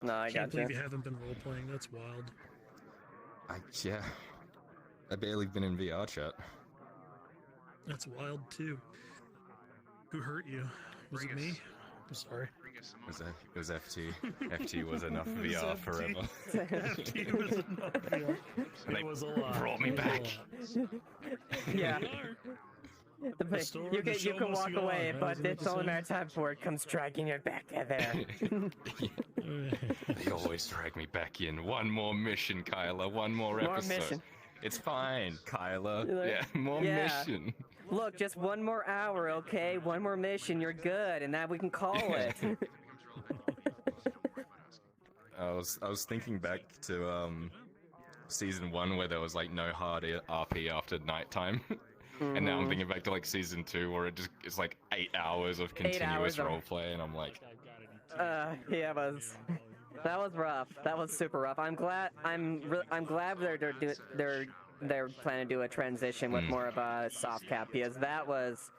No, I Can't gotcha. believe you haven't been role-playing, that's wild. Yeah. I've barely been in VR chat. That's wild, too. Who hurt you? Was it me? I'm sorry. It was FT. FT was enough VR forever. FT was enough VR. And It was a lot. brought me It was a back. lot. Yeah. The You can must walk go on, away, right? but Isn't that it's the only a matter saying? of time before it comes dragging you back there. They always drag me back in. One more mission, Kyla. One more episode. mission. It's fine, Kyla. You're like, Yeah, more yeah. mission. Look, just one more hour, okay? One more mission, you're good, and that we can call it. I was thinking back to season 1 where there was like no hard RP after nighttime. And now I'm thinking back to like season 2 where it's like 8 hours of continuous roleplay, and I'm like, yeah, that was rough. That was super rough. I'm glad they're planning to do a transition with more of a soft cap, because that was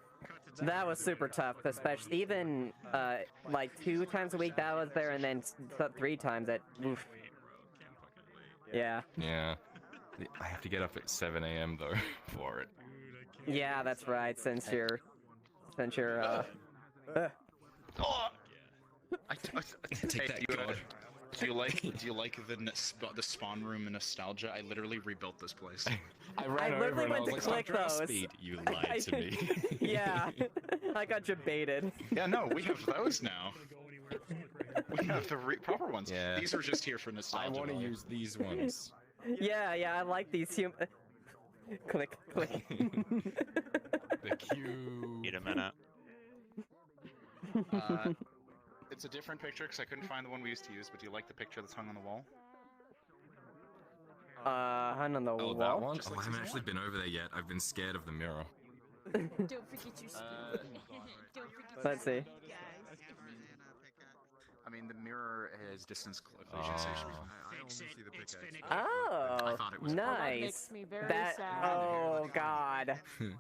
super tough, especially even like 2 times a week that was there, and then 3 times at oof. Yeah. yeah. I have to get up at 7 a.m. though for it. Yeah, that's right. Since you're Oh! Take that, God. Do you like the spawn room nostalgia? I literally rebuilt this place. I ran over literally and I went was to like, click "Stop draft those." speed." You lied to me. Yeah, I got you baited. Yeah, no, we have those now. We have the proper ones. Yeah. These are just here for I nostalgia. want to use these ones. Yeah, I like these click. The cube. Need a minute. It's a different picture because I couldn't find the one we used to use, but do you like the picture that's hung on the wall? Hung on the Oh, wall. that one? Just Oh, like I haven't season actually been over there yet. I've been scared of the mirror. Don't forget your spoon. Don't forget Let's see. I mean, the mirror has distance collision. Oh, thought it was That nice. makes me very That. sad. Oh God.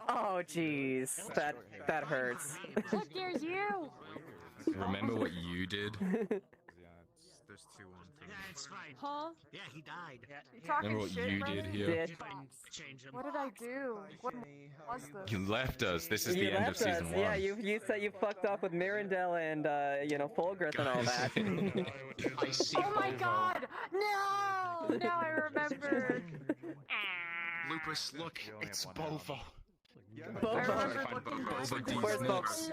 Oh jeez. That hurts. Look, there's you. Remember what you did? There's 2 on thing. Yeah, it's fine. Huh? Yeah, he died. You talking Remember what shit, you brother? did here? Did. Change him. What did I do? What was this? You left us. This is You the end of left us. season 1. Yeah, you said you fucked off with Mirandel and Fulgrith and all that. I see. Oh my God! No! Now I remember. Lupus, look, it's Bova. Boba. I remember looking Boba back. D. Where's Snooks.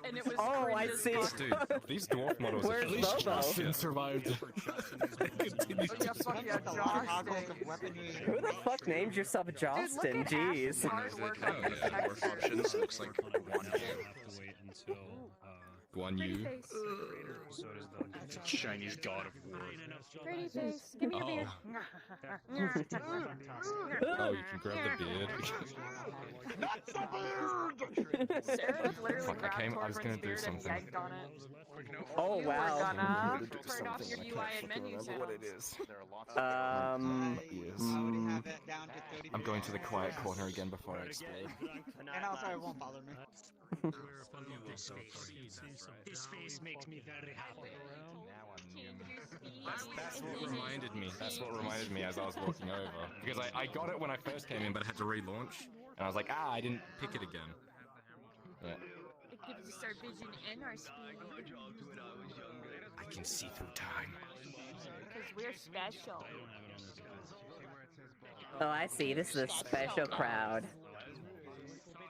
And it was Oh, I cringe as see. fuck. Dude, these dwarf models Where's are really Bobo? survived. Oh, yeah, fuck yeah, Josh. Who the fuck named yourself Jostin? Jeez. Hard work on Yeah, this dwarf texture. options looks like one. Have to wait until Guan Pretty Yu. face. so does the Chinese god of war. Pretty face. Give me your beer. Oh, you can grab the beard. Sarah literally Fuck, I grabbed was Torbrand's beard do beard and something. yanked on it. Oh You wow. were gonna Do turn off your UI and menu settings. is. There are lots of I'm going to the quiet corner again before I explode. And also, it won't bother me. This face makes me very happy. That's what reminded me. That's what reminded me as I was walking over. Because I got it when I first came in, but I had to relaunch. And I was like, I didn't pick it again. Yeah. It gives us our vision and our speed. I can see through time. Because we're special. Oh, I see. This is a special crowd.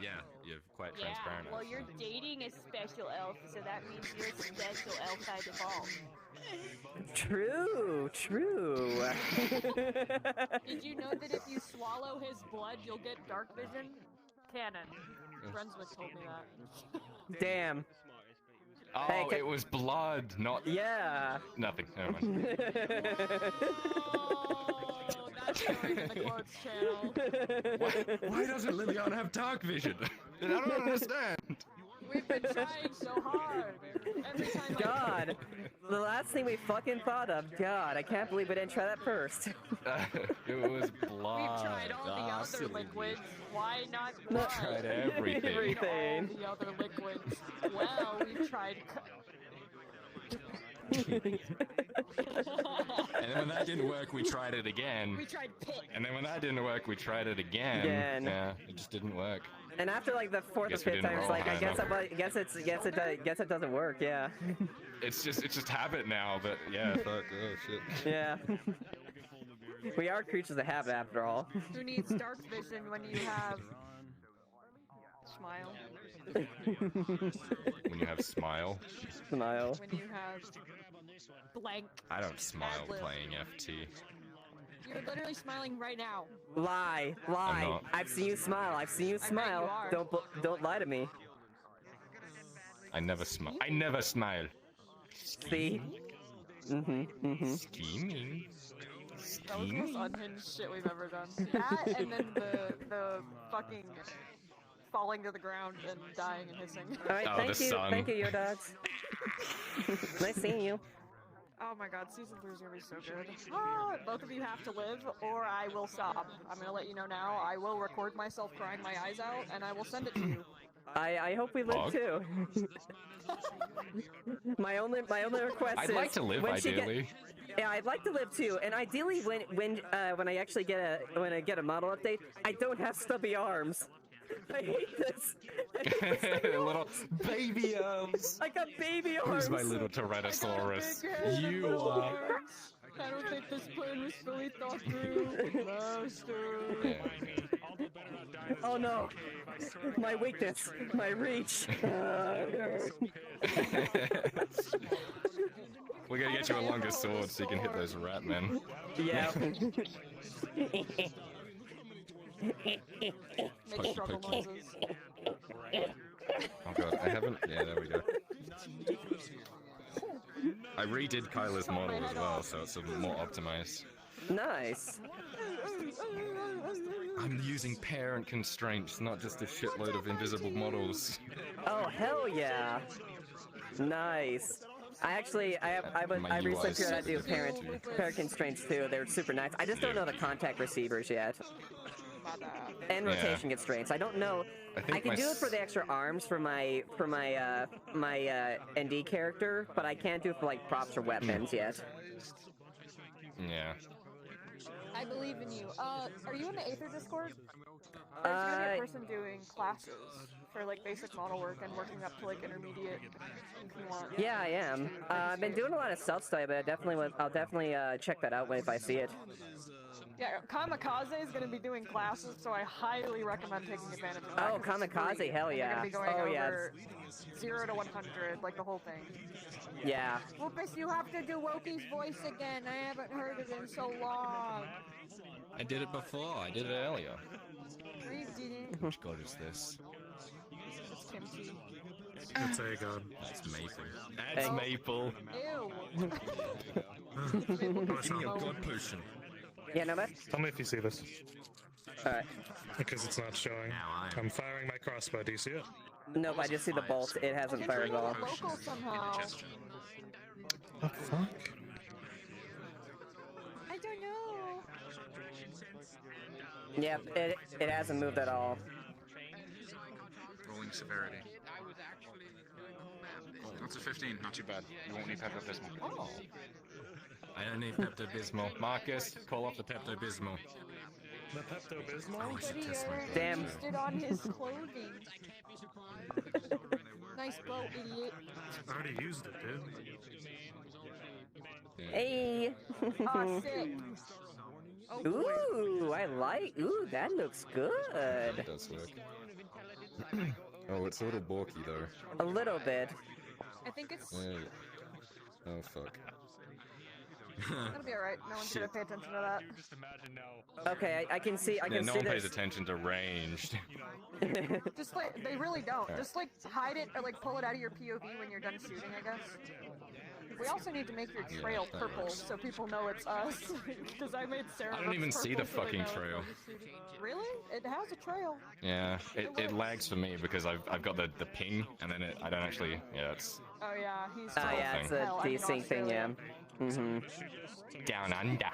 Yeah, you're quite Yeah, transparent. well, you're dating a special elf, so that means you're a special elf by default. True. Did you know that if you swallow his blood, you'll get dark vision? Canon. Brunswick told me that. Damn. Oh, Hey, it was blood, not Yeah. nothing. Never mind. Oh, that's going to the quotes channel. Why doesn't Liliana have dark vision? I don't understand. We've been trying so hard. Every time God. The last thing we fucking thought of. God, I can't believe we didn't try that first. It was blood. We've tried all the other silly. liquids. Why not blood? Tried everything. Everything. All the other liquids. Well, we've tried. And then when that didn't work, we tried it again. We tried pit. And then when that didn't work, we tried it again. Again. Yeah, it just didn't work. And after like the fourth or Guess we fifth didn't time, it's roll like I high guess it doesn't work. Yeah. It's just habit now, but yeah, fuck, oh shit. Yeah. We are creatures of habit after all. Who needs dark vision when you have smile? When you have smile. Smile. When you have blank. I don't smile Ad-lib. playing FT. You're literally smiling right now. Lie. I'm not. I've seen you smile. I've seen you smile. you are. Don't lie to me. I never smile. I never smile. See? Scheming. That was the most unhinged shit we've ever done. That and then the fucking falling to the ground and dying and hissing. Alright, Oh, thank the you. sun. Thank you, your dogs. Nice seeing you. Oh my god, season 3 is gonna be so good. Both of you have to live, or I will stop. I'm gonna let you know now. I will record myself crying my eyes out, and I will send it to you. I hope we live Hog? too. my only request I'd is like to live, when she ideally. Yeah, I'd like to live too, and ideally when I actually get a model update, I don't have stubby arms. I hate this. I hate the stubby Little arms. baby arms. I got baby arms. Who's my little Tyrannosaurus? You are. I don't think this plan was fully thought through. Master. Oh no, my weakness, my reach. We're gonna get you a longer sword so you can hit those rat men. Yeah. Make struggle noises. Oh god, I haven't. Yeah, there we go. I redid Kyla's model as well, so it's a more optimized. Nice. I'm using parent constraints, not just a shitload of invisible models. Oh hell yeah. Nice. I recently figured out how to do parent constraints too. They're super nice. I just don't know the contact receivers yet. And rotation constraints. I don't know. I can do it for the extra arms for my ND character, but I can't do it for like props or weapons yet. Yeah. I believe in you. Are you in the Aether Discord? There's gonna be a person doing classes for like basic model work and working up to like intermediate if you want. Yeah, I am. I've been doing a lot of self-study, but I'll definitely check that out if I see it. Yeah, Kamikaze is gonna be doing classes, so I highly recommend taking advantage of that. Oh, 'cause it's Kamikaze, free, hell and they're yeah. gonna be going Oh, yeah. over 0 to 100, like the whole thing. Yeah. Whoopus, you have to do Woki's voice again. I haven't heard it in so long. I did it before. I did it earlier. No, you didn't. Which god is this? It's kimchi. It's a god. That's Maple. That's Maple. Ew. Give me a God potion. Yeah, no, but Tell me if you see this. alright. Because it's not showing. I'm firing my crossbow. Do you see it? Nope, I just see the bolt. It hasn't fired at all. Local somehow. The fuck? I don't know. Yep, it hasn't moved at all. Rolling severity. That's a 15, not too bad. You won't need Pepto-Bismol. Oh. I don't need Pepto-Bismol. Marcus, call off the Pepto-Bismol. The Pepto-Bismol? Oh, But he test my Damn. used it on his clothing. Nice bow, idiot. I already used it, dude. Hey! Aw, sick. Oh, boy. Ooh, that looks good. It does work. Oh, it's a little bulky though. A little bit. I think it's... Yeah. Oh fuck. That'll be alright. No one's gonna pay attention to that. Okay, I can see. I Yeah, can no see one pays this. attention to ranged. Just like, they really don't. Just like hide it or like pull it out of your POV when you're done shooting, I guess. We also need to make your trail that purple works. so people know it's us. Because I made Sarah. I don't even see the fucking trail. Really? It has a trail. Yeah, it lags for me because I've got the ping and then I don't actually. Yeah, it's Oh yeah, he's. Ah, from yeah, it's hell, a I mean, desync thing. Yeah. Australia. Mhm. down under.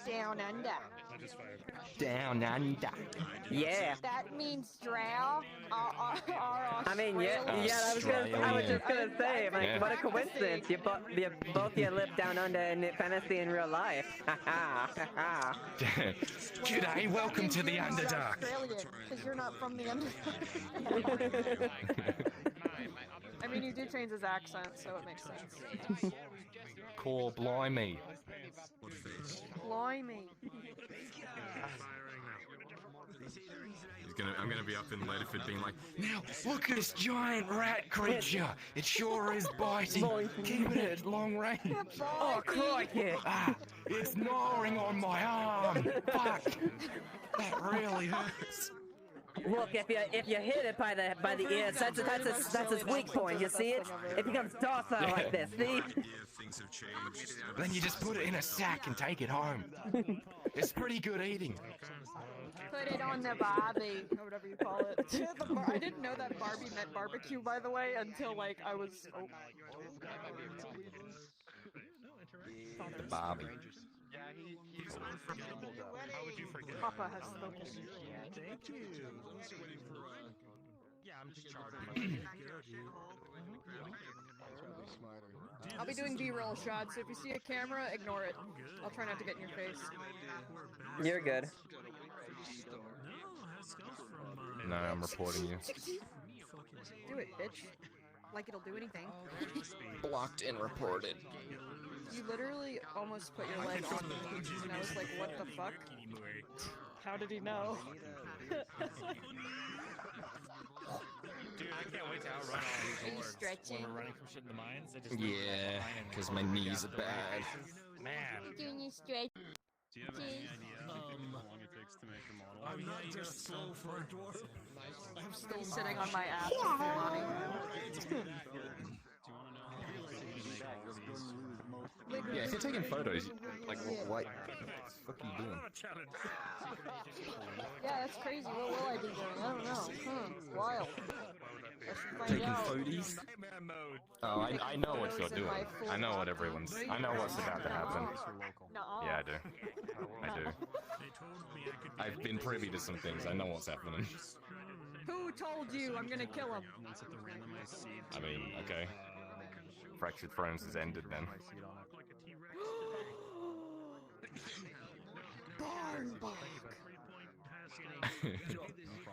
Down under. Down under. Yeah. That means drow. I mean, yeah. I was just gonna say, like, Yeah. what a coincidence! You both you live down under in fantasy in real life. G'day, welcome to the Underdark. Australian, because you're not from the Underdark. I mean, you do change his accent, so it makes sense. Core blimey. Blimey. I'm gonna be up in Leatherford being like, now look at this giant rat creature. It sure is biting. Keep it at long range. Oh, crikey! It's gnawing on my arm. Fuck. That really hurts. Look, if you hit it by the ears, that's its weak point. You see it? It becomes docile like this. See? Things have changed. Then you just put it in a sack and take it home. It's pretty good eating. Put it on the Barbie, or whatever you call it. I didn't know that Barbie meant barbecue, by the way, until like I was. Oh. The Barbie. Papa has spoken. I'll be doing B-roll shots, so if you see a camera, ignore it. I'll try not to get in your face. You're good. No, I'm reporting you. Do it, bitch. Like it'll do anything. Blocked and reported. You literally almost put your leg on me, and I was like, what the fuck? How did he know? Dude, I can't wait to outrun all these orcs stretching? when we're running from shit in the mines. I just Yeah, because my knees are bad. Man. Doing you stretch. Do you have any idea how long it takes to make a model? I'm not just slow for a dwarf. I'm still Sitting on my ass with Lonnie. Yeah, if you're taking photos, like, what the fuck are you doing? Yeah, that's crazy. What will I be doing? I don't know. Wild. I should find Taking out. photos? Oh, I know what you're doing. I know what I know what's about to happen. Nuh-uh. Yeah, I do. I do. I've been privy to some things. I know what's happening. Who told you I'm gonna kill him? I mean, okay. Fractured Thrones has ended then.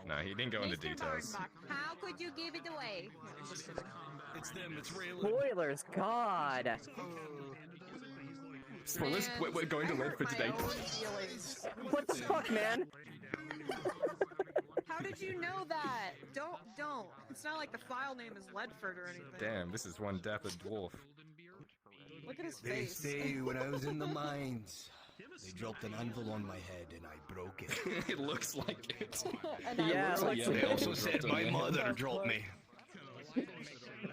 No, he didn't go into details. How could you give it away? It's them, it's Raylan. Spoilers, God. Spoilers, we're going to live for today. What the fuck, man? How did you know that? Don't. It's not like the file name is Ledford or anything. Damn, this is one dapper dwarf. Look at his They face. say when I was in the mines, they dropped an anvil on my head and I broke it. It looks like it. Yeah, like They also said my mother dropped me.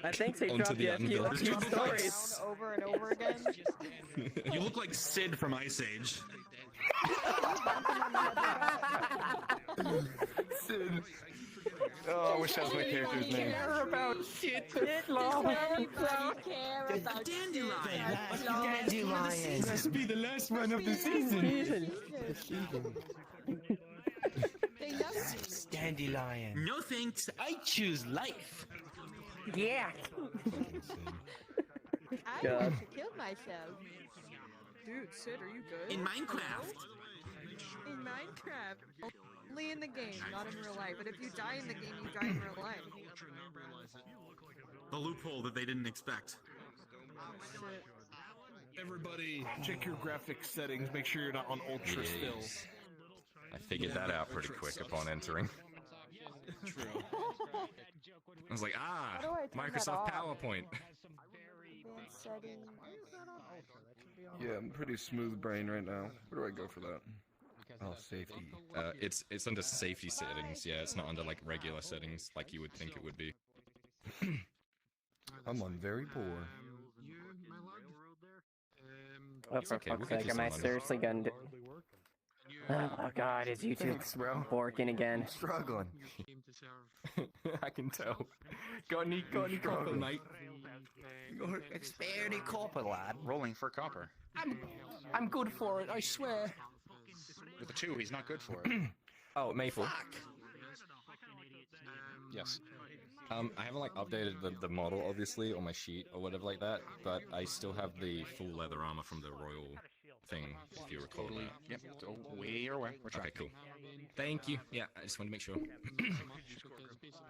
I think they Onto dropped the you a few underdark. stories. Over and over again. You look like Sid from Ice Age. Sid. Oh, I wish that was my character's name. Care about shit, lol. Care about Dandelion. Must be the last one of the season. They love me. Dandelion. No thanks, I choose life. Yeah. I God. want to kill myself. Dude, Sid, are you good? In Minecraft. In Minecraft. Only in the game, not in real life. But if you die in the game, you die in real life. The loophole that they didn't expect. Oh, shit. Everybody, check your graphics settings. Make sure you're not on ultra still. I figured that out pretty quick upon entering. I was like, How do I turn that Microsoft off? PowerPoint. Advanced settings. Yeah, I'm pretty smooth brain right now. Where do I go for that? Oh, safety. It's under safety settings. Yeah, it's not under like regular settings like you would think it would be. I'm on very poor. Oh, for okay, we'll fuck's get sake, you am I some money. seriously gonna do... Oh god, is YouTube working again? Struggling. I can tell. Got any copper, mate? It's barely copper, lad. Rolling for copper. I'm good for it, I swear. With the 2, he's not good for it. Oh, Maple. Yes. I haven't like updated the model obviously on my sheet or whatever like that, but I still have the full leather armor from the royal thing, if you recall that. Yep. We are aware. We're Okay, tracking. cool. Thank you. Yeah, I just wanted to make sure.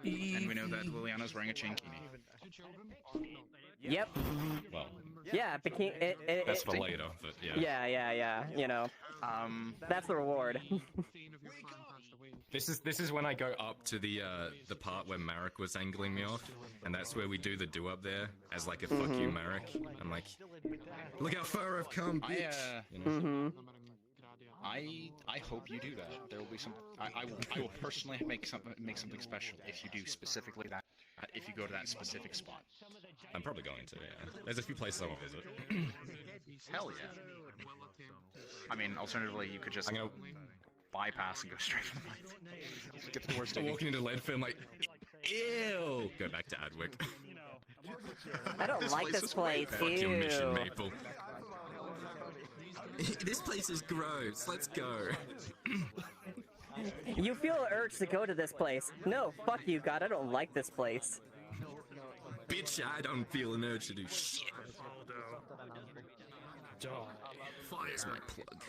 And we know that Liliana's wearing a chankini. Yep. Well, Yeah, that's for later, but yeah. Yeah. You know, that's the reward. This is when I go up to the part where Marek was angling me off, and that's where we do the do-up there as like a fuck you, Marek. I'm like, look how far I've come, bitch. You know? I hope you do that. There will be some. I will personally make something special if you do specifically that. If you go to that specific spot. I'm probably going to. Yeah. There's a few places I will visit. Hell yeah. I mean, alternatively, you could just bypass and go straight for the fight. Get the worst. I'm walking into Leadfin like, ew. Go back to Adwick. I don't like this place. Fuck your mission, Ew. Maple. This place is gross. Let's go. You feel an urge to go to this place. No, fuck you, God. I don't like this place. Bitch, I don't feel an urge to do shit. Fire's my plug.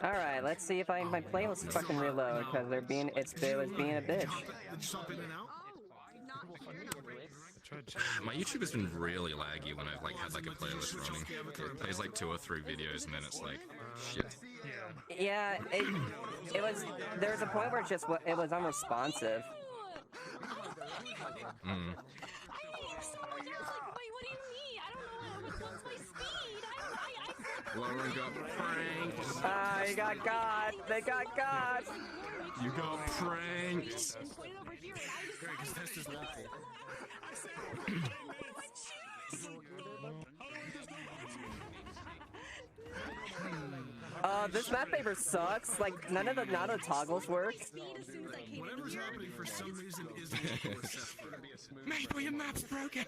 All right, let's see if my playlist fucking reload because it was being a bitch. My YouTube has been really laggy when I've like had like a playlist running. It plays like 2 or 3 videos and then it's like shit. Yeah, it was. There was a point where it was unresponsive. Mm. Lauren got pranked. Ah, you got God. They got God. You got pranked. This map paper sucks. Like none of the toggles work. Whatever's happening for some reason isn't Maple, your map's broken.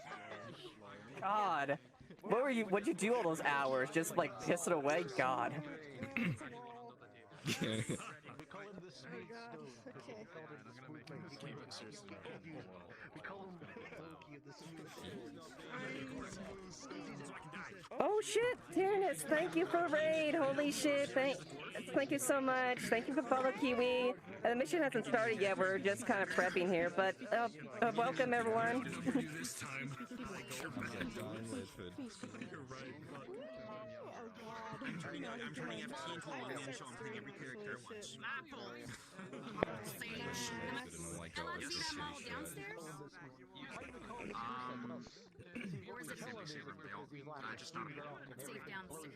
God, what'd you do all those hours? Just like piss it away? God. Oh shit, Tyrannus, thank you for raid. Holy shit, thank you so much. Thank you for follow Kiwi. The mission hasn't started yet. We're just kind of prepping here, but welcome everyone. I'm turning FT into a wheel, so I'm putting every character at once. Or is it safe room? Just not here. Safe downstairs.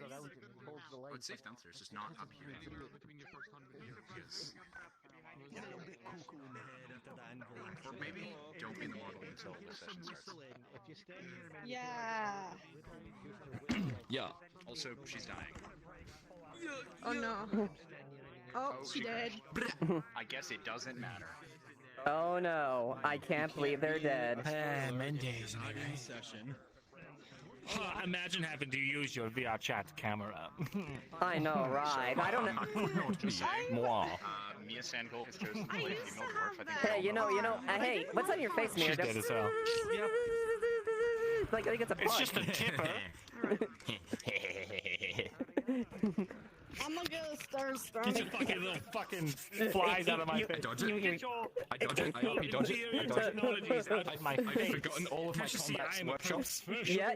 Oh, it's safe downstairs, just not up here. Yes. Or maybe don't be in the model until the session starts. Yeah. Yeah. Also, she's dying. Oh no. Oh, she dead. I guess it doesn't matter. Oh no, I can't believe they're dead. Mendes in session. Imagine having to use your VR chat camera. I know, right? I don't know. Moi. Mia Sandgold has chosen to play female dwarf. I think. Hey, you know, hey, what's on your face, Mia? She's dead as hell. Yep. Like, I think it's a It's just a tipper. I'm gonna go start Get your fucking little fucking flies out of my face. I dodge it. I dodge it. I dodge it. Technologies out of my face. I've forgotten all of my combat workshops. Yeah,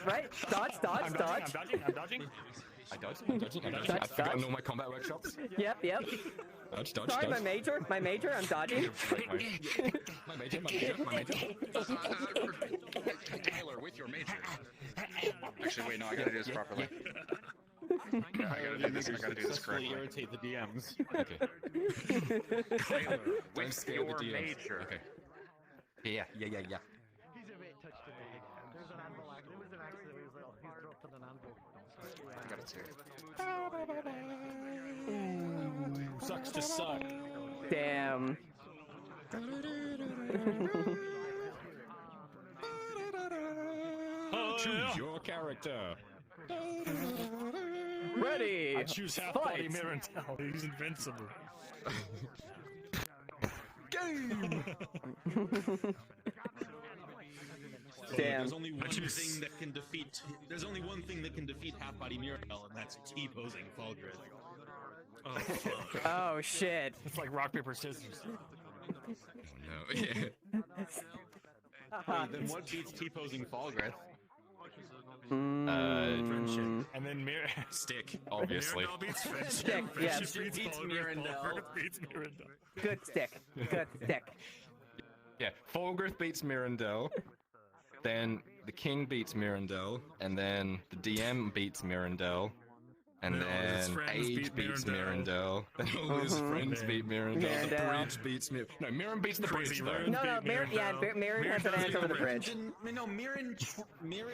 right. Dodge. I'm dodging. I dodge. I've forgotten all my combat workshops. Yep. Dodge. Sorry, my major, I'm dodging. My major. Tyler, with your major. Actually, wait, no, I gotta do this properly. I gotta do this correctly. Irritate the DMs. Okay. Tyler, Don't with scale the your DMs. major. Okay. Yeah. He's a bit touched in the head. There's an anvil. There was an accident. He's dropped on an anvil. I got it too. Sucks to suck. Damn. Choose your character. Ready. I choose half-body Fight. Mirandel. He's invincible. Game. Damn. There's only one thing that can defeat. There's only one thing that can defeat half-body Mirabelle, and that's T-posing Falgrid. Oh, fuck. Oh shit. It's like rock, paper, scissors. No. Yeah. Wait, then what beats T-posing Falgrid? Friendship. And then Stick, obviously. Mirandel beats friendship. Stick, yes. Friendship beats Mirandel. Falgrid beats Mirandel. Good stick. Good stick. Yeah, Falgriff beats Mirandel, then the king beats Mirandel, and then the DM beats Mirandel, and No, his then friends Age beat beats Mirandel. Mirandel, and all his friends beat Mirandel. The Mirandel. bridge beats Mir. No, Miran beats the Crazy bridge though. Lord. No, Beat Mirren, yeah, Mirandel. Mirren has an Mirandel answer over the bridge. No, Mirren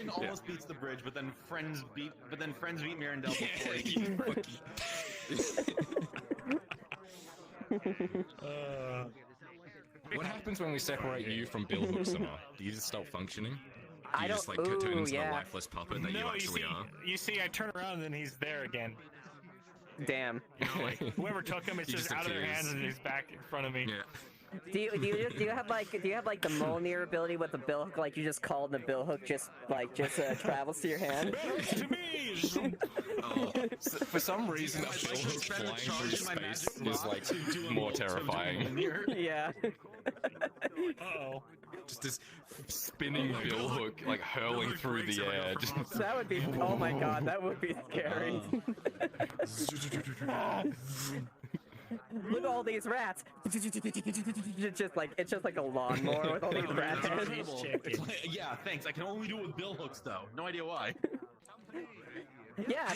almost beats the bridge, but then friends beat Mirandel before he. What happens when we separate you from Bill Hooksama? Do you just stop functioning? Do I you just don't- like turn ooh, into yeah. the lifeless puppet that you actually are? You see, I turn around and then he's there again. Damn. You know, like, whoever took him, it's He just just out of their appears. hands and he's back in front of me. Yeah. Do you have like the Mjolnir ability with the bill hook? Like you just call and the bill hook just travels to your hand. To me! Oh, for some reason, a Bill Hook flying through space is like more terrifying. Yeah. Uh-oh. Just this spinning Bill Hook like hurling through the air. Just- That would be. Oh my god, that would be scary. Look at all these rats. It's just like a lawnmower with all these rats. Yeah, thanks. I can only do it with bill hooks though. No idea why. Yeah,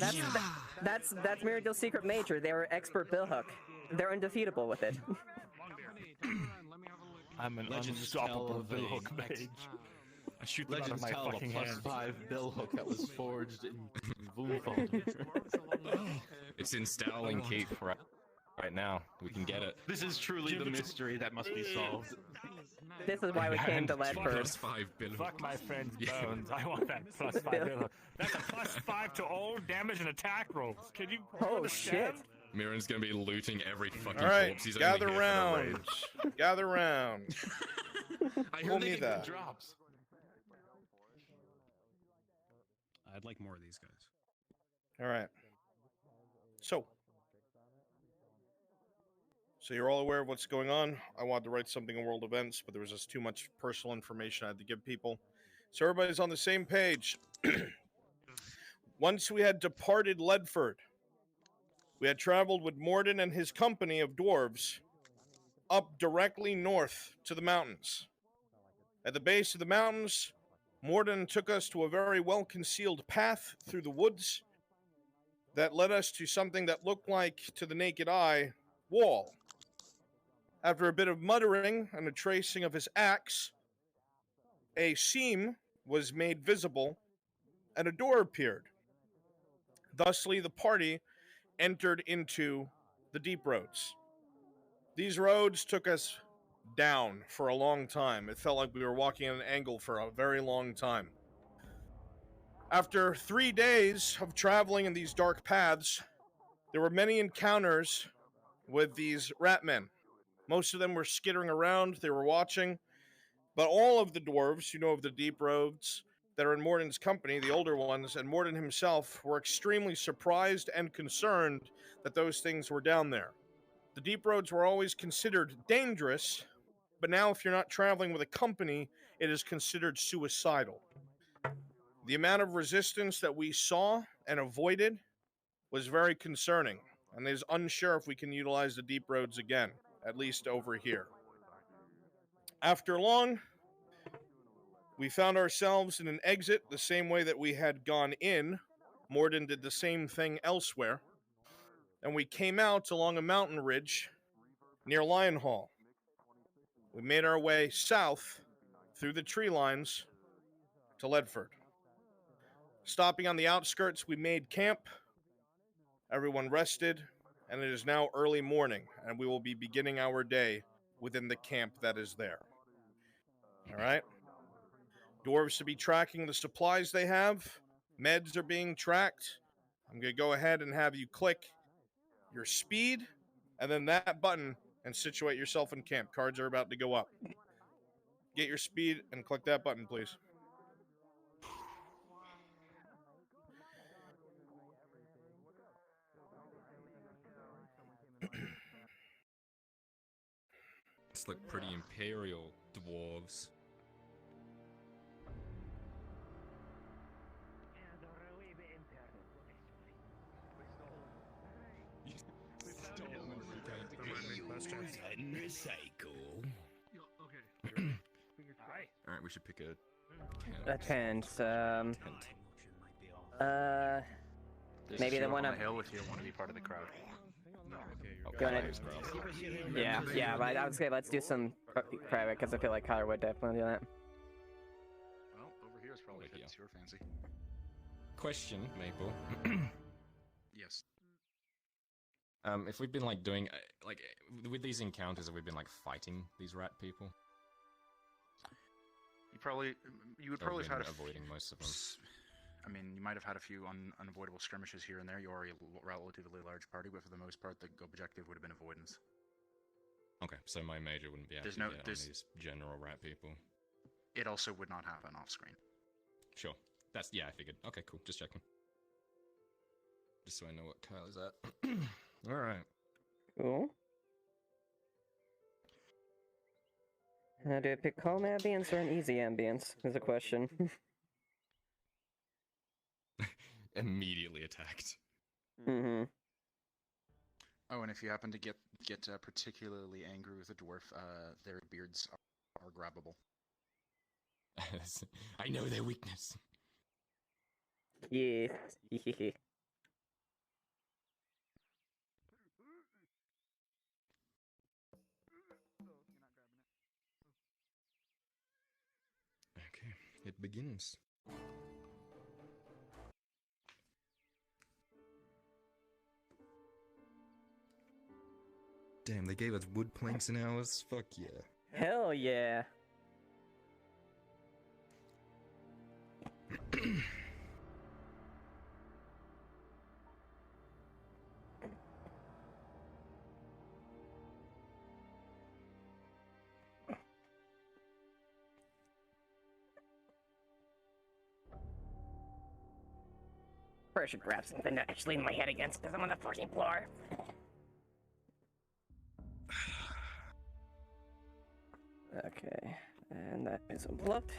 that's Mirandel's secret major. They were expert bill hook. They're undefeatable with it. I'm an Legends unstoppable tell of bill a hook mage. I shoot them out of Legends my tell of a fucking hands. +5 bill hook that was forged in Voonfall. It's in Starling Keep right now. We can get it. This is truly the mystery that must be solved. This is why we came to Ledford. +5 Bill Hook. Fuck my friend's bones. I want that +5 bill hook. That's a +5 to all damage and attack rolls. Can you Oh understand? shit. Miran's gonna be looting every fucking All right, corpse. He's gather only here for the raid. round. Gather round. I Roll heard they me get that. good drops. I'd like more of these guys. All right. So you're all aware of what's going on. I wanted to write something in world events, but there was just too much personal information I had to give people. So everybody's on the same page. Once we had departed Ledford, we had traveled with Morden and his company of dwarves up directly north to the mountains. At the base of the mountains, Morden took us to a very well-concealed path through the woods that led us to something that looked like, to the naked eye, wall. After a bit of muttering and a tracing of his axe, a seam was made visible and a door appeared. Thusly, the party entered into the deep roads. These roads took us down for a long time. It felt like we were walking at an angle for a very long time. After 3 days of traveling in these dark paths, there were many encounters with these rat men. Most of them were skittering around, they were watching, but all of the dwarves, of the deep roads that are in Morden's company, the older ones, and Morden himself, were extremely surprised and concerned that those things were down there. The deep roads were always considered dangerous, but now if you're not traveling with a company, it is considered suicidal. The amount of resistance that we saw and avoided was very concerning, and it is unsure if we can utilize the deep roads again, at least over here. After long, we found ourselves in an exit the same way that we had gone in. Morden did the same thing elsewhere, and we came out along a mountain ridge near Lion Hall. We made our way south through the tree lines to Ledford. Stopping on the outskirts, we made camp. Everyone rested, and it is now early morning, and we will be beginning our day within the camp that is there. All right? Dwarves to be tracking the supplies they have. Meds are being tracked. I'm going to go ahead and have you click your speed and then that button and situate yourself in camp. Cards are about to go up. Get your speed and click that button, please. It's like pretty imperial dwarves. Reuse and recycle. Alright, we should pick a A tent. Maybe the one on up. the hill if you want to be part of the crowd. Yeah, right. I would say let's do some private because I feel like Kyler would definitely do that. Well, over here is probably fits your fancy. Question, Maple. Yes. If we've been like doing like with these encounters, have we been like fighting these rat people? You would probably have had avoiding most of them. I mean, you might have had a few unavoidable skirmishes here and there. You are a relatively large party, but for the most part, the objective would have been avoidance. Okay, so my major wouldn't be able to get on these general rat people. It also would not happen off screen. Sure. I figured. Okay, cool. Just checking. Just so I know what Kyle is at. Alright. Cool. Do I pick calm ambience or an easy ambience? Is a question. Immediately attacked. Mm-hmm. Oh, and if you happen to get particularly angry with a dwarf, their beards are grabbable. I know their weakness. Yeah. Okay, it begins. Damn, they gave us wood planks and ours? Fuck yeah. Hell yeah. I should grab something to actually lean my head against because I'm on the 14th floor. Okay, and that is unplugged.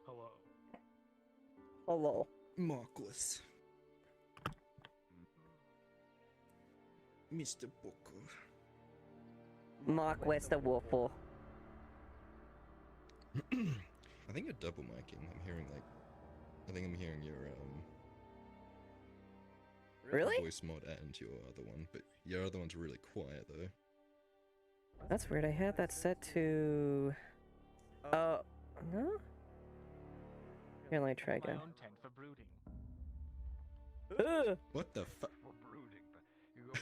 Hello. Hello. Marquis. Mr. Booker. Mark West the Waffle. I think you're double micing. I think I'm hearing your Really? voice mod and your other one, but your other one's really quiet though. That's weird. I had that set to. Oh, no? Here, let me try again. What the fuck?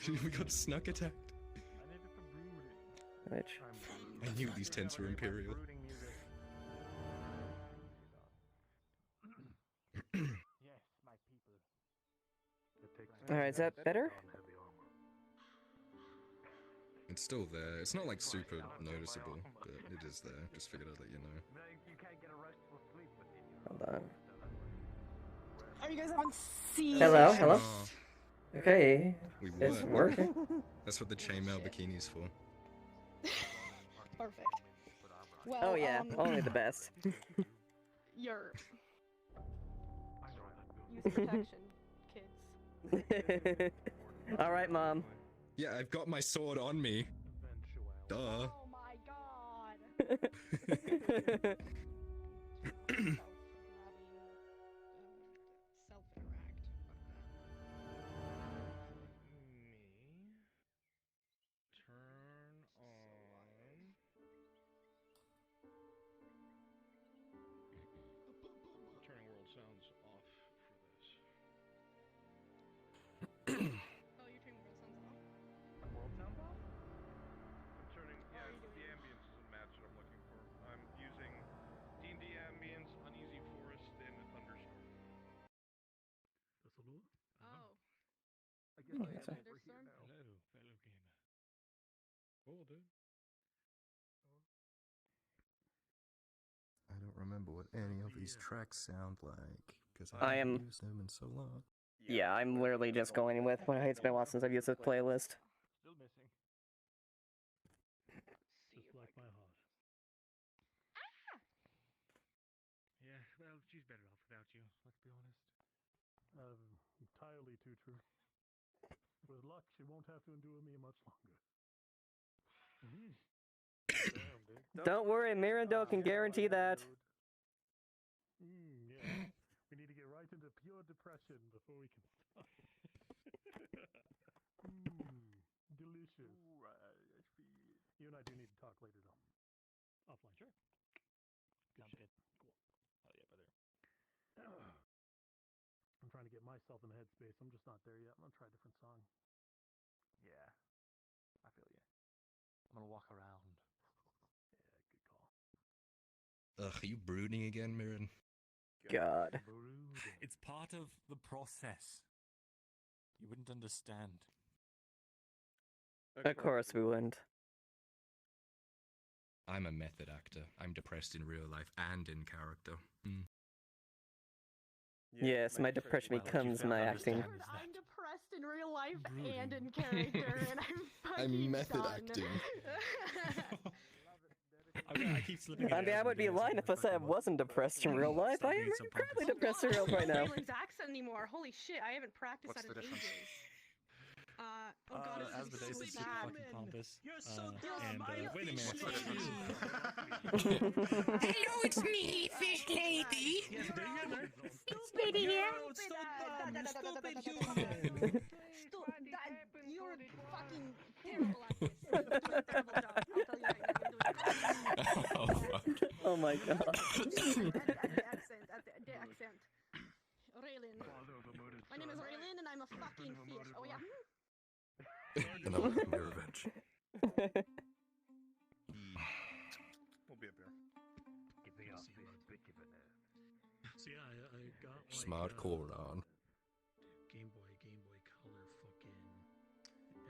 We got snuck attacked. Which? I knew these tents were imperial. Alright, is that better? It's still there. It's not like super noticeable, but it is there. Just figured I'd let you know. Hold on. Are you guys on C? Hello, hello. Oh, Okay, we it's were. working. That's what the chainmail bikini's for. Perfect. Well, Oh yeah, only the best. Your use protection, kids. Alright, Mom. Yeah, I've got my sword on me. Duh. Oh my god. Turning world sounds off for this. Oh, you're turning world sounds off? I'm turning. Yeah, the ambience isn't matched that I'm looking for. I'm using D&D ambience, uneasy forest, and a thunderstorm. Oh. I guess I am Thunderstorm? Hello, fellow gamer. Oh, dude. I don't remember what any of these tracks sound like because I I haven't am- used them in so long. Yeah, I'm literally just going with when it's been a while since I've used this playlist. Still missing. Just like my heart. Yeah, well, she's better off without you, let's be honest. Entirely too true. With luck, she won't have to endure me much longer. Damn, dude. Don't worry, Mirando can guarantee that. Yeah. We need to get right into pure depression before we can start. Delicious. You and I do need to talk later, though. Offline. Sure. Sounds good. Cool. Hell yeah, brother. I'm trying to get myself in the headspace. I'm just not there yet. I'm gonna try a different song. Yeah, I feel you. I'm gonna walk around. Yeah, good call. Ugh, are you brooding again, Mirren? God. It's part of the process. You wouldn't understand. Of course we wouldn't. I'm a method actor. I'm depressed in real life and in character. Yes, my depression becomes my acting. I'm depressed in real life and in character, and I'm fucking I'm method done. acting. I keep slipping. I mean, I would be lying if I said I wasn't depressed in real life. I am incredibly depressed in real life right now. I don't know Raylan's accent anymore. Holy shit, I haven't practiced What's that the in difference? ages. Oh god, As the this days is is so super bad. fucking pompous. You're so And wait a minute. Hello, it's me, fish lady. Yes, do you know? Lady here. Stupid human. You're fucking terrible at this. You're doing a terrible job. I'll tell you right now, you're doing a terrible job. Oh my god. At the accent. Raylin. My name is Raylin and I'm a fucking fish. Oh yeah? And I want my revenge. We'll be up here. So yeah, I got like Smart core on. Game Boy Color, fucking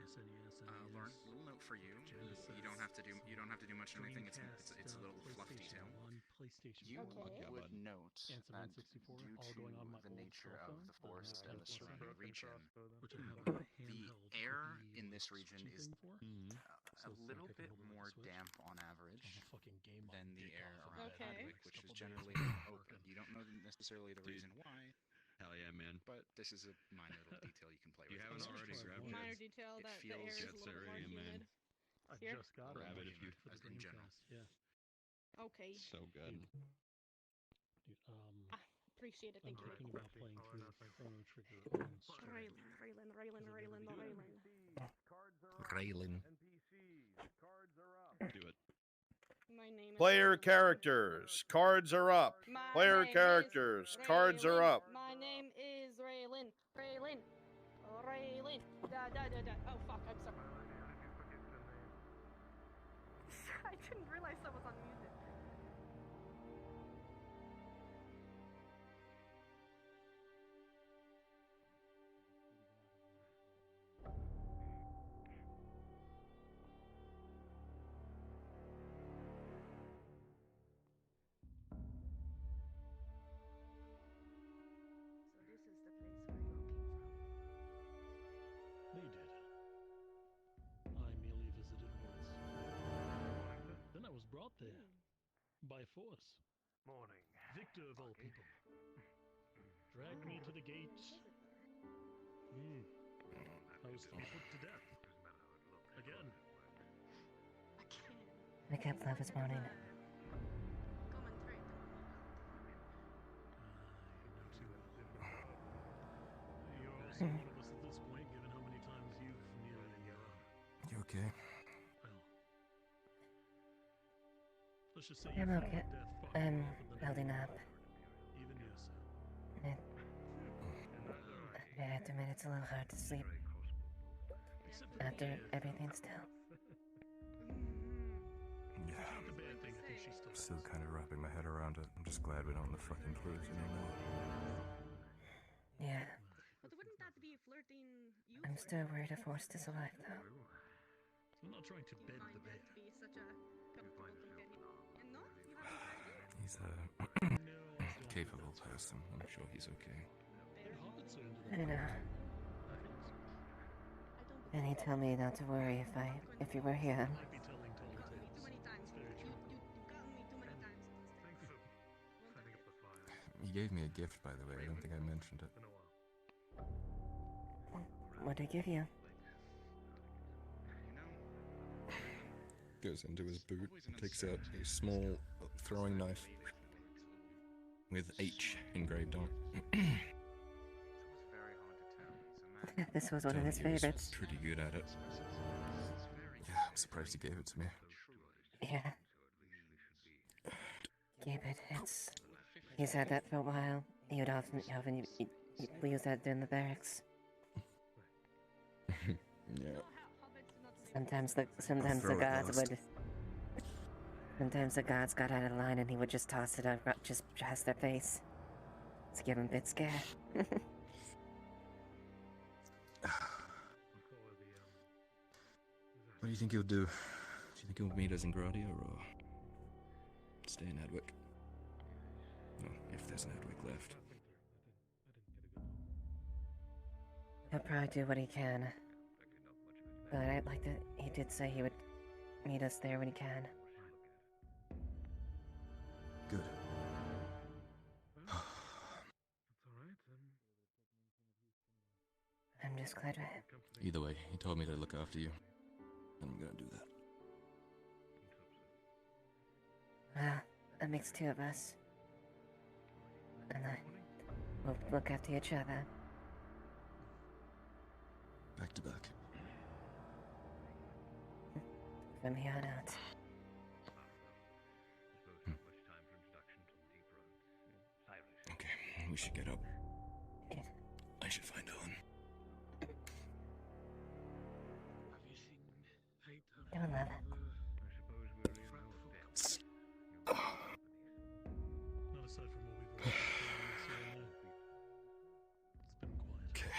SNES. Lauren, little note for you. You don't have to do much of anything. It's a little fluff detail. You would note that due to the nature of the forest and the surrounding region, the air in this region is a little bit more damp on average than the air around Hardwick, which is generally open. You don't know necessarily the reason why. Hell yeah, man. But this is a minor little detail you can play with. You haven't already grabbed it. Minor detail that the air is a little more humid. I Here? just got it. Grab it if you- for the in general. Dreamcast, Yeah. Okay. So good. Dude, Appreciate it, I'm thank you. thinking about playing through Chrono Trigger on stream. Raylin. Raylin. Do it. My name is Player Raylin. characters. Cards are up. My Player name characters. is Cards are Raylin. up. My name is Raylin. Raylin. Oh fuck, I'm sorry. I didn't realize that was on music. So this is the place where you all came from. They did. I merely visited once. Then I was brought there. By force. Morning. Victor of all people. Dragged me to the gates. I was to be put to death. Again. I kept love this morning. Come and trade them. You're also one of us at this point, given how many times you've nearly, You okay? well... Let's just say I'm you okay. death fucking I'm off in the building middle up. of the night. Even you, sir. I have to admit, it's a little hard to sleep. after everything still. Yeah. I'm still kind of wrapping my head around it. I'm just glad we don't live fucking cruise anymore. Yeah. But wouldn't that be flirting you? I'm still worried if Horst is alive, though. I'm not trying to bed the bear. Be such a comfortable companion. And no, you haven't tried it? He's a capable person. I'm sure he's okay. I know. And he told me not to worry if you were here. He gave me a gift, by the way. I don't think I mentioned it. What did he give you? Goes into his boot, takes out a small throwing knife with H engraved on it. This was one of his He was favorites. pretty good at it. Yeah, I'm surprised he gave it to me. Yeah. Keep it. He's had that for a while. He would often we use that in the barracks. Yeah. Sometimes the gods got out of line and he would just toss it up just past their face. To give them a bit scared. What do you think he'll do? Do you think he'll meet us in Gradia or stay in Edwick? No, if there's an Edwick left. He'll probably do what he can. But I'd like to. He did say he would meet us there when he can. Good. I'm just glad Either way, he told me to look after you. And I'm gonna do that. Well, that makes two of us. And we'll look after each other. Back to back. From here on out. Okay, we should get up. Yeah. I should find Owen. Come on, love. Not aside from what we've already Okay.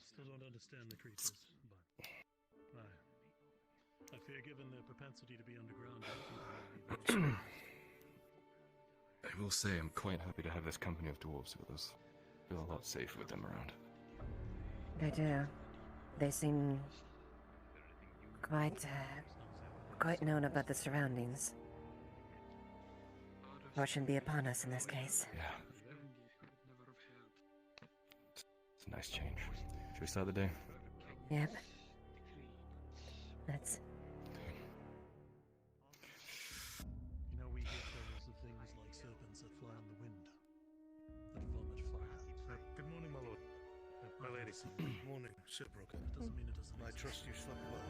Still don't understand the creatures, but I fear given their propensity to be underground, I will say I'm quite happy to have this company of dwarves with us. Feel a lot safer with them around. They do. They seem quite known about the surroundings. Fortune be upon us in this case. Yeah. It's a nice change. Should we start the day? Yep. Let's. You know, we hear tales of things like serpents that fly on the wind, that vomit fire. Good morning, my lord. My lady. Good morning, shipbroker. That doesn't mean it doesn't I exist. trust you slept well.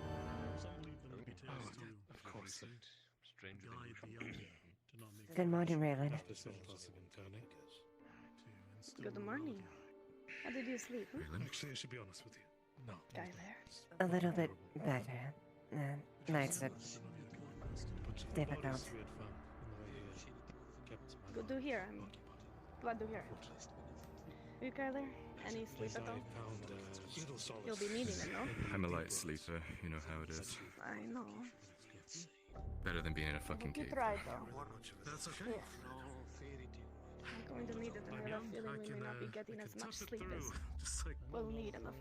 Some believe them to be tales to Of course. guide the younger to not make Good morning, Raylan. Good morning. How did you sleep? Actually, I should be honest with you. No. Tyler. A little bit better. Nights are difficult. Good to hear. I'm glad to hear. You, Kyler? Any sleep at all? You'll be needing it, no? I'm a light sleeper, you know how it is. I know. Better than being in a fucking You cave. tried, though. That's okay. Yeah. I'm going to need it, and I have a feeling we may not be getting as much sleep as we'll need in the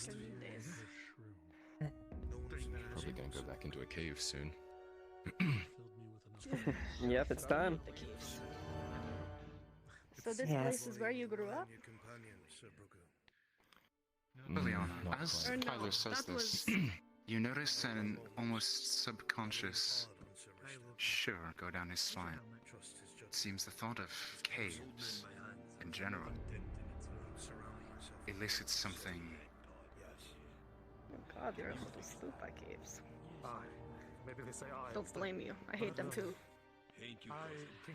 coming days. Probably gonna go back into a cave soon. Yep, it's time. The caves. So this Yes. place is where you grew up? Leon, Not as quite. Tyler says that this, was- you notice an almost subconscious shiver go down his spine. It seems the thought of caves, in general, elicits something. Oh god, you're a little spooked by caves. Maybe they say I. Don't blame you. I hate them too. Thank you.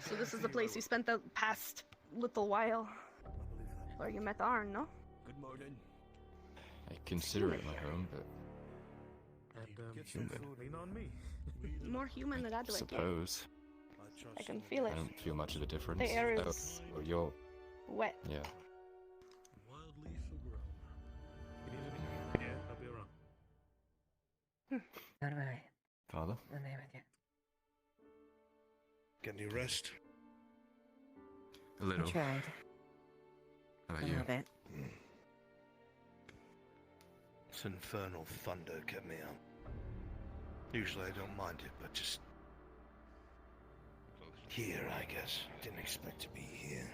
So this is the place you spent the past little while. Where you met Arn, no? Good morning. I consider it my home, but And lean on me. More human than that, I like suppose I can feel it. I don't feel much of a difference. The air Oh, is well, you're wet. yeah. Wildly grown. You need anything? Yeah, I'll be around. Don't worry. Father. I'm here with you. Get any rest? A little. I tried. How about A you? little bit. This infernal thunder kept me up. Usually I don't mind it, but just here, I guess. Didn't expect to be here.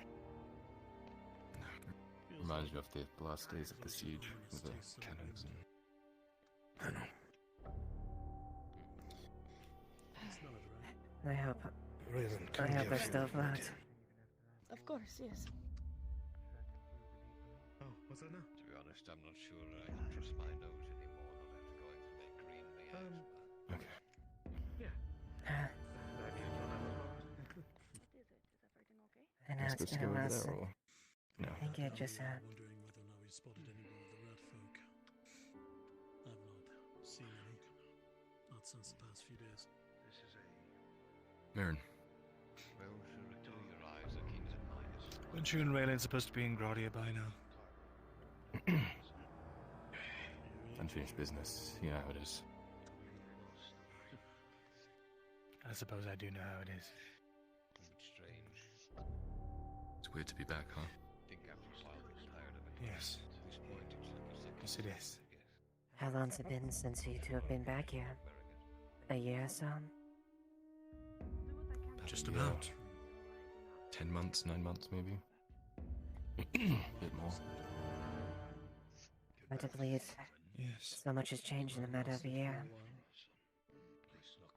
Reminds me of the last days of the siege with the cannons. I know. I hope. Raylan, I come hope give they're me still a afloat. blanket. Of course, yes. Oh, what's that now? To be honest, I'm not sure I can trust my nose anymore, not after going through that green maze. Okay. Yeah. I know Let's it's go been a over while there, since. or no? I think it just Wondering whether or not we spotted any more of the rat folk. I've not seen any. Not since the past few days. This is a... Marin. Well, sure, your eyes are keen as mine. Weren't you and Raylan supposed to be in Gradia by now? Unfinished business. You know how it is. I suppose I do know how it is. Strange. It's weird to be back, huh? Think after a while I was tired of it. Yes. At this point, it's like a second Yes, it is. How long's it been since you two have been back here? A year or so? Just Yeah. about. 10 months, 9 months, maybe. Bit more. I do believe Yes. so much has changed in a matter of a year. But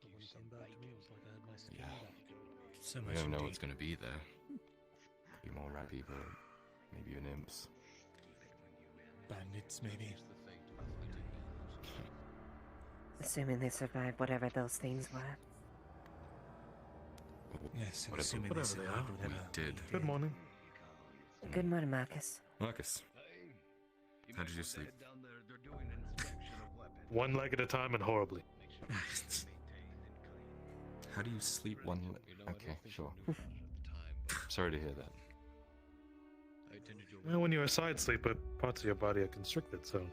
when he came back to me, it was like I had my skin Yeah. back. So We much don't know indeed. what's going to be there. Could be more rat people, maybe even imps. Bandits, maybe. Assuming they survived whatever those things were. Yes, and Whatever- assuming whatever they they survived are. whatever We did. Good morning. Good morning, Marcus. Marcus, how did you sleep? One leg at a time and horribly. How do you sleep one? Okay, sure. Sorry to hear that. Well, when you're a side sleeper, parts of your body are constricted, so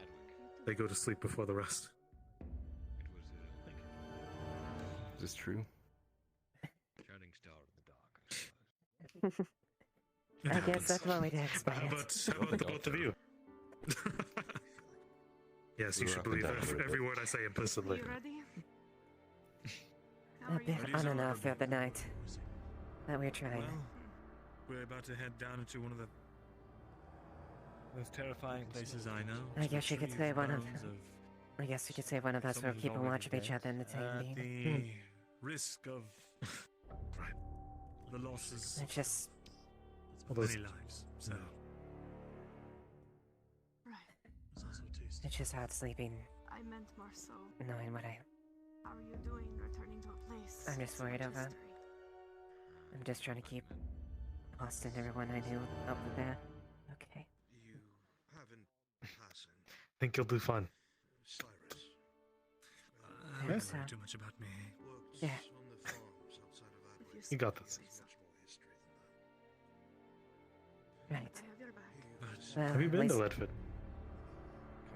they go to sleep before the rest. Is this true? Shining star in the dark, I guess that's one way to explain How it. about the both of you? Yes, you We were should up and believe down a little every bit. word I say implicitly. You ready? How A are you? bit on and off throughout the night. But we're trying. Well, we're about to head down into one of the most terrifying places I know. I guess you could Trees, say one of- bones I guess you could say one of us were someone who's keeping already watch of each dead. other in the time At being. the risk of the losses It's just of many lives. So Right. It's also tasty. it's just hard sleeping, I meant more so. knowing what How are you doing returning to a place? I'm just so worried much over- history? I'm just trying to keep Austin and everyone I knew up with that. Okay. You haven't passing Think you'll do fine. Cyrus. I don't Yes, worry sir. too much about me. Works Yeah. on the farms outside of If Adway. You got this. Much more history than that. Right. I have your back. But Well, Have you at been to least- Ledford?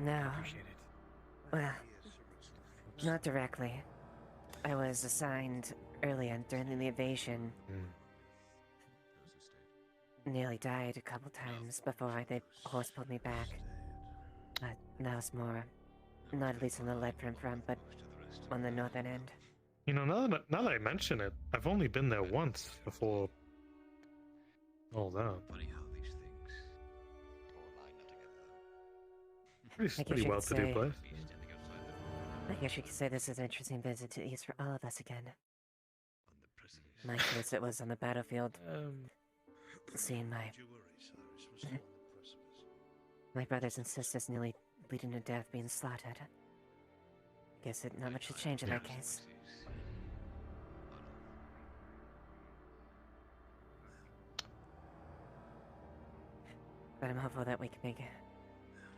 No. appreciate it. Well, not directly. I was assigned earlier during the invasion. Nearly died a couple times before the horse pulled me back. But that was more, not at least on the Leadford front, but on the northern end. You know, now that I mention it, I've only been there once before all that. Funny how these things all line up together. Pretty, I guess pretty you well could to do say- place. Me standing outside the I guess you could say this is an interesting visit to East for all of us again. on the precipice. In my case, it was on the battlefield, Um, seeing my Don't you worry, Cyrus. We're still on the precipice. my brothers and sisters nearly bleeding to death being slaughtered. Guess it not much has changed in that case. but I'm hopeful that we can make it.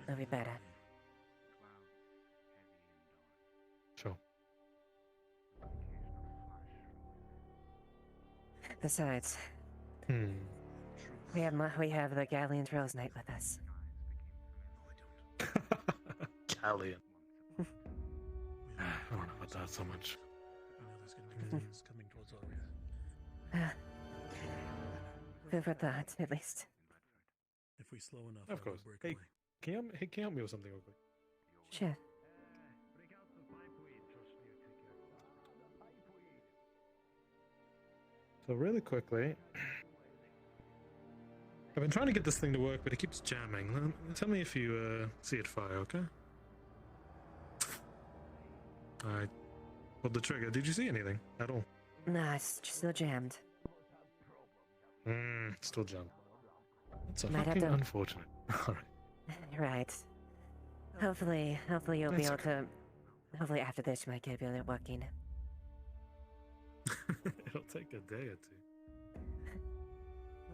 It'll be better. Sure. Besides, Hmm. we have the Galleon Trails Knight with us. Galleon. I don't know about that so much. I know there's gonna be things coming towards Aria. Food for thought, at least. If we slow enough, Of course. Hey, can you help me with something real quick? Sure. So really quickly, I've been trying to get this thing to work, but it keeps jamming. Tell me if you see it fire, okay? I pulled the trigger. Did you see anything at all? Nah, it's just still jammed. Still jammed. It's Might have fucking to- unfortunate. Alright. Right. Hopefully you'll be That's able to. Hopefully after this, you might get it working. It'll take a day or two.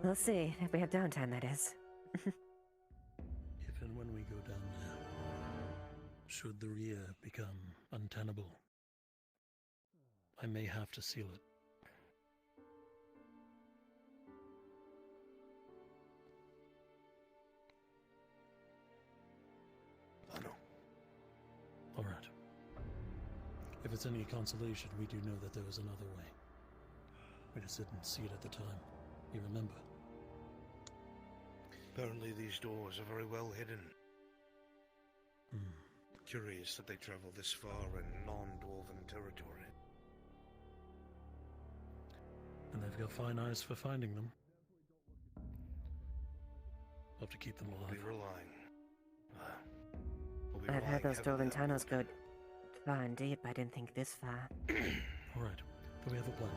We'll see if we have downtime. That is. If and when we go down there, should the rear become untenable, I may have to seal it. I know. All right. If it's any consolation, we do know that there was another way. We just didn't see it at the time. You remember? Apparently these doors are very well hidden. Curious that they travel this far in non-dwarven territory. And they've got fine eyes for finding them. Have to keep them alive. We'll be relying. I've heard those dwarven tunnels go far and deep. I didn't think this far. All right, then we have a plan.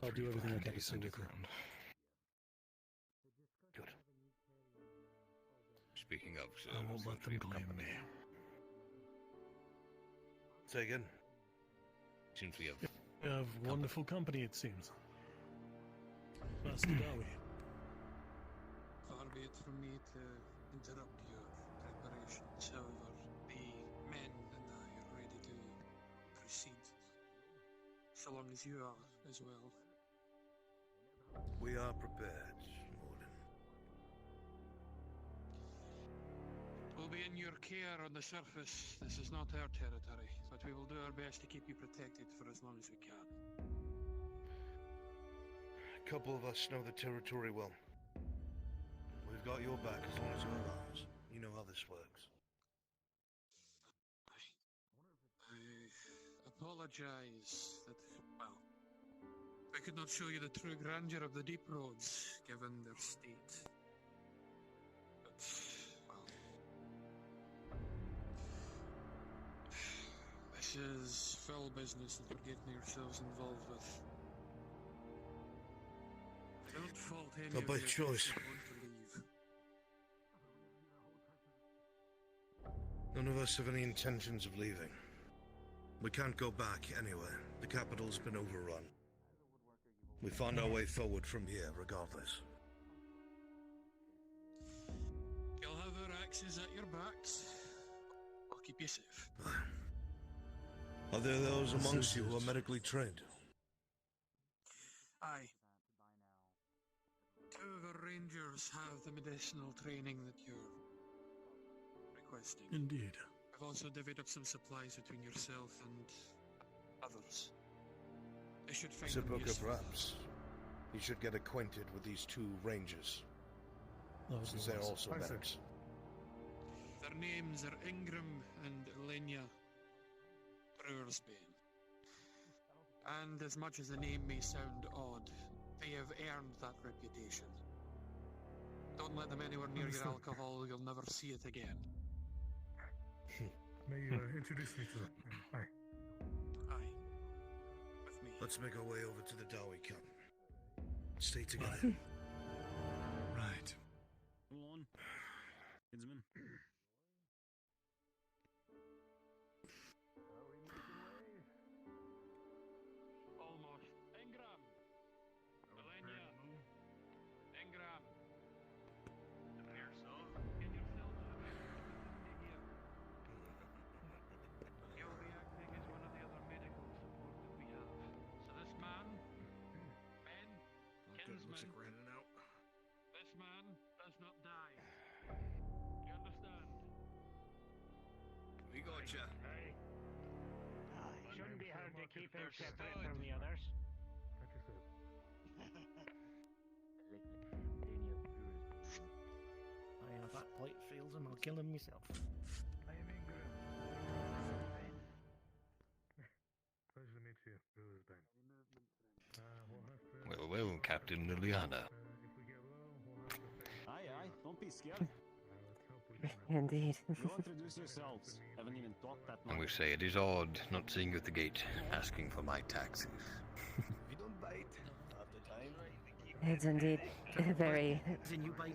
I'll do everything I can to send it around. Good. Speaking of, I won't let them claim me. Say again. Seems we have. You have wonderful company, it seems. Master Dawi. Far be it from me to interrupt your preparations. However, the men and I are ready to proceed. So long as you are as well. We are prepared, Morden. We'll be in your care on the surface. This is not our territory, but we will do our best to keep you protected for as long as we can. A couple of us know the territory well. We've got your back as long as you have ours. You know how this works. I apologize that, well, we could not show you the true grandeur of the deep roads, given their state. But, well, this is foul business that we're getting yourselves involved with. I don't fault any Not of by you choice. who want to leave. None of us have any intentions of leaving. We can't go back anywhere. The capital's been overrun. We found our way forward from here, regardless. You'll have our axes at your backs. We'll keep you safe. Are there those amongst you who are medically trained? Aye. Two of our rangers have the medicinal training that you're requesting. Indeed. I've also divvied up some supplies between yourself and others. I should find them Sibuka, useful. perhaps. You should get acquainted with these two rangers. Since they're also medics. Their names are Ingram and Leiliana Highwind. And as much as the name may sound odd, they have earned that reputation. Don't let them anywhere near your alcohol, you'll never see it again. May you introduce me to them? Hi. Aye. With me. Let's make our way over to the Dawi camp. Stay together. Right. Go on, kinsman. Almost. Ingram! Leiliana! Ingram! creature. Shouldn't be hard to keep him separate from the others. If that plate fails him, I'll kill him myself. Pleasure to meet you, Bruisebane. Well, well, Captain Leiliana. Aye, don't be scared. Indeed. Go introduce yourselves. Haven't even thought that And much. we say it is odd not seeing you at the gate, asking for my taxes. You don't bite after time. It's indeed a very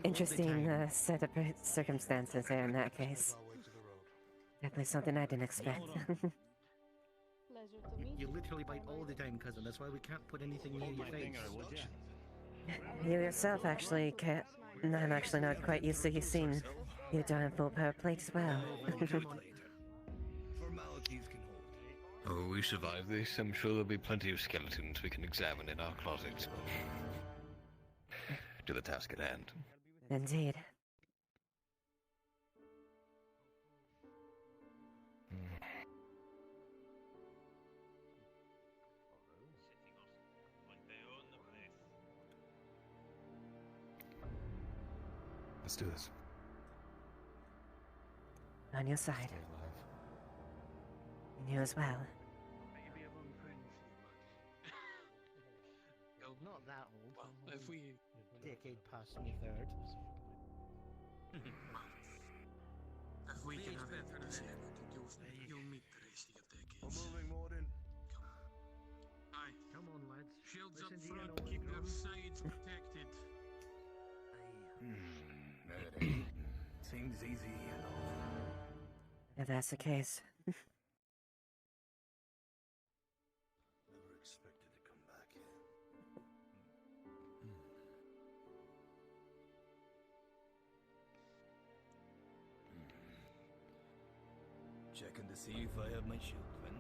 interesting set of circumstances there in that case. Definitely something I didn't expect. Pleasure to meet You literally bite all the time, cousin. That's why we can't put anything near your face. You yourself actually can't. I'm actually not quite used to you seeing you done full power plate as well. Oh, we survived this. I'm sure there'll be plenty of skeletons we can examine in our closets. To the task at hand. Indeed. Let's do this. On your side. And you as well. Not that old. Well, if we decade past me third. If we can have intimacy, you'll meet the rest of your decades. We're moving, Morden. Aye. Come on, lads. Shields up Listen to front, you, keep their sides protected. Seems easy, you know. If that's the case. Never expected to come back here. Checking to see if I have my shield, Quinn.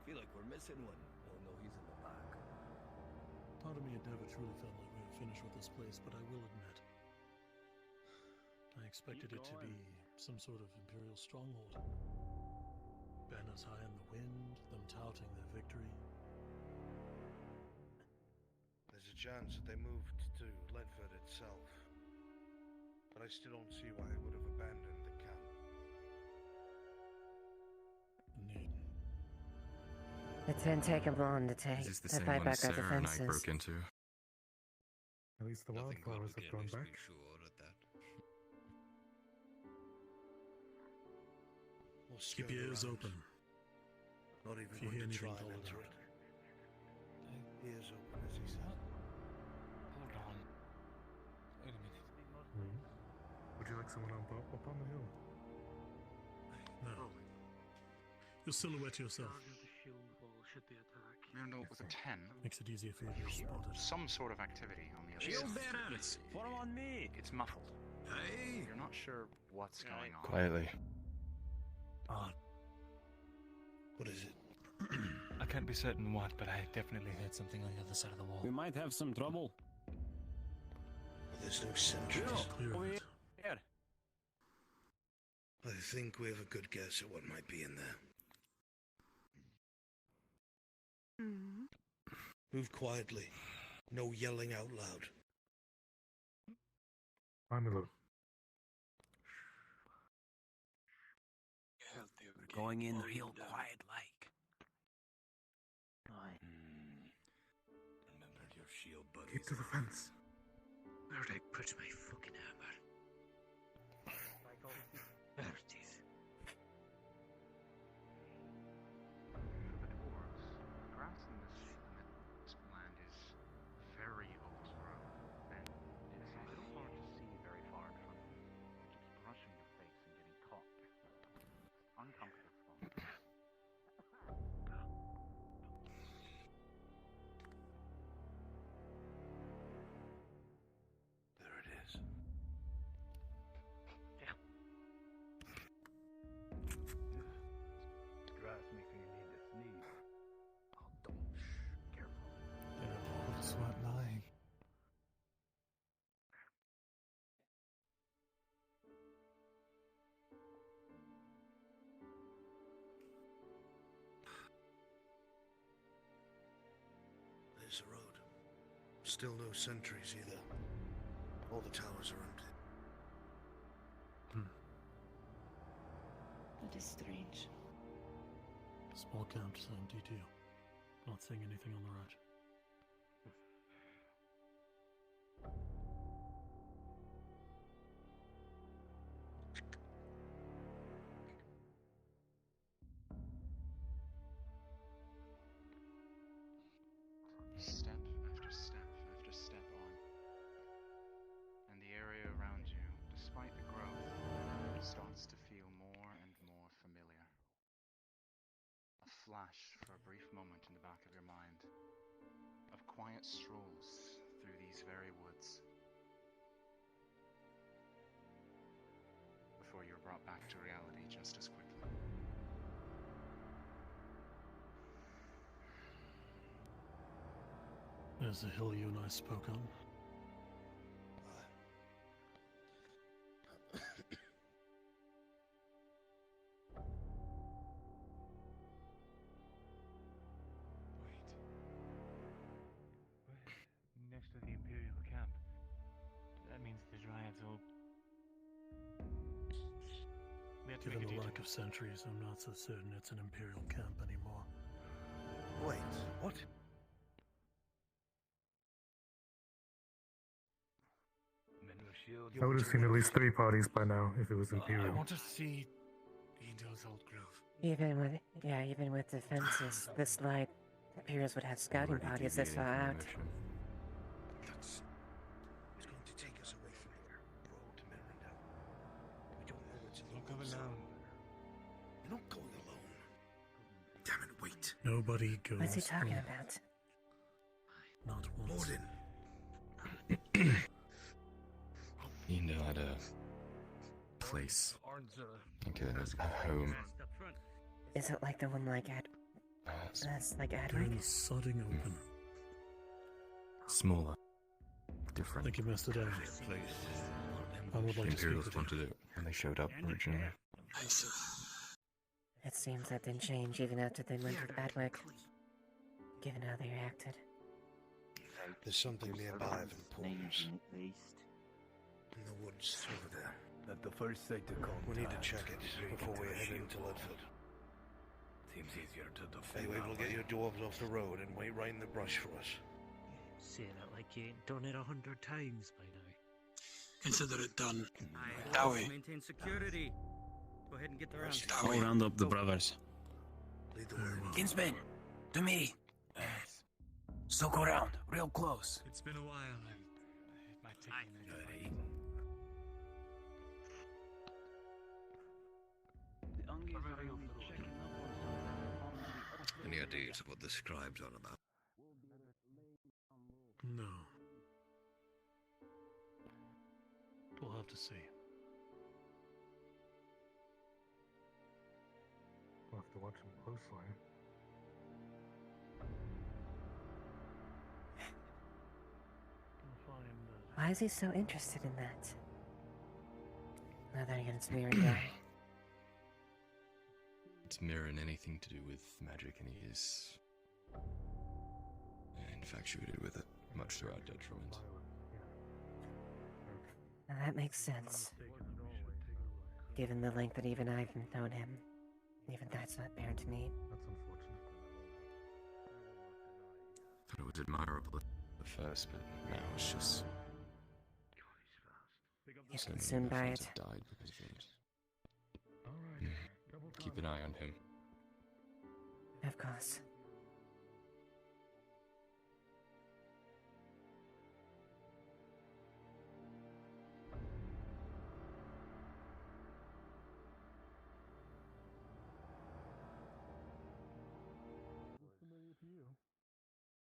Feel like we're missing one. Oh no, he's in the back. Part of me had never truly felt like we were finished with this place, but I will admit, I expected it to be some sort of Imperial stronghold. Banners high in the wind, them touting their victory. There's a chance that they moved to Ledford itself. But I still don't see why it would have abandoned the camp. Indeed. It didn't take him long to take Is this the to same fight one back our Sarah and I defenses. broke into? At least the wildflowers have gone back. Keep your ears open. Not even If you hear going to anything, try and call it enter out. it. Ears open, as he said. Hold on. Wait a minute. Would you like someone up on the hill? No. You'll silhouette yourself. No, with a 10. Makes it easier for you to be spotted. Some sort of activity on the other Shield side. bearers! Form on me! It's muffled. Hey! You're not sure what's going on. Quietly. What is it? I can't be certain what, but I definitely heard something on the other side of the wall. We might have some trouble. There's no sentries. Clear Over of it. here. I think we have a good guess at what might be in there. Move quietly. No yelling out loud. I'm alone. We're going in real quiet like. Remember your shield, buddy. Keep to the fence. Where'd I put my fucking hammer? There it is. For the dwarves, the grass in this land is very overgrown, and it's a little hard to see very far in front of you. It keeps brushing your face and getting caught. It's uncomfortable. There it is. Still no sentries either. All the towers are empty. That is strange. Small camps empty too. Not seeing anything on the right. Step after step after step on. And the area around you, despite the growth, starts to feel more and more familiar. A flash for a brief moment in the back of your mind of quiet strolls through these very woods. Before you're brought back to reality just as quickly. There's the hill you and I spoke on. Next to the Imperial camp. That means the Dryads will... We have to Given make a the detour. lack of sentries, I'm not so certain it's an Imperial camp anymore. Wait, what? I would have seen at least 3 parties by now if it was Imperial. I want to see Indel's old grove. Even with defenses this light, Imperials would have scouting parties this far out. It's going to take us away from here. Road to Merindel. We don't know what's Don't go alone. You're not going alone. Damn it, wait. Nobody goes. What's he talking alone. about? Not once. Morden. Indel had a place, like a home. Is it like the one like that's like Doing Adwick? the sodding open. Smaller, different. I think you messed it up. I would The like to speak Imperials with you. wanted it when they showed up originally. It seems that didn't change even after they went with Adwick. Given how they reacted. There's something nearby of importance. In the woods over there. At the first sight of contact. We need to check it before we head into Ledford. Seems easier to defend. Anyway, we'll get your dwarves off the road and wait right in the brush for us. Say that like you ain't done it 100 times by now. Consider it done. Dowie. Maintain security. Go ahead and get the round. I'll round up the brothers. Lead the way. Kinsman, to me. So go round, real close. It's been a while. It might take a minute. Any ideas of what the scribe's on about? No. We'll have to see. We'll have to watch him closely. Why is he so interested in that? Nothing against Mirror guy. It's mirroring anything to do with magic, and he is infatuated with it, much to our detriment. Now that makes sense. Given the length that even I've known him. Even that's not apparent to me. That's unfortunate. Thought it was admirable at first, but now it's just... He's so many consumed of my by friends it. have died because of it. Keep an eye on him. Of course.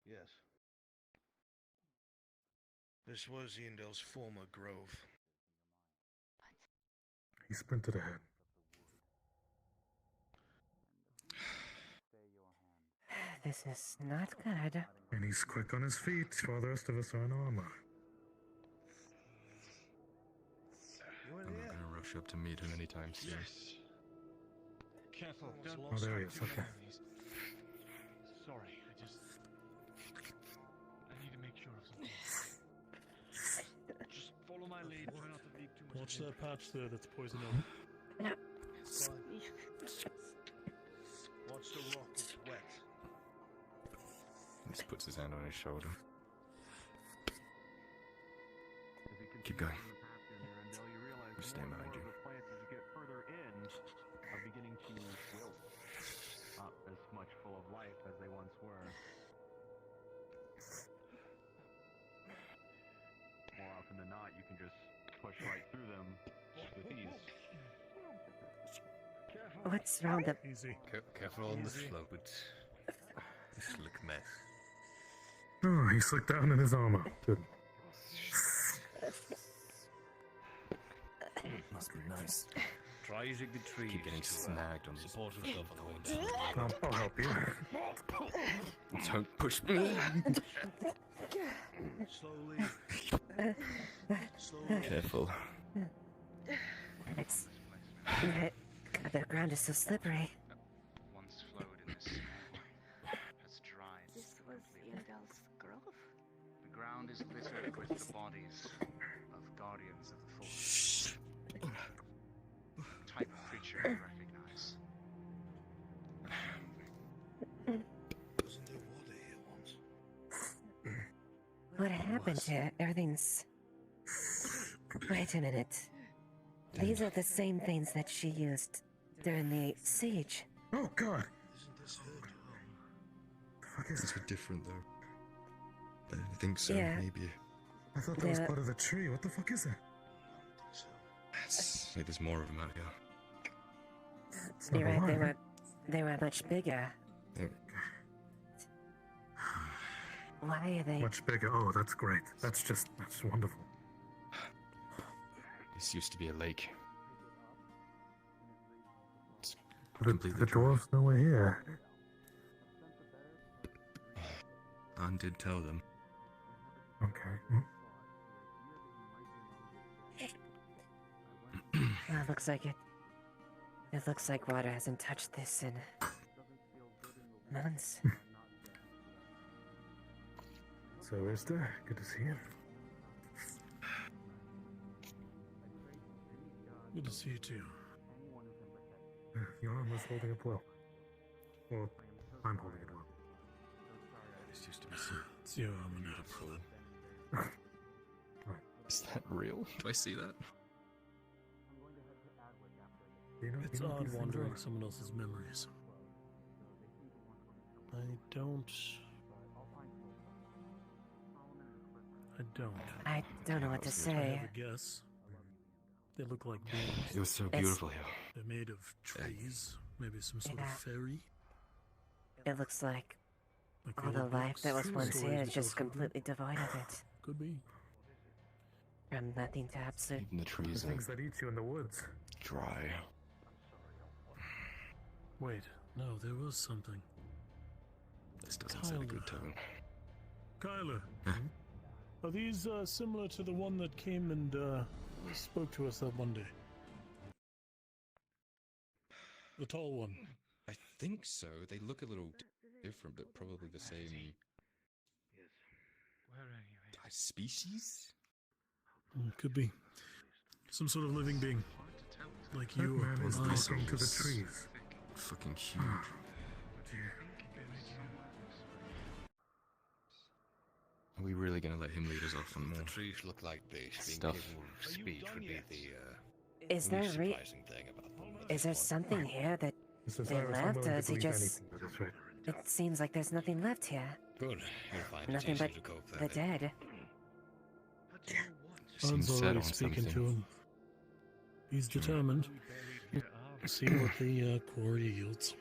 Yes. This was Yendel's former grove. He sprinted ahead. This is not good. And he's quick on his feet while the rest of us are in armor. I'm not gonna rush up to meet him anytime soon. Careful, Oh, there he is, okay. Sorry, I need to make sure of something. my lead. Try not to leak too much. Watch that patch there that's poison oak. Watch the rock, it's wet. He just puts his hand on his shoulder. Keep going. We stand behind you. The plants as you get further in are beginning to wilt, not as much full of life as they once were. More often than not, you can just push right through them with ease. What's wrong with Easy. Careful on the slope, it's a slick mess. Oh, he slicked down in his armor. Good. Must be nice. Try using the trees. Keep getting snagged on support yourself on the way down. I'll help you. Don't push me. Slowly. Slowly. Careful. It's... The ground is so slippery. Once flowed in this snow has dried. This was Yandal's girl? The ground is littered with the bodies of guardians of the forest. Type of creature you recognize. Wasn't there water here once? What happened here? Everything's... Wait a minute. These are the same things that she used during the siege. Oh, God. Isn't this her dome? The fuck is These it? are different, though. I think so, Yeah. maybe. I thought that was part of the tree. What the fuck is it? Say there's more of them out here. It's not You're right, alive. they were much bigger. Why are they... Much bigger. Oh, that's great. That's wonderful. This used to be a lake. The dwarves know we're here. Anne did tell them. Okay. Well, it looks like it... It looks like water hasn't touched this in... months. So, Esther, good to see you. Good to see you too. Your arm was holding up well. Well, I'm holding it well. This used to be so It's your arm, not a fool. Is that real? Do I see that? It's odd wandering someone else's memories. I don't know what to I say. have a guess. They look like beings. It was so beautiful here. They're made of trees, maybe some sort Yeah. of fairy. It looks like Like all the old life books, that was once stories here we is just tell from completely devoid of it. Could be. From nothing to absolute... Even the trees The are things that eat you in the woods. dry. Wait, no, there was something. This doesn't set a good tone. Kyler, are these similar to the one that came and spoke to us that one day? The tall one. I think so. They look a little different, but probably the same. Where are you? Species? Could be. Some sort of living being. Like That you man or is I. talking to the trees. Fucking huge. Are we really gonna let him lead us off on more The trees look like this. Being stuff? capable of speech would be the Is there surprising thing about them. Is there something here that This is they Iris, I'm left, willing or to is he believe just... anything that is right. It seems like there's nothing left here. Good. You'll find Nothing it's easy but to cope the with. dead. Seems Han's set already on speaking something. to him. He's determined. See what the quarry yields.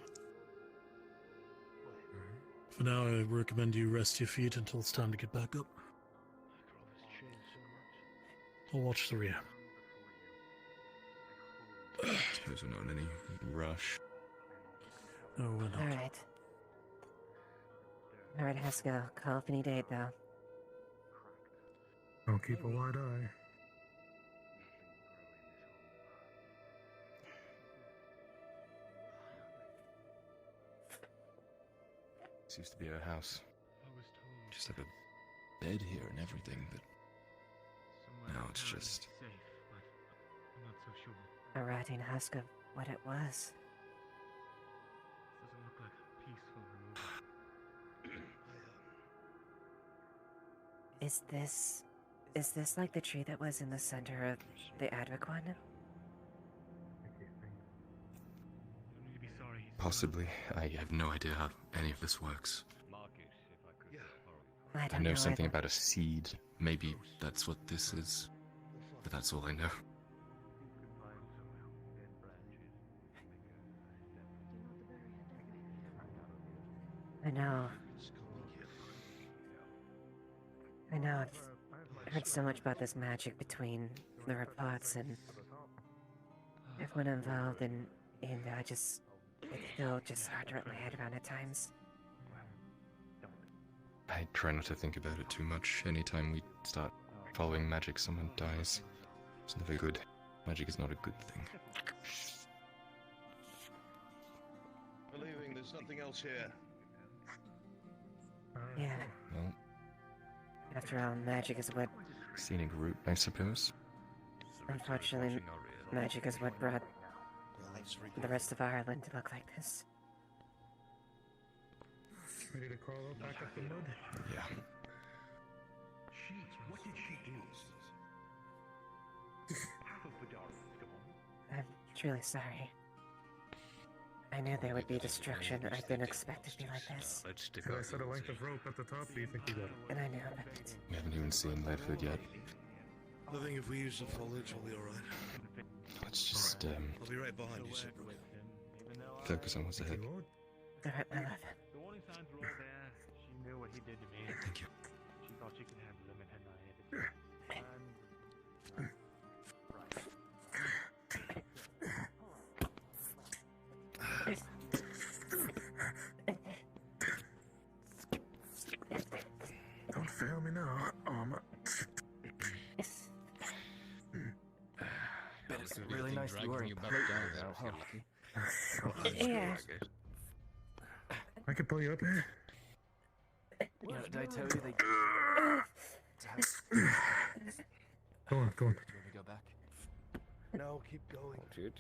For now, I recommend you rest your feet until it's time to get back up. I'll watch the rear. I suppose we're not in any rush. No, we're not. Alright. Alright, has to go. Call if you need aid, though. I'll keep a wide eye. This used to be her house. Just have a bed here and everything, but Now it's just... I'm not so sure. A rotting husk of what it was. Doesn't look like a peaceful removal. Is this like the tree that was in the center of the Advic one? Possibly. I have no idea how any of this works. I I don't know know something either. about a seed. Maybe that's what this is. But that's all I know. I know. I've heard so much about this magic between the reports and everyone involved, and it's still just hard to wrap my head around at times. I try not to think about it too much. Anytime we start following magic, someone dies. It's never good. Magic is not a good thing. Believing there's nothing else here. Yeah. Well, After all, magic is what, scenic route, I suppose. unfortunately, magic is what brought the rest of Ireland to look like this. Ready to crawl back up the mud? Yeah. What did she do? I'm truly sorry. I knew there would be destruction. I didn't expect it to be like this. Let's stick Should I set a length of rope at the top? Do you think you got it? And I knew about it. We haven't even seen Leadford yet. I think if we use the foliage, we'll be alright. Let's just, I'll be right behind you, Separate. focus on what's ahead. Alright, my love. The warning signs were all there. She knew what he did to me. Thank you. She thought she could handle him in her naivety. Don't fail me now, Armor. Bet it's really nice to wear a plate now, huh? Yeah. I could pull you up here. You know, did I tell you they... Go on, go on. Do you want to go back? No, keep going. Dude.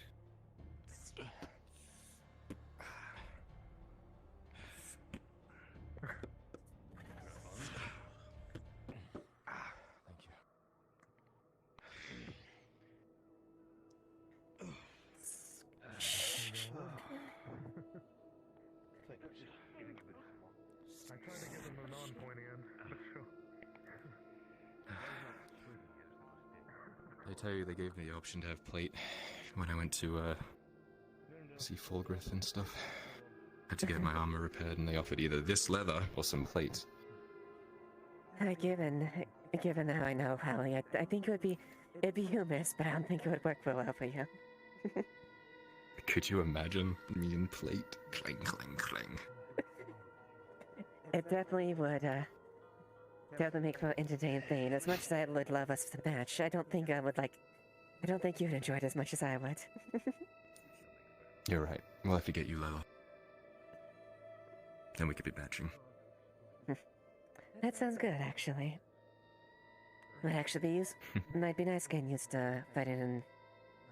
Thank you. I tried to give him a non-pointy end, but sure. They tell you they gave me the option to have plate when I went to, see Fulgrith and stuff. Had to get my armor repaired, and they offered either this leather or some plate. Given how I know Hallie, I think it'd be humorous, but I don't think it would work real well for you. Could you imagine me in plate? Clang, clang, clang. It definitely would, definitely make for an entertaining thing. As much as I would love us to match, I don't think you'd enjoy it as much as I would. You're right. Well, if you get you, Layla. Then we could be matching. That sounds good, actually. Might be nice getting used to fighting in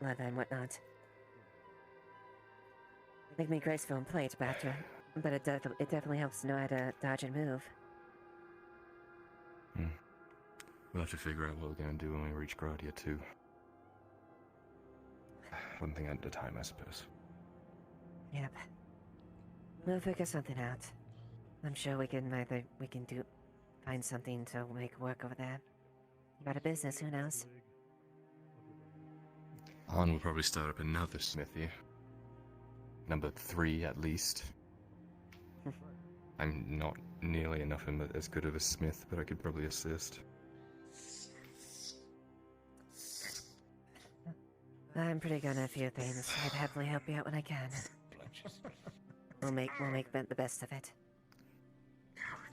leather and whatnot. Make me graceful and plate, but it definitely helps to know how to dodge and move. We'll have to figure out what we're gonna do when we reach Gradia, too. One thing at a time, I suppose. Yep. We'll figure something out. I'm sure we can find something to make work over there. About a business, who knows? Han will probably start up another smithy. Number 3, at least. I'm not nearly enough as good of a smith, but I could probably assist. I'm pretty good at a few things. I'd happily help you out when I can. We'll make the best of it.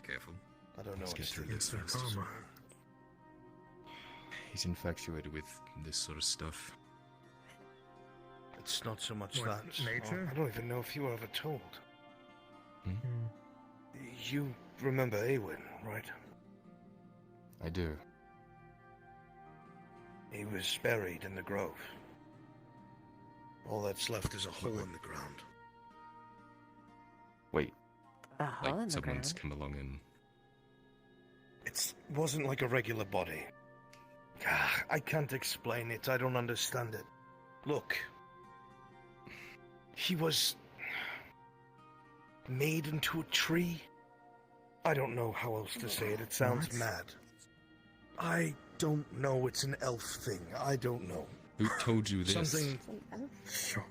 Careful. I don't know. Let's what get to through do. this first. Armor. He's infatuated with this sort of stuff. It's not so much What, that. nature? I don't even know if you were ever told. Hmm? You remember Awen, right? I do. He was buried in the grove. All that's left is a hole in the ground. Wait. A hole in the someone's ground? come along and... It wasn't like a regular body. I can't explain it. I don't understand it. Look. He was... made into a tree? I don't know how else to say it. It sounds mad. I don't know. It's an elf thing. I don't know. Who told you this? Something...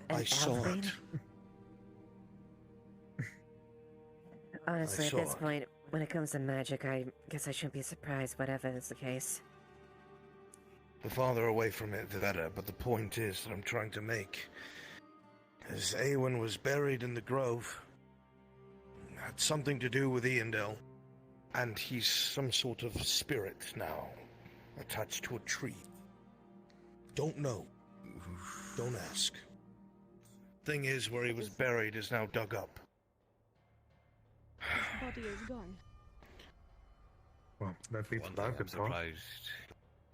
I saw it. Honestly, at saw this it. point, when it comes to magic, I guess I shouldn't be surprised, whatever is the case. The farther away from it, the better, but the point is that I'm trying to make is Eowyn was buried in the grove, had something to do with Eondel, and he's some sort of spirit now, attached to a tree. Don't know. Don't ask. Thing is, where he was buried is now dug up. His body is gone. Well, that beats One what thing I've I'm been told. surprised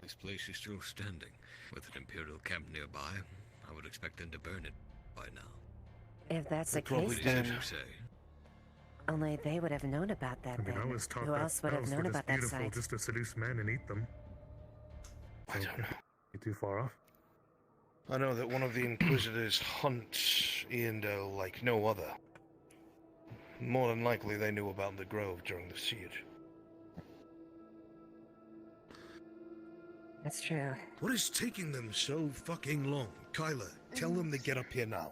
this place is still standing. With an Imperial camp nearby, I would expect them to burn it by now. If that's the Probably case, did, then you say. only they would have known about that I mean, then. I was taught Who that else would have elves known were just about that beautiful site? just to seduce men and eat them. I don't know. You too far off? I know that one of the Inquisitors hunts Eondel like no other. More than likely, they knew about the grove during the siege. That's true. What is taking them so fucking long? Kyla, tell them to get up here now.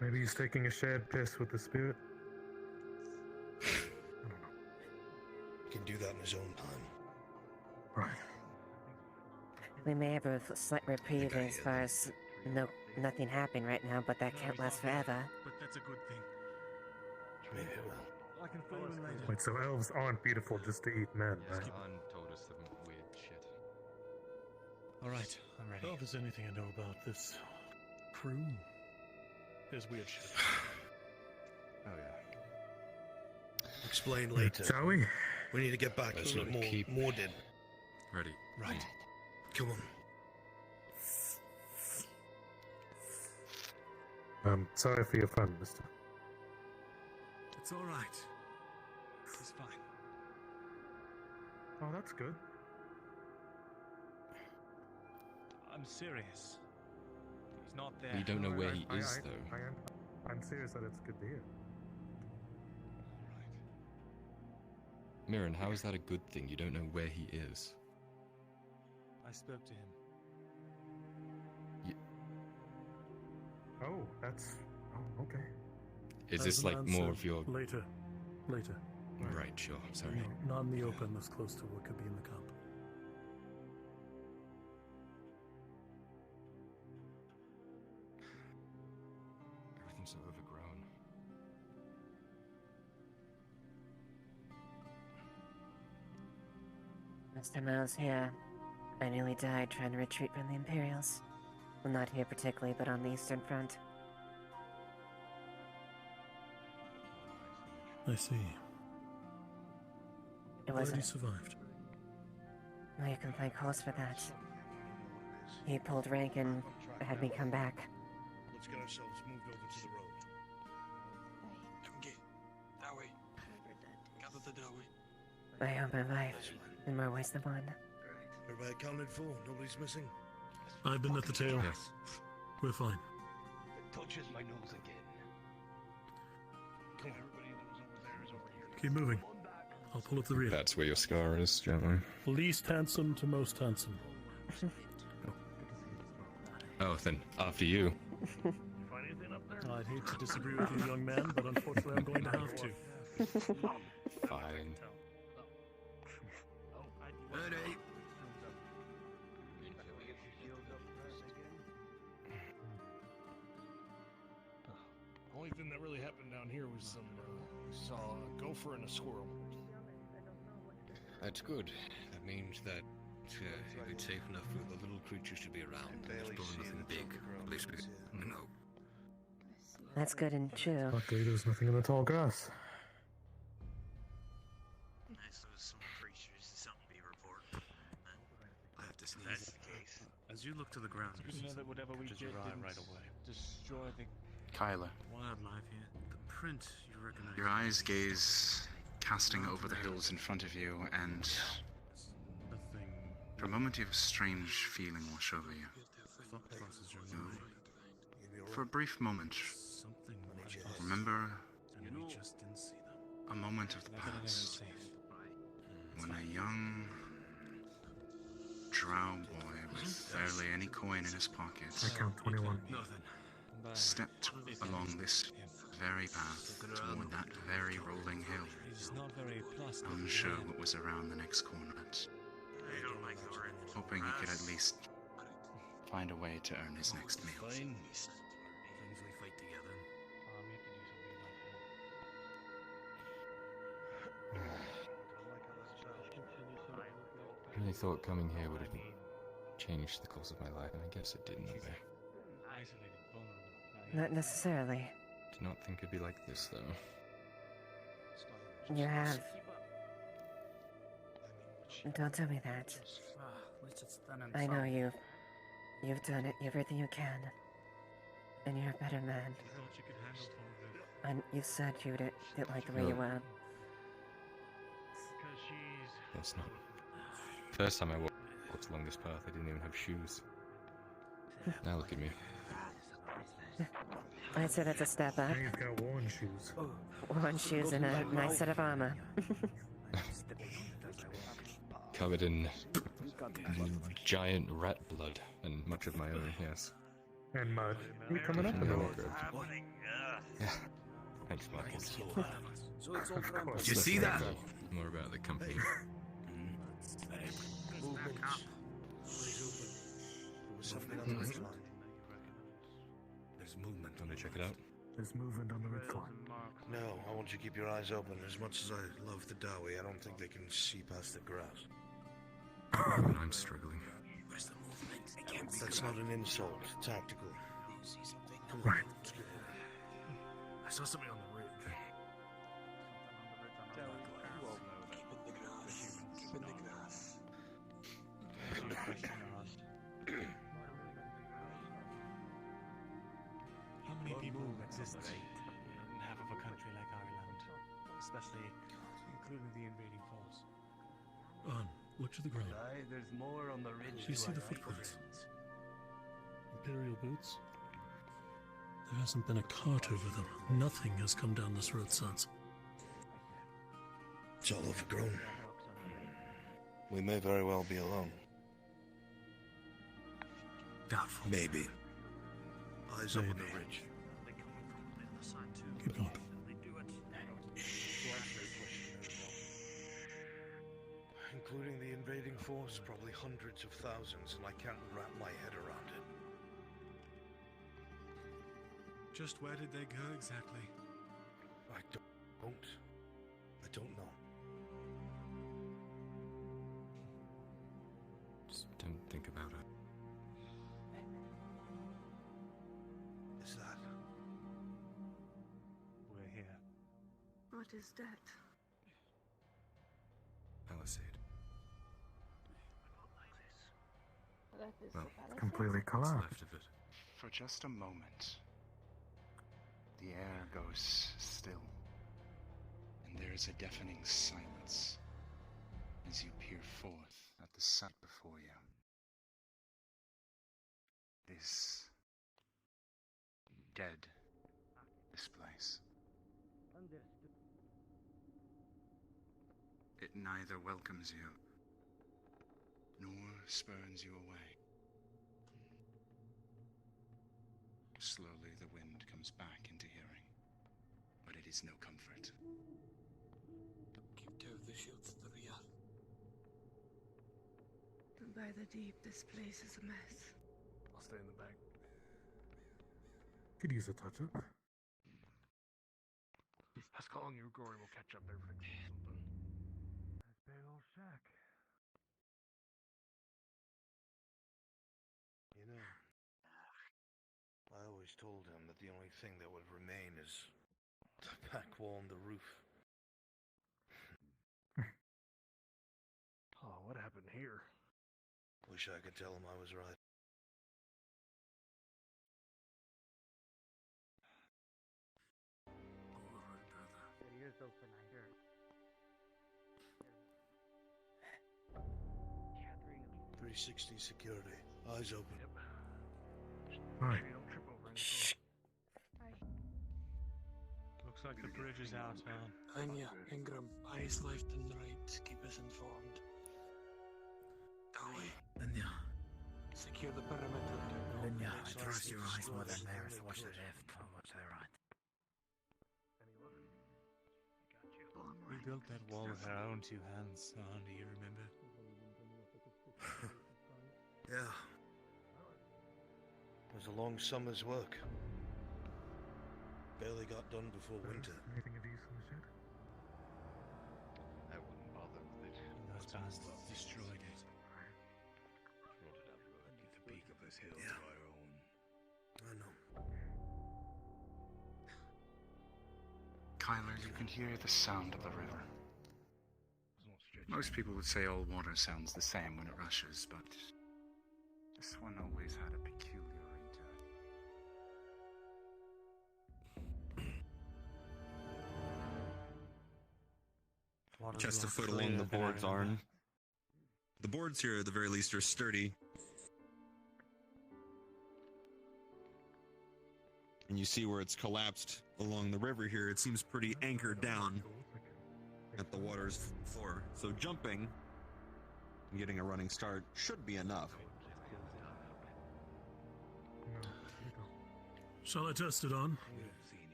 Maybe he's taking a shared piss with the spirit? He can do that in his own time. Right. We may have a slight reprieve as far as nothing happened right now, but that can't last forever. But that's a good thing. Maybe it will. I can fill in later. Wait, so elves aren't beautiful just to eat men, right? Khan told us some weird shit. Alright, I'm ready. Well, if there's anything I know about this crew, there's weird shit. Oh yeah. Explain later. Shall we? We need to get back Let's to not more keep- Morden. Ready. Right. Come on. Sorry for your fun, mister. It's all right. He's fine. Oh, that's good. I'm serious. He's not there. We don't know where he is, though. I'm serious that it's good to hear. Mirren, how is that a good thing? You don't know where he is. I spoke to him. Oh, that's... Oh, okay. Is As this the like man more said, of your... Later. Right, sure, sorry. No, not in the open, this close to what could be in the camp. Everything's so overgrown. Last time I was here, I nearly died trying to retreat from the Imperials. Well, not here particularly, but on the Eastern Front. I see. It Glad wasn't. you survived. Well, you can thank Horse for that. He pulled rank and had me come back. Let's get ourselves moved over to the road. Dungi, that way. Gather the doorway. I owe my life in more ways than one. Everybody accounted for? Nobody's missing? I've been at the tail. Yes. We're fine. It touches my nose again. Come on. Everybody that was over there is over here. Keep moving. I'll pull up the rear. That's where your scar is, gently. Least handsome to most handsome. Oh, then, after you. I'd hate to disagree with you, young man, but unfortunately I'm going to have to. Fine. Ready. Only thing that really happened down here was we saw a gopher and a squirrel. That's good. That means that if it's safe enough for the little creatures to be around, there's probably nothing big. At least we know. That's good and true. Luckily, there's nothing in the tall grass. I suppose some creatures is something to be reported. As you look to the ground, Good to know that whatever we did didn't right away. destroy the Kyla, Wildlife here. The print you recognize. your eyes gaze casting over the hills in front of you, and for a moment you have a strange feeling wash over you. Thought crosses your mind. For a brief moment, Something remember and we just didn't see them. a moment of the past when a young drow boy with barely any coin in his pocket I count 21. stepped along this very path toward that very rolling hill, unsure what was around the next corner, hoping he could at least find a way to earn his next meal. Things we fight together. I really thought coming here would have changed the course of my life, and I guess it didn't. Not necessarily. Did not think it'd be like this, though. You have. Don't tell me that. I know you've done it, everything you can. And you're a better man. And you said you didn't like the way you were. It's not. First time I walked along this path, I didn't even have shoes. Now look at me. I'd say that's a step up. You've got worn shoes. Worn shoes and a nice set of armor. Covered in giant rat blood and much of my own, yes. And mud. You coming up in a minute? Yeah. Thanks, Marcus. Of course. Did you see that? More about the company. There's movement. Want to check it out? There's movement on the red line. No, I want you to keep your eyes open. As much as I love the Dowie, I don't think they can see past the grass. I'm struggling. That's not an insult. Tactical. Right. I saw something on the ridge. Keep in the grass. How many people exist in half of a country like Ireland, especially including the invading force? On, look to the ground. There's more on the ridge. Do you see the footprints? Imperial boots? There hasn't been a cart over them. Nothing has come down this road since. It's all overgrown. We may very well be alone. Doubtful. Maybe. Eyes up on the ridge. Keep going. Including the invading force, probably hundreds of thousands, and I can't wrap my head around it. Just where did they go exactly? I don't know. Just don't think about it. Is that? We're here. What is that? Palisade. That is Well, the palisade? Completely What's collapsed. left of it. For just a moment, the air goes still, and there is a deafening silence as you peer forth at the sight before you. It is dead, this place. It neither welcomes you nor spurns you away. Slowly the wind comes back into hearing, but it is no comfort. Keep down the shield to the rear. By the deep, this place is a mess. I'll stay in the back. Could use a touch-up. Us calling you Gory will catch up everything or something. That big old shack. You know, I always told him that the only thing that would remain is the back wall and the roof. Oh, what happened here? Wish I could tell him I was right. open, I hear. 360 security. Eyes open. Hi. Shh. Looks like the bridge is out, Anya, Ingram, eyes left and right. Keep us informed. Dowie. Anya. Secure the perimeter. Anya, I trust your eyes more than theirs. Watch the left, or watch the right. We built that wall with our own two hands, son. Do you remember? Yeah. It was a long summer's work. Barely got done before winter. Anything of use in the shed? I wouldn't bother with it. Those bastards destroyed it. Brought it up at the peak of this hill to our own. I know. Kyler, you can hear the sound of the river. Most people would say all water sounds the same when it rushes, but this one always had a peculiar ring to it. Chest a foot along the boards, Arn. The boards here, at the very least, are sturdy. And you see where it's collapsed along the river here. It seems pretty anchored down at the water's floor. So jumping and getting a running start should be enough. Shall I test it on?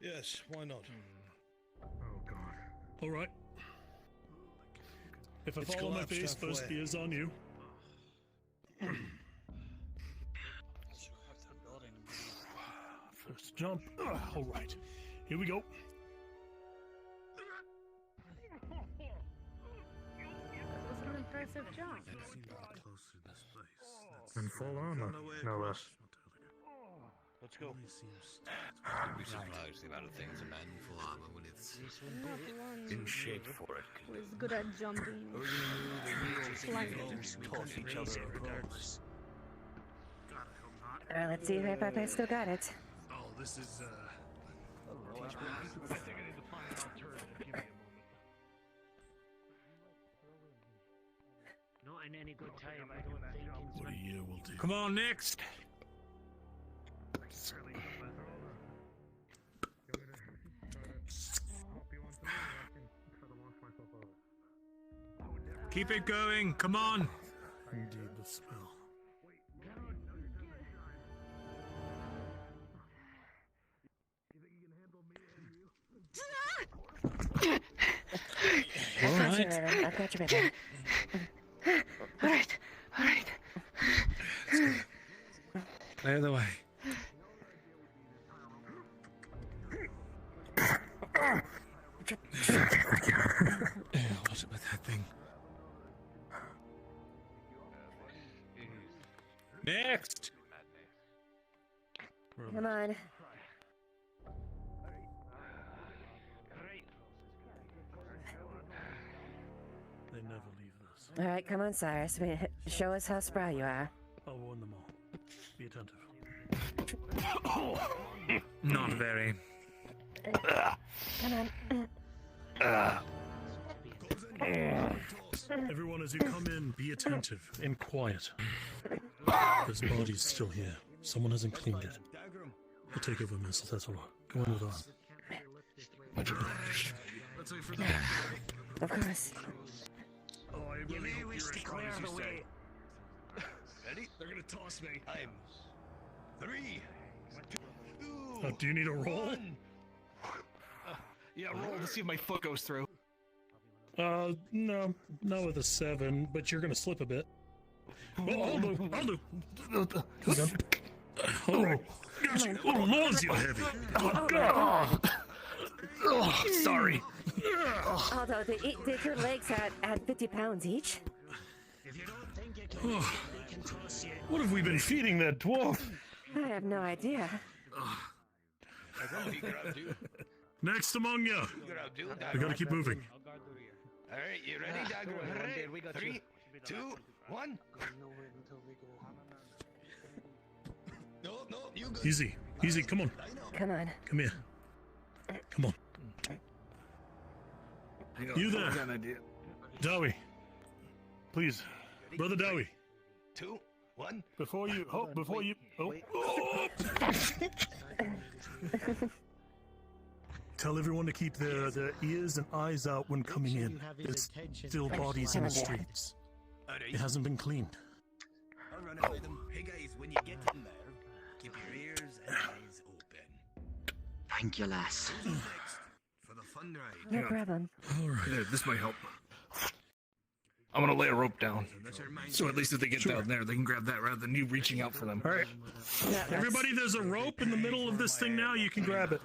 Yes, why not? Oh god. All right. If I It's fall on my collapsed face, first halfway. gear's on you. First jump. All right. Here we go. That was an impressive jump. In full armor, no less. Let's go. You'd be surprised the amount of things a man in full armor when it's Not one in shape for it. who is good at jumping. Flying. Toss each other across. Let's see if I still got it. Oh, this is, I think I need to find an alternative. Give me a moment. Not in any good time, I don't think. What a year will do. Come on, next. Keep it going. Come on. Indeed, the smell. I've got you, Raven. I've got you, Raven. Alright, alright. Clear the way. What's it with that thing? Next. Come on. They never leave us. All right, come on, Cyrus. Show us how spry you are. I'll warn them all. Be attentive. Not very. Come on. Everyone, as you come in, be attentive and quiet. This body's still here. Someone hasn't cleaned it. We'll take over, miss, if that's all right. Go on with on. let's wait for Yeah, of course. Oh, I really hope we you're stick as strong as clear you of the say. way. Ready? They're gonna toss me. I'm 3, 2, Do you need a roll? 1. Yeah, roll to see if my foot goes through. No, not with a 7, but you're gonna slip a bit. Well, I'll do. Oh, Lord, you're heavy. Oh, sorry. Although, did your legs add 50 pounds each? If you don't think you can, Oh, they can toss you. what have we been feeding that dwarf? I have no idea. Next among you. We gotta keep moving. All right, you ready, Dagger? All right, 3, 2, 1. No, you good. Easy, come on. Come on. Come here. Come on. You there. I got an idea. Dowie. Please. Brother Dowie. 2, 1. Before you... Oh, before you... Oh. Tell everyone to keep their ears and eyes out when coming in. There's still bodies in the streets. It hasn't been cleaned. I'll run it with them. Hey guys, when you get in there, keep your ears and eyes open. Thank you, lass. Who's next for the fun ride? No problem. All right. Here, this might help. I'm gonna lay a rope down, so at least if they get down there, they can grab that rather than you reaching out for them. All right. Everybody, there's a rope in the middle of this thing now. You can grab it.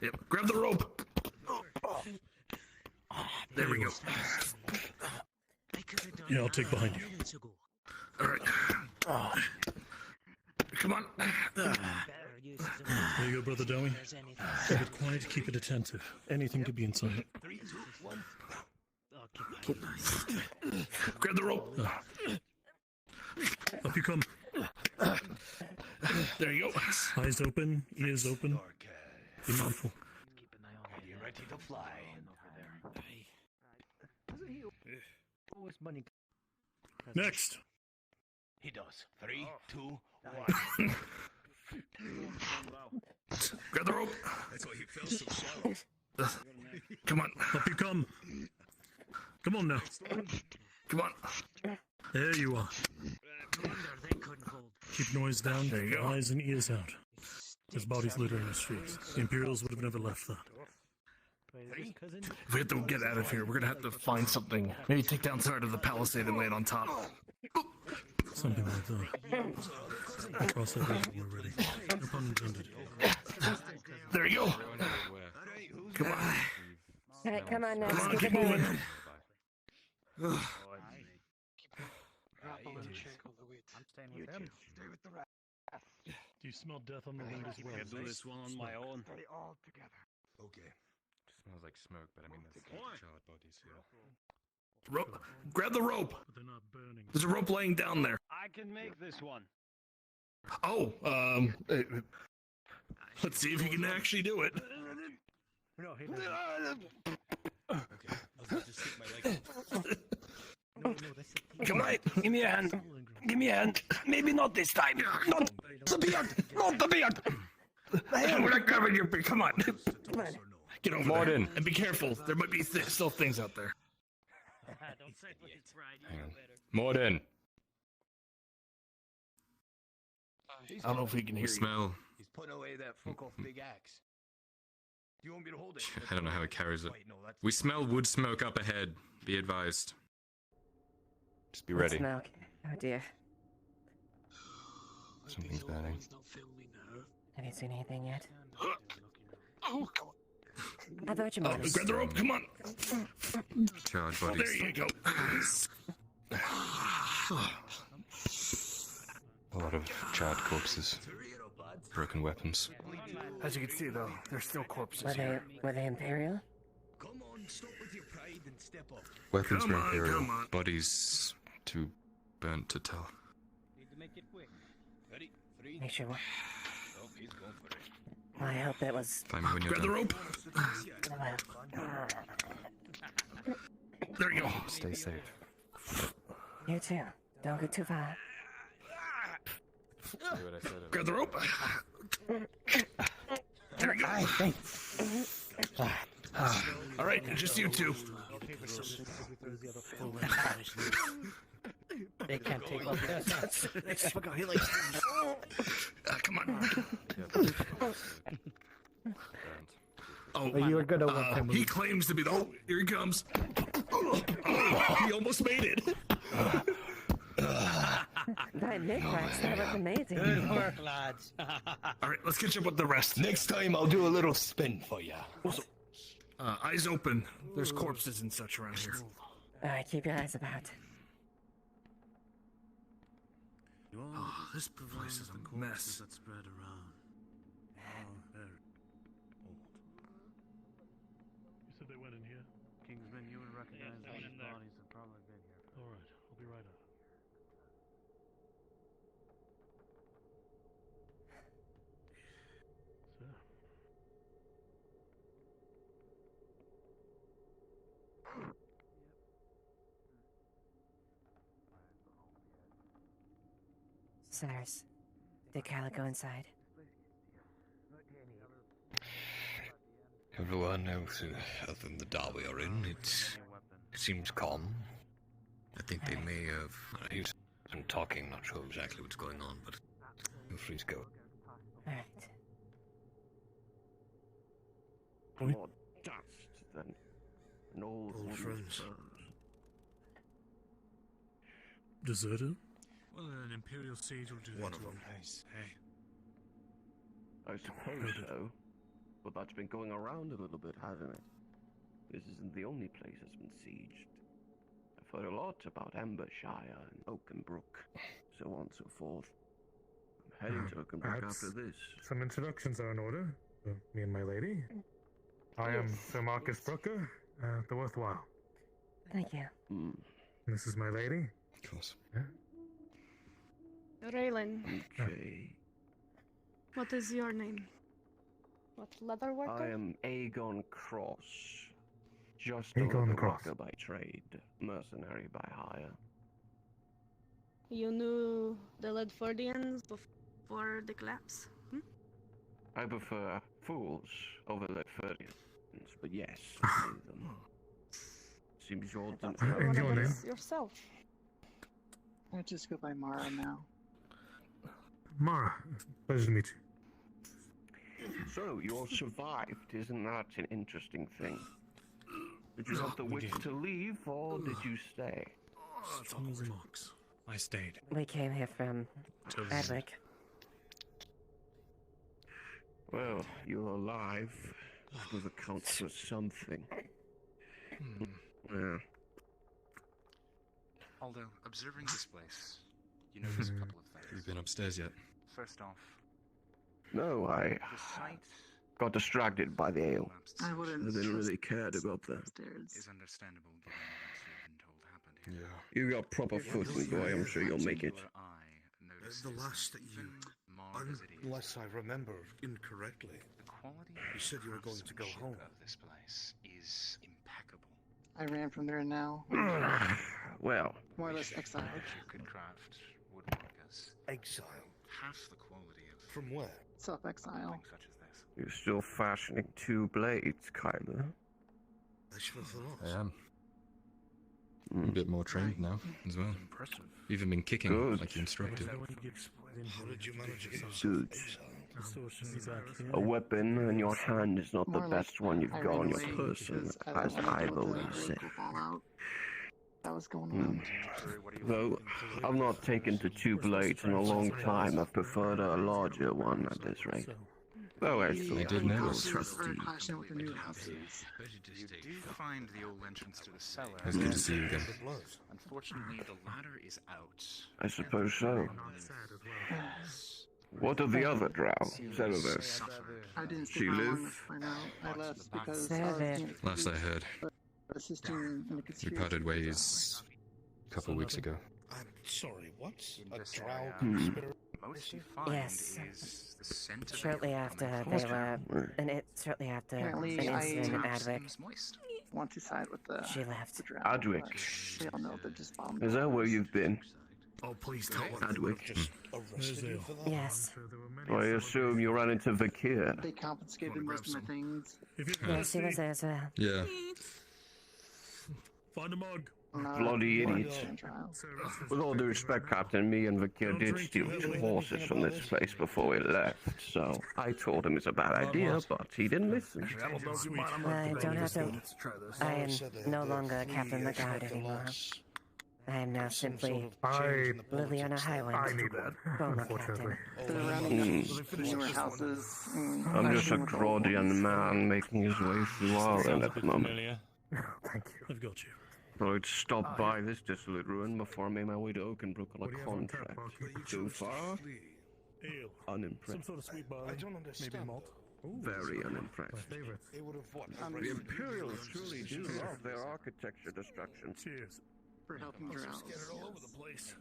Yep, grab the rope. There we go. Yeah, I'll take behind you. All right. Come on. There you go, Brother Dowie. Keep it quiet, keep it attentive. Anything could be inside. 3, 2, 1. Grab the rope. Up you come. There you go. Eyes open, ears open. Be mindful. Are you ready to fly? Next. He does. 3, 2, 1. Grab the rope. That's why he fell so shallow. Come on. Up you come. Come on now. Come on. There you are. Keep noise down. There you go. Eyes and ears out. There's bodies littering the streets. The Imperials would have never left that. If we have to get out of here, we're gonna have to find something. Maybe take down part of the palisade and land on top. Something like that. Cross that bridge when we're ready. No pun intended. There you go. Come on. Alright, come on now. Come on, Keep keep it moving. going. Do you smell death on the wind as well? I do this one on my own. all together. Okay. Smells like smoke, but I mean that's charred bodies here. Rope. Grab the rope. But they're not burning. There's a rope laying down there. I can make this one. Oh, let's see if you can actually do it. No, he Come on. Give me a hand. Give me a hand. Maybe not this time. Not the beard. Not the beard. We're not grabbing your beard. Come on. Get over Morden. there. And be careful. There might be still things out there. Don't say what it's right. Hang on. Morden. I don't know if we can hear We you. smell. He's putting away that fuck off big axe. You want me to hold it? I don't know how he carries it. We smell wood smoke up ahead. Be advised. Just be ready. Smoke. Oh dear. Something's burning. Have you seen anything yet? Oh, come on. I thought you might. Grab the rope. Come on. Charred Oh, bodies. there you go. A lot of charred corpses. Broken weapons. As you can see, though, there's still corpses Were here. they Imperial? Come on, stop with your pride and step up. Weapons Come were on, imperial. come on. Bodies too burnt to tell. Need to make it quick. Ready? 3. Make sure. Oh, he's going for it. Well, I hope it was. Find me when you're Grab the done. rope. There you go. Stay safe. You too. Don't go too far. Do what I said. Grab the rope. There you go. All right, just you two. They can't take off this. Come on. Oh, Well, you were gonna work him. he claims to be the. Oh, here he comes. He almost made it. That knickknacks, that was amazing. Good work, lads. All right, let's catch up with the rest. Next time I'll do a little spin for you. Eyes open. There's corpses and such around here. Alright, keep your eyes about. Oh, this place is a mess. That spread around. Oh, they're old. You said they went in here? Kingsman, you would recognize these bodies have probably been here. Alright, I'll be right up. Sir. Sirs, did Carla go inside? Everyone else, other than the door we are in, it seems calm. I think they may have used some talking, not sure exactly what's going on, but feel free to go. Alright. More dust than an old friends. Deserter? Well, an Imperial siege will do One that of to a them. place, hey? I suppose so. But that's been going around a little bit, hasn't it? This isn't the only place that's been sieged. I've heard a lot about Embershire and Oakenbrook, so on and so forth. I'm heading to Oakenbrook Perhaps after this. some introductions are in order. Me and my lady. I am Sir Marcus Brooker, the Worthwhile. Thank you. This is my lady. Of course. Raylan, Okay. what is your name? What, leather worker? I am Aegon Cross. Just Aegon a Cross. worker by trade, mercenary by hire. You knew the Ledfordians before the collapse? I prefer fools over Ledfordians, but yes, I knew them. Seems you all don't You're have one your of name? us yourself. I just go by Mara now. Mara, pleasure to meet you. So, you all survived, isn't that an interesting thing? Did you have the wit to leave, or did you stay? Fox. I stayed. We came here from Adwick. Well, you're alive. That accounts for something. Yeah. Although, observing this place, you notice a couple of things. Have you been upstairs yet? First off, No, I the site got distracted by the ale. I wouldn't. I didn't trust really care to go up there. upstairs. is understandable given what you've been told happened here. Yeah. You got proper footing, boy. I'm sure you'll make it. The last that you... Unless I remember incorrectly. The quality You said you were going to go home. of this place is impeccable. I ran from there now. Well, More or less exiled. You could craft woodworkers Exile. half the quality of From where? Self-exile. something such as this. you're still fashioning two blades, Kyler. I should have thought. I am. A bit more trained now, as well. Impressive. Even been kicking Good. like you instructed. How did you manage to get Good. A weapon in your hand is not the More or less, best one you've I got ran on your away person, because as didn't I want the believe it. local fallout that was going on. Though I've not taken to two blades in a long time, I've preferred a larger one at this rate. Though I still I did notice. Very clashing with the new houses. You do find the old entrance to the cellar. It's good to see you again. Unfortunately, the ladder is out. I suppose so. What of the other drow, Zerovir? I didn't She stay by long live? enough to find out. I left because I Zerovir. was being Last I heard, assisting in the we conspiracy. parted ways a couple weeks ago. I'm sorry, what? A this drow area, conspirator? Most you find Yes. is the scent of Shortly ale after coming they from were, shortly after an Apparently, incident in I- Adwick, seems moist. Want to side with the she left. the drow, Adwick. but they all know they're just bombed. Is that where you've been? Oh, please tell me. Adwick. Just arrested you for that? Yes. I assume you ran into Vakir. They confiscated most of my things. Yeah, she was there as well. Yeah. Find a mug. Bloody More idiot. than trials. With all due respect, Captain, me and Vakir did steal two horses from this place before we left, so I told him it's a bad idea, but he didn't listen. I don't have to. I am no longer Captain the Guard anymore. I am now simply Leiliana Highwind. I need that, former unfortunately. captain. They're rounding up the newer houses. I'm just a Grodian man making his way through Ireland at the moment. Thank you. I've got you. I'd stop by this desolate ruin before I made my way to Oakenbrook on a contract. So far, Ale. unimpressed. Some sort of sweet barley. I don't understand. Maybe malt. Very unimpressed. They would have what? The Imperials truly do love their architecture destruction. Cheers. For helping drows. All over the place.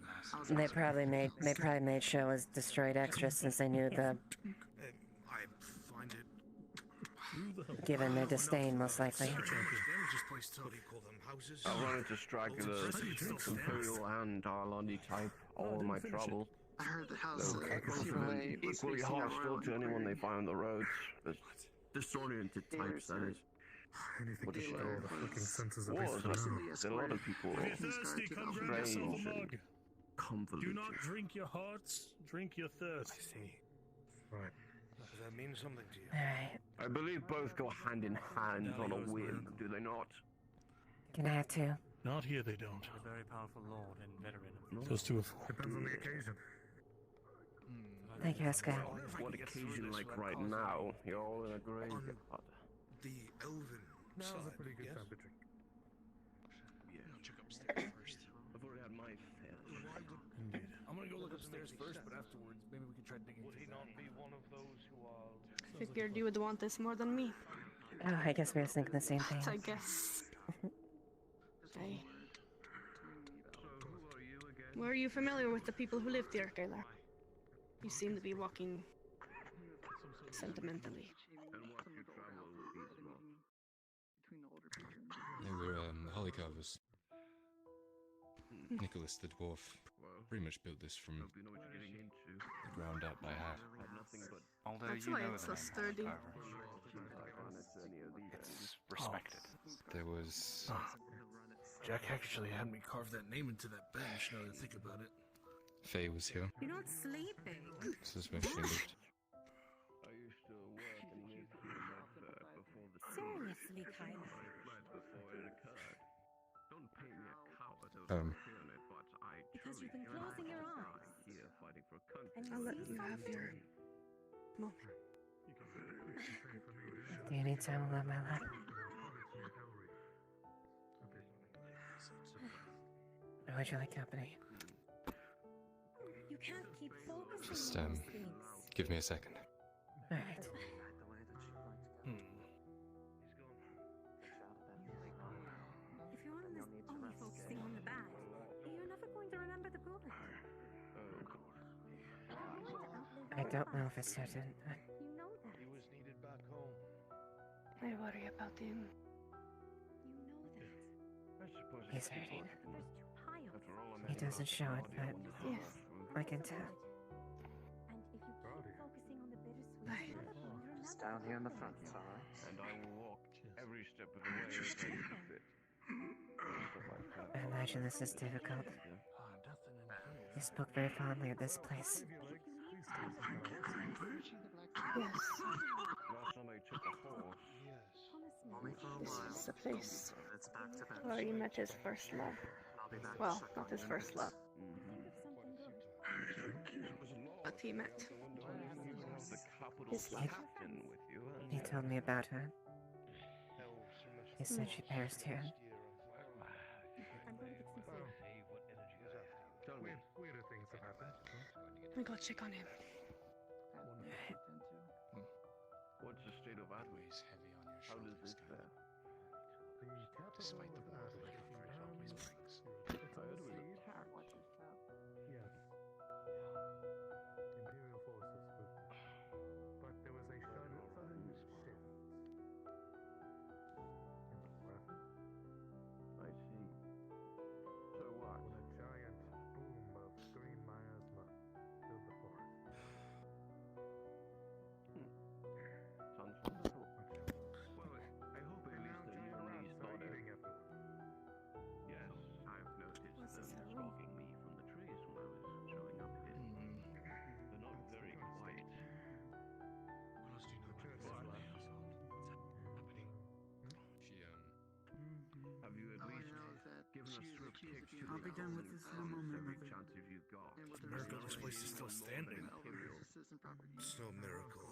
They probably made sure it was destroyed extra since they knew the. I find it... Given their disdain, most likely. What do you call them? Houses? I've run into stragglers, Imperial and Arlondi type, all my trouble. I heard the house Both few of them away was equally facing a hostile royal to anyone they inquiry. find on the roads. As disoriented types, that is. What a They shame. were Wars recently are a lot of escorted people If you're thirsty, come grab yourself a strange mug. and convoluted. Do not drink your hearts, drink your thirst. I see. Right. Does that mean something to you? Alright. I believe both go hand in hand on a whim, do they not? Gonna have to. Not here, they don't. A very powerful lord and veteran. Those two have. Depends on the occasion. Thank you, Oscar. What occasion like right now? You're all in a graveyard. The elven Now's side, a pretty good yes? time to drink. Yeah. Check upstairs first. I've already had my fair. Indeed. I'm gonna go look upstairs first, but afterwards, maybe we can try digging. Would he not be one of those who are... Figured you would want this more than me. Oh, I guess we were thinking the same thing. I guess. Okay. Were you familiar with the people who lived here, Gaylor? You seem to be walking sentimentally. They were holly carvers. Nicholas the dwarf pretty much built this from the ground up by hand. Although That's you why know it's the so name, sturdy. it's respected. There was Jack actually had me carve that name into that bench. Now that I think about it. Faye was here. You're not sleeping. This is where she lived. I used to work and live here before the Seriously, Kyla. before it occurred. Don't paint me a coward over the pyramid, but I Because truly you've been feel like closing your I'm eyes. here fighting for a country. I'll let you have your moment. Do you need time alone, my love? Or would you like company? You can't keep focusing Just on those things. give me a second. Alright. If you're only focusing on the bad, you're never going to remember the good. I don't know for certain, but You know that. He was needed back home. I worry about him. You know that. I suppose he's it's hurting. There's two piles. after all, I'm He doesn't show it, but Yes. I can tell. And if you keep focusing on the bittersweet, Bye. you'll never It's down here in the front, sorry. and I will walk every step of the way as I see fit. I imagine this is difficult. You spoke very fondly of this place. Yes. Last time I took a horse, This is the place where he met his first love. Well, not his first love. But he met the capital his love. captain with you, and He told me about her. He said she perished here. Weirder things have happened. We go check on him. what's the state of Atways? Heavy on your How does shoulders, this fare? despite the warmth that it always brings. Yes. Imperial forces moved there. But there was a sudden shift. I see. So what? When a giant boom of green miasma filled the forest. Sounds wonderful. Well, I hope at least that you at least thought of... Yes, I've noticed them stalking me from the trees when I was showing up here. They're not very quiet. What else do you know about this family household? What's happening? Have you at least given a strip kick to I'll the be done with this in a moment, every mother. chance if you got? Miracle this place is still standing. It's no miracle.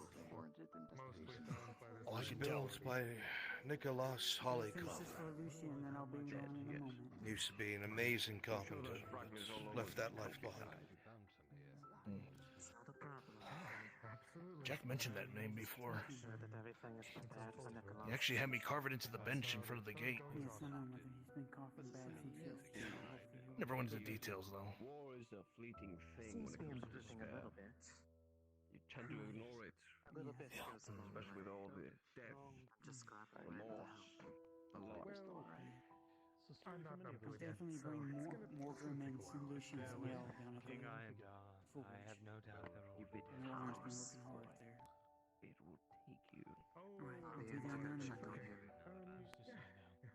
Oh, I It was can tell. built by Nicholas Hollyclough. for Lucy, and then I'll be gone in a moment. Used to be an amazing carpenter. Left that life behind. Jack mentioned that name before. He actually had me carve it into the bench in front of the gate. Yes, I know, mother. He's been coughing bad since yesterday. Never went into details though. War is a fleeting thing when it comes to despair. You tend to ignore it. Especially with all the death, the loss, a lot. I'll definitely bring more Morgan and solutions mail down at the force. I have no doubt they're all. If it No one's been has, working hard there. it will take you. Right, I'll do that now in my car.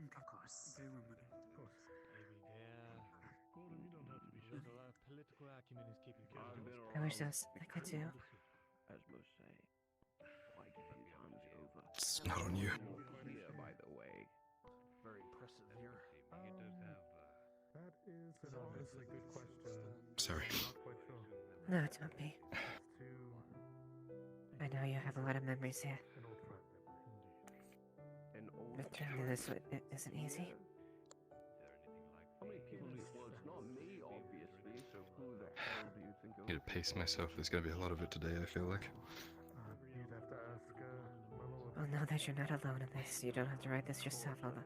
Of course. Very well, mother. Maybe there. Gordon, you don't have to be sure. A lot of political acumen is keeping you. I wish I could do. As most say, quite a few times over. It's not on you. Here, by the way. Very impressive here. That is an honestly good question. Sorry. I'm not quite sure. No, don't be. I know you have a lot of memories here. Returning to this isn't easy. How many people do you want? It's not me, obviously. So who the hell do you think I'm gonna pace myself. There's gonna be a lot of it today, I feel like. You'd have to ask, my lord. Well, know that you're not alone in this. You don't have to write this yourself, although.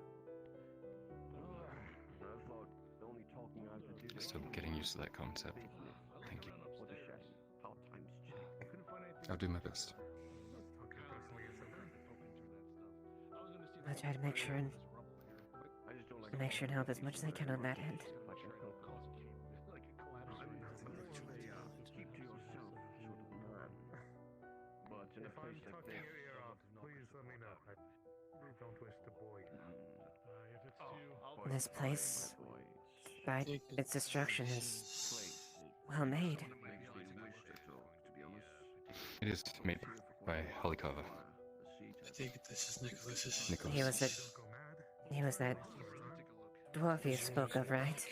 Still getting used to that concept. Thank you. I'll do my best. I'll try to make sure and help as much as I can on that end. Keep to yourself, sort of man. But in a If I'm place like talking this, your ear out, please let me know. I really don't wish to bore you. This place, by its destruction, is well made. It is made by Holikova. I think this is Nicholas's. Nicholas. He was that dwarf you spoke of, right?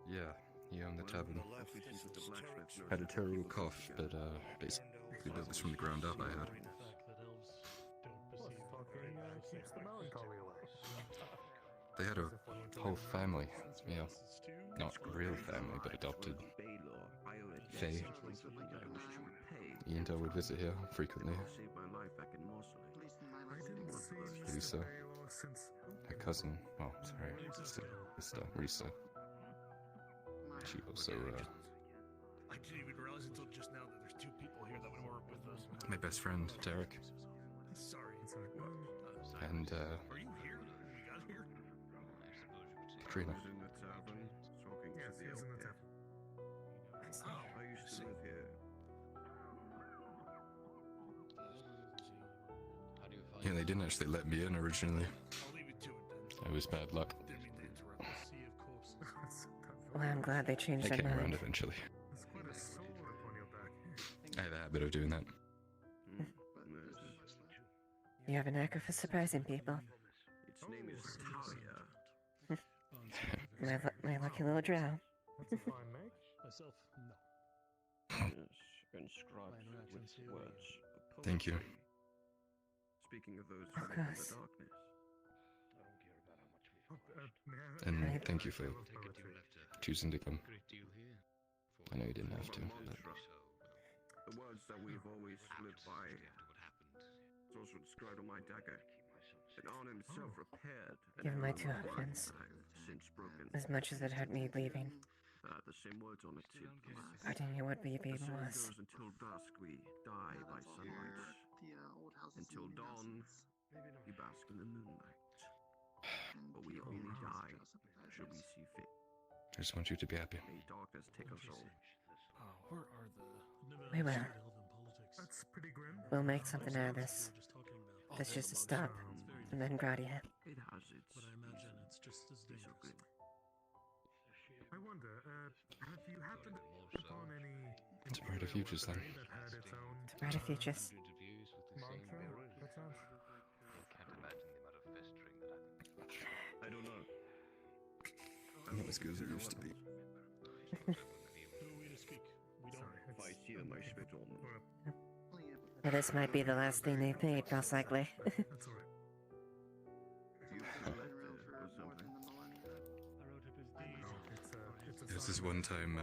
Yeah, he owned the tavern. Had a terrible cough, but basically built this from the ground up, I heard. Keeps the melancholy away. They had a whole family, yeah. Not real family, but adopted. Faye. Ian would visit here frequently. Lisa. Her cousin, oh, sorry, sister, Risa. She also, I didn't even realize until just now that there's two people here that would work with us. my best friend, Derek. Sorry. And, Are you here? You got here? Katrina. Yes, he is in the tavern. I used to live here. Yeah, they didn't actually let me in originally. I'll leave you to it then. It was bad luck. Didn't mean to interrupt. Sea of course. Well, I'm glad they changed They their came around mind. eventually. There's quite a soul upon your back. I have a habit of doing that. You have a knack for surprising people. Its name is Talia. My lucky little drow. That's a fine make. Myself, no. Yes, inscribed with words. of Thank you. poetry. Speaking of those Of from the course. darkness. And thank you for choosing to come. I know you didn't have to, but The words that we've always lived by. It's also inscribed on my dagger. And Arn himself repaired. and Give my held two on husbands. I've since broken. As much as it hurt me leaving. The same words on it too. Pardon me, what be The even saying was. goes, until dusk we die by sunlight. Until dawn we bask in the moonlight. But we only die should we see fit. I just want you to be happy. May darkness take us all. Where are the... We will. That's pretty grim. We'll make something out of this. This just a stop. And then Gradia. It has its. But I imagine it's just as dangerous. I wonder, have you happened upon any It's a brighter futures then. that had its own It's brighter futures. mantra, perchance? I don't know. Not as good as it used to be. Who are we to speak? We don't... If I see them, I spit on them. Well, this might be the last thing they've made, most likely. That's alright. You have a letter or something. It's There was this one time,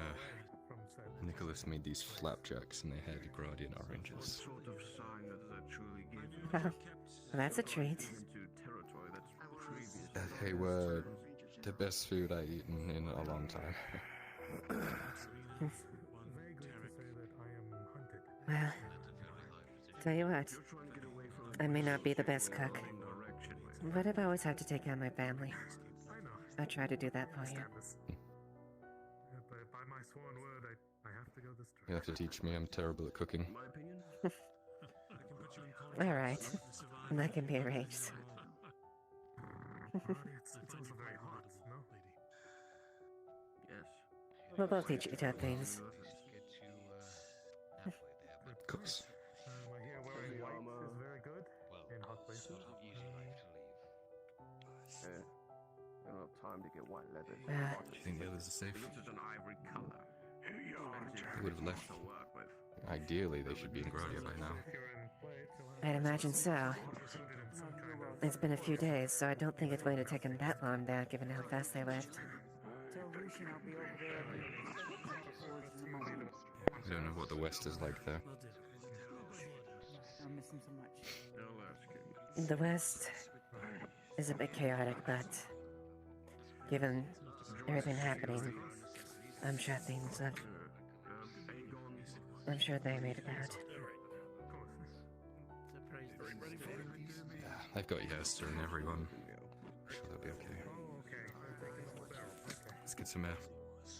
from said. Nicholas made these flapjacks and they had Gradian oranges. What sort of sign does that truly give you? Well, that's a treat. Into territory that's previous. They were the best food I've eaten in a long time. Vaguely to say that I am hunted. Well, tell you what, I may not be the best cook, but I've always had to take care of my family. I know. I try to do that for you. But by my sworn word, I have to go this You have to teach me. I'm terrible at cooking. My opinion? Alright. That can be arranged. It's also very hot, no? Yes. We'll both teach each other things. Of course. I hear wearing white is very good in hot places. I don't have time to get white leather. Do you think the others are safe? This is an ivory color. They would have left. Ideally, they should be in Gradia by now. I'd imagine so. It's been a few days, so I don't think it's going to take them that long back, given how fast they left. Tell Lucian I'll be over there towards the moment. I don't know what the West is like there. I miss him so much. The West is a bit chaotic, but given everything happening, I'm sure they made it out. They've got Yester and everyone. I'm sure they'll be okay. Let's get some air.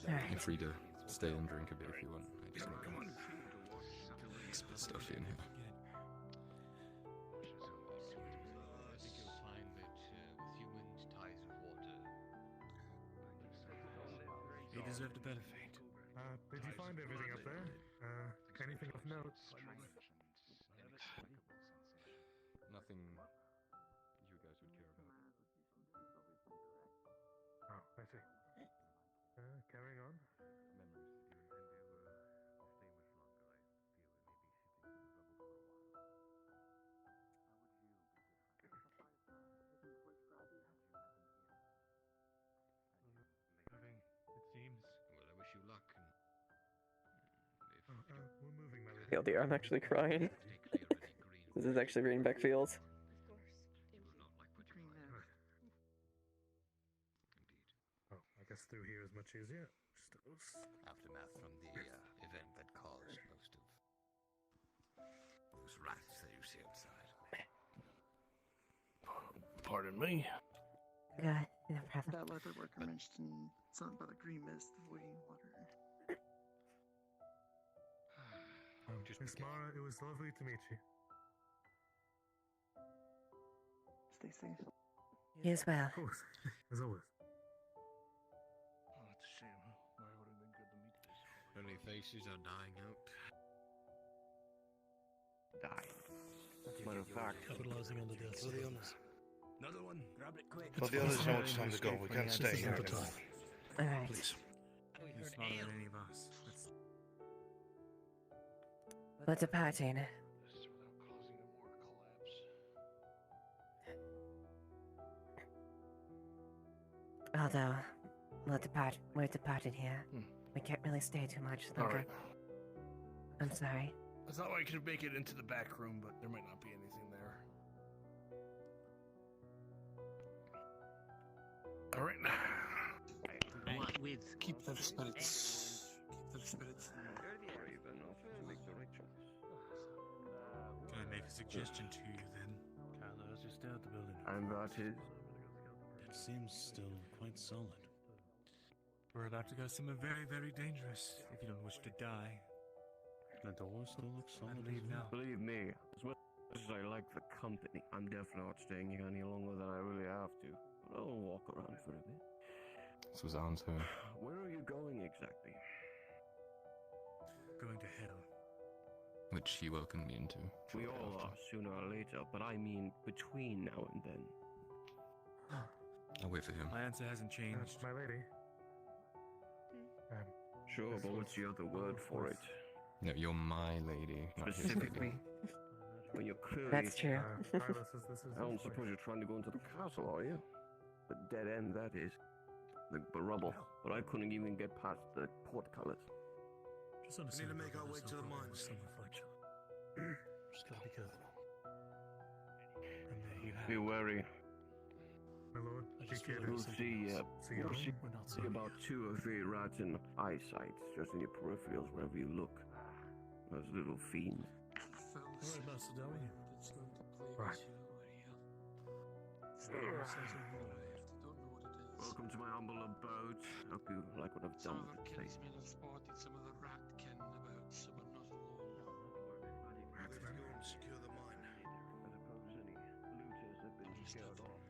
Alright. You're free to stay and drink a bit if you want. I just want to it's a bit stuffy in here. He deserved a better fate. Did you find everything up there? Anything of note? Nothing you guys would care about. Oh, I see. Carrying on. Moving, it seems. Well, I wish you luck. We're moving, my lady. Oh dear, I'm actually crying. This is actually bringing back feels. Oh, I guess through here is much easier. Just Aftermath from the event that caused most of those rats that you see outside. Pardon me. God, no problem. That leather worker mentioned something about a green mist avoiding water. Miss Mara, it was lovely to meet you. Stay safe. You as well. Of course, as always. Oh, it's a shame. Why would have been good to meet this? Many faces are dying out. Die. Matter of fact, Capitalizing on the deaths of the others. Another one. Grab it quick. Well, the others know it's time to go. We can't stay here Not the anymore. time. Alright. Please. You're smarter than any of us. We're departing. Although, we're departing here. We can't really stay too much longer. Alright. I'm sorry. I thought I could make it into the back room, but there might not be anything there. Alright. What with? Keep their spirits. Keep their spirits. brave enough to make the right choice. Can I make a suggestion to you then? Carlos, you're still at the building. And that is? It seems still quite solid. We're about to go somewhere very, very dangerous if you don't wish to die. The door still looks solid. Leave now. Believe me, as much as I like the company, I'm definitely not staying here any longer than I really have to. But I'll walk around for a bit. This was Anne's home. Where are you going exactly? Going to hell. Which he welcomed me into. We all are, sooner or later, but I mean between now and then. I'll wait for him. My answer hasn't changed. My lady. Sure, but what's the other word for it? No, you're my lady, not his Specifically. lady. When you're clearly... That's true. I don't suppose you're trying to go into the castle, are you? The dead end, that is. The rubble. But I couldn't even get past the portcullis. Just We need to make our way to the mines. Some reflection. Just gotta be careful. And there you have Be wary. My lord, I just be feel careful. You'll see, you'll see We're not seeing about 2 or 3 rats in eyesight, just in your peripherals wherever you look. Those little fiends. Alright, Macedonia. It's going to play Right. this, Welcome to my humble abode. Hope you like what I've done Some of with our the place. kinsmen have spotted some of the ratkin about, so we're not alone. Where to go and secure the mine? I suppose any looters have been scared off.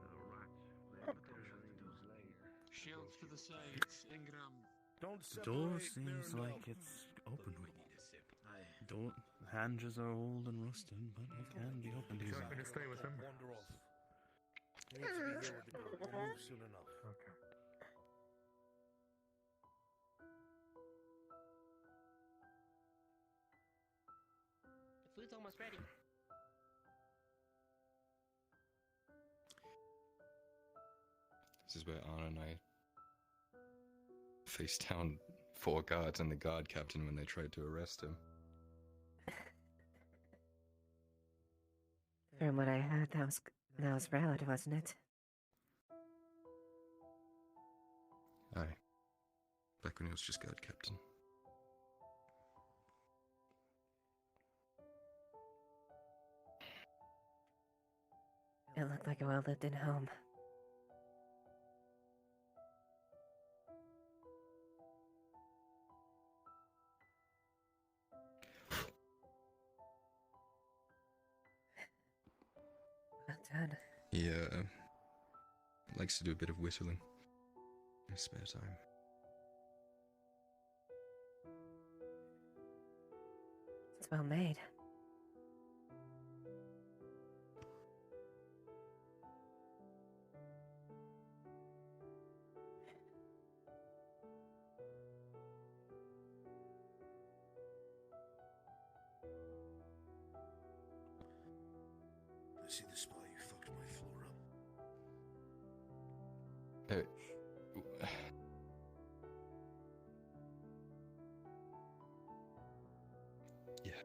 The rats, they're clearly laid. Shields to the sides, Ingram. Don't The door separate seems there like now. it's openable. Door hinges are old and rusted, but it can be opened Would you easily. like me to stay with him? Wander off. We need to be here with the group. We'll move soon enough. Okay. The food's almost ready. This is where Anna and I faced down 4 guards and the guard captain when they tried to arrest him. From what I heard, that was Rallard, wasn't it? Aye. Back when he was just guard captain. It looked like a well-lived-in home. Well done. He likes to do a bit of whistling in his spare time. It's well made. I see the spot you fucked my floor up. Yeah.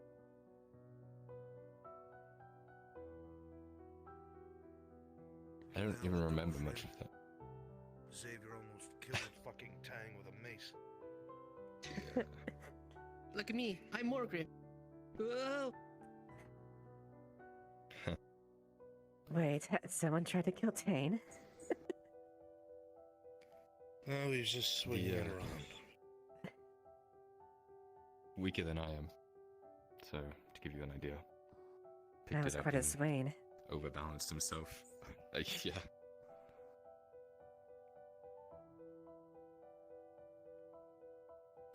I don't even remember much of that. Xavier almost killed fucking Tang with a mace. Look at me, I'm Morgan. Whoa! Wait, someone tried to kill Tane? Oh, he's just swinging it around. Weaker than I am. So, to give you an idea. That was quite a swing. Overbalanced himself. Yeah.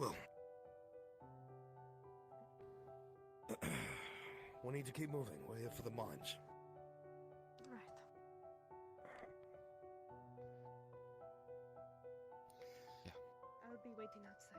Well, we need to keep moving. We're here for the mines. Right. I'll be waiting outside.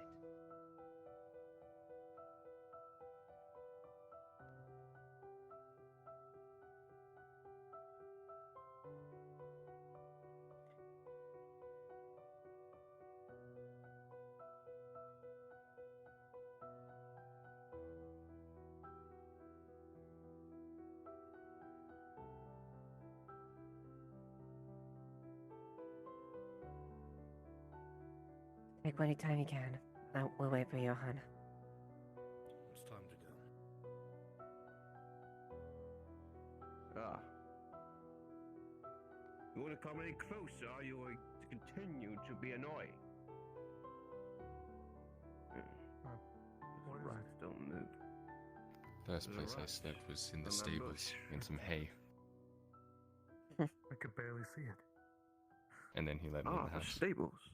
Take any time you can. We'll wait for you, hon. It's time to go. Ah. You want to come any closer, or you going to continue to be annoying? Those rats don't move. First place I slept was in the stables in some hay. I could barely see it. And then he let me in the house. Stables.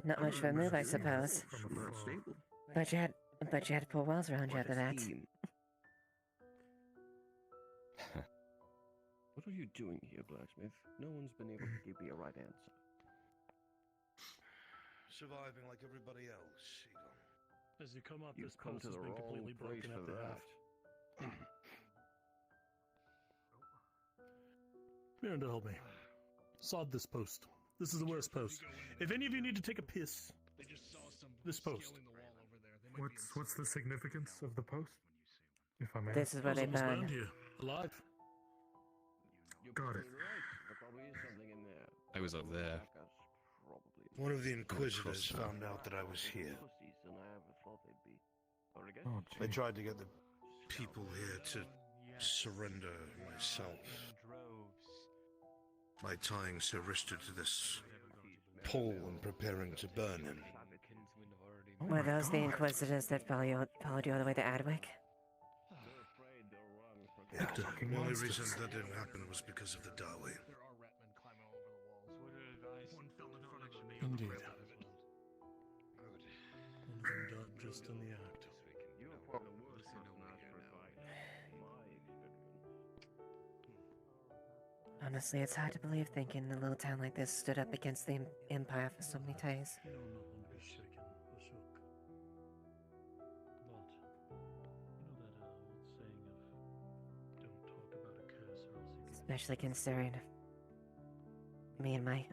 Not much of a move, I suppose. Stable. But you had 4 walls around you after that. What are you doing here, blacksmith? No one's been able to give me a right answer. Surviving like everybody else, Eagle. As you come up, You've this come post to has the been wrong completely place broken up for to that. half. Miranda, help me. Sod this post. This is the worst post. If any of you need to take a piss, this post. What's the significance of the post? If I may. This is where they Someone's burn. found here, alive. Got it. There probably is something in there. I was up there. One of the Inquisitors found out that I was here. Oh, They tried to get the people here to surrender myself. My tying Sir Rister to this pole and preparing to burn him. Were those the Inquisitors that followed you all the way to Adwick? Yeah, the only reason that didn't happen was because of the Dawi. Indeed. One of them died just in the act. Honestly, it's hard to believe thinking a little town like this stood up against the Empire for so many days. Especially considering I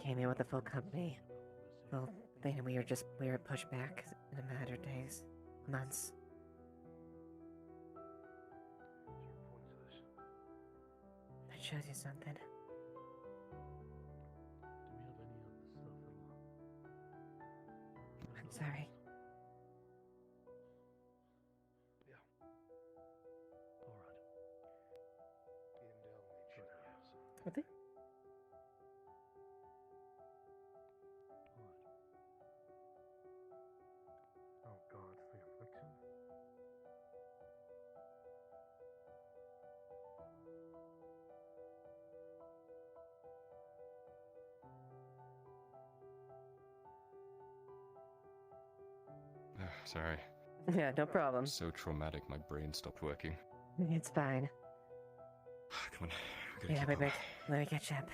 came here with a full company. Well, then we were pushed back in a matter of days, months. That shows you something. I'm sorry. Are they? Oh God, the affliction. Sorry. Yeah, no problem. So traumatic, my brain stopped working. It's fine. Come on. Yeah, baby. Let me catch up.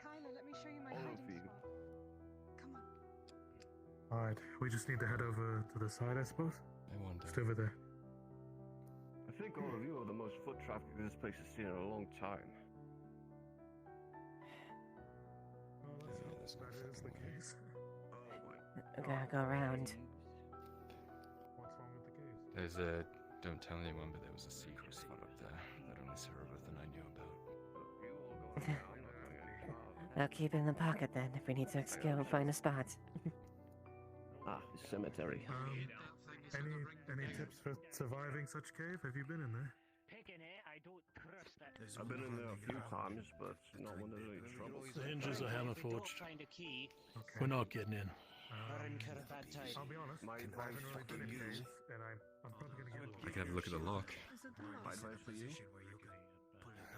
Kyla, let me show you my hiding spot. Come on. Alright, we just need to head over to the side, I suppose? I wonder. Just over there. I think all of you are the most foot traffic this place has seen in a long time. That is the case. I gotta go around. What's wrong with the case? There's a... Don't tell anyone, but there was a secret spot up there that only Cerebeth and I knew about. I'll keep it in the pocket then, if we need to go and find a spot. The cemetery. Any tips for surviving such cave? Have you been in there? I've been in there a few times, but not when there's any trouble. The hinges are hammer forged. Okay. We're not getting in. I'll be honest, I haven't really been in caves, and I'm probably gonna get I can have a look at the lock. My advice for you?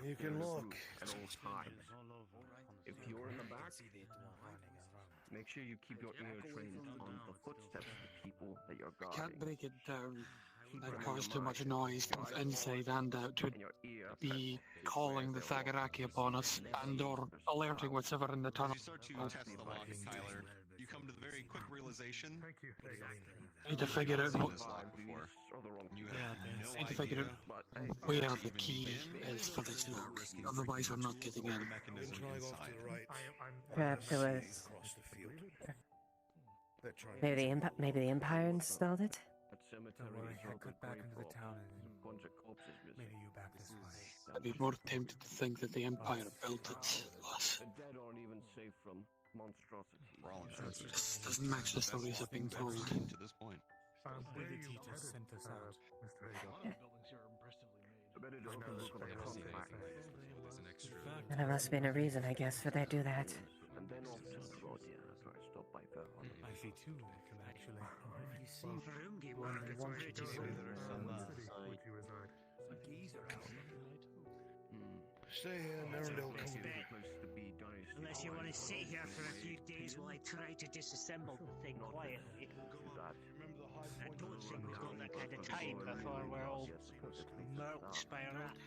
You can look. At all times. If you're in the back, make sure you keep your ear trained on the footsteps of the people that you're guarding. Can't break it down. That cause too much noise, both inside and out, to be calling the Thagaraki upon us, and/or alerting whatever in the tunnel. As you start to test the lock, Tyler, you come to the very quick realization. Need to figure out what. You have no Need to figure out where the key is for this lock. Otherwise, we're not getting in. Perhaps it was... Maybe the Empire installed it? Don't worry, I cut back into the town and maybe you back this way. I'd be more tempted to think that the Empire built it, Loss. The dead aren't even safe from monstrosities. This doesn't match the stories I've been told. To this point. Where the teacher sent us out. Mr. Hager. And there must have been a reason, I guess, for they do that. And then off to the road, yeah, that's where I stopped by Verhon. I see two of them, actually. You see, Varungi work is pretty good. Stay here, Nerondale. Unless you want to sit here for a few days while I try to disassemble the thing quietly. I don't think we've got that kind of time before we're all murk spiraled.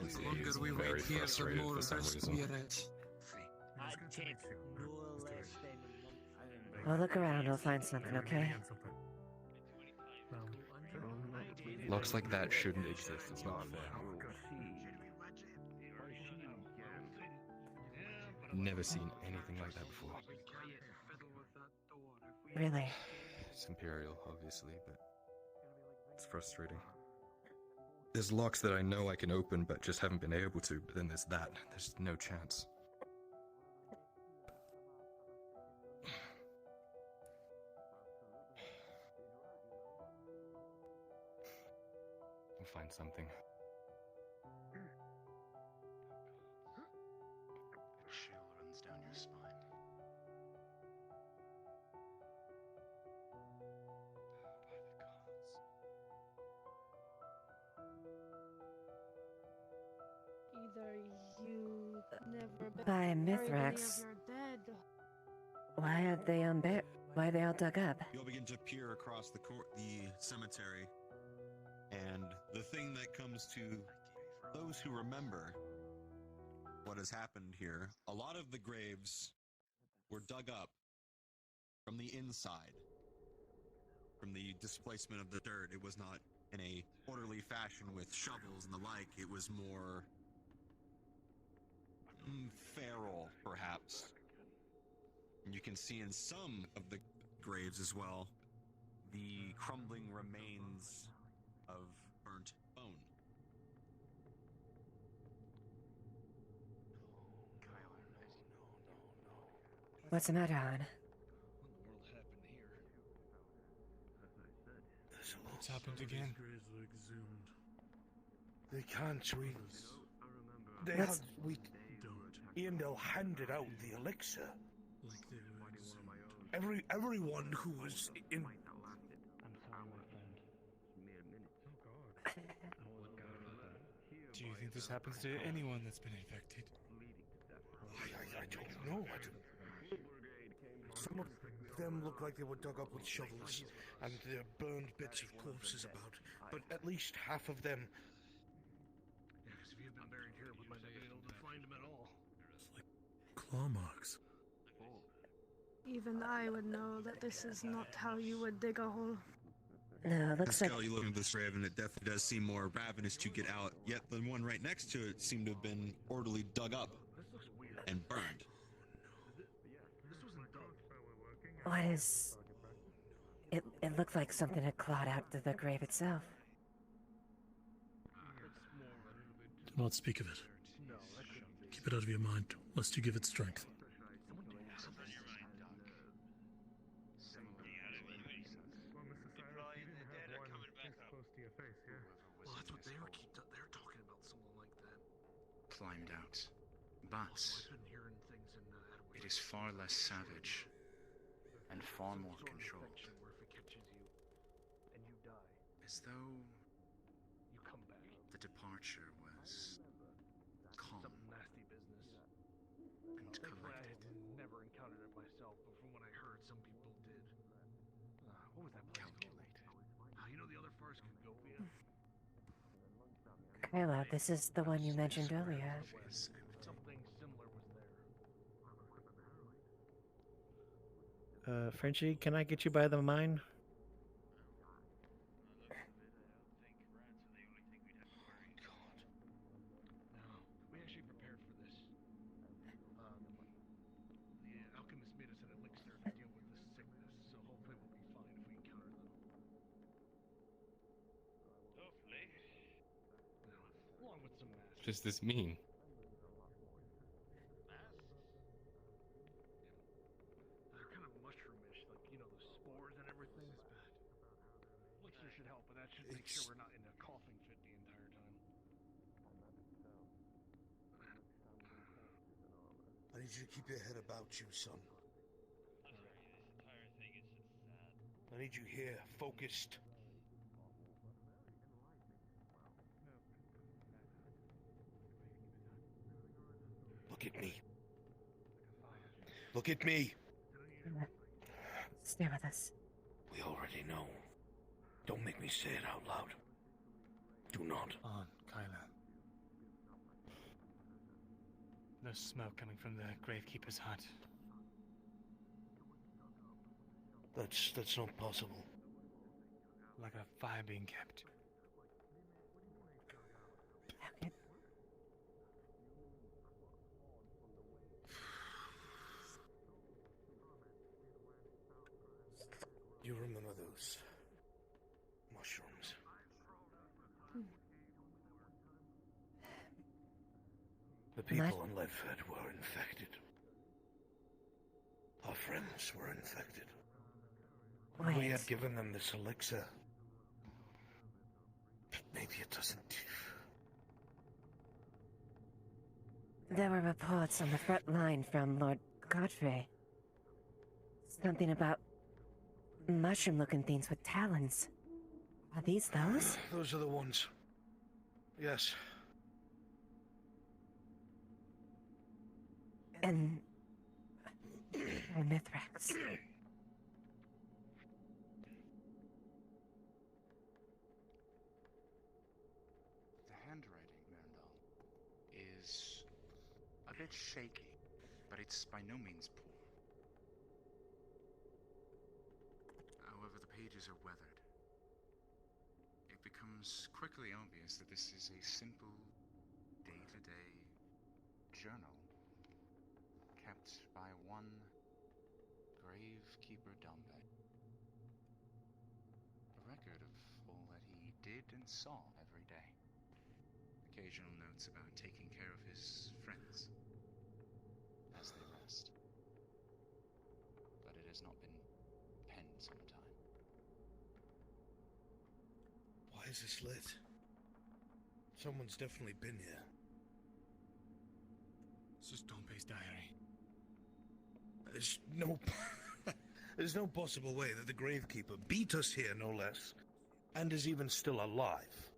The longer we wait here, the more risk we are at. I'd take no less than a month. I'll look around, I'll find something, okay? Locks like that shouldn't exist, it's not fair. Never seen anything like that before. Really? It's Imperial, obviously, but it's frustrating. There's locks that I know I can open, but just haven't been able to. But then there's that. There's no chance. We'll find something. A chill runs down your spine. Either you never By buried any of Mithrax. your dead. Why are they why are they all dug up? You'll begin to peer across the cemetery, and the thing that comes to those who remember what has happened here, a lot of the graves were dug up from the inside, from the displacement of the dirt. It was not in a orderly fashion with shovels and the like. It was more feral, perhaps. And you can see in some of the graves as well the crumbling remains of burnt bone. What's the matter, Han? What's happened again? They can't swing. They What's- had Iandel handed out the elixir. Everyone who was in. Do you think this happens to anyone that's been infected? I don't know. Some of them look like they were dug up with shovels, and there are burned bits of corpses about. But at least half of them. Yeah, because if you've been buried here, we might not be able to find them at all. Claw marks. Even I would know that this is not how you would dig a hole. No, it looks like You look at this grave, and it definitely does seem more ravenous to get out. Yet the one right next to it seemed to have been orderly dug up and burned. what is it looked like something had clawed out to the grave itself. Do not speak of it. Keep it out of your mind, lest you give it strength. Well, that's what they're talking about, something like that. Climbed out, but it is far less savage and far more controlled. As though the departure was calm and collected. Never encountered it myself, but from what I heard, some people did. What was that place called? You know the other forest could go via? Kyla, this is the one you mentioned earlier. Something similar was there. Frenchie, can I get you by the mine? We actually prepared for this. The alchemist made us an elixir to deal with this sickness, so hopefully we'll be fine if we encounter them. Hopefully. Along with some masks. What does this mean? They're kind of mushroomish, like, you know, the spores and everything. It's bad. Elixir should help, but that should make sure we're not in a coughing fit the entire time. I need you to keep your head about you, son. I need you here, focused. Look at me. Look at me. Stay with us. We already know. Don't make me say it out loud. Do not. On, Kyla. There's smoke coming from the gravekeeper's hut. That's not possible. Like a fire being kept. You remember those mushrooms? people in Ledford were infected. Our friends were infected. Wait. We had given them this elixir. But maybe it doesn't. There were reports on the front line from Lord Godfrey. Something about mushroom-looking things with talons. Are these those? Those are the ones. Yes. And... Mithrax. The handwriting, Mirandal, is a bit shaky, but it's by no means poor. However, the pages are weathered. It becomes quickly obvious that this is a simple, day-to-day journal kept by one Gravekeeper Dombe. A record of all that he did and saw every day. Occasional notes about taking care of his friends as they rest. But it has not been penned some time. Why is this lit? Someone's definitely been here. It's just Dombe's diary. There's no possible way that the Gravekeeper beat us here, no less, and is even still alive.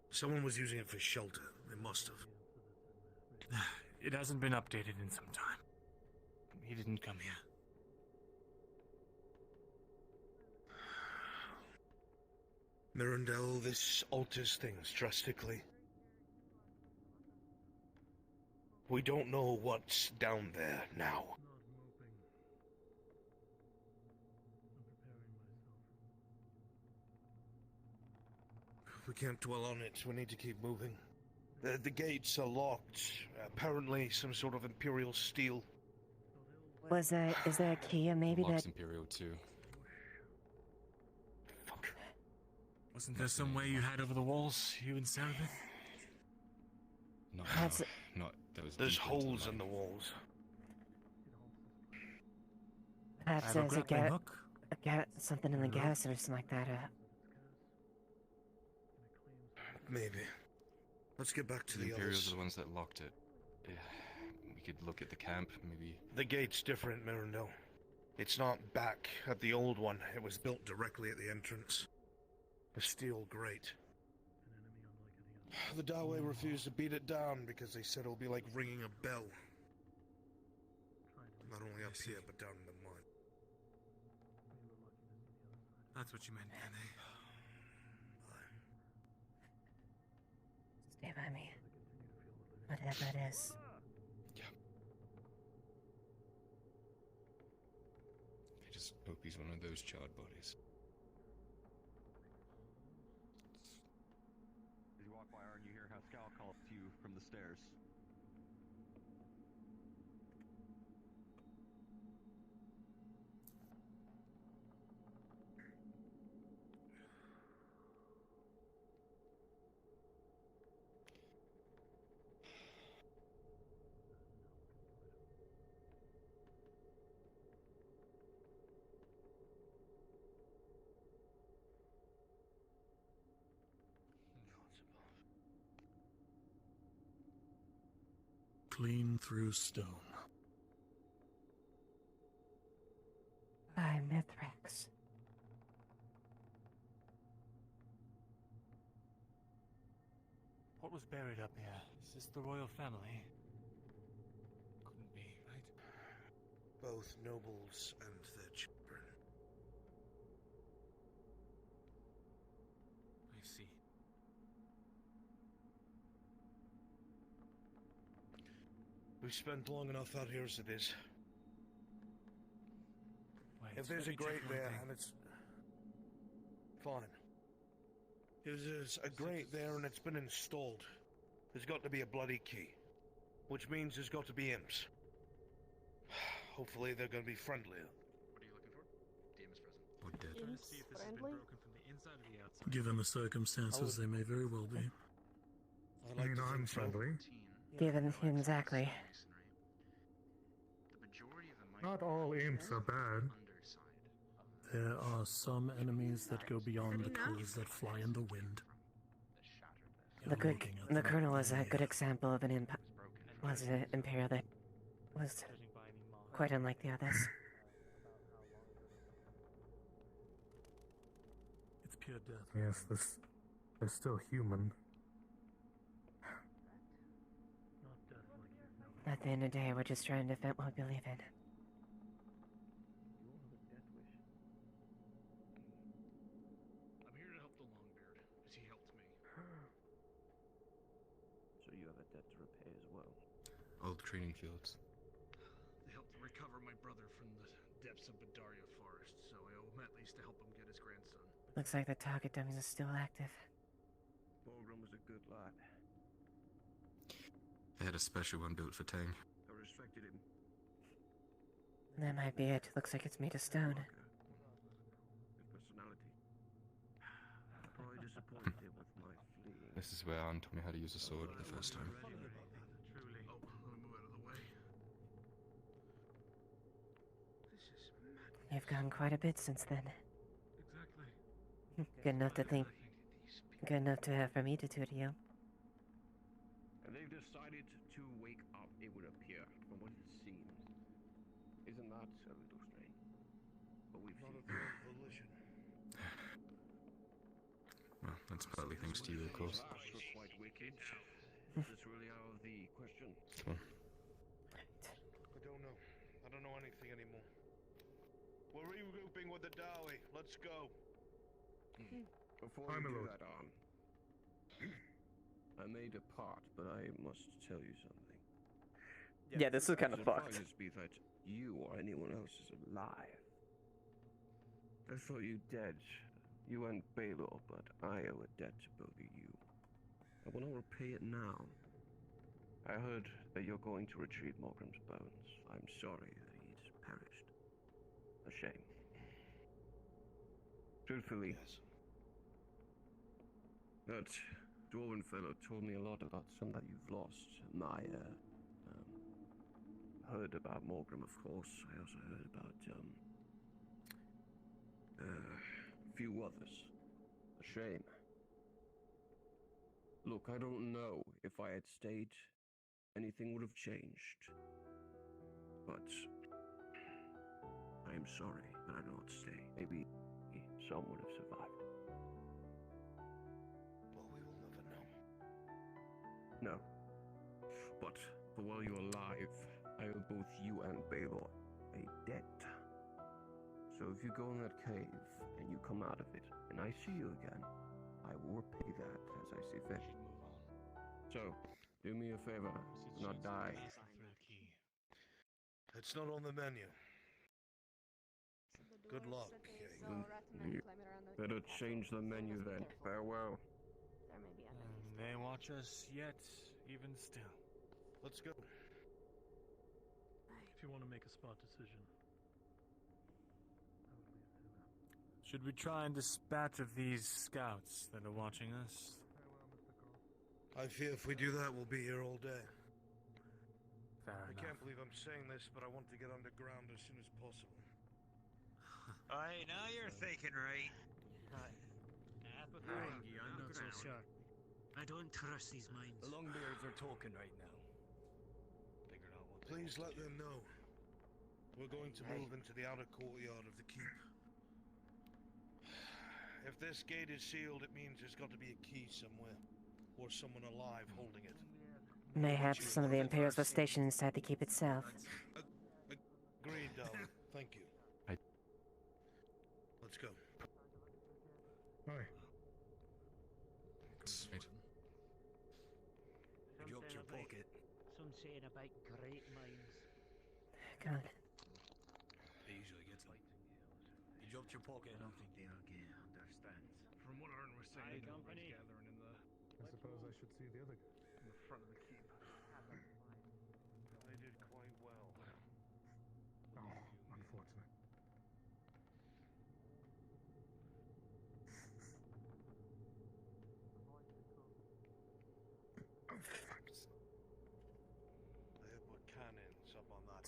Someone was using it for shelter. They must have. It hasn't been updated in some time. He didn't come here. Mirandel, this alters things drastically. We don't know what's down there now. We can't dwell on it. We need to keep moving. The gates are locked. Apparently some sort of Imperial steel. Is there a key or maybe Locks that... Imperial too. Wasn't there some way you had over the walls, you and Cerebeth? No, Perhaps- not those. There's deep into holes the in the mine. walls. Perhaps I have a there's a grappling garret... hook. Something in the garrison or something like that. Maybe. Let's get back to The the Imperials others. are the ones that locked it. Yeah, we could look at the camp, maybe. The gate's different, Mirandel. It's not back at the old one. It was built directly at the entrance. A steel grate. The Dawe refused to beat it down because they said it'll be like ringing a bell. Not only up here, but down in the mine. That's what you meant, Kenny. Stay by me. Whatever that is. I just hope he's one of those charred bodies. As you walk by her and you hear Haskell call to you from the stairs. Clean through stone. By Mithrax. What was buried up here? Is this the royal family? Couldn't be, right? Both nobles and their children. I see. We've spent long enough out here as it is. Wait, If there's a let me check grate one there, thing. and it's... Fine. If there's a grate there and it's been installed, there's got to be a bloody key. Which means there's got to be imps. Hopefully they're going to be friendlier. What are you looking for? DM is present. Or dead. Trying to see if this has been broken from the inside or the outside. Given the circumstances, they may very well be. I like to I'm think so. friendly. Given exactly. Not all imps are bad. There are some enemies that go beyond the colors that fly in the wind. The Colonel was a good example of an Imperial that was quite unlike the others. It's pure death. Yes, they're still human. At the end of the day, we're just trying to defend what we believe in. I'm here to help the Longbeard, as he helped me. So you have a debt to repay as well. Old training fields. They helped recover my brother from the depths of Badaria Forest, so I owe him at least to help him get his grandson. Looks like the target dummies are still active. Borgrim was a good lad. They had a special one built for Tang. I respected him. That might be it. Looks like it's made of stone. Good personality. Probably disappointed with my fleeing. This is where Anne taught me how to use a sword for the first time. Oh, let me move out of the way. This is madness. You've gone quite a bit since then. Exactly. Good enough to think. Good enough to have for me to tutor you. And they've decided to wake up, it would appear, from what it seems. Isn't that a little strange? But we've Not seen of your own volition. Well, that's partly thanks to you, of course. That was quite wicked. Is this really out of the question? Cool. I don't know. I don't know anything anymore. We're regrouping with the Dawi. Let's go. Before we do that on, I may depart, but I must tell you something. Yeah, this is kind of fucked. Surprises me that you or anyone else is alive. I thought you dead. You and Baylor, but I owe a debt to both of you. I will not repay it now. I heard that you're going to retrieve Morgan's bones. I'm sorry that he's perished. A shame. Truthfully, that dwarven fellow told me a lot about some that you've lost. Maya, heard about Morgan, of course. I also heard about, a few others. A shame. Look, I don't know if I had stayed, anything would have changed. But I am sorry that I did not stay. Maybe some would have survived. Well, we will never know. No. But for while you're alive, I owe both you and Baylor a debt. So if you go in that cave and you come out of it, and I see you again, I will repay that as I see fit. So, do me a favor, do not die. It's not on the menu. Good luck, You better change the menu then. Farewell. They watch us yet, even still. Let's go. If you want to make a spot decision. Should we try and dispatch of these scouts that are watching us? I fear if we do that, we'll be here all day. Fair I enough. can't believe I'm saying this, but I want to get underground as soon as possible. Aye, now you're thinking right. I'm not so sure. I don't trust these mines. The Longbeards are talking right now. Please let them know. We're going to move into the outer courtyard of the keep. If this gate is sealed, it means there's got to be a key somewhere. Or someone alive holding it. Mayhaps some of the Imperials were stationed inside the keep itself. Agreed, darling. Thank you. Let's go. Hi. Sweet. You dropped your pocket. Some saying about great minds. God. He usually gets them. You dropped your pocket. I don't think the Algae understands. From what Arn was saying, the company. gathering in the I suppose I should see the other guy. in the front of the keep. They did quite well. Oh, unfortunate.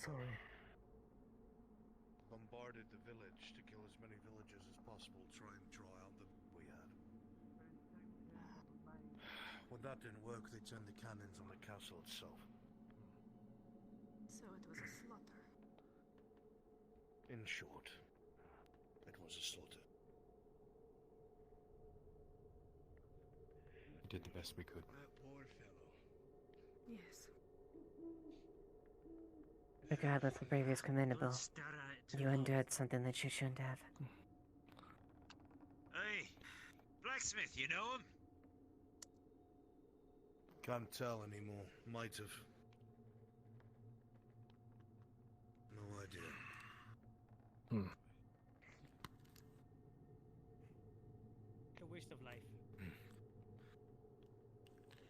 sorry. Bombarded the village to kill as many villagers as possible, try and draw out the we had. When that didn't work, they turned the cannons on the castle itself. So it was a slaughter. In short, it was a slaughter. We did the best we could. That poor fellow. Yes. Regardless of previous commendable, you endured something that you shouldn't have. Hey, blacksmith, you know him? Can't tell anymore. Might have. No idea. A waste of life.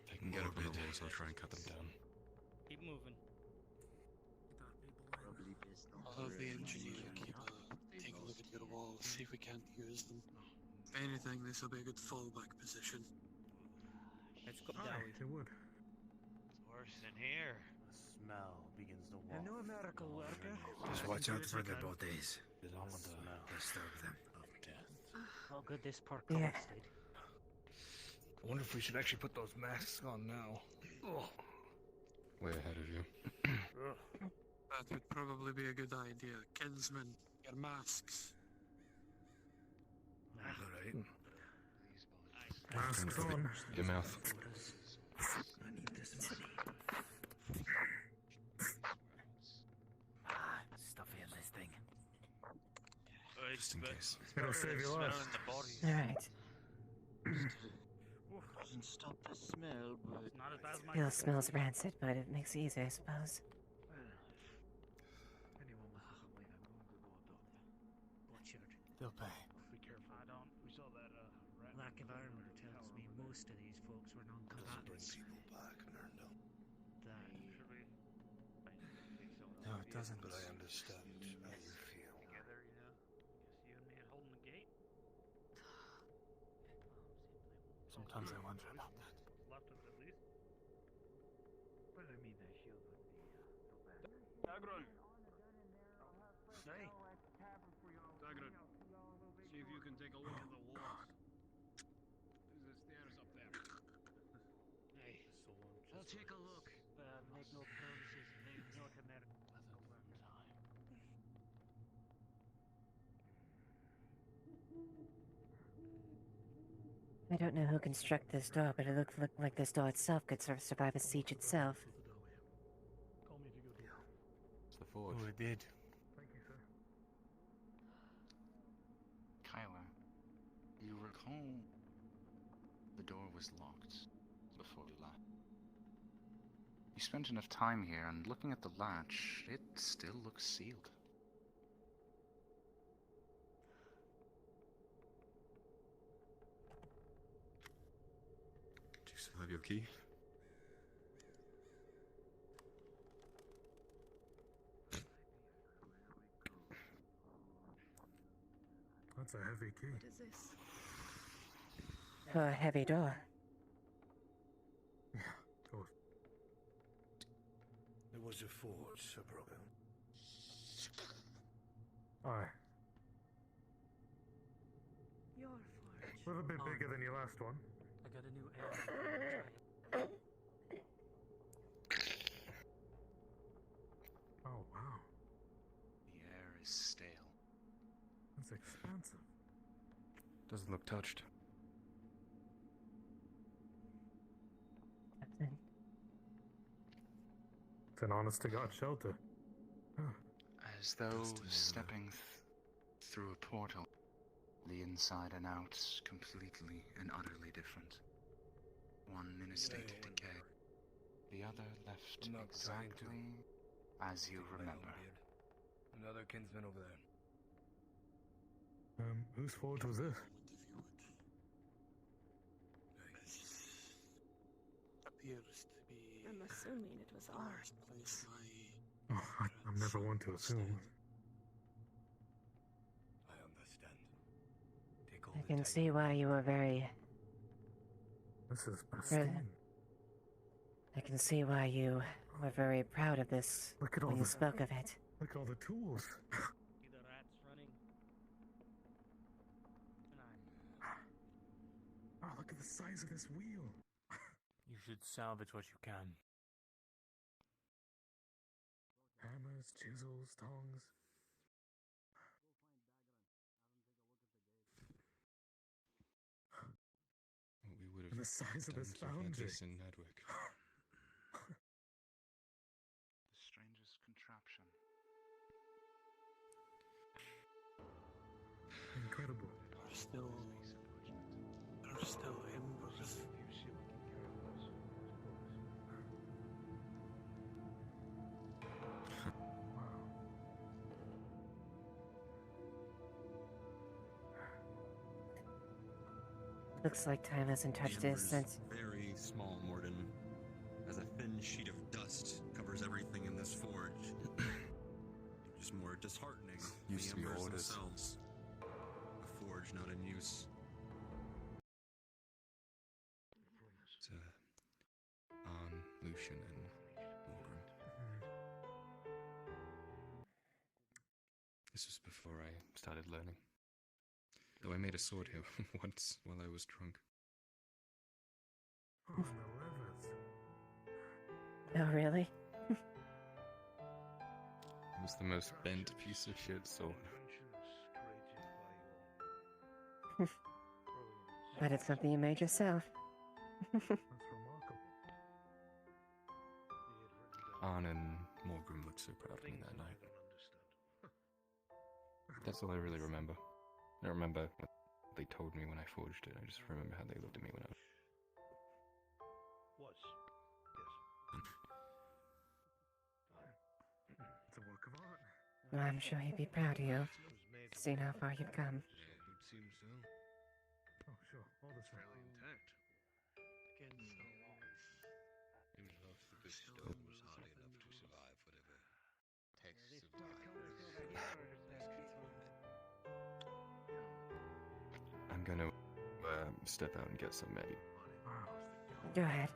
If I can get over the walls, I'll try and cut them down. Keep moving. I'll have the engineer take a look at your walls, see if we can't use them. If anything, this will be a good fallback position. Let's go Aye, down. it would. It's worse than here. The smell begins to A new miracle worker. Just watch out for the bodies. There's all the smell Disturb them. of death. How good this pork Yeah. tasted. I wonder if we should actually put those masks on now. Ugh. Way ahead of you. That would probably be a good idea. Kinsmen, your masks. Alright. Masks on. Your mouth. I need this money. Stuff in this thing. Just in case. It'll save your life. Alright. Doesn't stop the smell, but It's not as bad as my Still smells rancid, but it makes it easier, I suppose. butchered. they'll pay. Be careful. I don't. We saw that rat. Lack of armor tells me most of these folks were Doesn't bring non-combatants. people back, Nerndal. That No, it doesn't. But I understand how you feel. together, you know. Just you and me holding the gate. Sometimes I wonder about that. Left us at least. But I mean, that shield would be Dagron. Hey. Dagran, see if you can take a look at the walls. There's the stairs up there. Hey, I'll take a look. Make no promises. They North America. I don't know who constructed this door, but it looks like this door itself could survive a siege itself. Call me if you go deal. It's the forge. Oh, it did. Thank you, sir. Kyla, you recall the door was locked before you left. You spent enough time here, and looking at the latch, it still looks sealed. Do you still have your key? That's a heavy key. What is this? A heavy door. Yeah, go. It was a forge, Sir Brogan. Aye. Your forge. A little bit bigger than your last one. I got a new air. Oh, wow. The air is stale. That's expensive. Doesn't look touched. It's an honest to God shelter. As though stepping through a portal. The inside and out completely and utterly different. One in a state of decay. The other left exactly as you remember. Another kinsman over there. Whose forge was this? Appears to be I'm assuming it was ours. place Oh, I'm never one to assume. I understand. Take all I the can time. see why you were very... This is pristine. I can see why you were very proud of this Look at all when you the- spoke of it. Look at all the tools. See the rats running? Oh, look at the size of this wheel. You should salvage what you can. Hammers, chisels, tongs. What we would have And the size of done this to have had foundry. this in Nedwick. The strangest contraption. Incredible. There's still embers. Looks like time hasn't touched The this since. very small, Morden, as a thin sheet of dust covers everything in this forge. Just more disheartening. Used the to be embers orders. themselves. A forge not in use. It's Arn, Lucian, and Morgan. This was before I started learning. Though I made a sword here once while I was drunk. Oh, and the levers. Oh, really? It was the most bent piece of shit sword. But it's something you made yourself. That's remarkable. Arn and Morgrim looked so proud of me that night. That's all I really remember. I don't remember what they told me when I forged it. I just remember how they looked at me when I was... Was. Yes. It's a work of art. Well, I'm sure he'd be proud of you, seeing how far you've come. Yeah, it would seem so. Oh, sure. All this fairly intact. Again, It was off that this stone was hard enough to survive whatever tests of time. I'm gonna step out and get some maybe. Go ahead.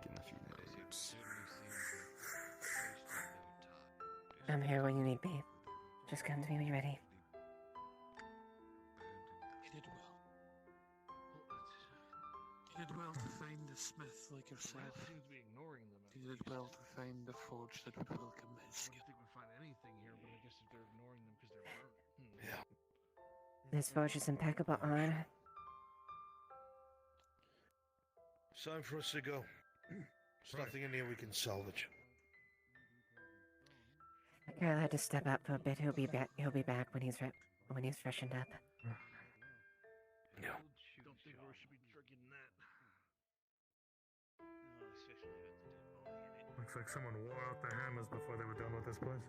Getting a few notes. I'm here when you need me. Just come to me when you're ready. he did well. He did well to find a smith like yourself. Seems to be ignoring them. He did well to find a forge that would welcome his I skill. don't think we find anything here, but I guess if they're ignoring them because they're burnt. Yeah. This forge is impeccable, Arn. It's time for us to go. There's nothing in here we can salvage. Carl had to step out for a bit. He'll be back. He'll be back when he's freshened up. No. Don't think we should be drinking that. No, especially with the dead body in it. Looks like someone wore out their hammers before they were done with this place.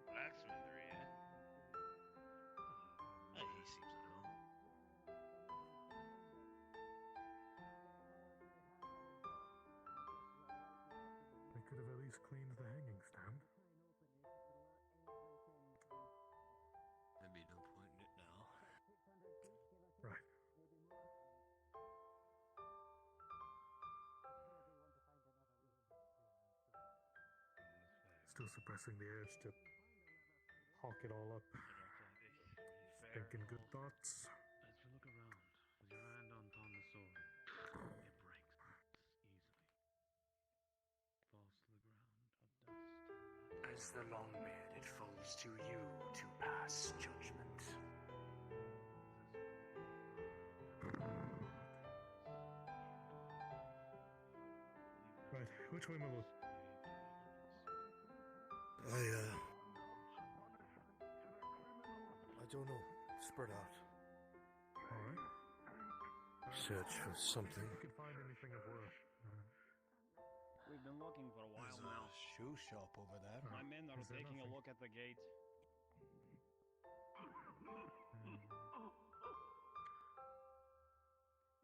Blacksmith area. Oh, he seems at home. They could have at least cleaned the hanging stand. There'd be no point in it now. Right. Still suppressing the urge to hawk it all up. Thinking good thoughts. As you look around, with your hand upon the sword, it breaks easily. Falls to the ground, a dust. As the Longbeard, it falls to you to pass judgment. Right, which way, my lord? I don't know. Spread out. Alright. Search for something. If you can find anything of worth. We've been looking for a while There's a now. shoe shop over there. My men are Is there taking a nothing? look at the gate.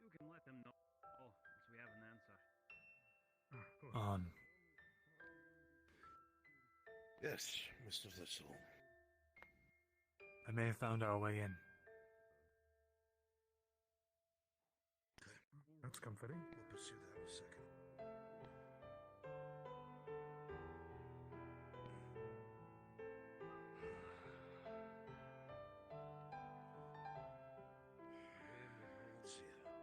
You can let them know once we have an answer. Yes, Mr. Thistle. I may have found our way in. That's comforting. We'll pursue that in a second. Let's see it out.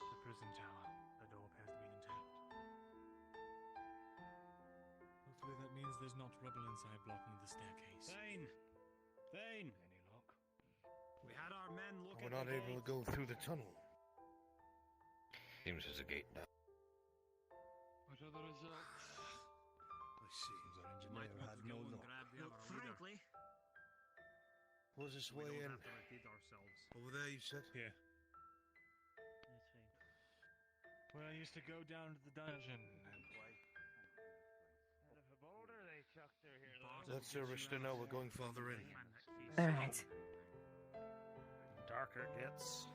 The prison tower. The door appears to be intact. Hopefully that means there's not rubble inside blocking the staircase. Thane! Thane! Any luck? We had our men look We're at not the able to gate. go through the tunnel. Seems there's a gate now. What are the results? I see. Our engineer had no luck. Look, frankly, Was this we way don't in? have to repeat ourselves. Over there, you said? Here. That's fine. Where I used to go down to the dungeon and That's Arista now. We're going farther in. Alright. Darker it gets.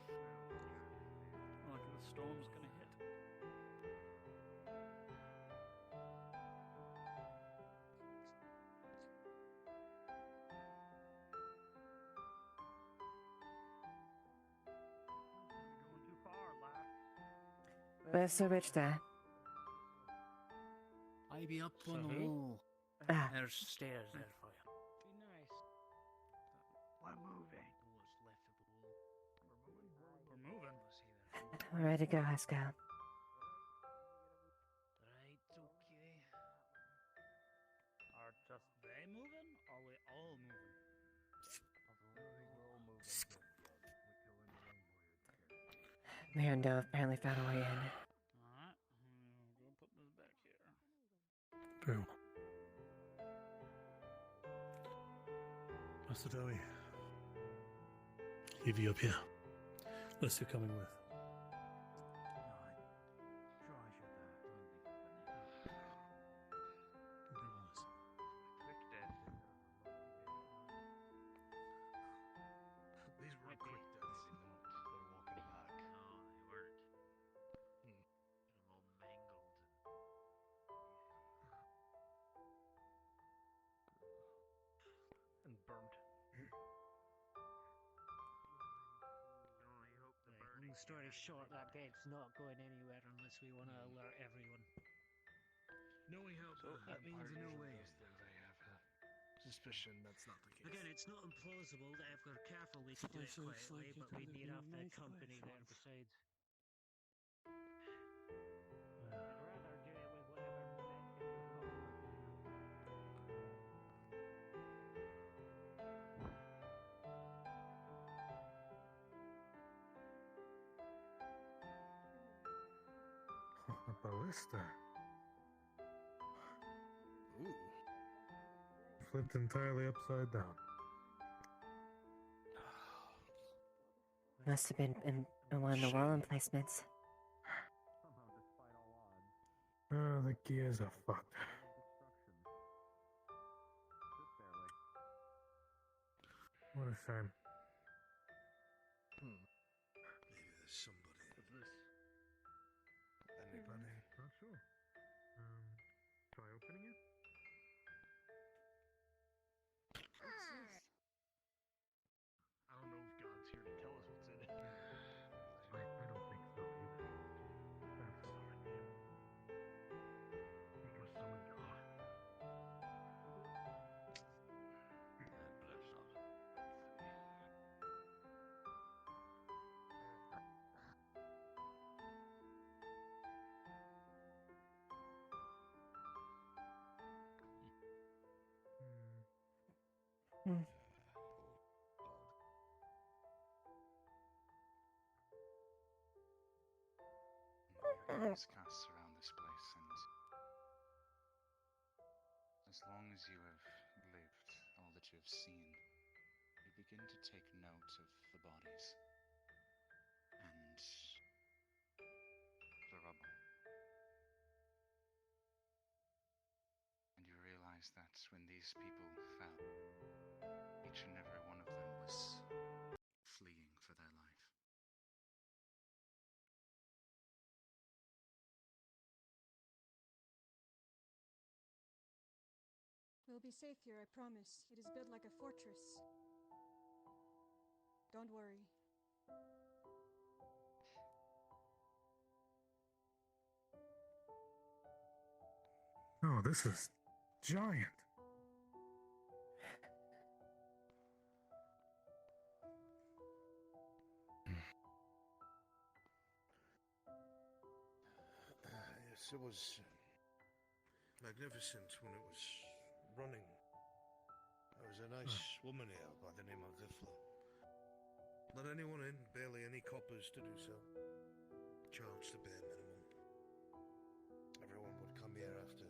Look, the storm's gonna hit. Going too far, lad. Where's Sir Richard? I be up on the Sorry? wall. Ah. There's stairs there for you. Be nice. We're moving. What's left of the wall? We're moving. We're ready to go, Haskell. Right, okay. Are just they moving? Or are we all moving? Mirando apparently found a way in. Alright, go put this back here. True. Master Joey. Leave you up here. Unless you're coming with. These were quick deaths. They're walking back. No, they weren't. All mangled And burnt. Long story short, that gate's not going anywhere unless we want to alert everyone. Knowing how That means no way. They have a suspicion that's not the case. Again, it's not implausible that if we're careful we could do it This looks quietly, like but it we would've need been have a the nice company place. there besides. I'd rather do it with whatever method we've got. A ballista. Ooh. Flipped entirely upside down. Must have been in one of the wall emplacements. Oh, the gears are fucked. What a shame. Maybe there's somebody. What's this? Anybody? Not sure. Try opening it? I don't know if God's here to tell us what's in it. I don't think so either. That's alright. You can summon God. Hmm. Darkness casts around this place, and as long as you have lived all that you have seen, you begin to take note of the bodies and the rubble. And you realize that when these people fell, each and every one of them was fleeing for their life. We'll be safe here, I promise. It is built like a fortress. Don't worry. This is giant. Yes, it was magnificent when it was running. There was a nice woman here by the name of Vifla. Let anyone in, barely any coppers to do so. Charged the bare minimum. Everyone would come here after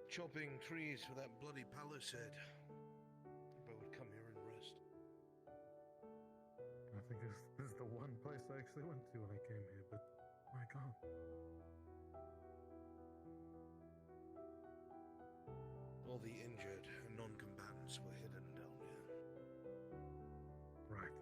chopping trees for that bloody palisade. Everybody would come here and rest. I think this is the one place I actually went to when I came here, but my god. All the injured and non-combatants were hidden down here. Right.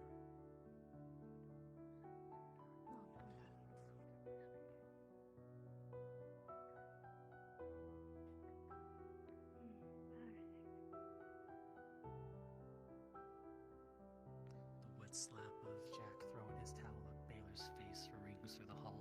The wet slap of Jack throwing his towel at Baylor's face rings through the hall.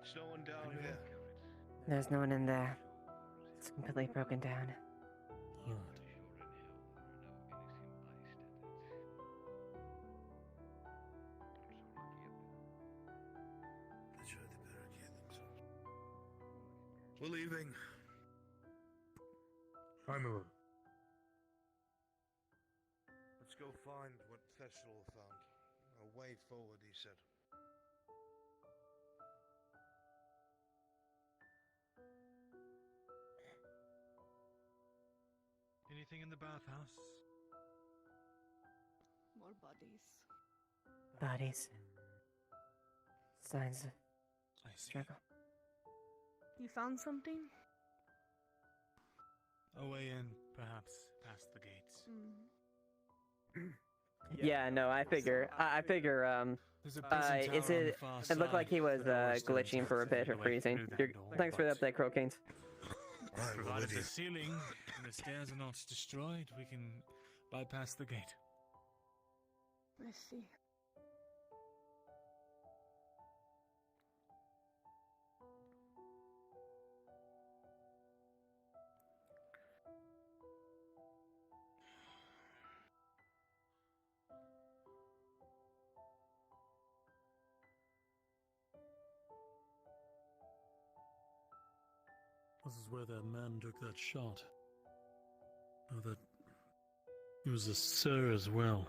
There's no one down here. There's no one in there. It's completely broken down. Alright. That's right, they barricade themselves. We're leaving. I'm a... Let's go find what Thessalon found. A way forward, he said. Anything in the bathhouse? More bodies. Bodies. Signs of struggle. You found something? A way in, perhaps, past the gates. Yeah, no, I figure, There's a prison is tower on the it, far it looked like side. he was, The door is still glitching intact. for a bit or There's a way freezing. through that You're- door, Thanks for the but update, Crocanes. provided the ceiling and the stairs are not destroyed, we can bypass the gate. I see. This is where that man took that shot. Oh, that... He was a sir as well.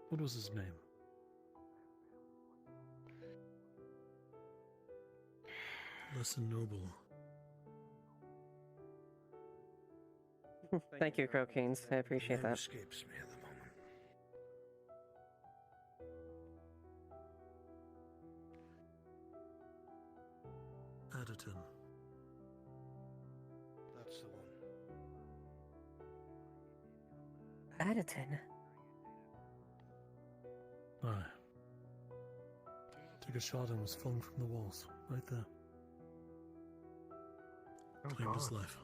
What was his name? Lesson Noble. Thank you, Crocanes. I appreciate that. Escapes me at the moment. Addington. That's the one. Addington. Aye. Took a shot and was flung from the walls. Right there. Claimed his life.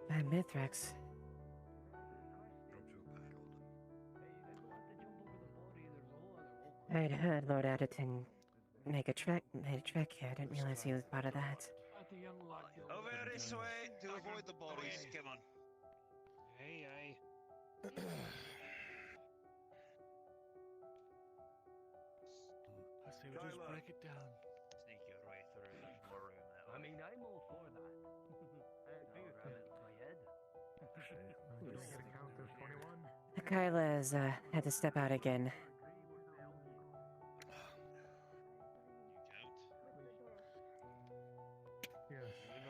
By Mithrax. I'd heard Lord Addington make a trek here. I didn't realize he was part of that. Over this way to avoid the bodies. Come on. Aye, aye. I say we just break it down. Sneak your way through. There's more room that way. I mean, I'm all for that. I ram it in my head. Did I get a count of 21? Carla's had to step out again.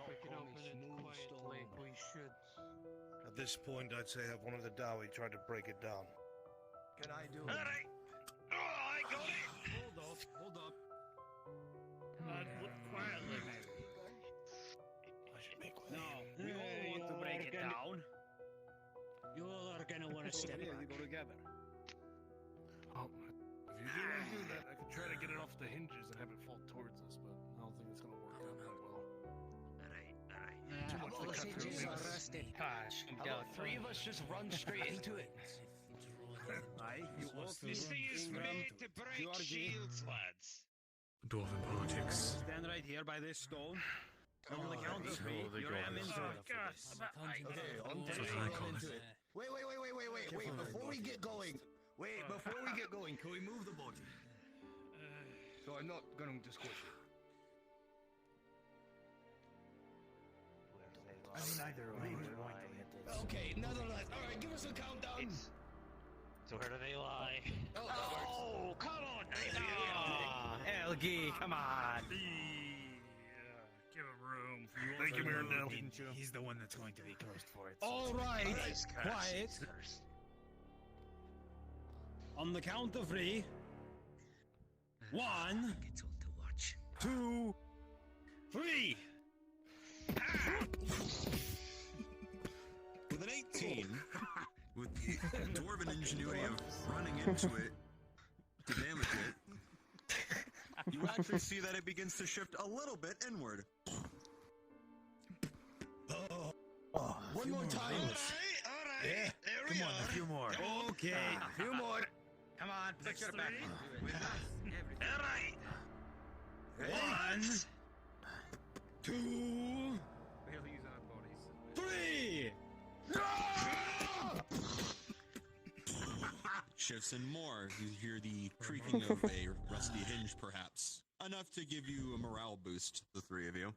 We can open it quietly. We should. At this point, I'd say have one of the Dowie try to break it down. Can I do Alright! Oh, I got it! Hold up. Quietly, maybe. I should make way. No, we all want to break it down. You all are gonna want to step Here, back. we go together. Oh, if you do want to do that, I could try to get it off the hinges and have it fall towards us, but I don't think it's gonna work out that well. Alright. Too much to All cut through. hinges are rusted. How about three of us just run straight into it? Aye, This thing is made to break shields, lads. Dwarven politics. Stand right here by this stone. On the count of three, you ram into it. Okay, on That's three, what I run call into it. it. Wait, before we get going. Can we move the body? So I'm not going to squish it. I mean, either way, we're going to hit this. Okay, nonetheless. Alright, give us a countdown. So where do they lie? Oh, come on! Elgie, come on! Give him room. Thank you, Mirandel. He's the one that's going to be cursed for it. All right, Quiet. On the count of three. 1, It's all to watch. 2, 3. With an 18, with the dwarven ingenuity of running into it to damage it, you actually see that it begins to shift a little bit inward. One more time. Alright. Yeah. There we Come on, are. a few more. Okay, a few more. Come on, fix it back. Alright. 1, 2, 3. Shifts in more. You hear the creaking of a rusty hinge, perhaps. Enough to give you a morale boost, the three of you.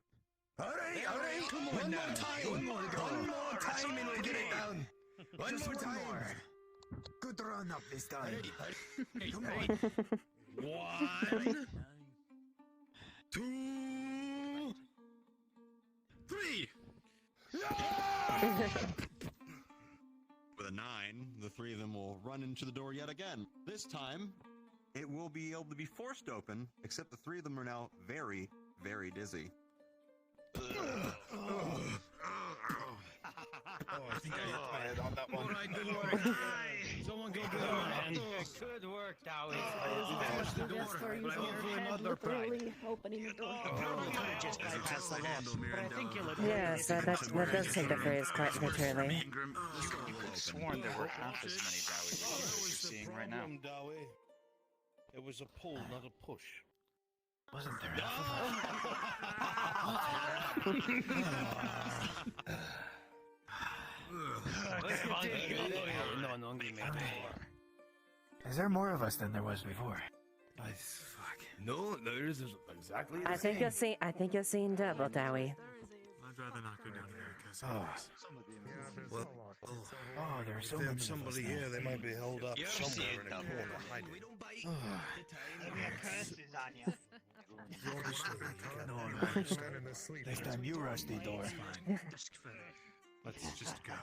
Alright, come on. One more time. One more time and we'll get it down. One more time. Good run up this time. Come on. 1, 2, 3. With a 9, the three of them will run into the door yet again. This time, it will be able to be forced open, except the three of them are now very, very dizzy. I think I hit my head on that one. All right, good work. Someone go get my hand. Good work, Dowie. Finish the door. But hopefully not their pride. Opening the door. Probably could have just bypassed the loss, but I think you'll admit Yes, that does seem to phrase quite maturely. You could have sworn there were half as many Dowie That as you're was the seeing right now. problem, Dowie. It was a pull, not a push. Wasn't there half of Is there more of us than there was before? No, there is exactly the I think you're seeing double, Dowie. I'd rather not go down there because Well, there's so if they many have somebody here, they might be held up somewhere in a corner hiding. This time you rush the door. Let's just go.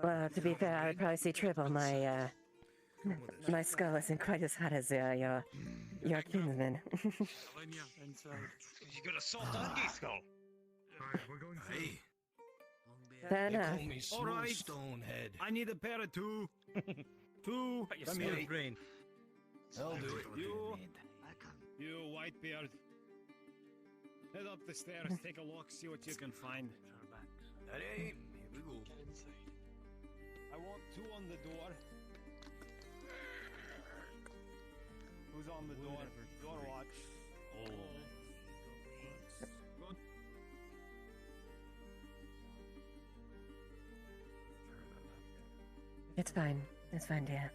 Well, to be fair, I would probably see triple. My skull isn't quite as hot as your kinsman. You got a soft Angie skull. Hey. Fair enough. All right. Stonehead. I need a pair of 2. 2. Come here, brain. I'll do it. You whitebeard. Head up the stairs, take a look, see what you can find. Hey, here we go. I want 2 on the door. Who's on the door? Door watch. It's fine. It's fine, dear.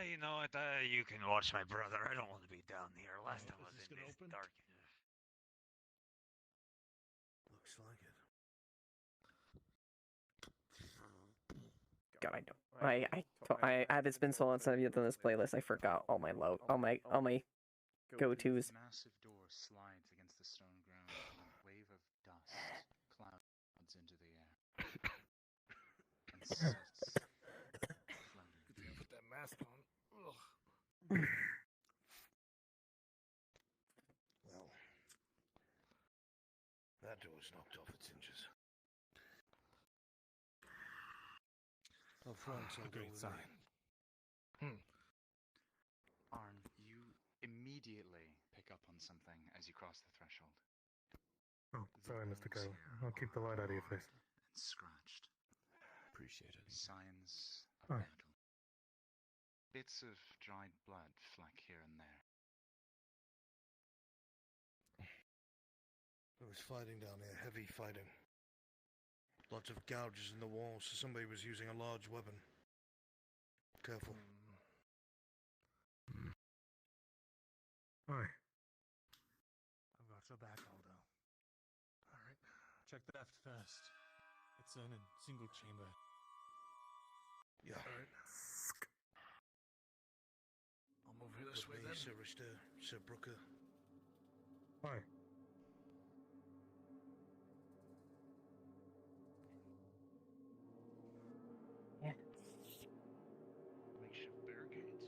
You know what? You can watch my brother. I don't want to be down here. Last time I was in this dark. Looks like it. God, I don't. It's been so long since I've done this playlist. I forgot all my go-tos. Massive door slides against the stone ground, and a wave of dust clouds into the air. And sets floating. Put that mask on. Ugh. Well, that door's knocked off its hinges. Up front, so A great sign. Arn, you immediately pick up on something as you cross the threshold. Oh, sorry, Mr. Cole. I'll keep the light out of your face. And scratched. Appreciate it. Signs Oh. of battle. Bits of dried blood fleck here and there. There was fighting down here, heavy fighting. Lots of gouges in the walls, so somebody was using a large weapon. Careful. Hi. I've got your back, Aldo. Alright, check the aft first. It's in a single chamber. Yeah. Alright. I'll move here this way then. Sir Richter, Sir Brooker. Hi. Yeah. Makeshift barricades.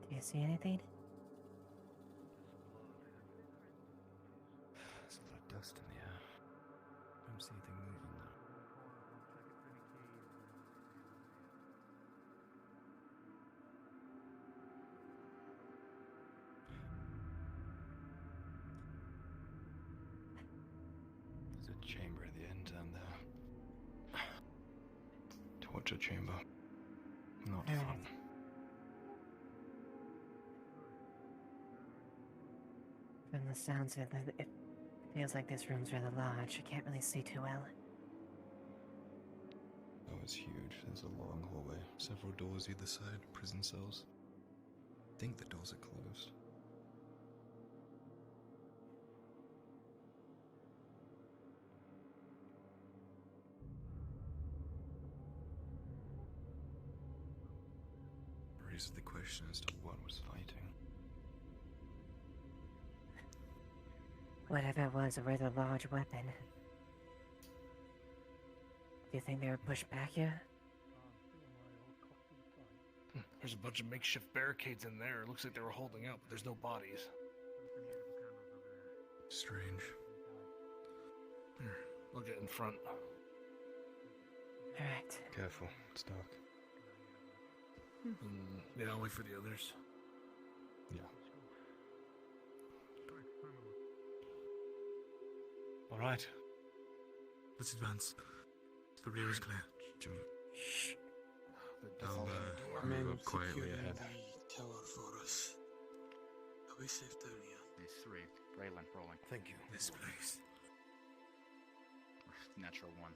Do you see anything? There's a lot of dust in the air. Don't see anything moving though. There's a chamber at the end down there. Torture chamber. Not fun. From the sounds of it, it feels like this room's rather large. I can't really see too well. Oh, it's huge. There's a long hallway. Several doors either side. Prison cells. I think the doors are closed. Raises the question as to what was fighting. Whatever it was, a rather large weapon. Do you think they were pushed back here? There's a bunch of makeshift barricades in there. It looks like they were holding out, but there's no bodies. Strange. Here, I'll get in front. Alright. Careful, it's dark. Yeah, I'll wait for the others. Yeah. Alright. Let's advance. The rear is clear. Shh. I'll move up quietly ahead. Tower for us. Are we safe down here? There's three. Raylan rolling. Thank you. This place. Natural one.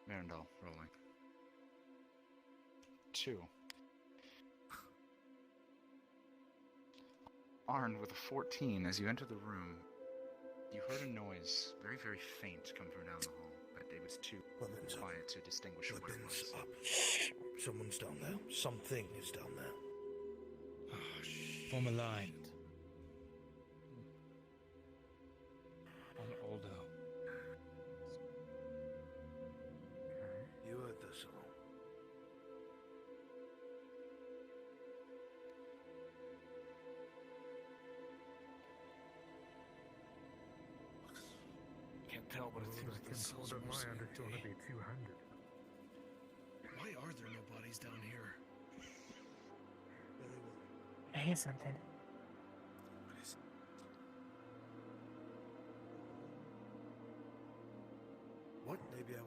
Mirandol rolling. 2. Arn with a 14. As you enter the room, you heard a noise, very, very faint, come from down the hall, but it was too quiet to distinguish what it was. Up. Someone's down there. Something is down there. Form a line. On Aldo. You heard this all. Can't tell, but it seems like the cells are mostly empty. Be two-handed. Why are there no bodies down here? I hear something. What is it?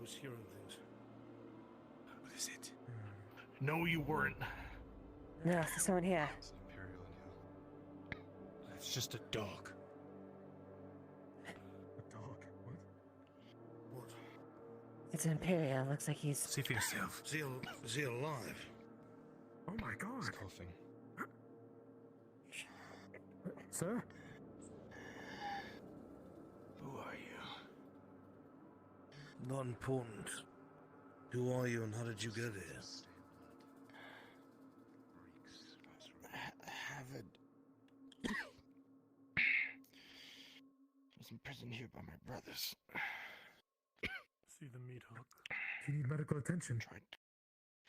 was hearing things. What is it? No, you weren't. No, there's someone here. It's an Imperial in here. It's just a dog. A dog? What? What? It's an Imperial. Looks like he's... See for yourself. Is he alive? Oh my god. He's coughing. Sir? Who are you? Not important. Who are you and how did you get here? Harvard. was imprisoned here by my brothers. See the meat hook. Do you need medical attention?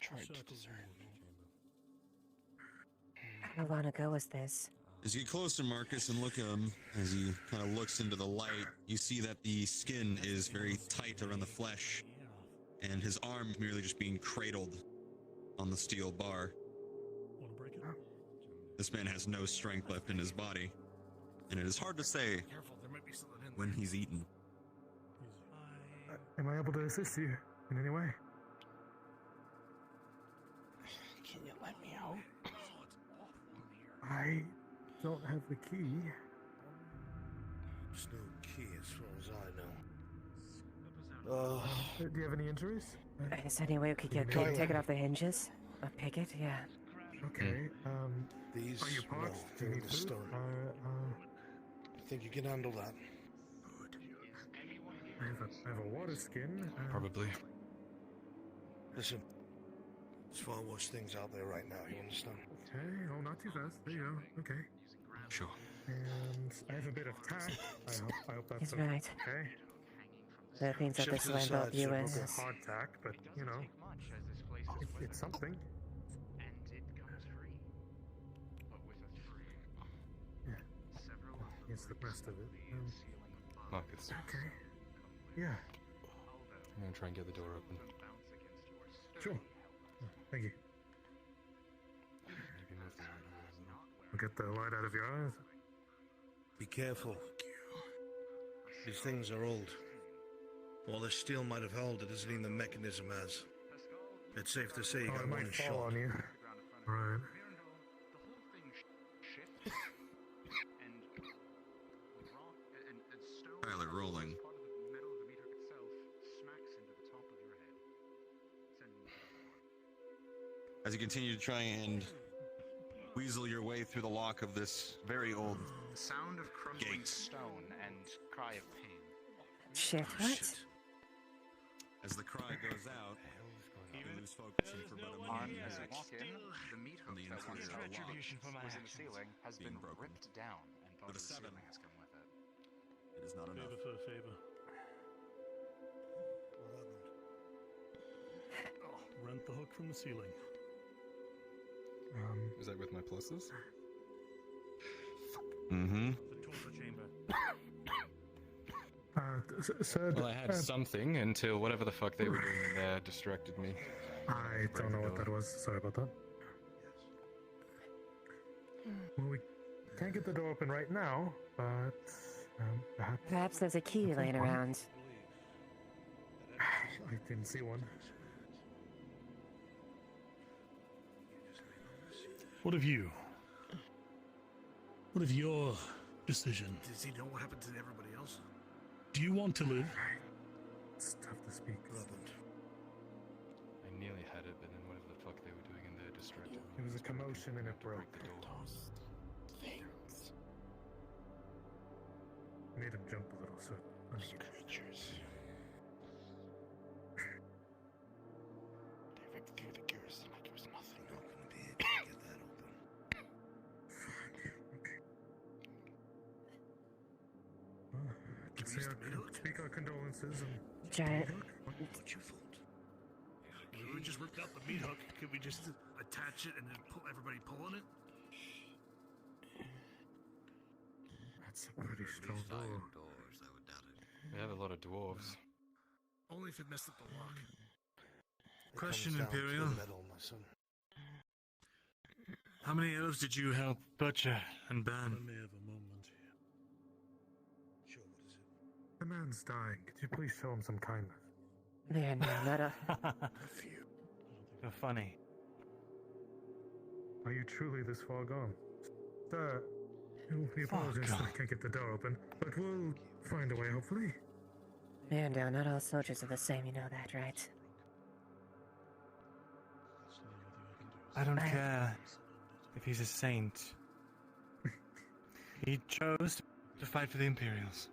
Tried to desert. How long ago was this? As you get closer, Marcus, and look at him, as he kind of looks into the light, you see that the skin is very tight around the flesh, and his arm merely just being cradled on the steel bar. Want to break it? This man has no strength left in his body, and it is hard to say Careful, there might be something in when he's eaten. Am I able to assist you in any way? Can you let me out? I don't have the key. There's no key as far as I know. Do you have any injuries? Is there any way we could take it off the hinges? A picket? Yeah. Okay, These are you parched? Do you need food? stone. I think you can handle that. I have a water skin. Probably. Listen, there's far worse things out there right now, you understand? Okay, oh, not too fast. There you go. Okay. Sure. And I have a bit of tack. I hope that's He's right. okay. That means that Shift this to the land side, will be sir. US. It's hard tack, but you know, it's something. Yeah. Here's the rest of it. Marcus. Okay. Yeah. I'm gonna try and get the door open. Sure. Thank you. Maybe move the light away as well. I'll get the light out of your eyes. Be careful. These things are old. While the steel might have held, it doesn't mean the mechanism has. It's safe to say you got it one might shot. fall on you. Right. Pilot rolling. As you continue to try and weasel your way through the lock of this very old Sound of crumbling gate. stone and cry of pain. Shit, what? As the cry goes out, you lose focus and for about a On minute as you you walk in, the meat hook the that once interior was lock in the ceiling has being been broken. ripped down, and part With of a the 7. ceiling has come with it. It is not enough. Favor for a favor. Rent the hook from the ceiling. Is that with my pluses? Mm-hmm. The torture chamber. Sir, Well, I had something until whatever the fuck they were doing there distracted me. I don't know what that was. Sorry about that. Well, we can't get the door open right now, but Perhaps there's a key laying around. I didn't see one. What of you? What of your decision? Does he know what happened to everybody else? Do you want to live? It's tough to speak. I nearly had it, but then whatever the fuck they were doing in there distracted me. It was a commotion and it broke. Break the door. Things. Made him jump a little, so. Creatures. They ripped through the gears like it was nothing. Not gonna be able to get that open. Speak our condolences and Giant. What's your fault? We just ripped out the meat hook. Could we just attach it and then pull everybody pulling it? That's a pretty strong door. Doors, I would doubt it. We have a lot of dwarves. Only if it messed up the lock. It Question, comes down to the Imperial. metal, my son. How many elves did you help butcher and burn? Let me have a moment here. Sure, what is it? The man's dying. Could you please show him some kindness? Man, no, not a... You're funny. Are you truly this far gone? Sir, we apologize that I can't get the door open, but we'll find a way, hopefully. Man, no, not all soldiers are the same, you know that, right? I don't care if he's a saint. He chose to fight for the Imperials.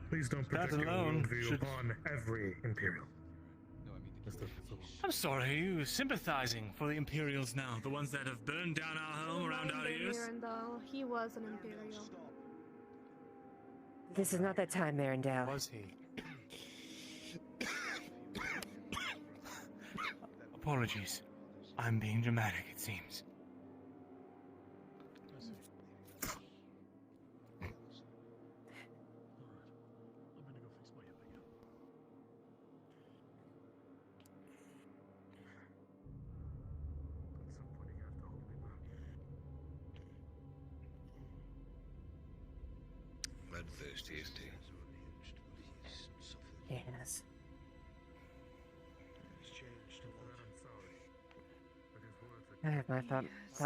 Please don't project your worldview upon every Imperial. I'm sorry, you sympathizing for the Imperials now, the ones that have burned down our home around our ears? Mirandal, he was an Imperial. This is not that time, Mirandal. Was he? Apologies. I'm being dramatic, it seems. Bloodthirsty, isn't he? Yes. I have my thought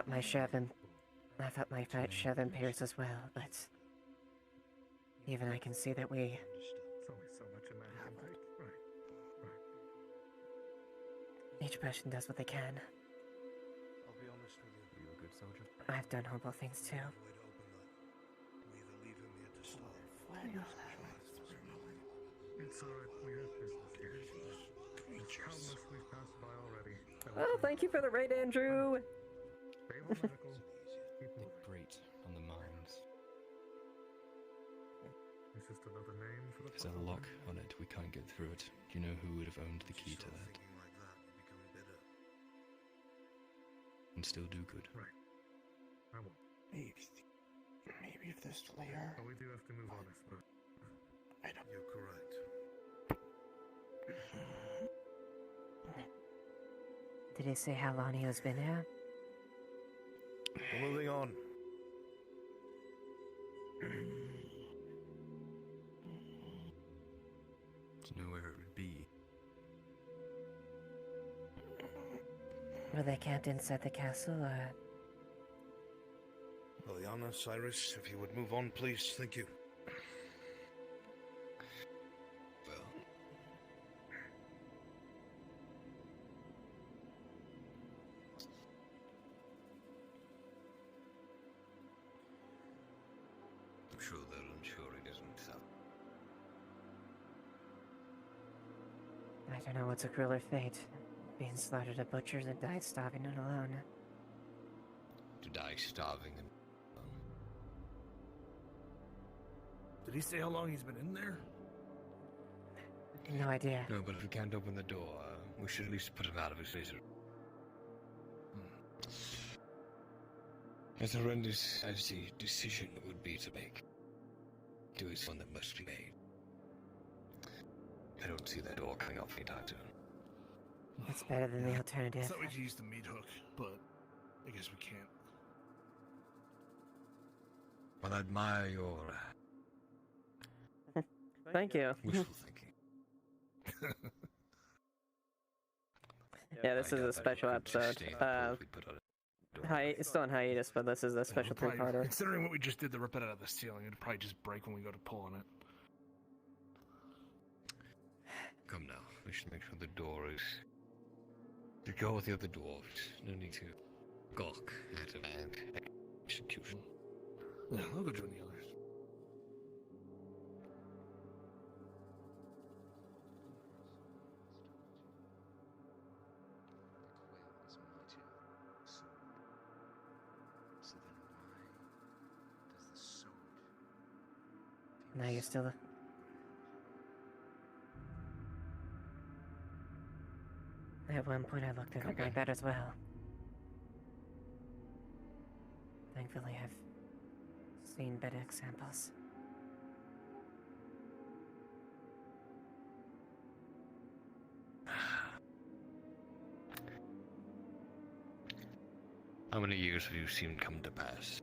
my share of Imperials as well, but even I can see that we... It's only so much a man can take. Right. Each person does what they can. I'll be honest with you. Are you a good soldier? I've done horrible things too. It's alright, we have business here. It's countless we've passed by already. Oh, thank you for the raid, Andrew! Great on the mines. It's just another name for the There's a lock on it. We can't get through it. Do you know who would have owned the key to that? And still do good. Right. I won't. Maybe if they're still here. But we do have to move on, I suppose. I don't. You're correct. Did he say how long he has been here? We're moving on. To know where it would be. Were they camped inside the castle, or...? Leiliana, Cyrus, if you would move on, please. Thank you. I'm sure they're unsure it isn't so. I don't know what's a crueler fate. Being slaughtered at butchers and died starving and alone. To die starving and Did he say how long he's been in there? No idea. No, but if we can't open the door, we should at least put him out of his misery. As horrendous as the decision would be to make, it is one that must be made. I don't see that door coming up anytime soon. It's better than the alternative. I thought we could use the meat hook, but I guess we can't. Well, I admire your Thank you. wishful thinking. Yeah, this is a special episode. It's still on hiatus, but this is a special three-parter. Considering what we just did to rip it out of the ceiling, it'd probably just break when we go to pull on it. Come now, we should make sure the door is... To go with the other dwarves. No need to gawk at a bad execution. Yeah, I'll go join the others. Now you're still... At one point I looked at it like that as well. Thankfully I've seen better examples. How many years have you seen come to pass,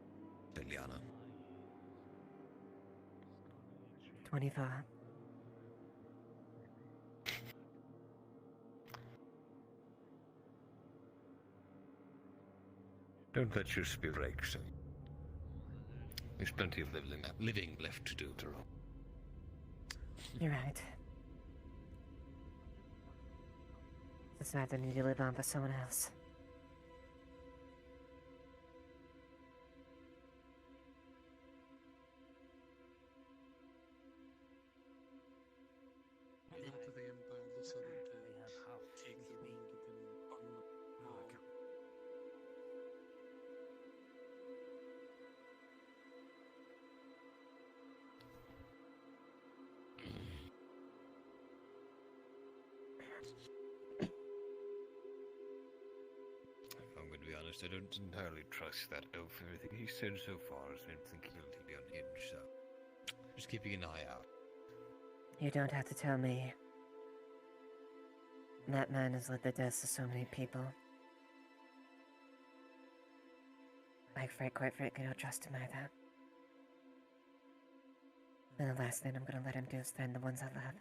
Leiliana? 25. Don't let your spirit break, son. There's plenty of living left to do, Tyrone. You're right. It's either need to live on for someone else. After the Empire decided to take the ring and burn the wall. If I'm going to be honest, I don't entirely trust that oaf. Everything he said so far has been thinking he'll be unhinged, so just keeping an eye out. You don't have to tell me. That man has led the deaths of so many people. Quite frankly, I don't trust him either. And the last thing I'm gonna let him do is find the ones I love.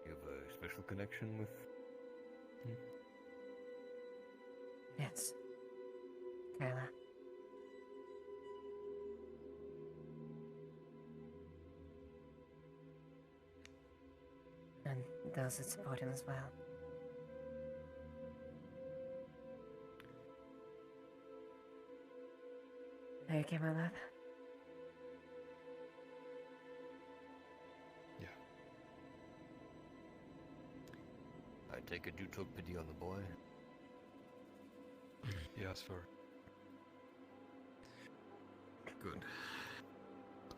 You have a special connection with him? Yes. Carla. And those that support him as well. Are you okay, my love? Yeah. I take it you took pity on the boy? Yes, sir. Good.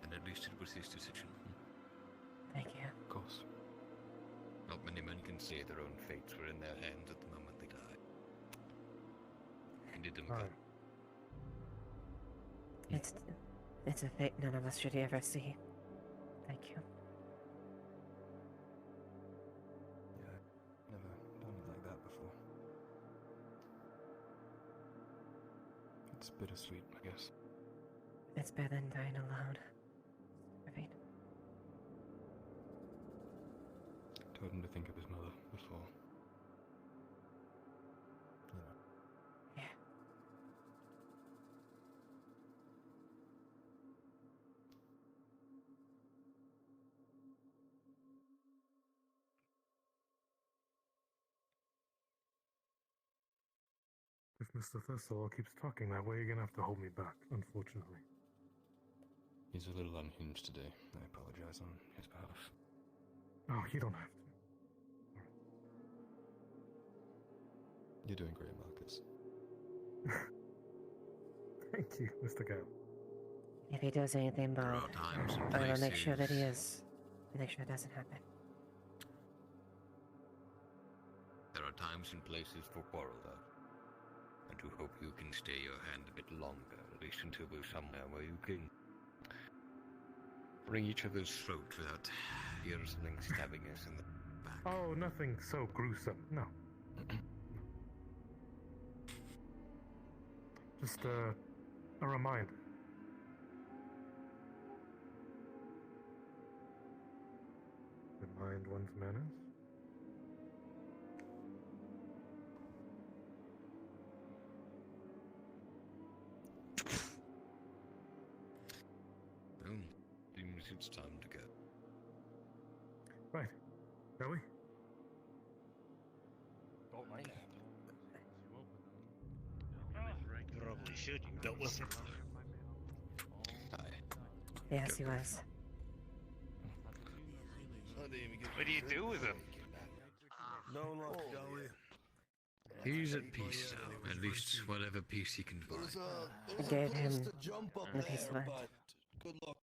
And at least it was his decision. Thank you. Of course. Not many men can say their own fates were in their hands at the moment they died. And did them good. It's a fate none of us should ever see. Thank you. Yeah, never done it like that before. It's bittersweet, I guess. It's better than dying alone. Right? Told him to think of his mother before. You know. Yeah. If Mr. Thistle keeps talking that way, you're gonna have to hold me back, unfortunately. He's a little unhinged today. I apologize on his behalf. Oh, you don't have to. You're doing great, Marcus. Thank you, Mr. Gale. If he does anything bad, times and I will make sure that he places. is. Make sure it doesn't happen. There are times and places for quarrel, though. And to hope you can stay your hand a bit longer, at least until we're somewhere where you can wring each other's throat without fear of something stabbing us in the back. Oh, nothing so gruesome. No. Just a reminder. Remind one's manners. Well, seems it's time to go. Right. Shall we? Don't mind. Probably should. You dealt with him. Yes, he was. What do you do with him? No luck, shall we? He's at peace now. At least whatever peace he can find. I gave him the piece of land. Good luck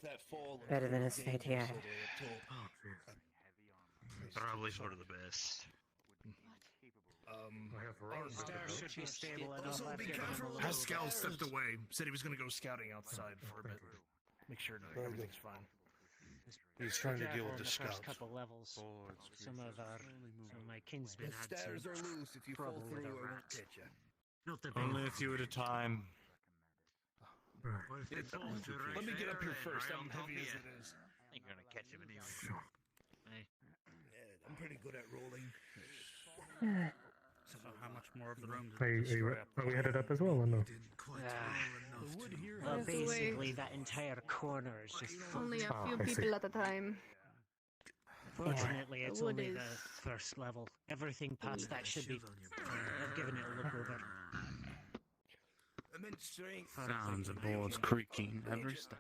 that fall. Better than his fate here. Probably for the best. Our star should be stable enough. Pascal stepped away. Said he was going to go scouting outside for a bit. Make sure everything's fine. He's trying to deal with the first scouts. couple levels. Some of my kinsmen had some Stairs are loose. If you fall trouble with through, a I rat. won't hit you. Not the big Only a few at a time. Let me get up here first. I'm heavy as it is. You're gonna catch him anyway. I'm pretty good at rolling. So how much more of the room did Are, they you, destroy up are we headed up as well or no? Well, There's a way. basically, that entire corner is just full. Only a Ah, few I see. people at a time. Fortunately, The it's wood only is- the first level. Everything past that should be. I've given it a look over. Immense strength. Sounds of boards creaking every step.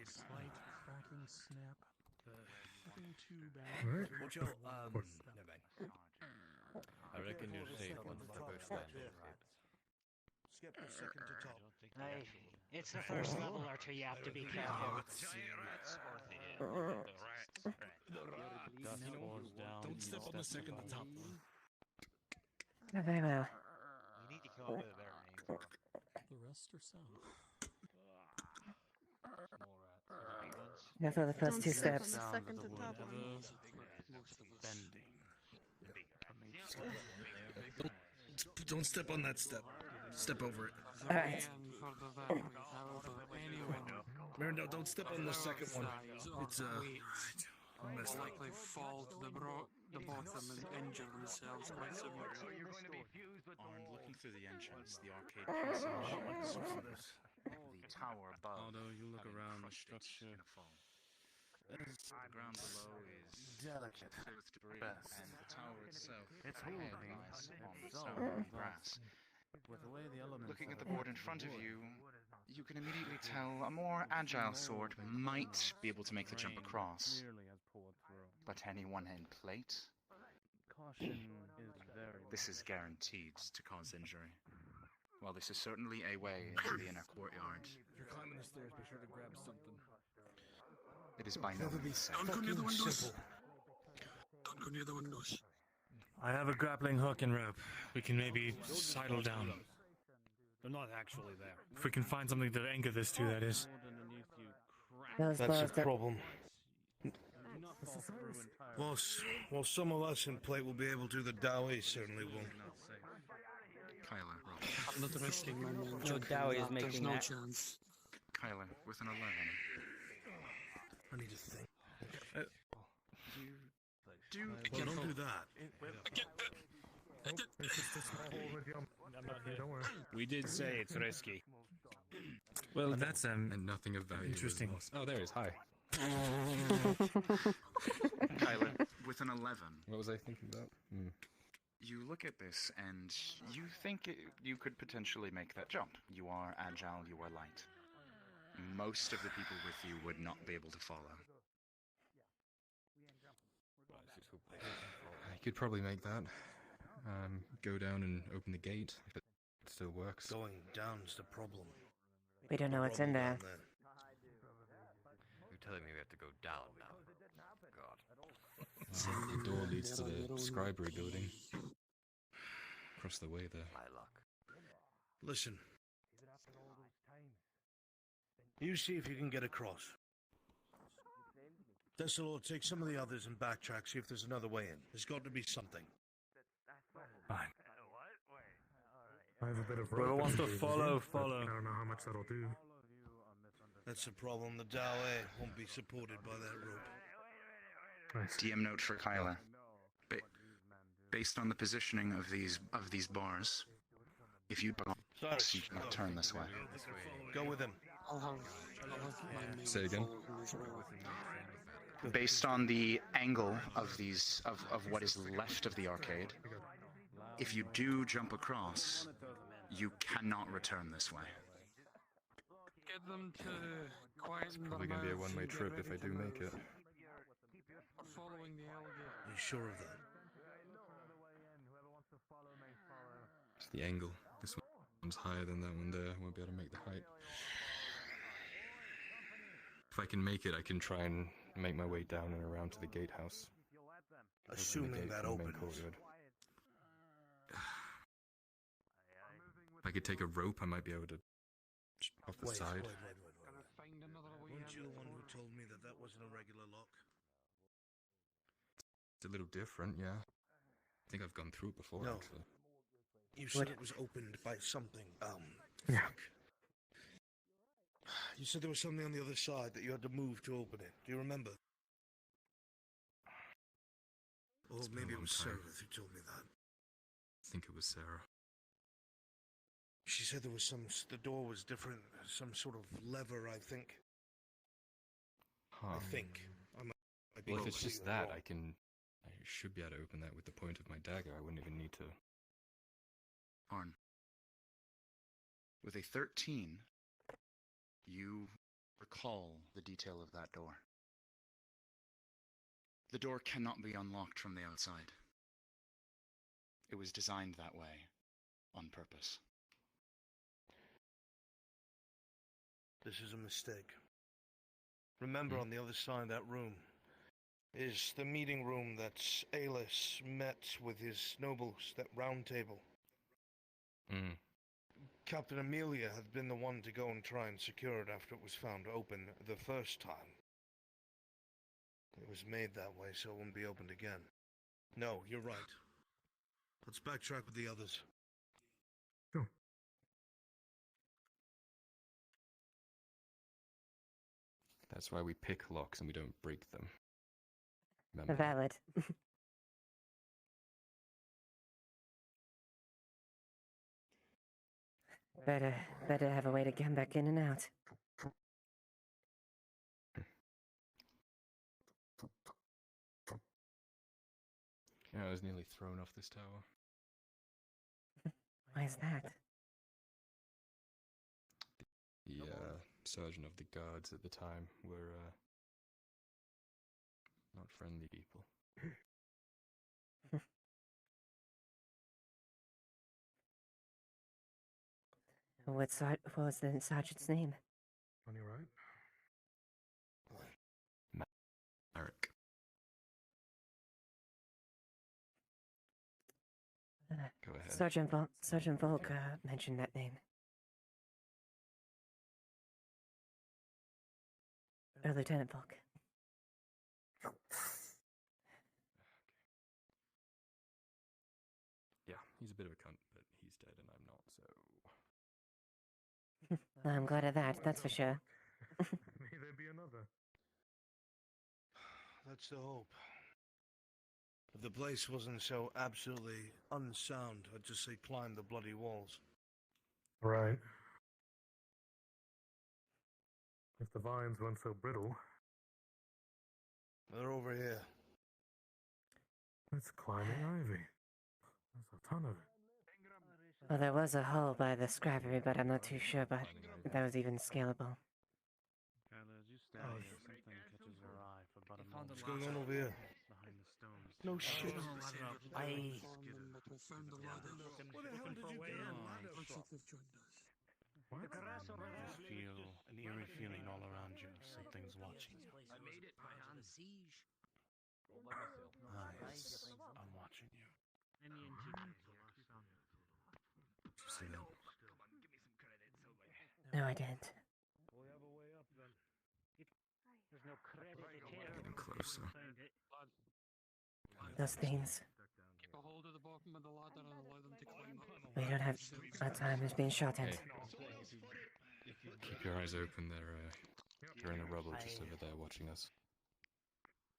Slight cracking snap. Nothing too bad. Alright. Watch out, never mind. I reckon you're safe once the first landing. Skip a second to top. It's the first level or two. You have to be careful. Don't step on the second to top. Oh, very well. We need to come up with a better name for him. The rest are south. Those are the first Don't two step on steps. the second to top one. Don't step on that step. Step over it. Alright. Mary, no, don't step on the second one. It's Most likely fall to the bottom and injure themselves quite severely. On looking through the entrance, the arcade passage, the tower above. Although you look around the structure, The ground below is delicate, close to debris, best. and the tower itself It's holding lies on so stone and grass. with the way the elements Looking at the board in front of you, you can immediately tell a more agile sword might be able to make the jump across. But anyone in plate, caution is very this is guaranteed to cause injury. While this is certainly a way into the inner courtyard, If you're climbing the stairs, be sure to grab something. it is by no means safe. Don't go near the windows. Don't go near the windows. I have a grappling hook and rope. We can maybe sidle down. They're not actually there. If we can find something to anchor this to, that is. Those That's bars the that- problem. While some of us in plate will be able to, the Dowie certainly won't. Kyler, roll. I'm not risking my man. No, Dowie is There's making no that. chance. Kyler, with an 11. I need to think. You do Well, don't do that. I'm not here, don't worry. We did say it's risky. Well, that's And nothing of value. was interesting. lost. Oh, there he is. Hi. Kyler, with an 11. What was I thinking about? You look at this and you think you could potentially make that jump. You are agile, you are light. Most of the people with you would not be able to follow. I could probably make that. Go down and open the gate if it still works. Going down's the problem. We don't know what's in there. You're telling me we have to go down now. God. The door leads to the scribery building. Across the way there. My luck. Listen. You see if you can get across. Thistle'll take some of the others and backtrack, see if there's another way in. There's got to be something. Fine. I have a bit of Whoever rope wants to and things, follow, but follow. I don't know how much that'll do. That's the problem. The Dowie won't be supported by that rope. Nice. DM note for Kyler. Based on the positioning of these bars, if you bounce, you cannot turn this way. Go with him. I'll have my main Say again? follow as well. Based on the angle of these of what is left of the arcade, if you do jump across, you cannot return this way. Get them to quieten Probably their gonna be a mouths one-way and get trip if ready I do for make it. Following the alligator. You sure of that? It's the angle. This one's higher than that one there. I won't be able to make the height. If I can make it, I can try and make my way down and around to the gatehouse. Open the Assuming gate that from the main opens. courtyard. If I could take a rope, I might be able to off the side. Find another way Weren't you in. the one who told me that that wasn't a regular lock? It's a little different, yeah. I think I've gone through it before, No. actually. You said it was opened by something. Yeah. Fuck. You said there was something on the other side that you had to move to open it. Do you remember? Or It's been a maybe it long was time. Sarah who told me that. I think it was Sarah. She said there was the door was different, some sort of lever, I think. Huh. I think. I might be Well, if it's just completely that, wrong. I should be able to open that with the point of my dagger. I wouldn't even need to. Arn. With a 13, you recall the detail of that door. The door cannot be unlocked from the outside. It was designed that way, on purpose. This is a mistake. Remember, on the other side of that room is the meeting room that Aelys met with his nobles, that round table. Captain Amelia had been the one to go and try and secure it after it was found open the first time. It was made that way so it wouldn't be opened again. No, you're right. Let's backtrack with the others. That's why we pick locks and we don't break them. Remember? Valid. Better have a way to get back in and out. Yeah, I was nearly thrown off this tower. Why is that? The sergeant of the guards at the time were not friendly people. What was the sergeant's name? On your right. Eric. Go ahead. Sergeant Volk mentioned that name. Or Lieutenant Volk. Yeah, he's a bit of a cunt, but he's dead and I'm not, so... I'm glad of that, that's for sure. May there be another. That's the hope. If the place wasn't so absolutely unsound, I'd just say climb the bloody walls. Right. If the vines weren't so brittle. They're over here. It's climbing ivy. There's a ton of it. Well, there was a hole by the scrappery, but I'm not too sure but that was even scalable. What's going on over here? No shit. I found the ladder. What the hell did you get? Looks like they've joined us. What? I just feel an eerie feeling all around you. Something's watching you. I made it by hand. Eyes, I'm watching you. No, I didn't. There's no credit to tear. Getting closer. Those things. Keep a hold of the bottom of the ladder and allow them to climb up. We don't have... Our time is being shortened. Keep your eyes open, they're in the rubble just over there watching us.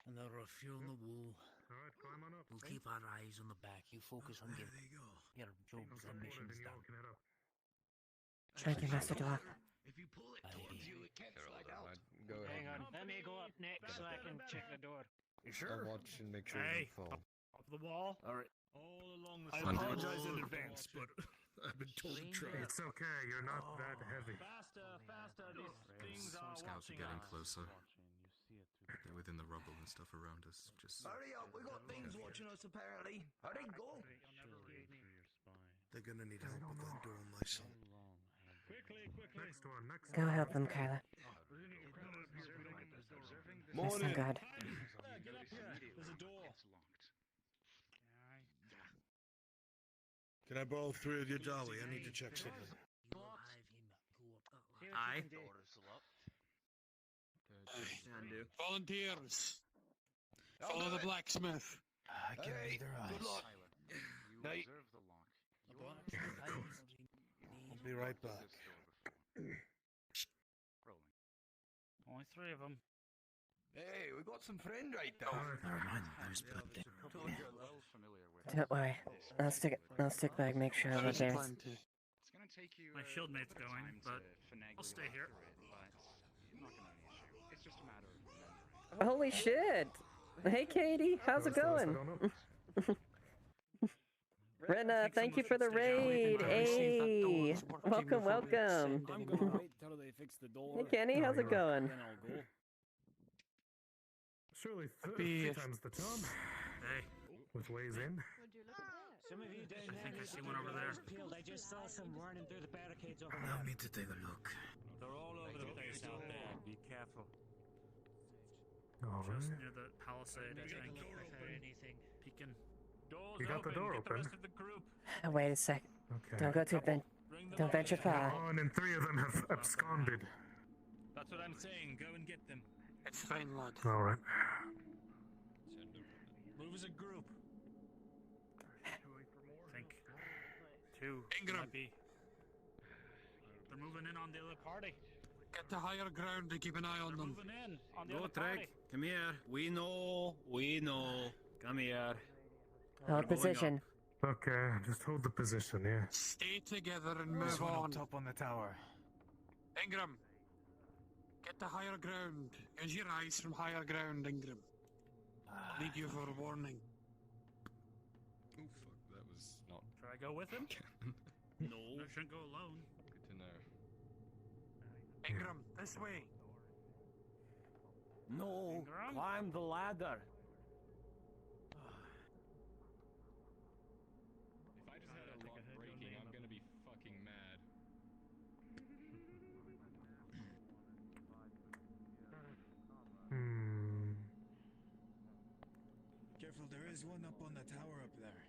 And there are a few on the wall. Alright, climb on up. We'll keep our eyes on the back. You focus on getting your jobs and missions done. Thank you, Master Dwarf. If you pull it towards you, it can't slide out. Go ahead. Hang on, let me go up next so I can check the door. You I'll watch and make sure Hey, you don't fall. Up the wall. All right. All along the I side. apologize in in advance, but I've been told to try. It's okay, you're not that heavy. Faster, these things are Scouts are getting closer. They're within the rubble and stuff around us. Just Hurry up, we got things watching us apparently. Hurry, go. They're gonna need help with that door, my son. Next one, next Go one. help them, Carla. Yes, thank God. There's a door. Can I borrow 3 of your Dawi? I need to check something. Aye. Volunteers. Follow the blacksmith. I can read their eyes. Good luck. Now you... I'll be right back. Only 3 of them. Hey, we got some friend right there. Never mind, there's blood there. Don't worry. I'll stick back, make sure that there's... It's gonna take you My shield mate's going, but I'll stay here. It's just a matter of remembering. Holy shit! Hey, Katie, how's it going? Rena, thank you for the raid. Hey, welcome, welcome. I'm gonna wait till they fix the door. Hey, Kenny, how's it going? Then I'll go. Surely three times the time. Hey. With ways in. Some of you down I think there I see one over there. I just saw some running through the barricades over Allow there. me to take a look. They're all over the place out there. Be careful. Alright. Just near the palisade, I think. Anything. Peeking. You got the door open. Wait a sec. Okay. Don't go too don't venture far. Oh, and then 3 of them have absconded. That's what I'm saying. Go and get them. It's fine, lad. Alright. Move as a group. Think. 2. Ingram. Might be. They're moving in on the other party. Get to higher ground and keep an eye on them. Moving in on the Go, other party. Trek. Come here. We know. Come here. Hold position. Okay, just hold the position, yeah. Stay together and move on. Top on the tower. Ingram. Get to higher ground. Use your eyes from higher ground, Ingram. Need you for a warning. Oh fuck, that was not. Should I go with him? No. I shouldn't go alone. Good to know. Ingram, this way. No. Ingram? Climb the ladder. If I just had a lock breaking, I'm gonna be fucking mad. Careful, there is one up on the tower up there.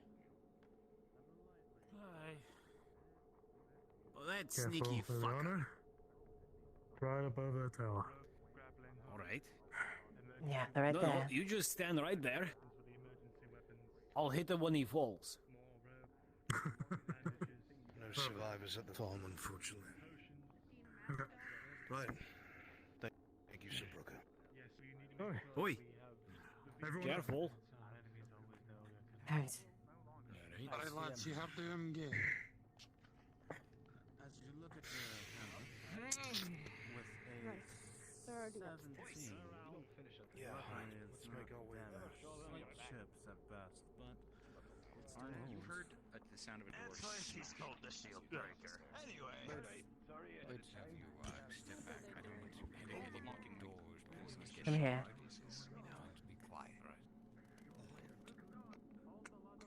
Oh, that Careful, sneaky Your fucker. Honor. Right above the tower. All right. Yeah, they're right No, there. you just stand right there. I'll hit him when he falls. No survivors at the farm, unfortunately. Okay. Right. Thank you, Sir Brooker. Oi. Everyone Careful. Alright. Alright, lads, you have to engage. As you look at the hammer, with a 17, Yeah, let's make our way there. slight chips at best, but it still Arden, you holds. heard the sound of a door. That's why she's called the shield breaker. Anyway, let's have you Step back. I don't want to hit any locking doors. Please get Come here. be quiet.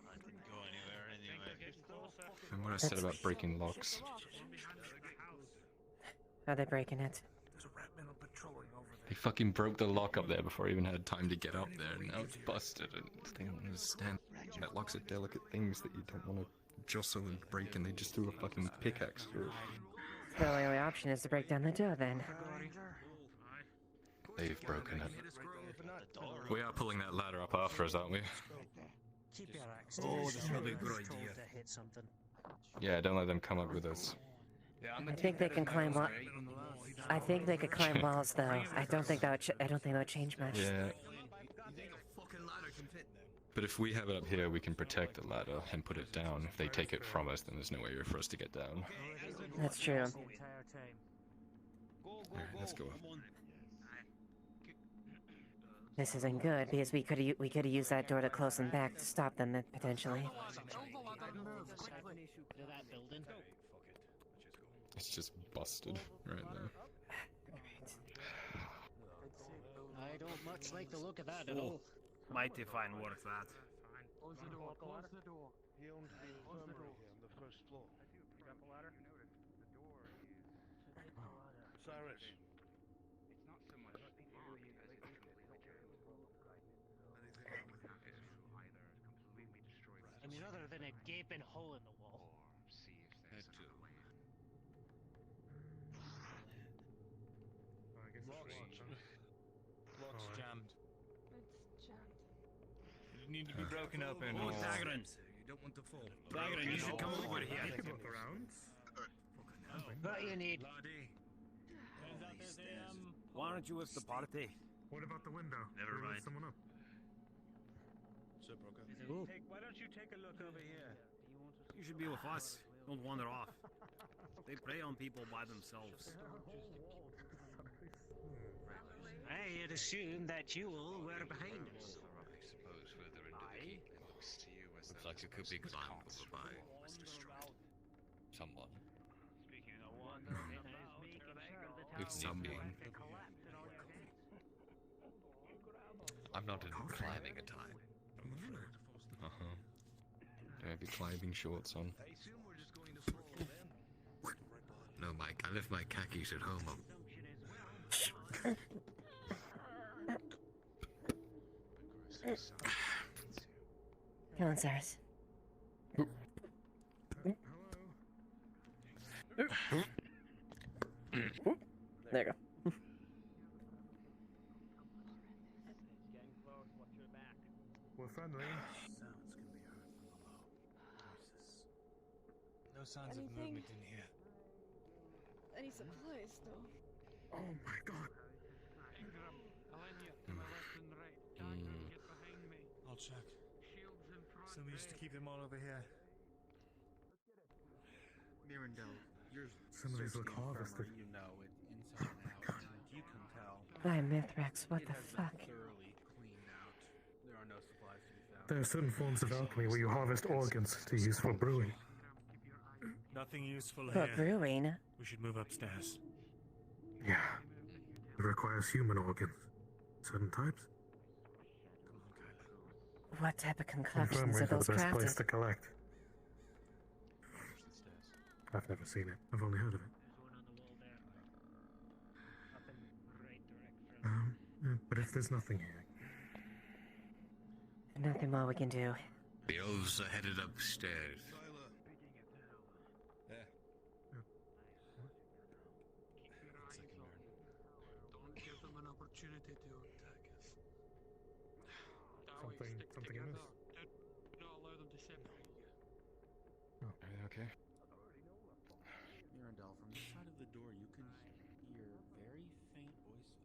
I didn't go anywhere anyway. And what I said about breaking locks. Are they breaking it? There's a rat man on patrolling over there. They fucking broke the lock up there before I even had time to get up there, and now it's busted. And they don't understand that locks are delicate things that you don't want to jostle and break, and they just threw a fucking pickaxe through it. So the only option is to break down the door then. They've broken it. We are pulling that ladder up after us, aren't we? Keep your axe. Oh, this will be a good Told idea. to hit something. Yeah, don't let them come up with us. I think they can climb I think they could climb walls though. I don't think that would change much. Yeah. But if we have it up here, we can protect the ladder and put it down. If they take it from us, then there's no way for us to get down. That's true. Alright, let's go. This isn't good because we could have used that door to close them back to stop them potentially. To that building. It's just busted right there. I don't much like the look of that at all. Mighty fine work, that. Close the door, close the door. He owns the infirmary here on the first floor. Cyrus. It's not so much you as it is completely destroyed. I mean, other than a gaping hole in the wall. See if there's another way. Lock's jammed. It's jammed. It need to be broken open. Oh, Dagran. You don't want to fall. Dagran, you should come over here. What you need? Why aren't you with the party? What about the window? Never There was mind. someone up. So, Broker. Why don't you take a look over here? You should be with us. Don't wander off. They prey on people by themselves. I had assumed that you all were behind us. I suppose further into the keep, it looks to you as Looks like it could be climbed over by was destroyed. someone. Speaking of one, If need be. I'm not in climbing attire, I'm afraid. Uh-huh. Do I have your climbing shorts on? No, Mike, I left my khakis at home. Come on, Cyrus. There you go. We're friendly. Sounds can be heard from below. Jesus. No signs of Anything? movement in here. Any supplies, though? Oh my god. I'll check. Somebody used to keep them all over here. Mirandel, you're Some of these look searching the harvested. infirmary, you know it inside and out, and you can tell By Mithrax, what it the has been fuck? thoroughly cleaned out. There are no supplies to be found. There are certain forms of alchemy where you harvest organs to use for brewing. Nothing useful For here. brewing? We should move upstairs. Yeah. It requires human organs. Certain types. What type of concoctions are Infirmaries are those the best place to crafted? collect. I've never seen it. I've only heard of it. But if there's nothing here, Nothing more we can do. The elves are headed upstairs. Don't give them an opportunity to attack us. something amiss. Do not allow them to separate you. Are you okay? Mirandel, from the side of the door, you can hear very faint voices.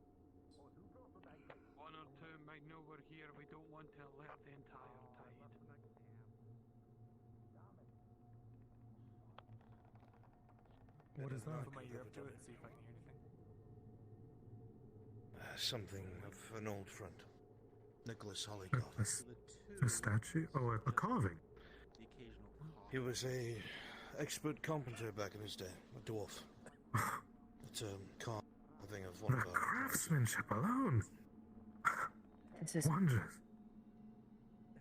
One or two might know we're here. We don't want to alert the entire tide. What is that? Put my ear up to it and see if I can hear anything. Something of an old friend. Nicholas Hollycott. A statue? Oh, a carving. He was a expert carpenter back in his day, a dwarf. It's a carving of one The of our... craftsmanship alone. This is Wondrous.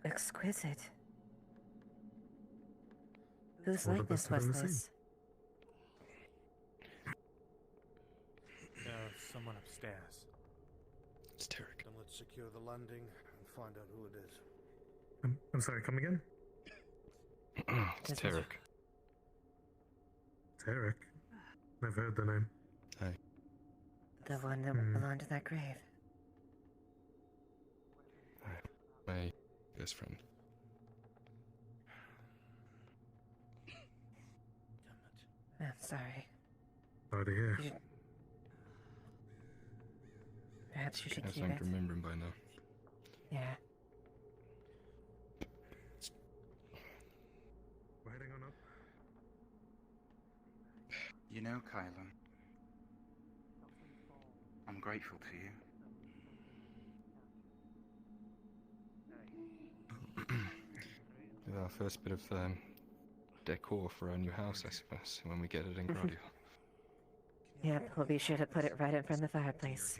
exquisite. Whose All the likeness best I've was ever this? There's someone upstairs. It's Tarek. Then let's secure the landing and find out who it is. I'm sorry, come again? It's Tarek. Tarek? Never heard the name. Hi. The one that belonged to that grave. Hi. My best friend. I'm sorry. Sorry to hear. Perhaps you should I keep don't it. remember him by now. Yeah. We're heading on up. You know, Kylan, I'm grateful to you. With our first bit of decor for our new house, I suppose, when we get it in Gradio. Yep, we'll be sure to put it right in front of the fireplace.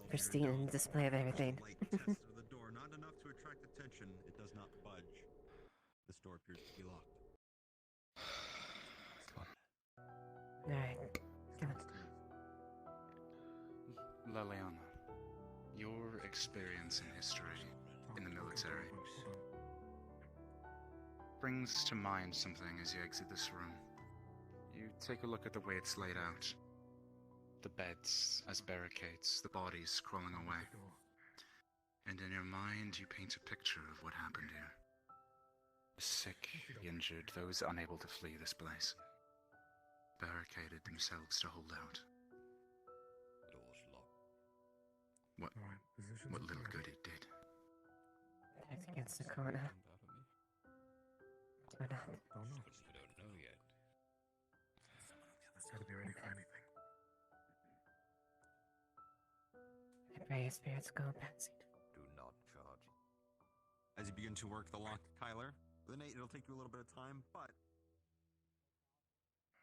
Pristine display of everything. The door not enough to attract attention. It does not budge. This door appears to be locked. Alright, come on. Leiliana, your experience in history, in the military, brings to mind something as you exit this room. You take a look at the way it's laid out. The beds as barricades, the bodies crawling away. And in your mind, you paint a picture of what happened here. The sick, the injured, those unable to flee this place. Barricaded themselves to hold out. Door's locked. What little good it did. It's against the corner. Or not. Don't know yet. Let's gotta be ready for anything. I pray your spirits go backseat. Do not charge. As you begin to work the lock, Kyler, with an 8, it'll take you a little bit of time, but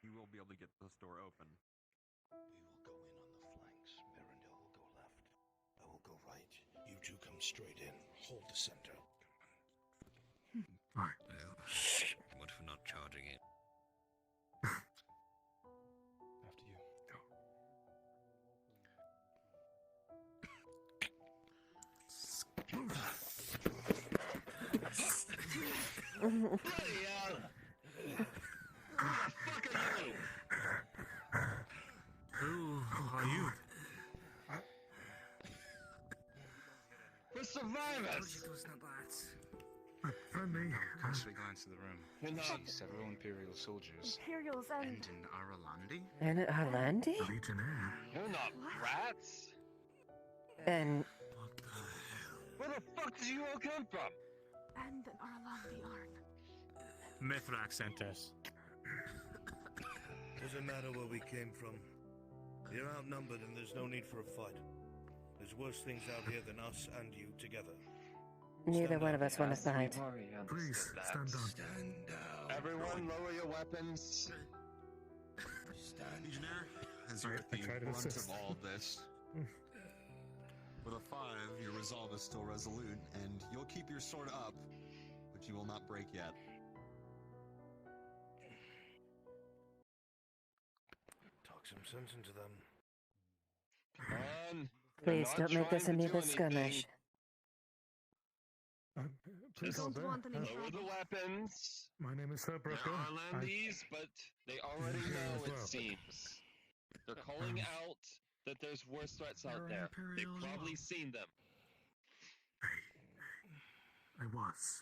you will be able to get this door open. We will go in on the flanks. Mirandil will go left. I will go right. You two come straight in. Hold the center. Alright. Well, what for not charging it? After you. Bloody hell! Who the fuck are you? Who are you? We're survivors! Friendly. Casually glance in the room. You're You not- see several Imperial soldiers. Imperials and... And an Aralandi? And Arlandi? Legionnaire. You're not rats! And Where the fuck did you all come from? And an Arlandi Arn. Mithrak sent us. Doesn't matter where we came from. You're outnumbered and there's no need for a fight. There's worse things out here than us and you together. neither one of us want to fight. Please, stand down. Stand down. Everyone lower your weapons. Legionnaire, as you're at I the try to brunt assist. of all of this, with a 5, your resolve is still resolute, and you'll keep your sword up, but you will not break yet. Talk some sense into them. Come on. Please We're don't not make this a trying to do needless skirmish. anything. Please, Just Albert. want any lower the weapons. My name is Sir They're Brooker. Arlandis, but they already Yeah, know, as it well. seems. They're calling out that there's worse threats out there. They've probably seen them. I was.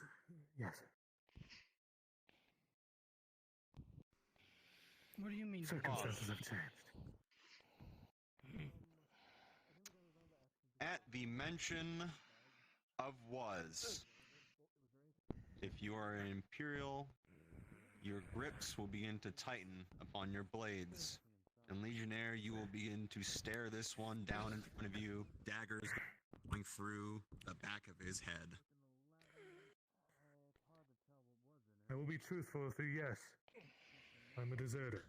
Yes. What do you mean? Circumstances have changed. At the mention of was, if you are an Imperial, your grips will begin to tighten upon your blades. And Legionnaire, you will begin to stare this one down in front of you, daggers going through the back of his head. I will be truthful with you, yes. I'm a deserter.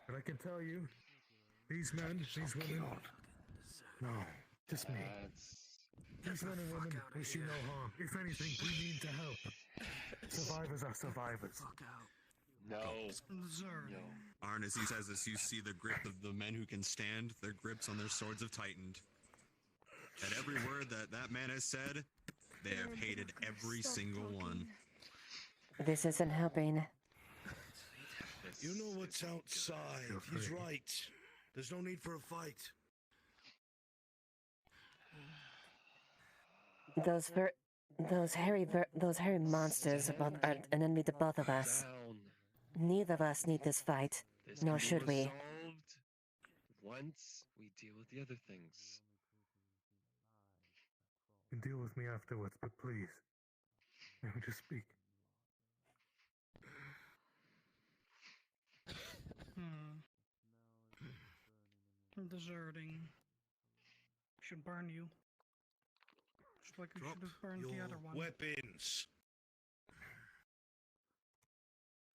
But I can tell you, these men, these women... No, just me. These men and women wish you no harm. If anything, we need to help. Survivors are survivors. No. Arn, as he says this, you see the grip of the men who can stand. Their grips on their swords have tightened. At every word that that man has said, they have hated every single one. This isn't helping. You know what's outside. He's right. There's no need for a fight. Those hairy monsters are an enemy to both of us. Neither of us need this fight, This nor can be should we. resolved once we deal with the other things. You can deal with me afterwards, but please, let me just speak. I'm deserting. Should burn you. Just like we Drop should have burned the your other one. weapons.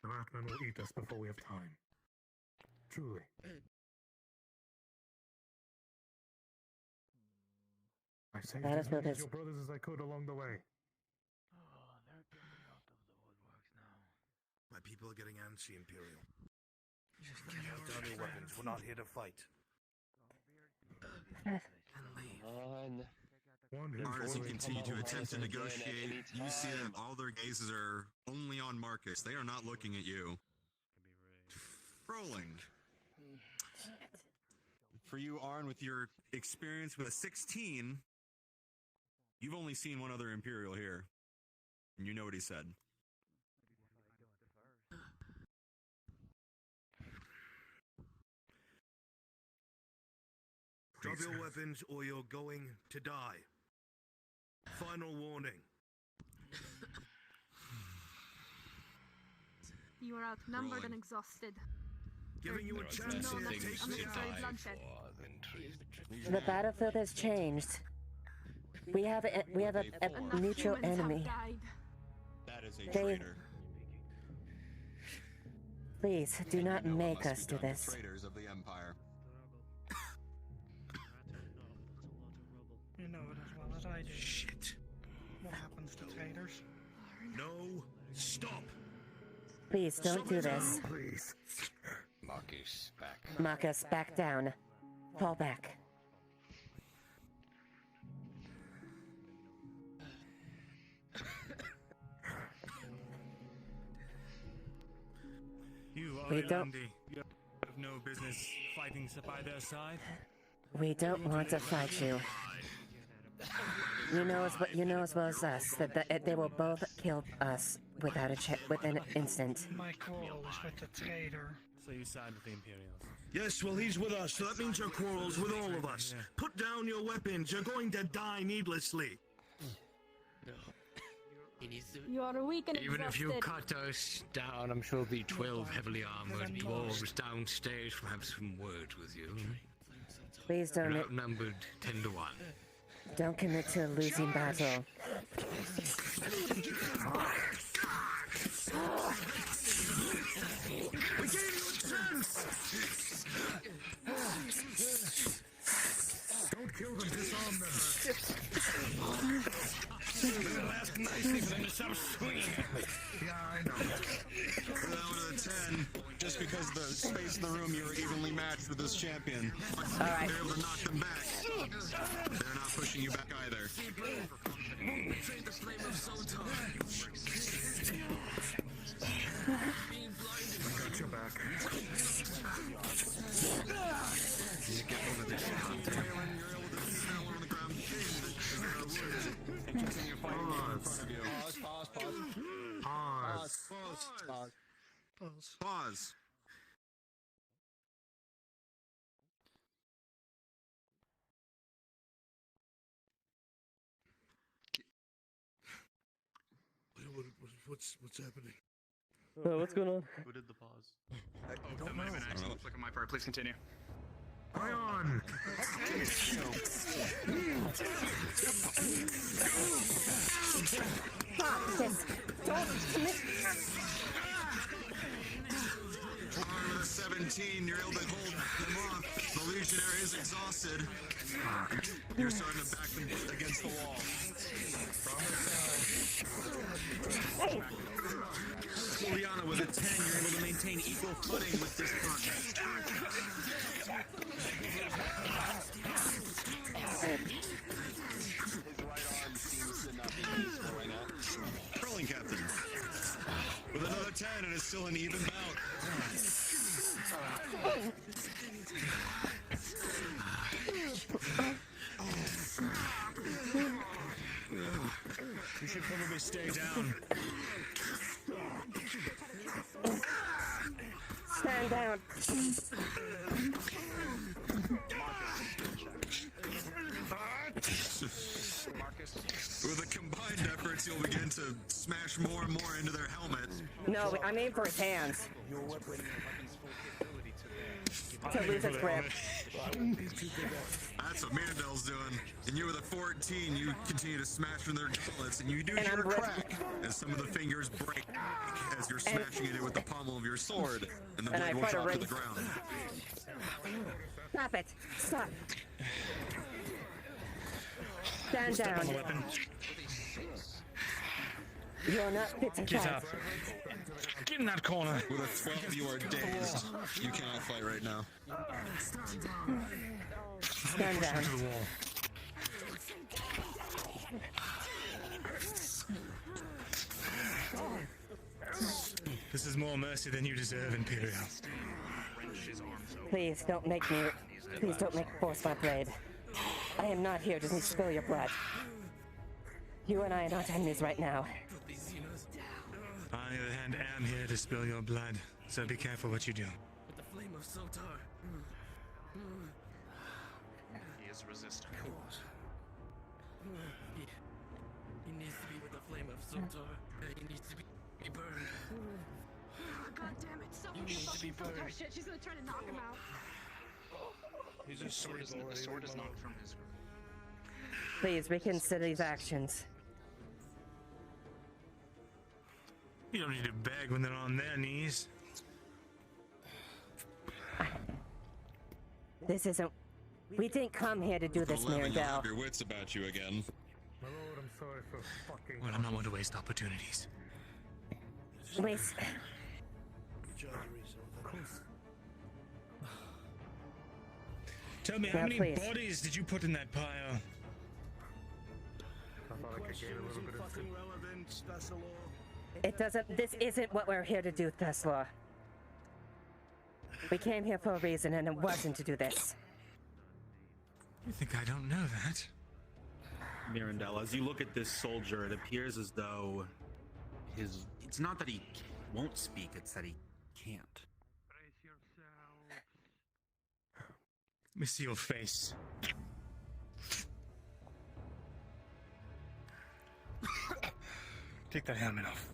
The Ratman will eat us before we have time. Truly. I saved Let us as build many of this. your brothers as I could along the way. My people are getting antsy, Imperial. Put down your weapons. We're not here to fight. On. Arn, as you continue to attempt to negotiate, you see that all their gazes are only on Marcus. They are not looking at you. Rolling. For you, Arn, with your experience with a 16, you've only seen one other Imperial here. And you know what he said. Drop Drop your weapons or you're going to die. Final warning. You are outnumbered and exhausted. Giving you a chance here. Take me out. The battlefield has changed. We have a mutual enemy. That is a They- traitor. Please do not make us do this. Traitors of the Empire. You know it as well as I do. Shit. What happens to traitors? No. Stop. Please don't do this. Please. Marcus, back. Marcus, back down. Fall back. You We are don't- Landy. You have no business fighting by their side. We don't want to fight you. You know as well as us that they will both kill us within an instant. My quarrel is with the traitor. So you side with the Imperials. Yes, well, he's with us, so that means your quarrel's with all of us. Put down your weapons. You're going to die needlessly. You are weak and Even if you exhausted. cut us down, I'm sure the 12 heavily armored dwarves downstairs will have some words with you. Please You're don't outnumbered 10 to 1. commit to a losing battle. We gave you a chance. Don't kill them. Disarm them. It'll ask nicely for them to stop swinging. Yeah, I know. Put it out of the 10. Just because the space in the room, you were evenly matched with this champion. Alright. They're able to knock them back. They're not pushing you back either. I got your back. Pause. What's happening? What's going on? Who did the pause? That might have been an accident click on my part. Please continue. Ion! Arm of the 17, you're able to hold them off. The legionary is exhausted. You're starting to back them against the wall. Leiliana with a 10, you're able to maintain equal footing with this punch. His right arm seems to not be peaceful right now. Curling captain. With another 10, and it's still an even bout. You should probably stay down. Stand down. With the combined efforts, you'll begin to smash more and more into their helmet. No, I mean for his hands. To lose its grip. That's what Mandel's doing. And you with a 14, you continue to smash in their gauntlets, and you do And hear a I'm crack as some of the fingers break as you're smashing into it with the pommel of your sword, and the And blade I will try to drop to the ring- ground. Stop it. Stop. Stand Step on down. the weapon. You're not fit to Get fight. up. Get in that corner. With a 12, you are dazed. You cannot fight right now. Stand down. To the wall. This is more mercy than you deserve, Imperial. Please don't make me. Please don't make force my blade. I am not here to spill your blood. You and I are not enemies right now. I, on the other hand, am here to spill your blood, so be careful what you do. With the flame of Sotar. He is is resistant. He needs to be with the flame of Sultor. He needs to be burned. God damn it, someone You need to be fucking fuck her burned. shit. She's gonna try to knock him out. The sword is not from his group. Please reconsider these actions. You don't need to beg when they're on their knees. This isn't. We didn't come here to do this, Eleven, you'll Mirandel. have your wits about you again. My lord, I'm sorry for fucking. Well, I'm not one to waste opportunities. Wait. Tell me, how Now, many please. bodies did you put in that pile? I thought I could gain a little bit of. It doesn't. This isn't what we're here to do, Thesla. We came here for a reason, and it wasn't to do this. You think I don't know that? Mirandel, as you look at this soldier, it appears as though it's not that he won't speak, it's that he can't. Let me see your face. Take that helmet off.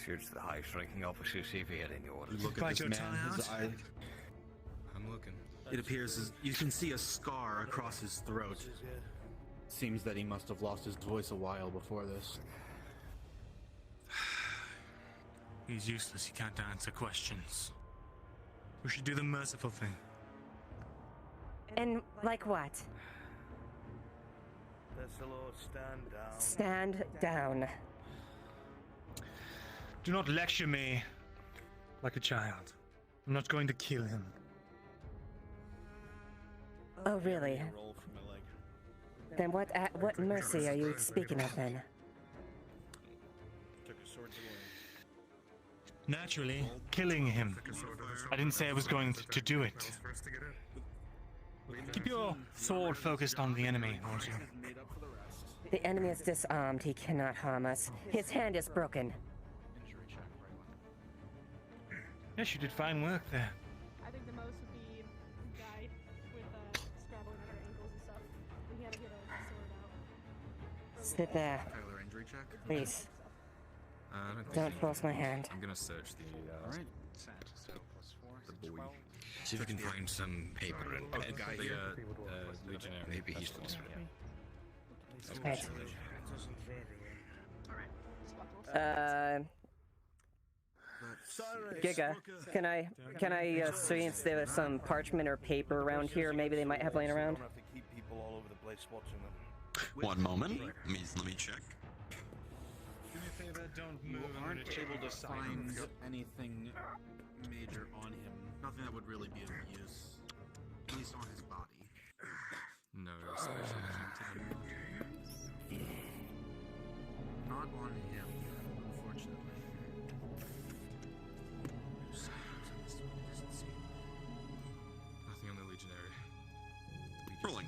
Shoots the high-ranking officer, see if he had any orders. You look at this man, his eye. I'm looking. It appears as you can see a scar across his throat. Seems that he must have lost his voice a while before this. He's useless, he can't answer questions. We should do the merciful thing. And like what? Stand down. Do not lecture me like a child. I'm not going to kill him. Oh, really? Then what mercy are you speaking of, then? Naturally, killing him. I didn't say I was going to do it. Keep your sword focused on the enemy, won't you? The enemy is disarmed. He cannot harm us. His hand is broken. Yes, you did fine work there. I think the most would be a guy with scrabbling at her ankles and stuff. We had to get a sword out. Sit there. Tyler, injury check? Please. I don't Don't think- force my hand. I'm gonna search the Alright. the boy. See if I can find some paper and pen. guy The here. legionary. Maybe he's That's close. Right. Giga, can I see if there was some parchment or paper around here? Maybe they might have laying around. One moment. Let me check. Do me a favor, don't You move. aren't able to find anything major on him. Nothing that would really be of use. At least on his body. No special Not on him, unfortunately. Nothing on the legionary. Rolling.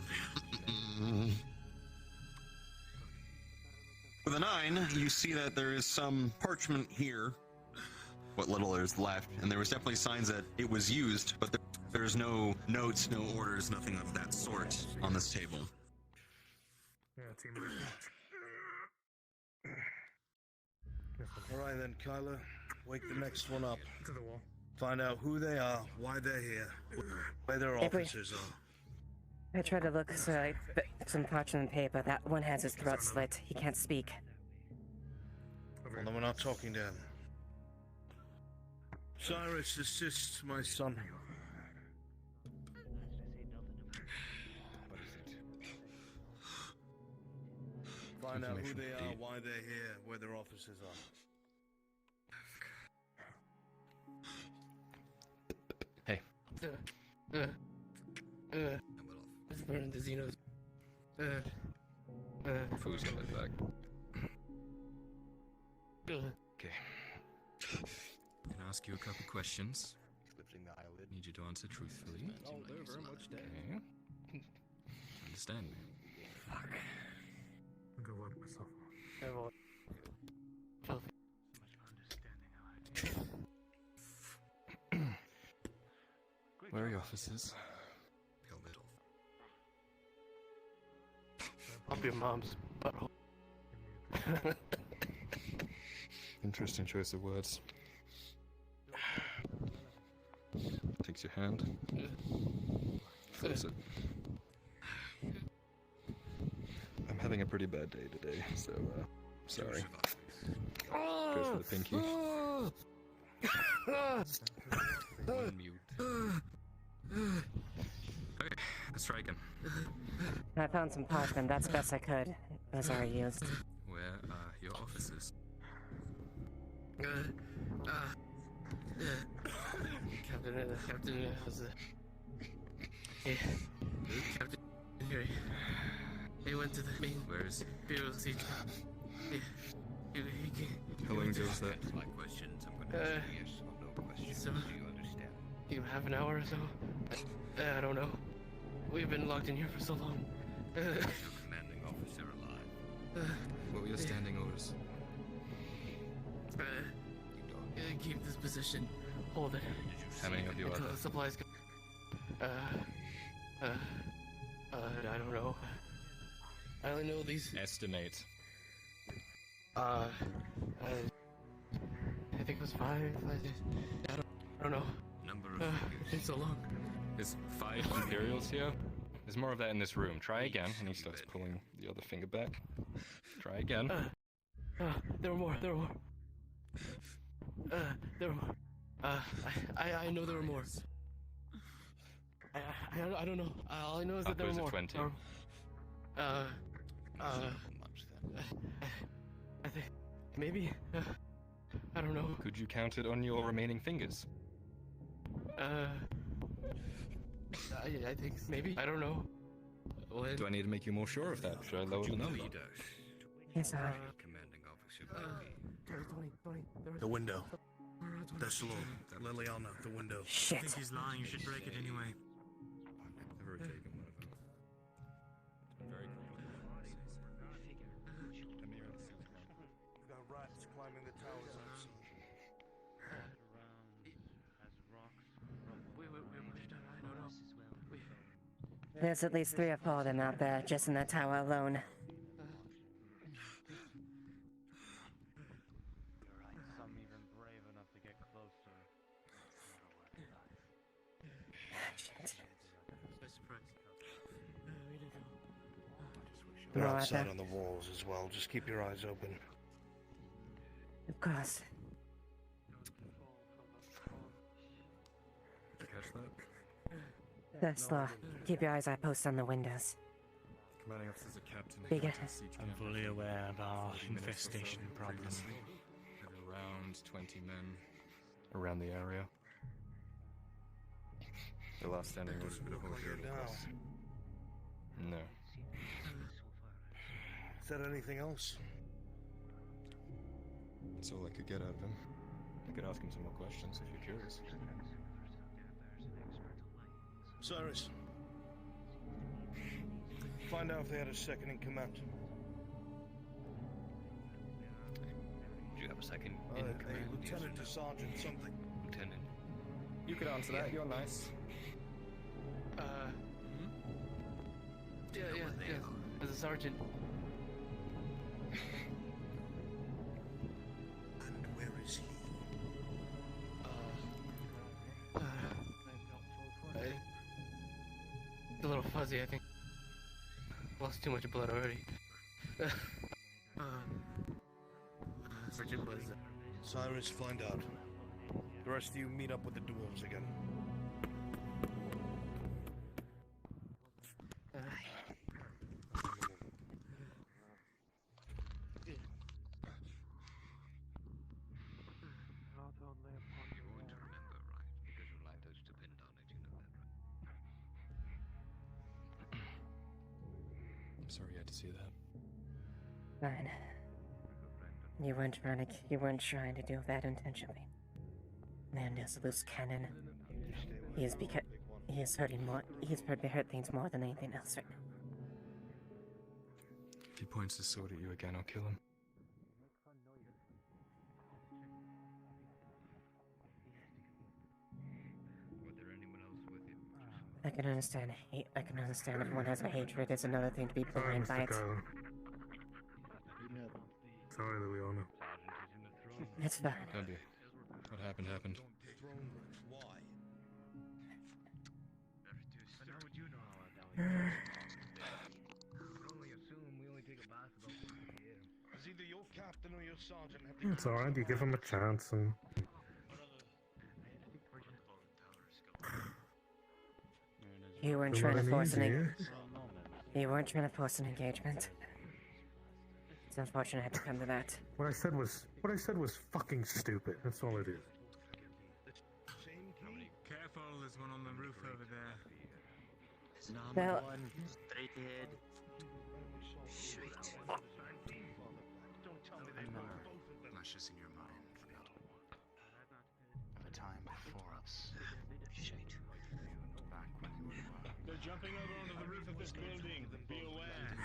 With a 9, you see that there is some parchment here. What little there is left, and there was definitely signs that it was used, but there's no notes, no orders, nothing of that sort on this table. Yeah, team. All right then, Kyler. Wake the next one up. To the wall. Find out who they are, why they're here, where their If we- officers are. I tried to look so some parchment paper. That one has his throat slit. He can't speak. Well, then we're not talking to him. Cyrus, assist my son. Find out who they are, why they're here, where their officers are. Hey. It's burning the Xenos. Food's coming back. Okay. Can I ask you a couple questions? Need you to answer truthfully. Okay. Understand me. Fuck. I'll go wipe myself. officers. Your little. Up your mom's butthole. Interesting choice of words. Takes your hand. Flips it. I'm having a pretty bad day today, so, sorry. Goes for the pinky. One mute. Okay, let's try again. I found some parchment. That's best I could. It was already used. Where are your officers? Captain was Captain Henry. He went to the main. Where is bureau seat. He How long ago was that? My questions. I'm gonna ask you yes or no questions. So, Do you understand? half an hour or so? I don't know. We've been locked in here for so long. Is your commanding officer alive? What were your standing orders? Keep this position. Hold it. How many of you are until there? the supplies come. I don't know. I only know these. Estimate. I think it was 5. I don't know. Number of It's been so long. There's 5 Imperials here. There's more of that in this room. Try again. And he starts pulling the other finger back. Try again. There were more. There were more. There were more. I know there were more. I don't know. All I know is that there were more. Upwards of 20. I think maybe. I don't know. Could you count it on your remaining fingers? I think maybe. I don't know. Do I need to make you more sure of that? Should I lower the number? Yes, sir. Commanding officer. The window. That's low. Leiliana, the window. Shit. I think he's lying. You should break it anyway. Never taken one of them. Very We've got rats climbing the towers outside. There's at least 3 or 4 of them out there, just in that tower alone. Some even brave enough to get closer. They're Right outside there. on the walls as well. Just keep your eyes open. Of course. Did you catch that? That's law. Keep your eyes posted on the windows. Commanding officer's a captain. Big it. I'm fully aware of our infestation problem. Had around 20 men around the area. The last standing order was a bit of a request. No. Is that anything else? That's all I could get out of him. I could ask him some more questions if you're curious. Cyrus. Find out if they had a second in command. Do you have a second A in command? lieutenant to sergeant, something. Lieutenant. You could answer that. You're nice. Yeah. As a sergeant. And where is he? A little fuzzy, I think. Lost too much blood already. Sergeant was. Cyrus, find out. The rest of you meet up with the dwarves again. I'm sorry you had to see that. Fine. You weren't trying to do that intentionally. Man is a loose cannon. He's probably hurt things more than anything else right now. If he points his sword at you again, I'll kill him. Was there anyone else with you? I can understand hate. I can understand if one has a hatred. It's another thing to be Sorry, blind by Mr. it. Kyle. Sorry, Leiliana. It's fine. Don't be. What happened happened. It's either your captain or your sergeant have the It's alright, you give him a chance and... You weren't Don't trying let to him force easy, You weren't trying to force an engagement. It's unfortunate I had to come to that. What I said was fucking stupid. That's all it is. Careful, there's one on the roof over there. Well, Straight ahead. Straight. Remember, flashes in your mind of a time before us. Straight. Back when we were. They're jumping over onto the roof of this building. Be aware.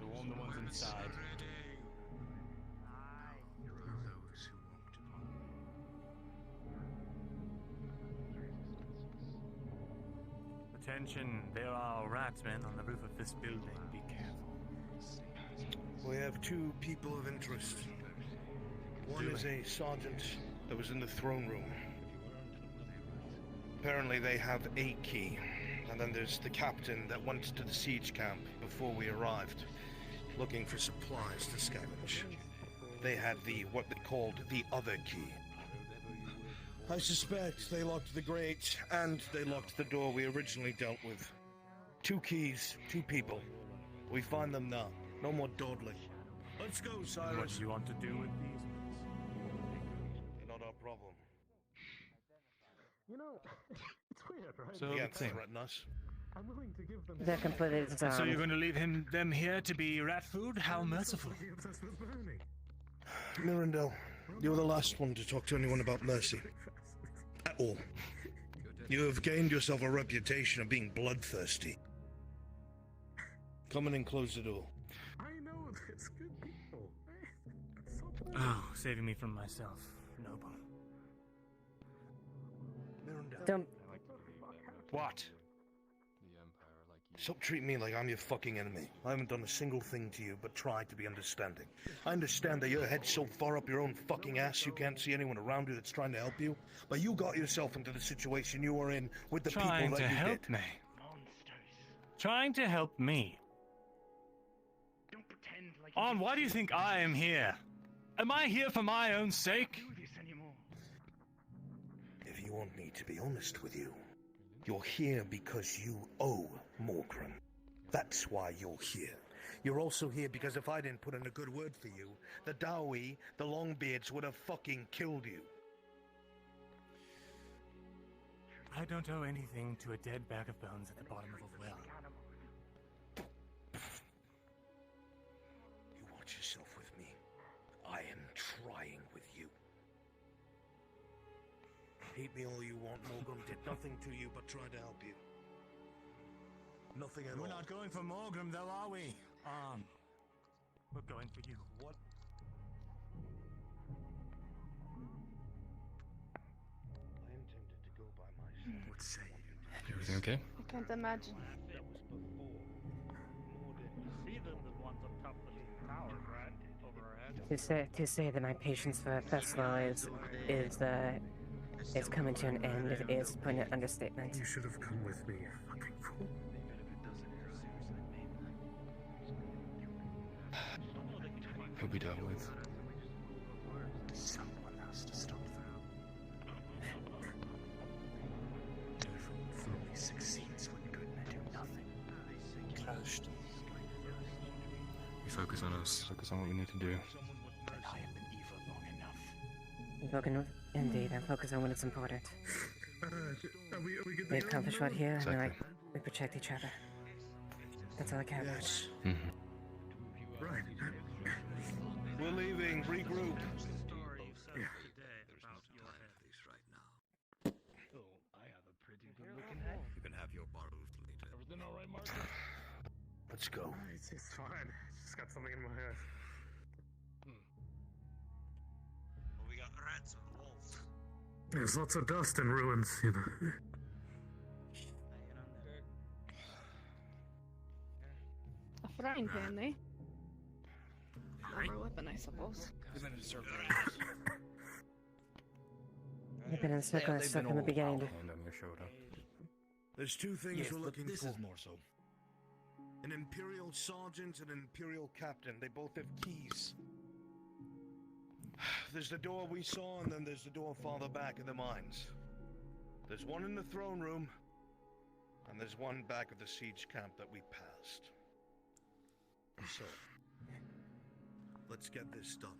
To warn the ones inside. Those who walked upon Attention, there are ratsmen on the roof of this building. Be careful. We have two people of interest. One is a sergeant that was in the throne room. Apparently they have a key. And then there's the captain that went to the siege camp before we arrived, looking for supplies to scavenge. They had what they called the other key. I suspect they locked the grate, and they locked the door we originally dealt with. Two keys, two people. We find them now. No more dawdling. Let's go, Cyrus. What do you want to do with these? Not our problem. You know, it's weird, right? So You the can't thing. threaten us. I'm willing to give them... They're completely disarmed. So you're going to leave them here to be rat food? How merciful. Obsessed with burning. Mirandel, you're the last one to talk to anyone about mercy. At all. You have gained yourself a reputation of being bloodthirsty. Come in and close the door. I know there's good people. Oh, saving me from myself. Noble. Mirandel. Don't... What? Stop treating me like I'm your fucking enemy. I haven't done a single thing to you but tried to be understanding. I understand that your head's so far up your own fucking ass you can't see anyone around you that's trying to help you. But you got yourself into the situation you were in with the Trying people that to you help did. me. Trying to help me. On, why do you think I am here? Am I here for my own sake? If you want me to be honest with you, you're here because you owe Morgrim. That's why you're here. You're also here because if I didn't put in a good word for you, the Dowie, the Longbeards would have fucking killed you. I don't owe anything to a dead bag of bones at the bottom of a well. You watch yourself with me. I am trying with you. Hate me all you want, Morgrim did nothing to you but try to help you. Nothing at all. We're not going for Morgrim, though, are we? We're going for you. What? I intended to go by myself. What say you? Everything okay? I can't imagine. See them, the ones on top of the towers, right? Over our heads. To say that my patience for a festival is coming to an end is putting an understatement. You should have come with me, you fucking fool. He'll be dealt with. Someone has to stop them. Evil only succeeds when good men do nothing. Closed. We focus on us. Focus on what we need to do. And I have been evil long enough. Indeed, I'm focused on when it's important. Are we good to We go? accomplish what here, and Exactly. we protect each other. That's all I care about. Right. We're leaving. Regroup. Yeah. You can have your borrowed later. Everything all right, Mark? Let's go. It's fine. Just got something in my head. We got rats and wolves. There's lots of dust and ruins, you know. A frying pan, eh? Clever weapon, I suppose. We've been in a circle. You've been in a circle and stuck from the beginning. Hand on your shoulder. There's two things Yes, we're but looking this for. is more so. An Imperial Sergeant and an Imperial Captain. They both have keys. There's the door we saw, and then there's the door farther back in the mines. There's one in the throne room, and there's one back at the siege camp that we passed. So, let's get this done.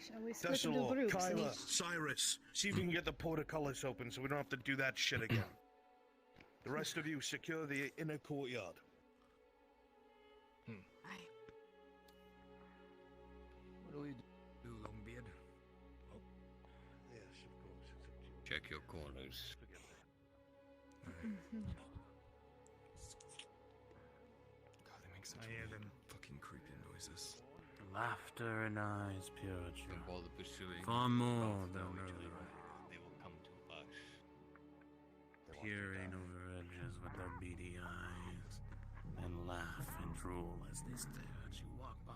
Shall we split into Thessalor, groups? Kyla, Cyrus, see if we can get the portcullis open so we don't have to do that shit again. The rest of you secure the inner courtyard. What do we do, Longbeard? Oh, yes, of course. It's up to you. Check your corners. God, they make such I hear them. fucking creepy noises. Laughter and eyes, pure joy. Don't bother pursuing. Far more than Know each earlier. other. They will come to us. Peering over edges with their beady eyes, and laugh and drool as they stare as you walk by.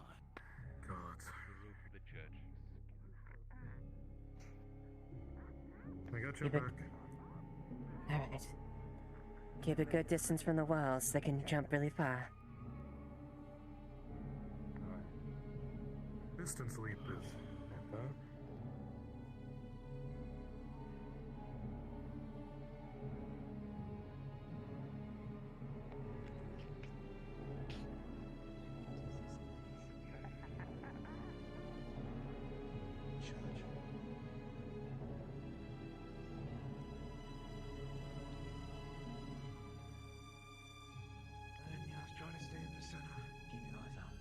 God. The church. I got your Keep it- back. Alright. Keep a good distance from the walls. They can jump really far. Distance leap is. Yes, try to stay in the center. Keep your eyes out.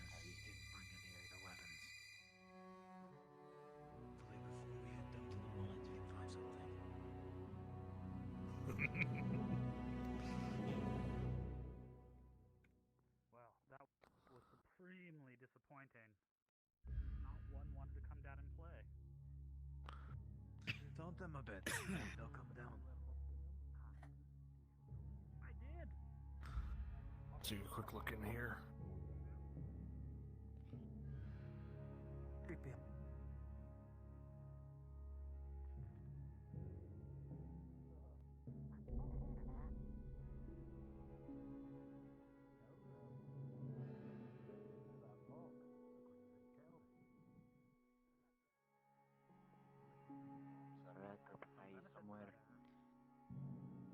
Yes, we didn't bring any other weapons. Hopefully before we head down to the mines we can find something. Well, that was supremely disappointing. Not one wanted to come down and play. Taunt them a bit. They'll come down. I did. Take a quick look in here. Creepy.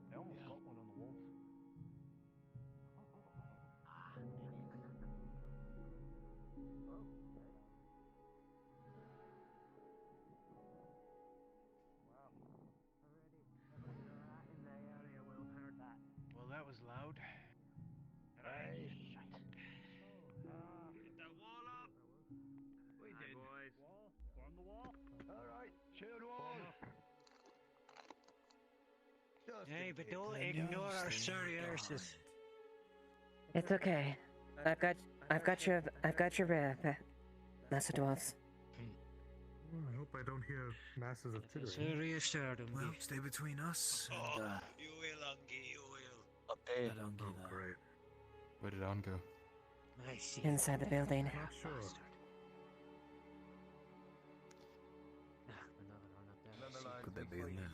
They almost got one on the wall. Well, that was loud. Hey. Get that wall up. We did. Boys. Wall. Form the wall. Alright, shield wall. Hey, but don't ignore our sorry arses. It's okay. I've got your Master Dwarfs. I hope I don't hear masses of tittering. Serious stardom. Well, stay between us and, You will, Ungie, you will. up there. Oh, great. Where did On go? I see. Inside the building. Not sure. Could they be in there?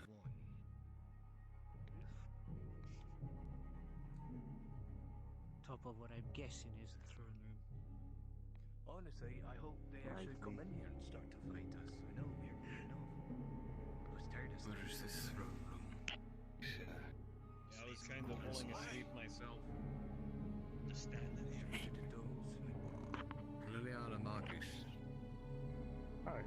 Top of what I'm guessing is the throne room. Honestly, I hope they actually come in here and start to fight us. I know we're moving off. I was tired of Where is this throne room? Yeah, I was kind of falling asleep myself. Just standing here. Leiliana Marcus. Hi.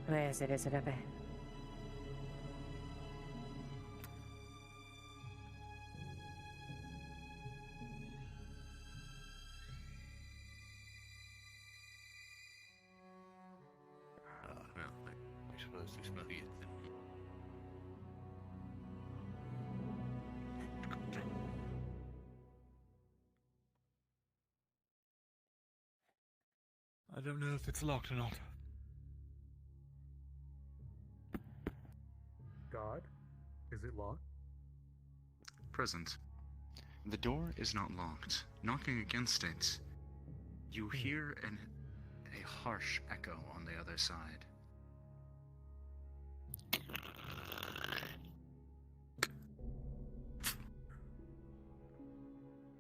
Where is it? Is it up there? I don't know if it's locked or not. God? Is it locked? Present. The door is not locked. Knocking against it, you hear a harsh echo on the other side.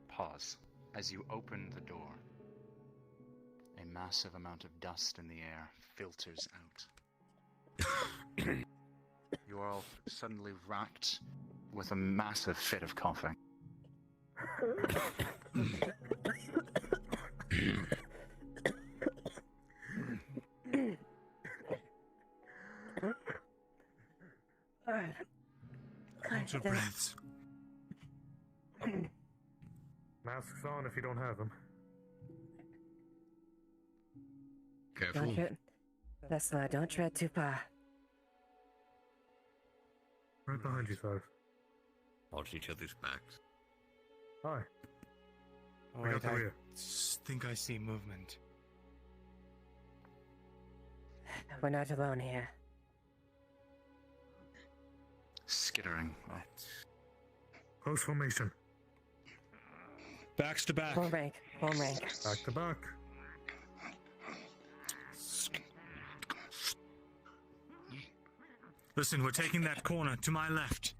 Pause. As you open the door, a massive amount of dust in the air filters out. You are all suddenly racked with a massive fit of coughing. Hold your breaths. Masks on if you don't have them. Don't tread. That's why. Don't tread too far. Right behind you, Cyrus. Watch each other's backs. Hi. Oh, I got wait, the I rear. think I see movement. We're not alone here. Skittering. Close formation. Backs to back. Full rank. Full rank. Back to back. Listen, we're taking that corner to my left.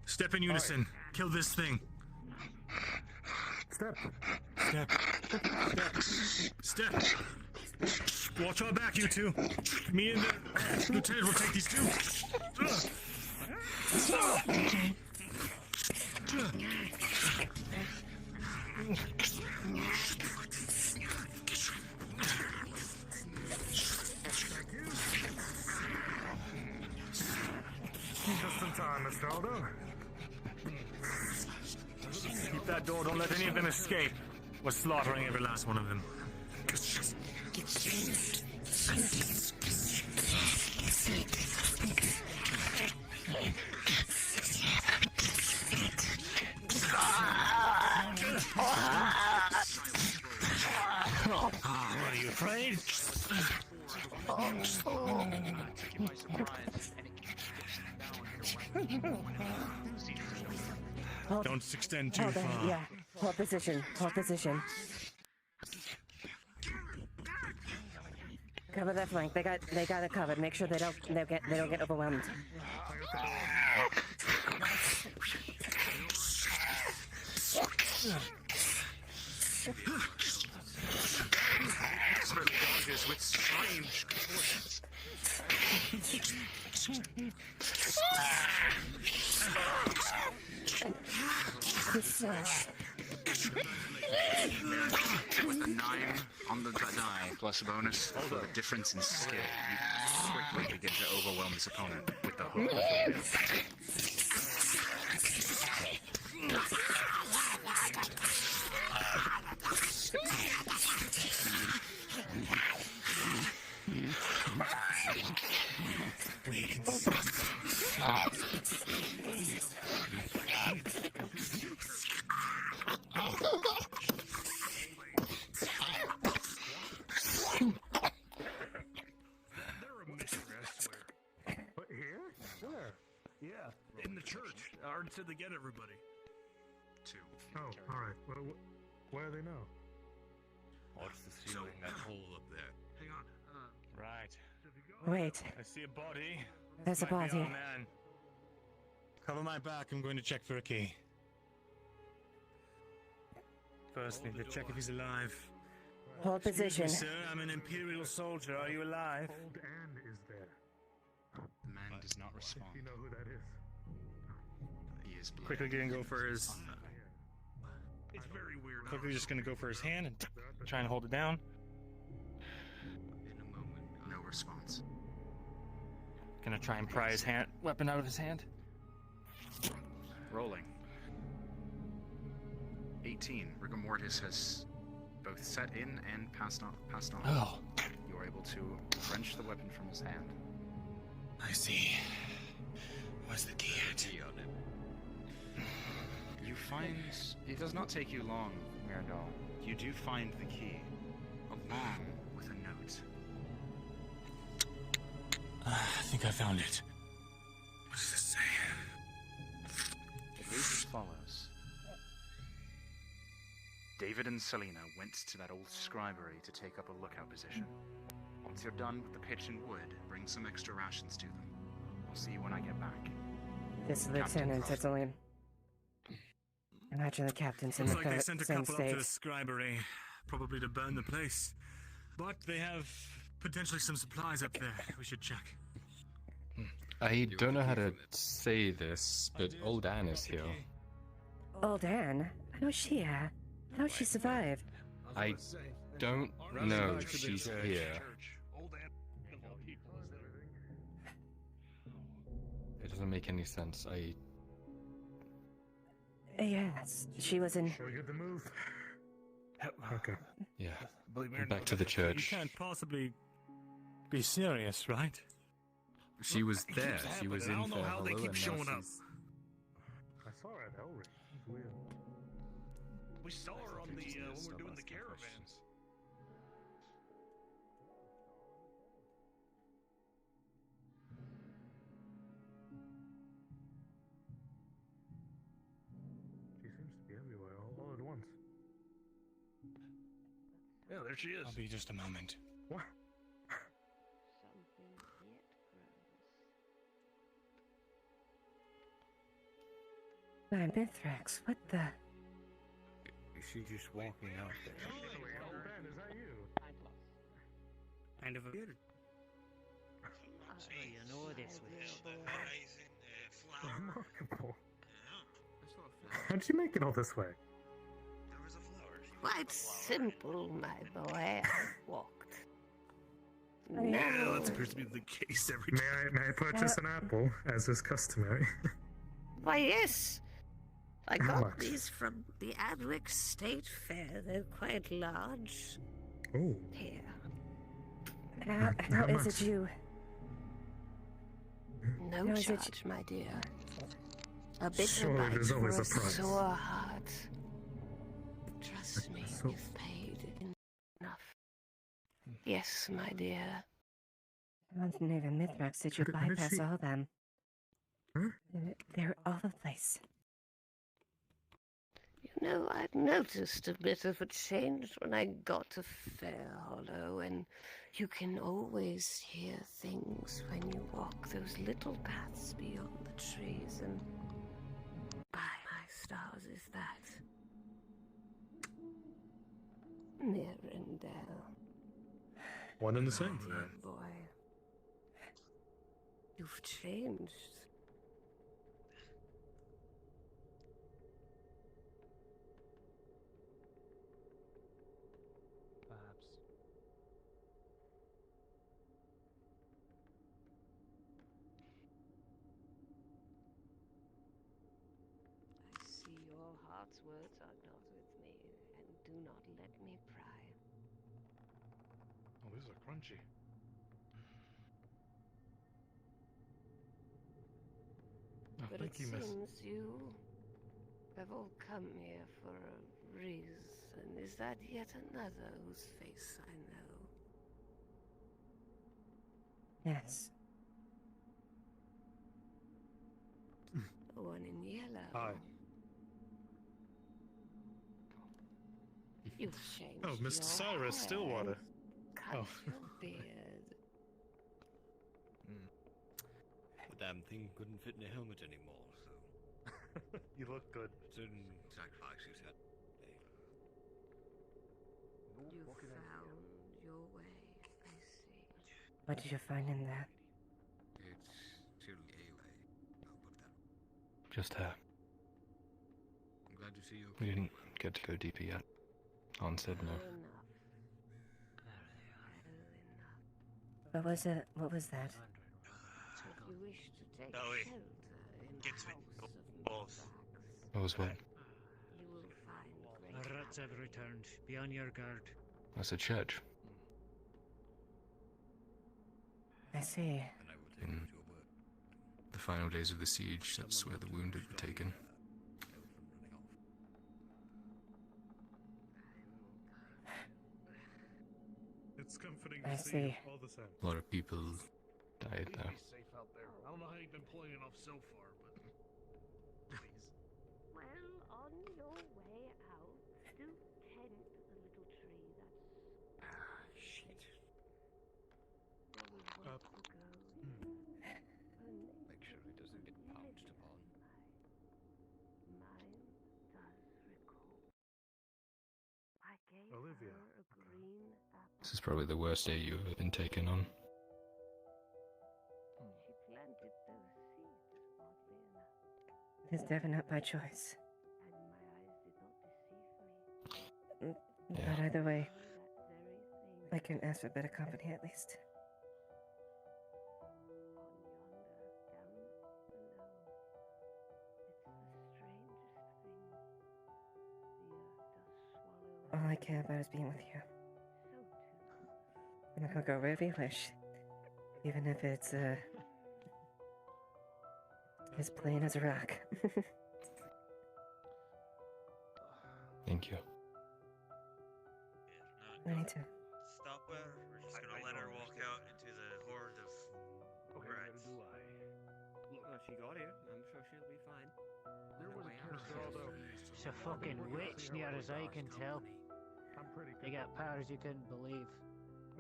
Step in unison. Kill this thing. Step. Step. Step. Step. Watch our back, you two. Me and the lieutenant will take these two. Just in time, Mr. Aldo. Keep that door. Don't let any of them escape. We're slaughtering every last one of them. Are you afraid? Don't extend too Hold on. far. Yeah. Hold position. Hold position. Cover that flank. They got it covered. Make sure they don't get overwhelmed. Expert dodges with strange proportions. With a 9 on the die plus a bonus for the difference in skill, you quickly begin to overwhelm this opponent with the hook of the whip. But here? Where? Yeah, in the church. Art said to get everybody. 2. Oh, alright. Well, where are they now? What's the ceiling? That hole up there. Hang on. Right. Wait. I see a body. There's a Might be our body. man. Cover my back. I'm going to check for a key. First, need to check if he's alive. Hold position. Excuse me, sir. I'm an Imperial soldier. Are you alive? Old Anne is there. The man does not respond. You know who that is. He is bleeding. Quickly gonna go for his. It's very weird. Quickly just gonna go for his hand and try and hold it down. In a moment, no response. Gonna try and pry his weapon out of his hand. Rolling. 18. Rigor mortis has both set in and passed on. Oh. You are able to wrench the weapon from his hand. I see. Where's the key at? You find... It does not take you long, Mirandol. You do find the key, along with a note. I think I found it. What does this say? It reads as follows. David and Selena went to that old scribery to take up a lookout position. Once you're done with the pitch and wood, bring some extra rations to them. I'll see you when I get back. This is Lieutenant Italine. Imagine the captain's in Looks the like they sent a same couple up to the state. scribery, probably to burn the place. But they have potentially some supplies up there. We should check. I don't know how to say this, but old Anne is here. Old Anne? How's she, how'd she survive? I don't know if she's here. It doesn't make any sense. Yes, she was in... Shall we get the move? Okay. Yeah. Back to the church. You can't possibly be serious, right? She was there. She was in for hello, and now showing up. she's... I saw her at Elric. It's weird. We saw her on the when we're doing the caravans. She seems to be everywhere all at once. Yeah, there she is. I'll be just a moment. What? My Mithrax, what the... Is she just walking out there? Old Anne, is that you? Kind of a weird. You know this Remarkable. How'd you make it all this way? Quite simple, my boy. I walked. Yeah, that appears to be the case every time. May I purchase an apple, as is customary? Why, yes. I How got much? these from the Adwick State Fair. They're quite large. Oh. Here. How is it you... No How is it charge, my dear. A bitter Surely bite there's for always a a price. sore heart. Trust me, you've paid enough. Yes, my dear. I wasn't even Mithrax, did you How did bypass she- all of them? Huh? They're all over the place. You know, I'd noticed a bit of a change when I got to Fair Hollow, and you can always hear things when you walk those little paths beyond the trees, and by my stars is that Mirandel. One and the same. Dear boy, you've changed. Perhaps. I see your heart's words are not with me, and do not let me pry. Oh, these are crunchy. Oh, But thank it you, miss. seems you have all come here for a reason. Is that yet another whose face I know? Yes. The one in yellow. Hi. You've changed. Oh, Mr. your Cyrus hair Stillwater. and Cut Oh. your beard. The damn thing couldn't fit in a helmet anymore, so. You look good. Certain sacrifices had. You found your way, I see. What did you find in there? It's surely a way. I'll put that. Just her. I'm glad to see you. We didn't get to go deeper yet. Han said no. What was it? What was that? If you wish to take No, wait. shelter in the Gets me house of both. What was what? you will find The great rats have returned. Be on your guard. That's a church. I see. And I will take you to a word. final days of the siege. That's where the wounded were taken. It's comforting I to see see. all the same. A lot of people died Please though. be safe out there. I don't know how you've been pulling it off so far, but please. Well, on your way out, do tend the little tree that's... Shit. Make sure he doesn't get pounced upon. Mine does recall. I gave Olivia. her a green apple. This is probably the worst day you've ever been taken on. She planted those seeds, oddly enough, It's definitely not by choice. and my eyes did not deceive me. But either way, That very thing I couldn't ask for better company at least. on yonder, down below. It's the strangest thing. The earth does swallow All I care about is being with you. so too. And I'll go wherever you wish. Even if it's, as plain as a rock. Thank you. Anytime. Stop her. We're just gonna let her walk out into the horde of rats. Look, she got here. I'm sure she'll be fine. There was a It's a fucking witch, near as I can tell. I'm pretty They got powers you couldn't believe.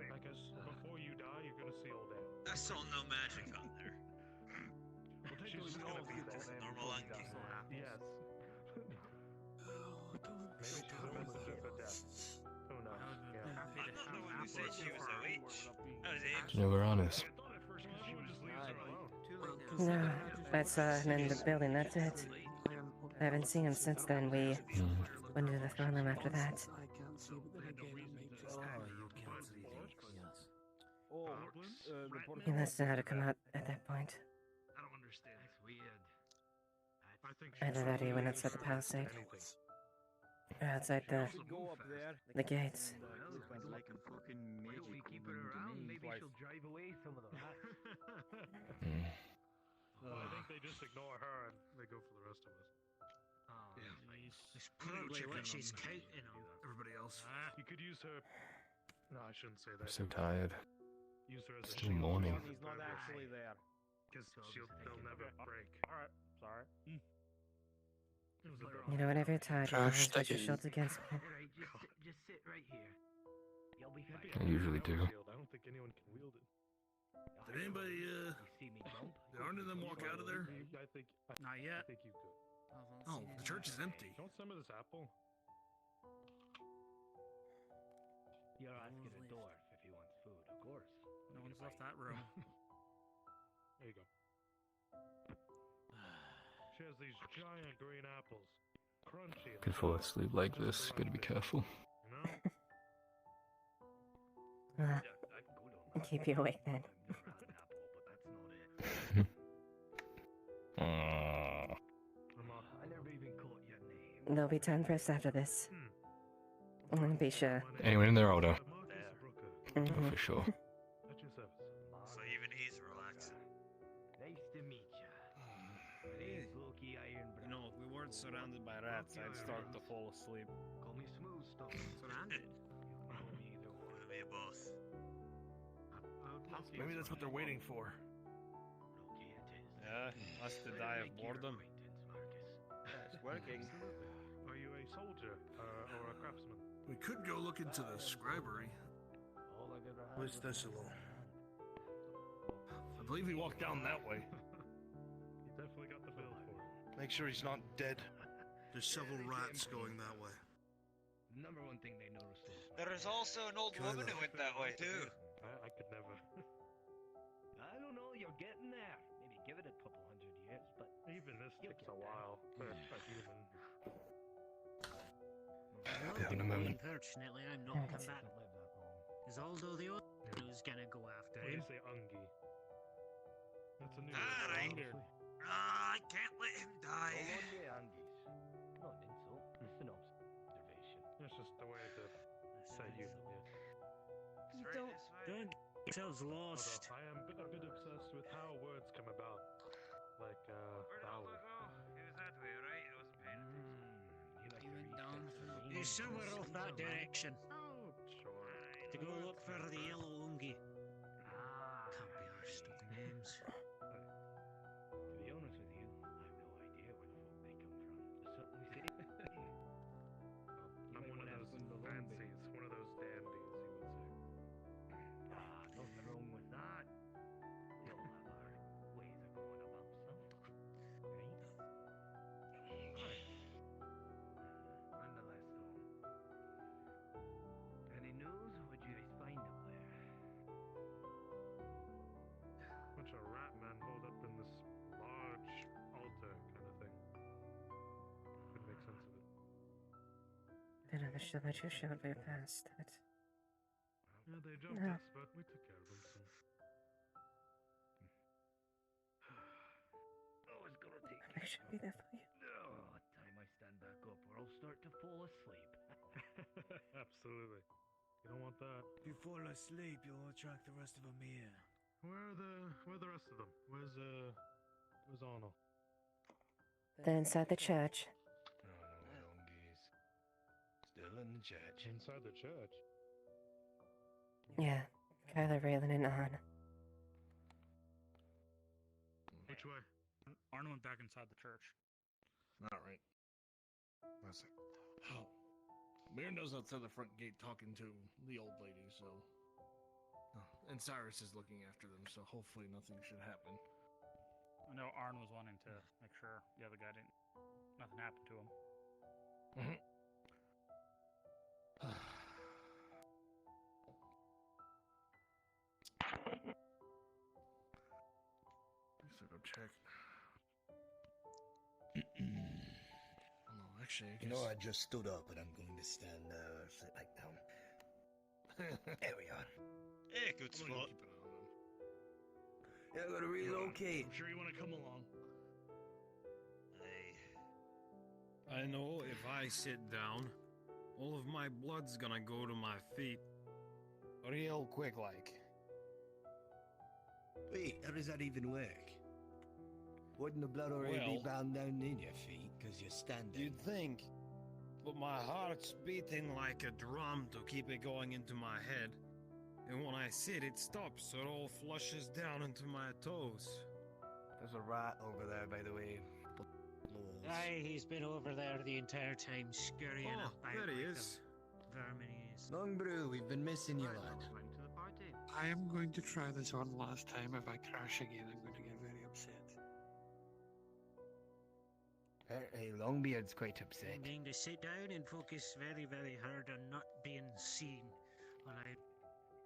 I guess before you die, you're gonna see all that. I saw no magic on there. She's just gonna be Just there. normal Anki. Yes. Maybe she's a messenger for death. Who knows? Yeah. I'm not the one who said she was a witch. That was him. No, we're honest. No, I saw him in the building, that's it. I haven't seen him since then. We went into the throne room after that. He must know how to come out at that point. I don't understand. That's weird. I think Either that or he went outside the palisade. Or outside the gates. If we keep her around, maybe she'll drive away some of them. Well, I think they just ignore her and they go for the rest of us. It's Probably what she's counting on. Everybody else. You could use her. No, I shouldn't say I'm that. so tired. Use her as a Still shield. morning. He's not actually there. Because they'll never break. Alright, sorry. You know, whenever you're tired, you can always put your shields against me. Alright, just sit right here. You'll be fine. I usually do. I don't think anyone can wield it. Did anybody, You see me bump? did any of them walk out of there? I think. Not yet. I think you could. Oh, the church is empty. Want some of this apple? You're asking a dwarf if he wants food, of course. No one's left that room. There you go. She has these giant green apples. Crunchy. Could fall asleep like this. Gotta be careful. You know? I'll keep you awake then. I never even caught your name. There'll be 10 firsts after this. Be sure. Anyone in there older? Mhm. Oh, for sure. So even he's relaxing. Nice to meet ya. Name's Loki Ironbrow. You know, if we weren't surrounded by rats, I'd start to fall asleep. Call me Smooth Stone. Surrounded. Wanna be a boss. Maybe that's what they're waiting for. Yeah, us to die of boredom. It's working. Are you a soldier or a craftsman? We could go look into the scribery. Where's Thessalo? I believe he walked down that way. You definitely got the build for it. Make sure he's not dead. There's several rats going that way. Number one thing they noticed is There is also an old woman who went that way too. I could never. I don't know, you're getting there. Maybe give it a couple hundred years, but Even this takes a while for a human. In a moment. Unfortunately, I'm not combatant. Is Aldo the only one who's gonna go after What do him? you say, Ungi? That's a new Alright. word. I can't let him die. Not an insult, it's an observation. It's just the way to say human. Don't get yourselves lost. Although I am a bit obsessed with how words come about. like Where'd Bowel. Alpha go? He was that way, right? I wasn't paying attention. He went down through. He's somewhere off that direction. Oh, sure. To go look for the yellow ungi. Can't be arsed with the names. To be honest with you, I have no idea where the fuck they come from. So we say, I'm one of those fancies, one of those dandies, you would say. nothing wrong with that. We all have our ways of going about stuff, right? Nonetheless, though, any news? What'd you guys find up there? Bunch of rat men holed up in this large altar kind of thing. Couldn't make sense of it. Then I wish that you showed me past it. Yeah, they jumped No. us, but we took care of them, so. Oh, it's gonna take I should be there for you. Oh, time I stand back up or I'll start to fall asleep. Absolutely. You don't want that. If you fall asleep, you'll attract the rest of them here. Where are the rest of them? Where's Arnold? They're inside the church. Still in the church. Inside the church? Yeah, Kyler, Raylan, and On. Which way? Arno went back inside the church. Not right. Listen. Oh. Miranda's outside the front gate talking to the old lady, so. Oh, and Cyrus is looking after them, so hopefully nothing should happen. I know Arn was wanting to make sure the other guy didn't. Nothing happened to him. So go check. No, actually, I You know, guess- I just stood up and I'm going to stand sit back down. There we are. Hey, good I'm gonna spot. keep an eye on them. Yeah, I'm gonna relocate. I'm sure you want to come along. I know if I sit down, all of my blood's gonna go to my feet. Real quick, like. Wait, how does that even work? Wouldn't the blood already be Well- bound down in your feet because you're standing? You'd think, but my heart's beating like a drum to keep it going into my head. And when I sit, it stops, so it all flushes down into my toes. There's a rat over there, by the way. Aye, he's been over there the entire time, scurrying Oh, about there he like is. the vermin he is. Long Brew, we've been missing you, lad. I am going to try this one last time. If I crash again, I'm going to get very upset. Apparently, Longbeard's quite upset. I'm going to sit down and focus very, very hard on not being seen while I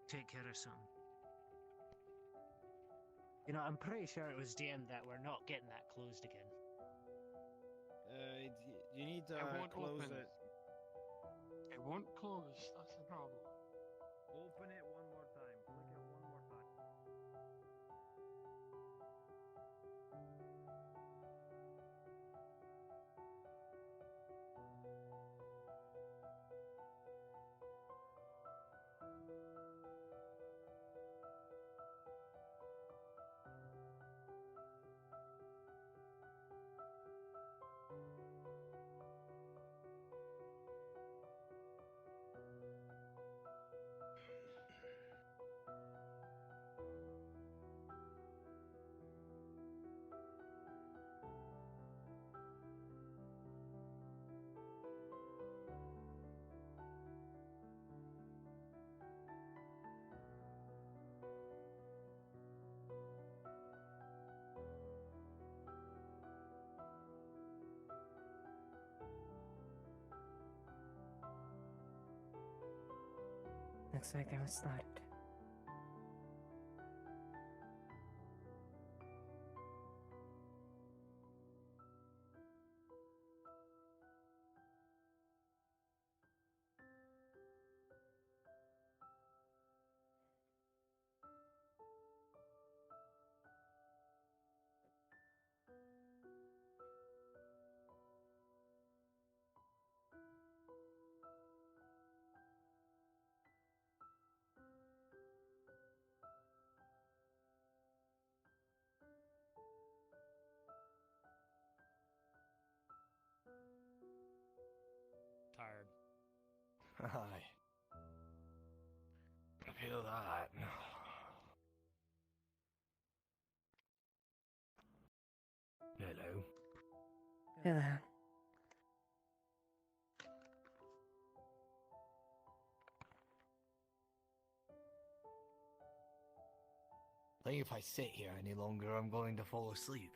take care of some. You know, I'm pretty sure it was DM'd that we're not getting that closed again. You need to I won't close open it. It won't close. That's the problem. Open it one more time. Click it one more time. Looks like they were started. Aye. I feel that. Hello. Hello. I think if I sit here any longer, I'm going to fall asleep.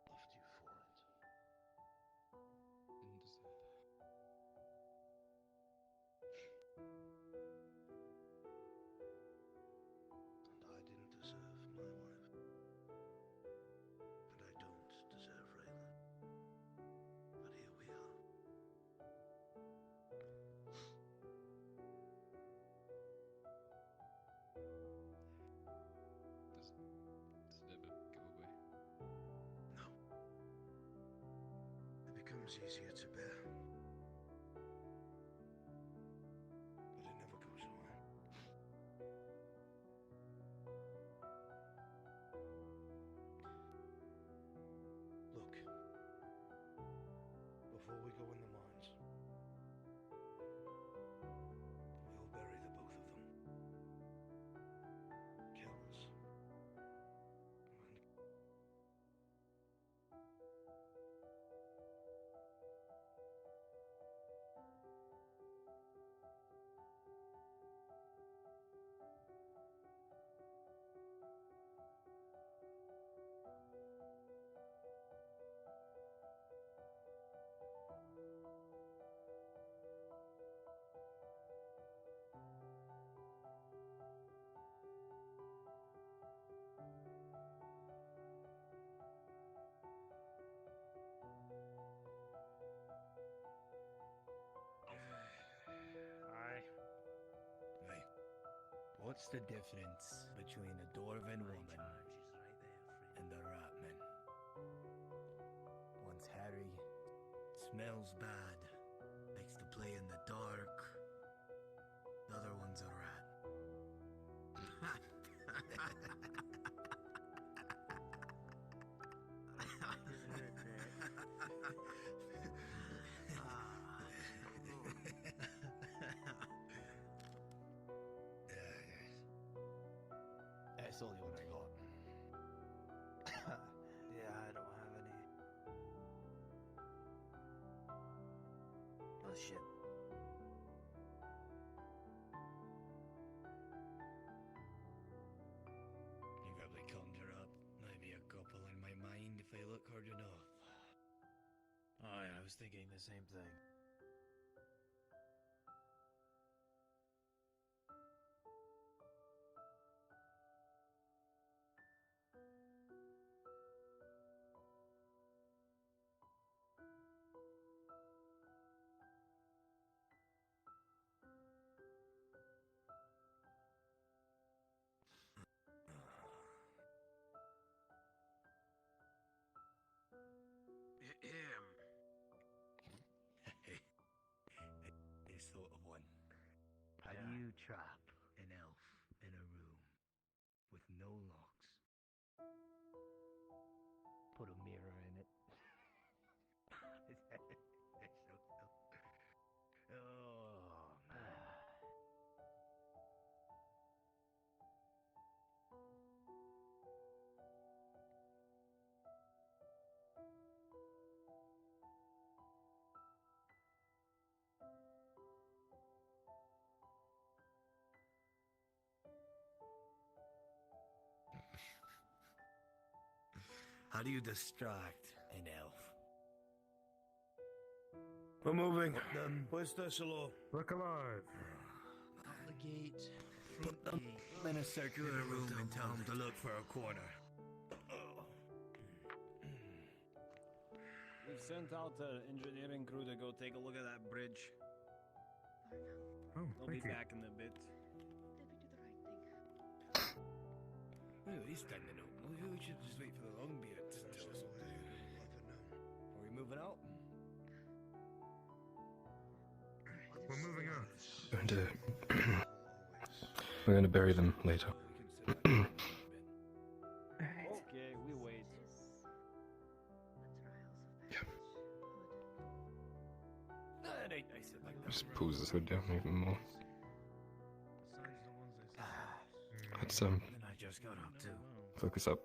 Left you for it. Didn't deserve it. And I didn't deserve my wife. And I don't deserve Raylan. But here we are. Does it ever go away? No. It becomes easier to bear. But it never goes away. Look. Before we go in the mines, we'll bury the both of them. Kells. Aye. Right. What's the difference between a dwarven woman and a ratman? One's hairy, smells bad, likes to play in the dark. The other one's a rat. That's the only one I got. Yeah, I don't have any. Oh shit. You probably conjure up maybe a couple in my mind if I look hard enough. Aye, I was thinking the same thing. I thought of one. How do you trap an elf in a room with no locks? Put a mirror in it. Oh, man. How do you distract an elf? We're moving. Where's Thessalo? Look alive. Out the gate. Put them in a circular room and tell them to look for a corner. We've sent out an engineering crew to go take a look at that bridge. Oh, They'll be thank you. back in a bit. Oh, he's standing up. We should just wait for the longbeard to tell us what to do. Are we moving out? We're moving out. We're going to bury them later. Okay, we wait. Just pulls his hood down even more. Let's I just got up too. focus up.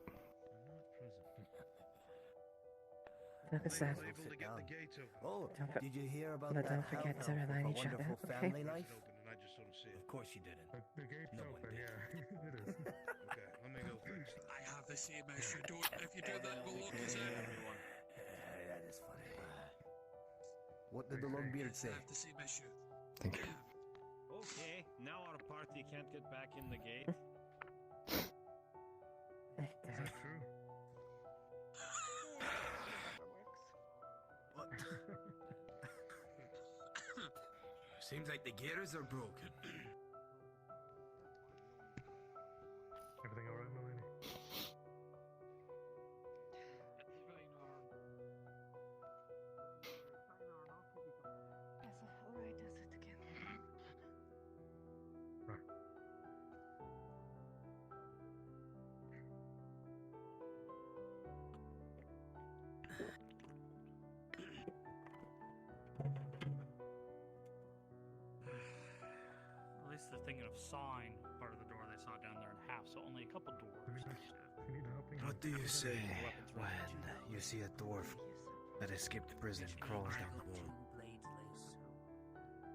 Focus up. Oh, did you hear about But that? don't forget to remind each other, wonderful okay? family life? Of course you didn't. The gate's No one open, did. yeah. It is. Okay, let me go first. I have the same issue. Don't, if you do that, we'll lock us in. That is funny. What did the longbeard say? I have the same issue. Thank you. Okay, now our party can't get back in the gate. Is that true? What? Seems like the gears are broken. Everything alright, Melanie? Alright, does it again. At least they're thinking of sawing part of the door they saw down there in half, so only a couple doors. What do you say when you see a dwarf that escaped prison crawling down the wall?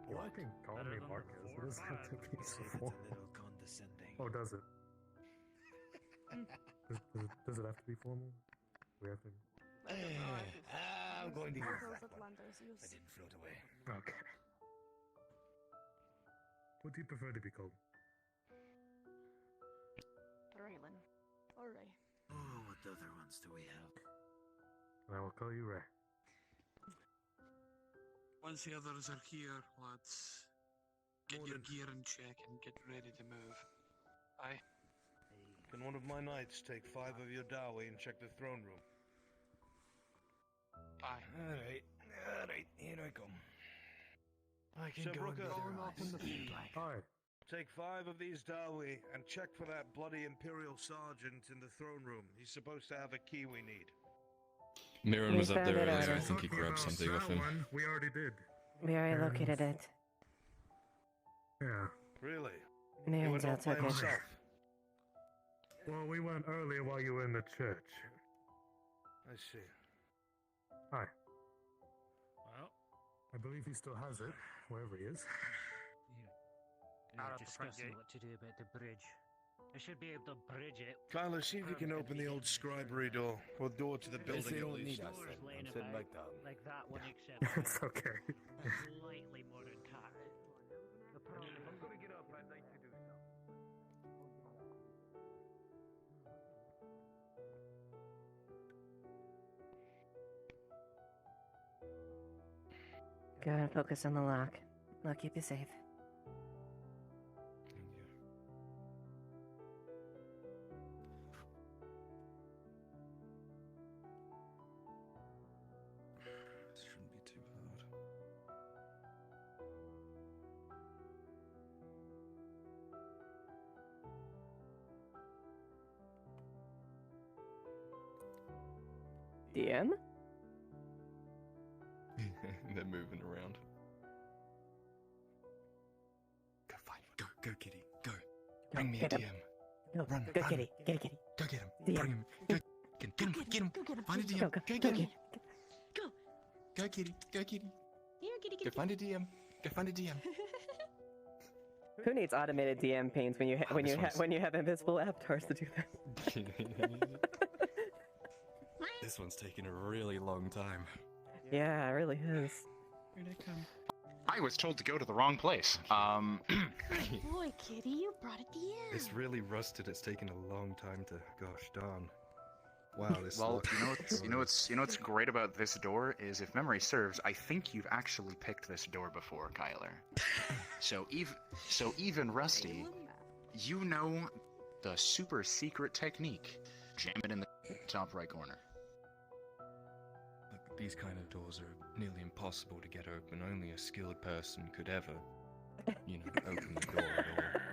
You all can call me Marcus. It doesn't have to be so formal. Oh, does it? Does it have to be formal? We have to. I'm going to use Those that that one. Landers use. I didn't float away. Okay. What do you prefer to be called? Raylan. Or Ray. Oh, what other ones do we have? I will call you Ray. Once the others are here, let's get your gear in check and get ready to move. Aye. Can one of my knights take 5 of your dowry and check the throne room? Aye. Alright, here I come. I can Sir go Brooker, in the Hi. Take 5 of these dowry and check for that bloody Imperial Sergeant in the throne room. He's supposed to have a key we need. Mirren was up found there it earlier. I already. think he grabbed something off him. One, we already did. We already located it. Yeah. Really? Mirren's He went out off by took it. himself. Well, we went earlier while you were in the church. I see. Hi. Well, I believe he still has it, wherever he is. out at the front gate. what to do about the bridge. I should be able to bridge it. Kyler, see if you can open the old scribery door, or door to the building they at don't least. need us then. I'm sitting like that. Like that one, except It's okay. a slightly modern car. The problem If I'm gonna get up, I'd like to do so. Go and focus on the lock. I'll keep you safe. This shouldn't be too hard. DM? They're moving around. Go find him. Go, kitty. Go. Bring me a Get him. DM. Go, Run, go run. kitty. Get a kitty. Go get him. DM. Bring him. Go. Get him. Get him. Go get him. Find a DM. Go, go, Go go get him. kitty. Go. Go, kitty. Go, kitty. Here, kitty, Go kitty. find a DM. Go find a DM. Who needs automated DM pains when you Oh, this one's- when you have invisible avatars to do that? This one's taking a really long time. Yeah, it really is. Here they come. I was told to go to the wrong place. Good boy, kitty. You brought it to you. It's really rusted. It's taken a long time to. Gosh darn. Wow, this. Well, lock- you know what's great about this door is, if memory serves, I think you've actually picked this door before, Kyler. So even Rusty, you know the super secret technique. Jam it in the top right corner. Look, these kind of doors are nearly impossible to get open. Only a skilled person could ever you know, open the door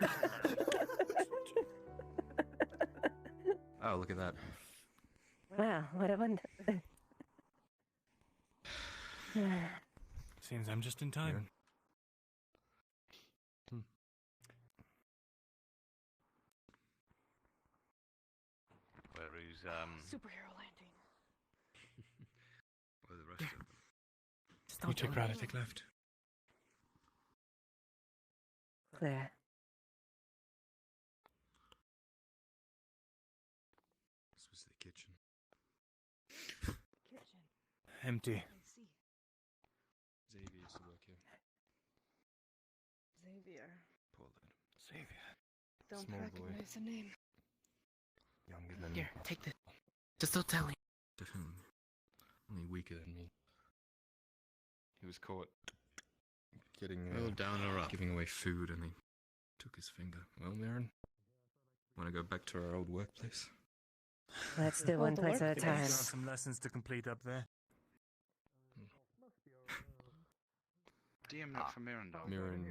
at all. Oh, look at that. Wow, what a wonder. Seems I'm just in time. Where is Superhero landing. Where the rest of them? You take right, I take left. Clear. This was the kitchen. Empty. I see. Xavier used to work here. Xavier. Poor lad. Xavier. Don't Small boy. recognize the name. Younger than Here, take this. Just don't tell him. Definitely. Only weaker than me. He was caught getting down or up? giving away food, and they took his finger. Well, Marin, want to go back to our old workplace? Let's do one place at a time. Got some lessons to complete up there. DM note from Miranda. Mirren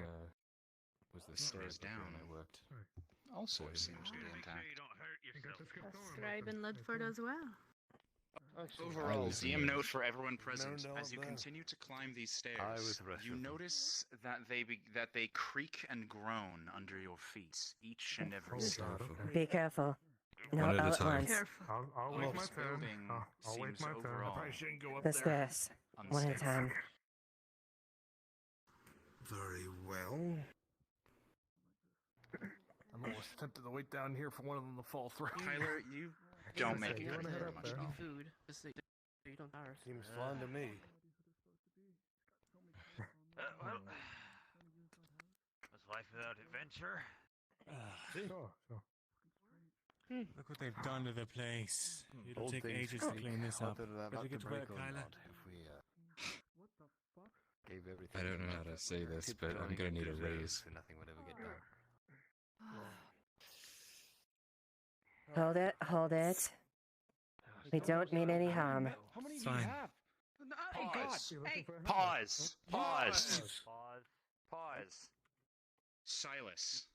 was the Stairs scribe down. when I worked. Also seems to be intact. A scribe in Ledford as well. Overall, was DM in note for everyone present. no, As you no. continue to climb these I stairs, was the rest you of them. notice that they creak and groan under your feet, each and every step. Be careful. No, One at a all at time. once. I'll wait my This turn. building I'll wait seems my turn. overall I shouldn't go up The there. stairs. One at a unsafe. time. Very well. I'm almost tempted to wait down here for one of them to fall through. Tyler, you don't make it You wanna very head up much there? at all. Food. Just so you don't starve. Seems fun to me. well, was life without adventure? Sure. Look what they've done to the place. It'll Old take things ages to creak. clean this up. Whether they're Better about get to to work, break or Kyla. not, if we gave everything. I don't know how to say this, but I'm gonna need a raise. So nothing would ever get done. Hold it, hold it. We don't mean any harm. It's fine. Pause. Pause. Pause. Pause. Pause. Silas,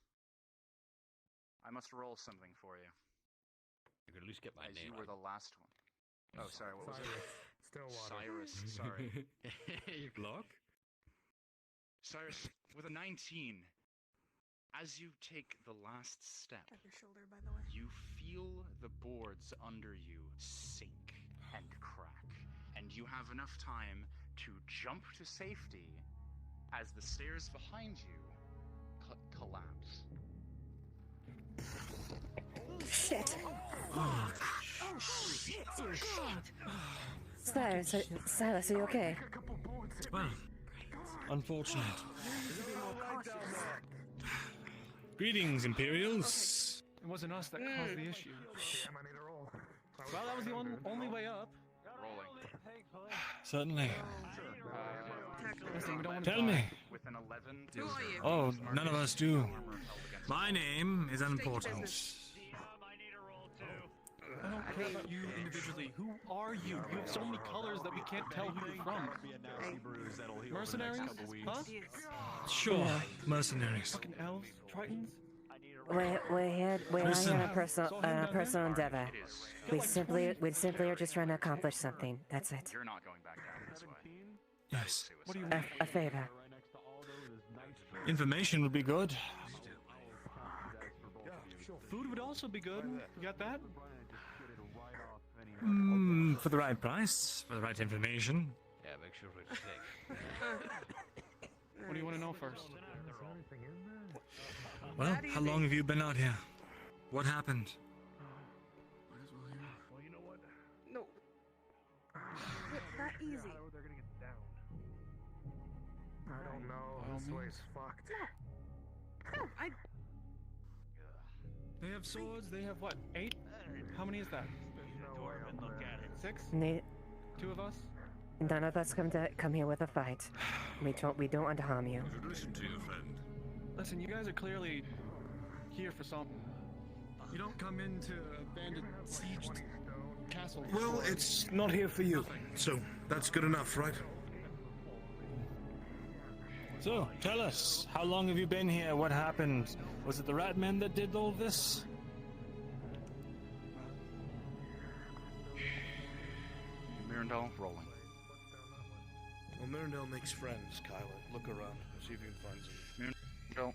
I must roll something for you. You could at least get my As name. you were the last one. Oh, sorry. What was it? Stillwater. Cyrus. Sorry. You block? Cyrus, with a 19, as you take the last step, At your shoulder, by the way. you feel the boards under you sink and crack, and you have enough time to jump to safety as the stairs behind you collapse. Shit. Oh, shit. Oh, God. Silas, are you okay? Well, unfortunate. Greetings, Imperials. It wasn't us that caused the issue. Well, that was the only way up. Rolling. Certainly. Listen, we don't Tell me. With an 11. Who are you? Oh, none of us do. My name is unimportant. I don't care about you individually. Who are you? You have so many colors that we can't tell who you're from. Mercenaries? Huh? Sure, mercenaries. Fucking elves? Tritons? We're here Listen. on a personal endeavor. We simply are just trying to accomplish something. That's it. You're not going back down this way. Yes. What do you A favor. Information would be good. Food would also be good. You got that? For the right price, for the right information. Yeah, make sure it's safe. What do you want to know first? Well, how long have you been out here? What happened? Well, you know what? No. Not easy. They're gonna get down. I don't know. This way's fucked. I They have swords. They have what? 8? How many is that? Look at it. 6? Ne- 2 of us? None of us come here with a fight. We don't want to harm you. You should listen to your friend. Listen, you guys are clearly here for something. You don't come into abandoned, sieged castles. Well, it's not here for you. So, that's good enough, right? So, tell us, how long have you been here? What happened? Was it the rat men that did all this? Mirandel, rolling. Well, Mirandel makes friends, Kyler. Look around, see if you can find some. Mirandel,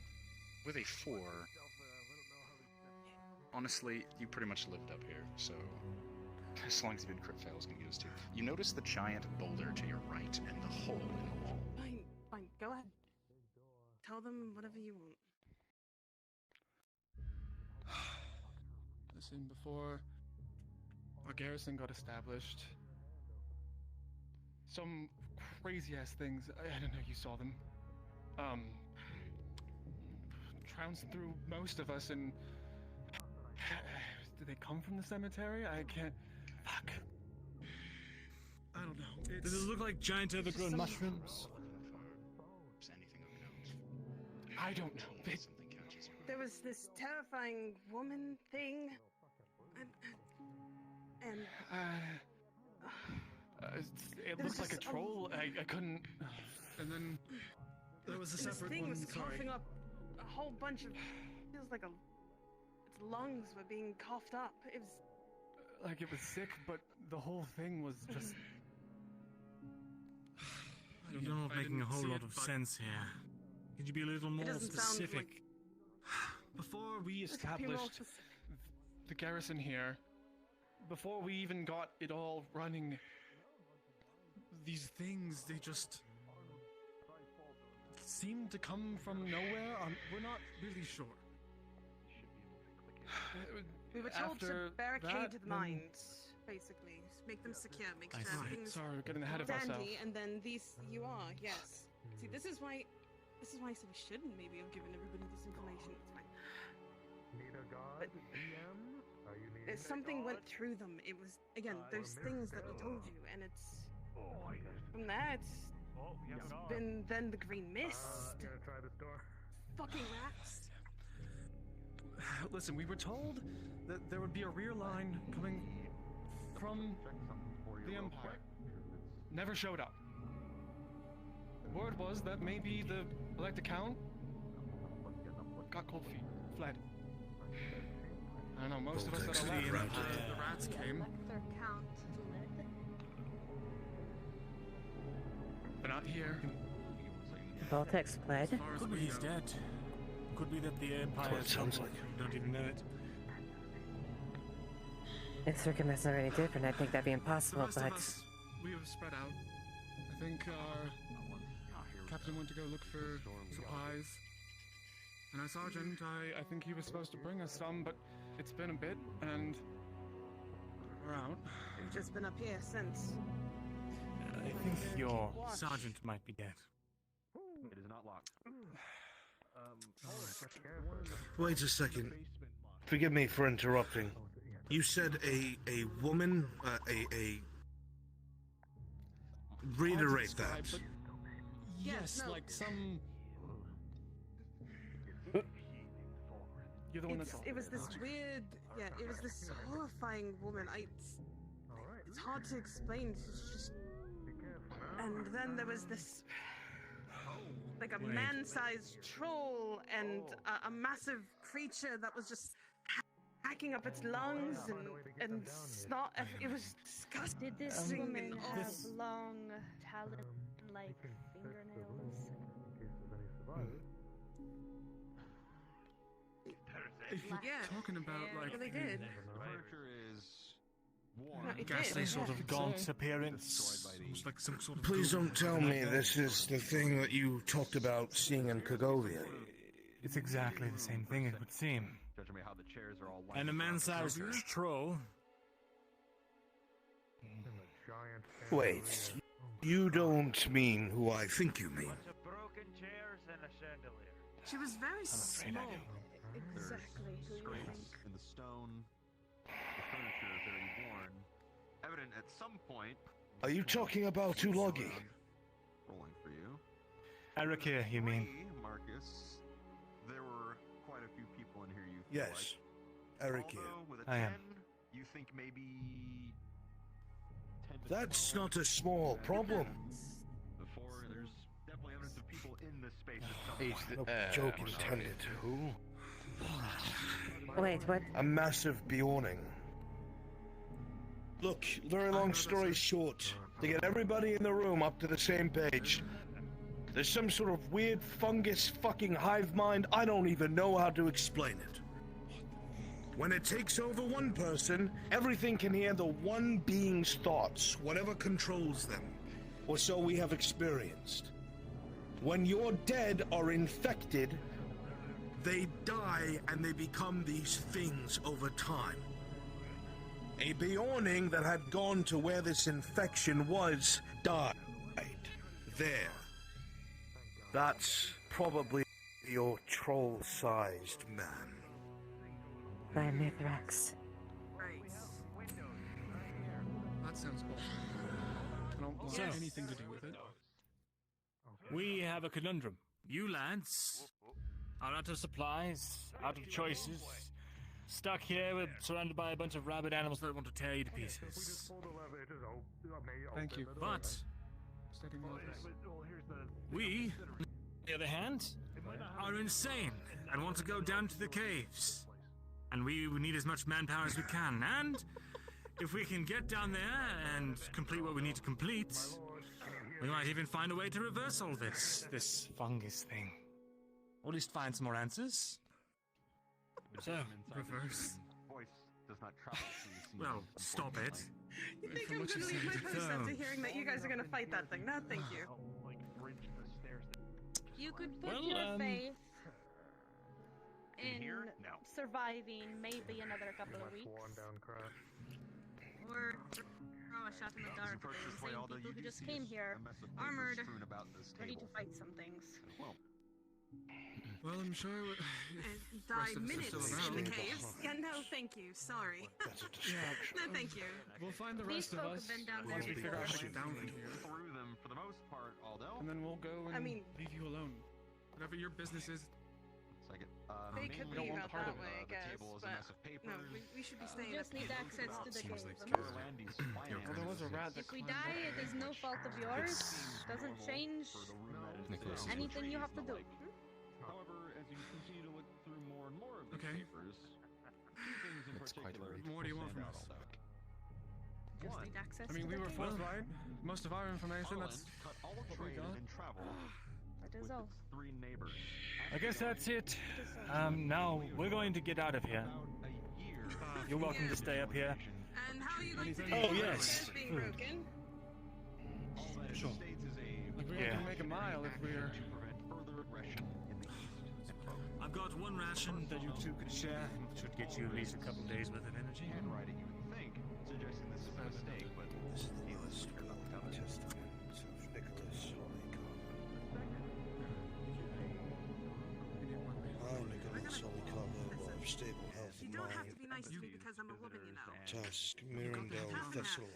with a 4, honestly, you pretty much lived up here, so as long as you've been crit fails, can get us 2. You notice the giant boulder to your right and the hole in the wall. Fine, go ahead. Tell them whatever you want. Listen, before our garrison got established, some crazy-ass things, I don't know, you saw them, trounced through most of us, and did they come from the cemetery? I can't... Fuck. I don't know. Does it look like giant overgrown mushrooms? I don't know. There was this terrifying woman thing, and it looked like a troll. I couldn't... And then there was a this separate thing one, was sorry. coughing up a whole bunch of... Feels like its lungs were being coughed up. It was... Like it was sick, but the whole thing was just... You're not making a whole lot of sense here. Could you be a little more specific? Before we Just be more established specific. the garrison here, before we even got it all running, these things, they just seemed to come from nowhere. We're not really sure. We were told to After barricade that, the then- mines, basically. Make them secure, make I sure see. everything's Sorry, we're getting ahead of dandy, ourselves. and then these, you are, yes. See, this is why I said we shouldn't maybe have given everybody this information. It's fine. But something went through them. It was, again, those things that we told you, and it's... From there, it's been then the green mist. Fucking rats. Listen, we were told that there would be a rear line coming from the Empire. Never showed up. Word was that maybe the elected count got cold feet, fled. I don't know, most of us that are left, the rats came. Elector count fled. They're not here. Voltex fled. Could be he's dead. Could be that the Empire That's what it sounds like. don't even know it. If circumstances are any different, I think that'd be The impossible, rest of but... us, we have spread out. I think our captain went to go look for supplies. And our sergeant, I think he was supposed to bring us some, but it's been a bit, and we're out. We've just been up here since. I think your sergeant might be dead. It is not locked. Wait a second. Forgive me for interrupting. You said a woman, reiterate that. But yes, no. like some... You're the one that's... It was this weird, it was this horrifying woman. It's hard to explain. It's just, and then there was this, like a man-sized troll and a massive creature that was just hacking up its lungs and snot. It was disgusting. Did this and woman have awful. long, talon-like fingernails? If you're talking about, like... Well, they did. The furniture is worn. No, it Ghastly did, sort yeah. of gaunt appearance. Almost like some sort of... Please don't tell me this is the thing that you talked about seeing in Kogovia. It's exactly the same thing, it would seem. Judging by how the chairs are all And a man-sized troll. Wait, you don't mean who I think you mean. Bunch of broken chairs and a chandelier. She was very small. There's Exactly. Who you scrapes think? in the stone. The furniture very worn. Evident at some point. Are you talking about Tulagi? Rolling for you. Eric here, you mean? Marcus, there were quite a few people in here you feel Yes, Eric here. Although with a I 10, am. you think maybe 10 to That's 12 not a small problem. before there's definitely evidence of people in this space at some He's point. no joke intended. Who? Wait, what? A massive Bjorning. Look, very long story short, to get everybody in the room up to the same page, there's some sort of weird fungus fucking hive mind. I don't even know how to explain it. When it takes over one person, everything can hear the one being's thoughts, whatever controls them, or so we have experienced. When your dead are infected, they die and they become these things over time. A Bjorning that had gone to where this infection was died. There. That's probably your troll-sized man. By Mithrax. That sounds awful. I don't want So- anything to do with it. We have a conundrum. You lads are out of supplies, out of choices, stuck here with, surrounded by a bunch of rabid animals that want to tear you to pieces. Thank you. But Steady Moses. we, on the other hand, are insane and want to go down to the caves. And we need as much manpower as we can. And if we can get down there and complete what we need to complete, we might even find a way to reverse all this fungus thing. Or at least find some more answers. So, reverse. Voice does not travel through the Well, stop it. You think I'm gonna leave my post after hearing that you guys are gonna fight that thing? No, thank you. You could put Well, your faith in in here? No. surviving maybe another couple of weeks. Or throw a shot in the dark at the insane people who just came here, armored, ready to fight some things. Well, I'm sure Die rest of us are minutes still in the around. caves. Yeah, no, thank you. Sorry. No, thank you. We'll find the These rest of folk us have been down once there we figure out how to before. get down from here. Through them for the most part, although. And then we'll go and I mean- leave you alone. Whatever your business is. Second. They could we don't leave want out part that of it. way, I guess, table is a but mess of papers. no, we should be staying We just up need here. access to the Seems caves. like Landy's Well, there was a rat that If we climbed die, up. it is no fault of yours. Doesn't change Nicholas is anything you have to do. However, as you continue to look through more and more of these Okay. papers, two things in It's quite particular. rude. What do you want from stand us? out. Just One, need access I mean, to we the were caves. forthright. Most of our information, that's Harland cut all what we trade got. and travel That with is all. its three neighbors. I guess that's it. Now, we're going to get out of here. About a year. You're welcome to stay up here. And how are you going to do Oh, it? yes. Being Food. broken? All that it Sure. states is a Like, we're Yeah. gonna make a mile if we're. to prevent further aggression in the east. I've got one ration that you two could share. Should get you at least a couple days worth of energy. Handwriting, you would think, suggesting this is a mistake, but This is the last will and testament of Nicholas Hollycock. I, Nicholas Hollycock, of stable health You and don't have to mind, be nice to me because I'm a woman, you know. task Mirandel Half and half. Thessal,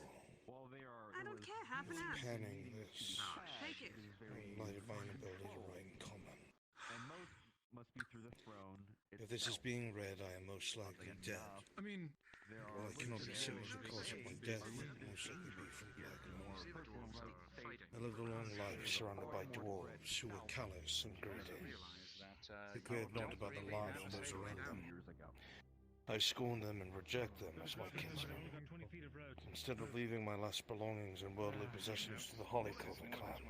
while they are I don't care, half and half. panning this, Take it. in light of my inability to write in common. and most must be through the throne. If this is being read, I am most likely dead. I mean, There While are I cannot be certain of the cause of my death, it will most likely be from black mold. I lived a long life surrounded by dwarves who were callous and greedy. They cared not about the lives of those around them. I scorn them and reject them as my kinsmen. Instead of leaving my last belongings and worldly possessions to the Hollycock clan,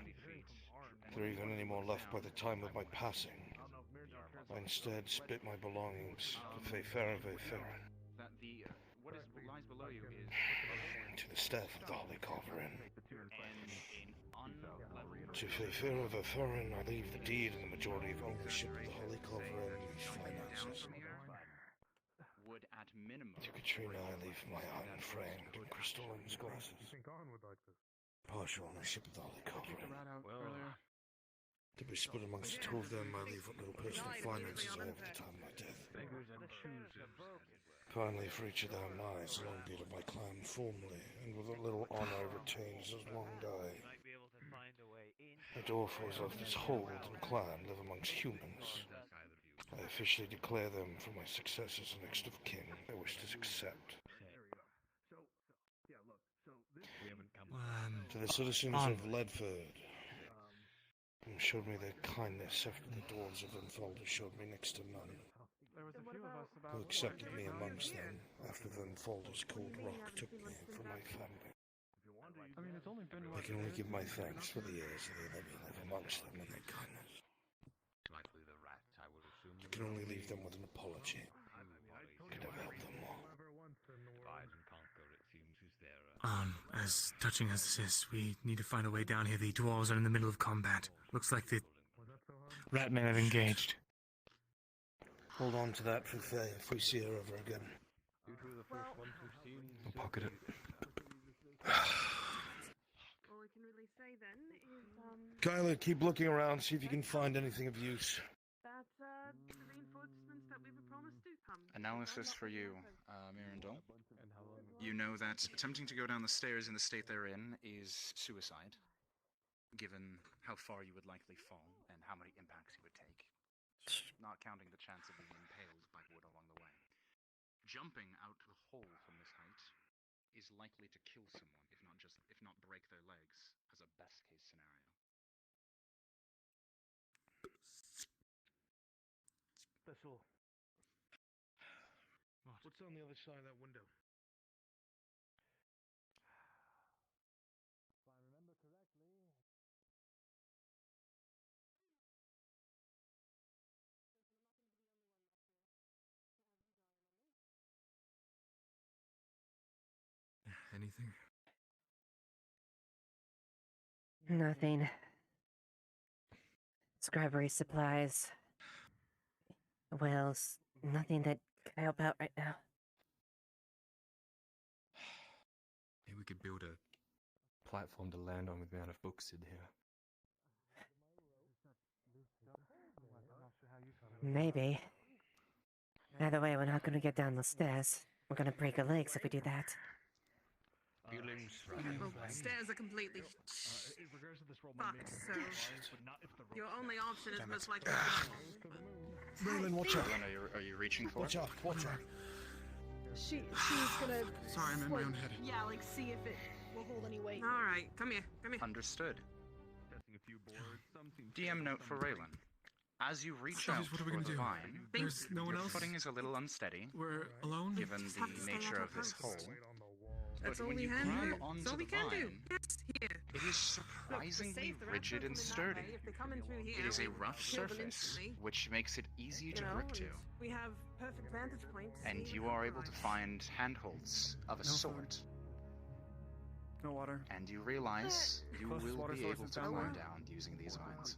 there even any more left by the time of my passing. I instead split my belongings to Feyfera Veyfera, That the what is lies below you is to the staff of the Hollycock Inn. and unlevel. To Feyfera Veyfera, I leave the deed and the majority of ownership of the Hollycock Inn and its finances. Would at minimum. To Katrina, I leave my iron-framed crystalline glasses. Partial ownership of the Hollycock kicked the Inn. rat out earlier. To be split amongst the two of them, I leave what little personal finances I have at the time of my death. Finally, for each of them lies, the long beard of my clan formally, and with what little honor I retain as long die. The dwarfos of this Holden clan live amongst humans. I officially declare them for my successors and next of kin I wish to accept. To the citizens of Ledford, showed me their kindness after the dwarves of Unfolded showed me next to none. Who accepted me amongst them after the Unfolders Cold Rock took me from my family. I can only give my thanks for the years that they let me live amongst them and their kindness. I can only leave them with an apology. Could have helped them more. As touching as this is, we need to find a way down here. The dwarves are in the middle of combat. Looks like the ratmen have engaged. Hold on to that for Faye if we see her ever again. I'll pocket it. All I can really say then is, Kyla, keep looking around, see if you can find anything of use. that, the reinforcements that we were promised to come. Analysis for you, Mirandol. You know that attempting to go down the stairs in the state they're in is suicide, given how far you would likely fall and how many impacts you would take, not counting the chance of being impaled by wood along the way. Jumping out the hole from this height is likely to kill someone, if not break their legs, as a best case scenario. Special. What's on the other side of that window? Anything? Nothing. Scribery supplies. Wells. Nothing that could help out right now. Maybe we could build a platform to land on with the amount of books in here. Maybe. Either way, we're not gonna get down the stairs. We're gonna break our legs if we do that. Well, stairs are completely fucked, so your only option is most likely Raylan, watch out. Are you reaching for Watch it? out, watch out. she's gonna... Sorry, I'm in my own head. Yeah, like, see if it will hold any weight. Alright, come here. Understood. DM note for Raylan. As you reach out What are we gonna for the do? vine, There's no one your else? footing is a little unsteady, We're alone? given Just have to the stay nature out of of this it. hole. That's But all when we you can grab do. onto That's all we the can do. vine, Yes, here. it is Look, the surprisingly safe, the rigid and rats don't come in that sturdy. way. If they come in through here, It is a we rough kill them surface, instantly. which makes it easy to You know, grip to, we have perfect vantage points. and you are able to find handholds of a sort. No water. And you realize you Closest will water be source able is to down climb there. down using these vines.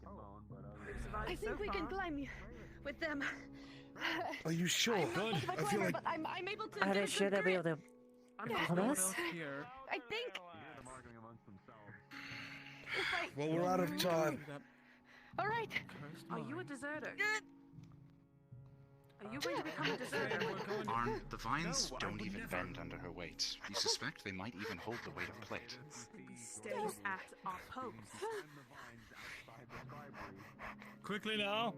I think we can climb with them. Are you sure? I'm not much of a I feel climber, like but I'm able to. Are get they a sure good they'll be able grip. to hold us? I think. well, we're out of time. All right. Are you a deserter? Are you going to become a deserter? Aren't the vines don't even bend under her weight. You suspect they might even hold the weight of plate. Stay at our post. Quickly now.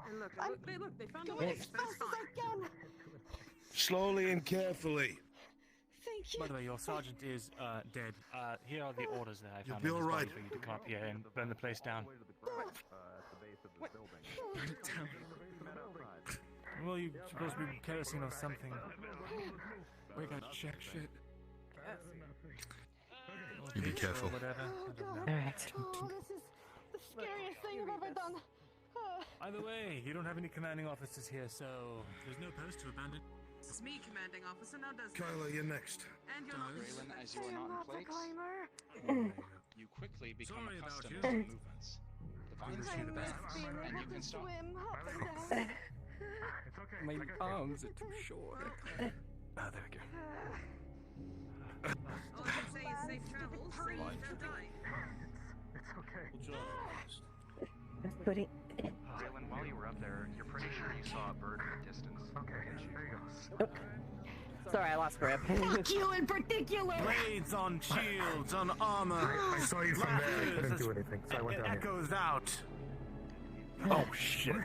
And look, they found a Going way. as fast as I can. Slowly and carefully. Thank you. By the way, your sergeant is dead. Here are the orders that I found. You'll be in his all body right. For you to come up here and burn the place down. Burn it down. Well, you're supposed to be kerosene or something. We got check shit. You be careful. Whatever. Alright. Oh, this is the scariest thing I've ever done. Either way, you don't have any commanding officers here, so There's no post to abandon. This is me, commanding officer. Now does Kyla, you're next. And you're not. Raylan, as you are not in place, you quickly become Sorry about accustomed you. to movements. The vines do the best, Being and you able can to stop. swim up and down. My arms are too short. There we go. All I can say is safe travels. So don't die. It's okay. Putting. Raylan, while you were up there, you're pretty sure you saw a bird in the distance. Okay, there you go. Sorry, I lost grip. Fuck you in particular. blades on shields, on armor. I saw you from there. I couldn't do anything, so I went It down here. echoes out. Oh shit.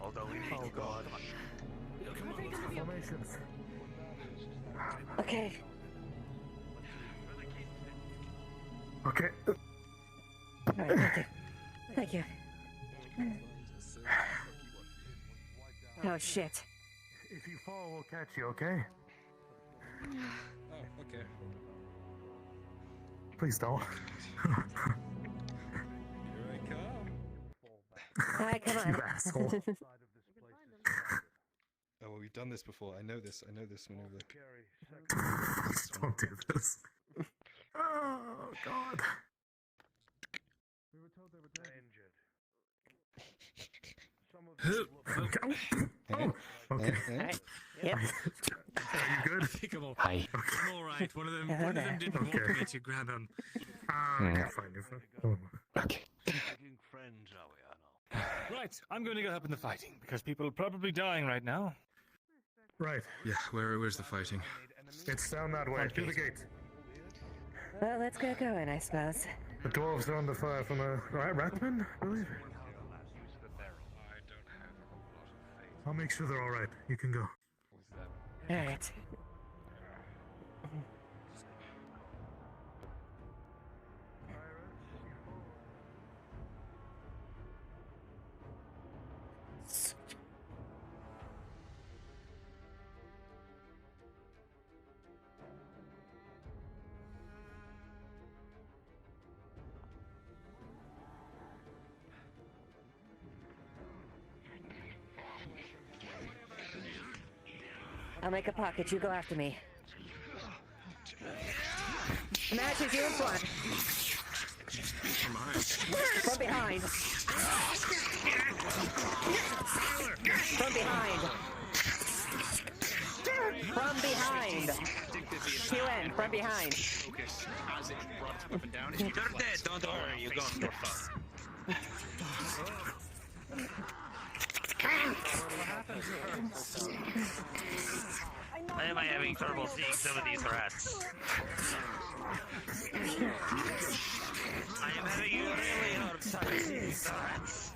Although we Oh god. Formations. Okay. Okay. Alright, thank you. Thank you. Oh shit. If you fall, we'll catch you, okay? Oh, okay. Please don't. Here I come. Alright, come on. You asshole. Oh, well, we've done this before. I know this maneuver. Please don't do this. Oh, God. We were told they were injured. Okay. Alright. Yep. Are you good? I think I'm all, Hi. I'm all right. One of them didn't want me to grab him. Okay, fine. Okay. Friends, are we? I know. Right, I'm going to go help in the fighting because people are probably dying right now. Right. Yeah, where's the fighting? It's down that way, through the gate. Well, let's get going, I suppose. The dwarves are under fire from a ratman, I believe. I'll make sure they're alright. You can go. Alright. I'll make a pocket, you go after me. Match is you in front. From behind. From behind. From behind. QN, from behind. Focus as it brought its weapon down. You're dead, don't worry, you're gone for fun. Why am I having trouble seeing some of these rats? I am having a really hard time seeing these rats.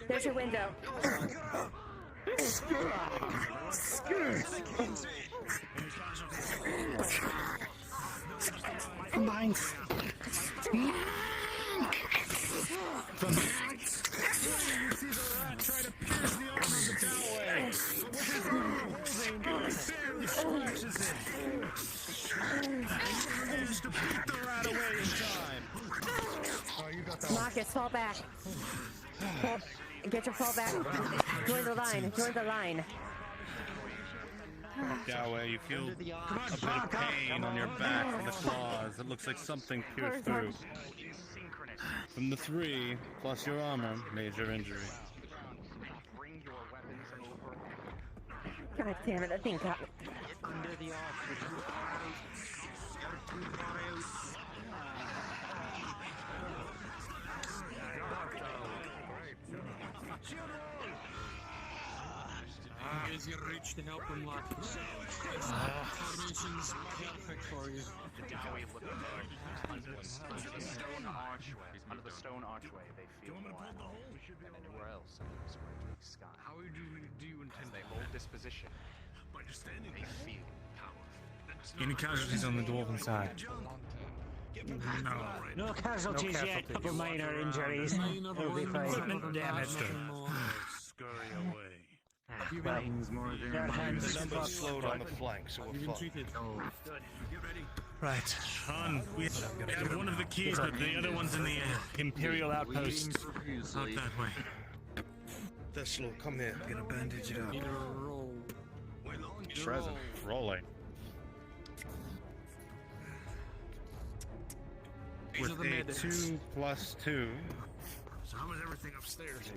There's your window. Combined. From the try to pierce the arm of the doorway. With his arm barely scratches it. And managed to beat the rat away in time. Marcus, fall back. Get your fall back. Join the line. Join the line. Galway, you feel a bit of pain on your back from the claws. It looks like something pierced through. From the 3, plus your armor, major injury. God damn it, that thing got me. Under the As you reach to help unlock formation's perfect for you. Under the stone archway, they feel more than anywhere else in this great sky. How do you intend they hold this position? By just standing they feel power. Any casualties on the dwarven side? No casualties yet, couple minor injuries. It'll be fine. Equipment damaged. Scurry away. Somebody slowed on the flank, so we're fine. Right, on. We have one of the keys, but the other one's in the Imperial outpost. Out that way. Theslo, come here. I'm gonna bandage it up. Need a roll. Present. Rolling. With a 2 plus 2. So how was everything upstairs?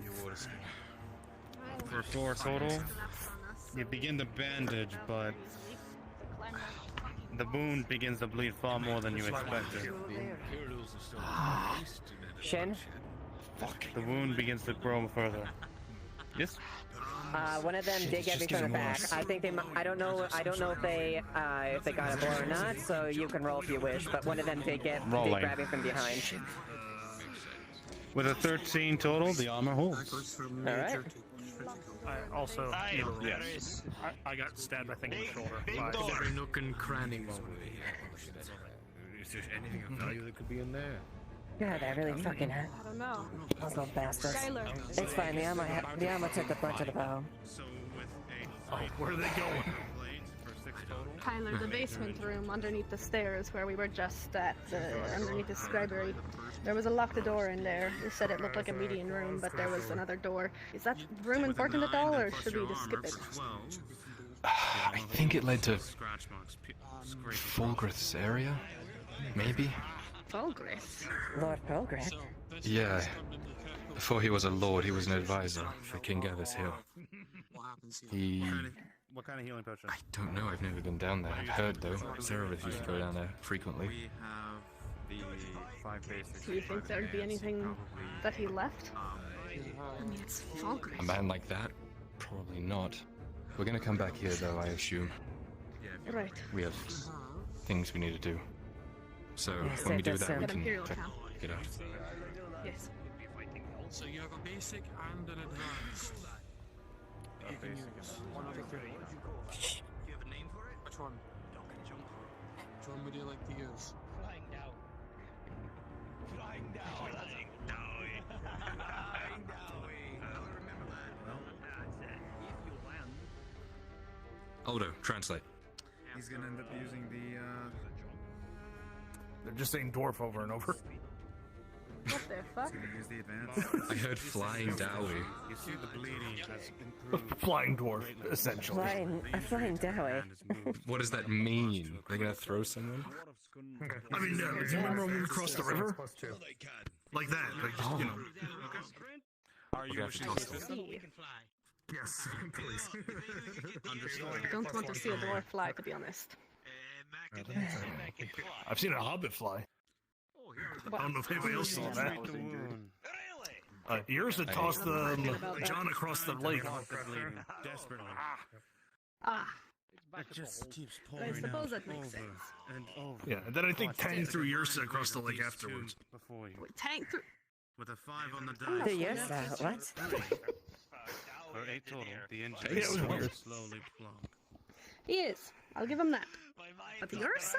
For 4 total. You begin to bandage, but the wound begins to bleed far more than you expected. Shin? Fuck. The wound begins to grow further. Yes. One of them did get me from the back. I think they. I don't know. I don't know if they got a blow or not. So you can roll if you wish. But one of them did grab me from behind. With a 13 total, the armor holds. All right. I also, yes. I got stabbed, I think, in the shoulder by every nook and cranny over here. Is there anything of value that could be in there? God, that really fucking hurt. I don't know. Those little bastards. Skylar. It's fine. The armor took the brunt of the blow. So with a... Oh, where are they going? Tyler, the basement room underneath the stairs where we were just at, underneath the scribery. There was a locked door in there. They said it looked like a median room, but there was another door. Is that room important at all, or should we just skip it? I think it led to Fulgrith's area, maybe? Fulgrith? Lord Fulgrith? Yeah. Before he was a lord, he was an advisor for King Gavus Hill. He... What kind of healing potion? I don't know, I've never been down there. I've heard, though. Zerorith used to go down there frequently. We have the 5 basics. Do you think there'd be anything that he left? I mean, it's Fulgrith. A man like that? Probably not. We're gonna come back here, though, I assume. Right. We have things we need to do. So, Yes, when we do that, we An can Imperial check camp. it out. Yes. So you have a basic and an advanced. You can use one of the three. Do you have a name for it? Which one? Which one would you like to use? Flying down. Flying down. Flying down. Flying down. I'll remember that. If you land. Aldo, translate. He's gonna end up using the, They're just saying dwarf over and over. What the fuck? He's gonna use the advanced. I heard flying Dowie. You see the bleeding has improved. Flying dwarf, essentially. A flying Dowie. What does that mean? They're gonna throw someone? I mean, do you remember when we crossed the river? Like that, like, you know. Are you wishing to assist them? Yes, please. I don't want to see a dwarf fly, to be honest. I've seen a hobbit fly. I don't know if anybody else saw that. Yours had tossed John across the lake. Desperately. Ah. It just keeps I pouring suppose out that makes over sense. and over. Yeah, and then I think Tang threw Ursa across the lake afterwards. Before you. Tank through. With a 5 on the To dice. Ursa, what? For 8 total, the Yeah, engine it was weird. slowly plunk. He is. I'll give him that. But the Ursa?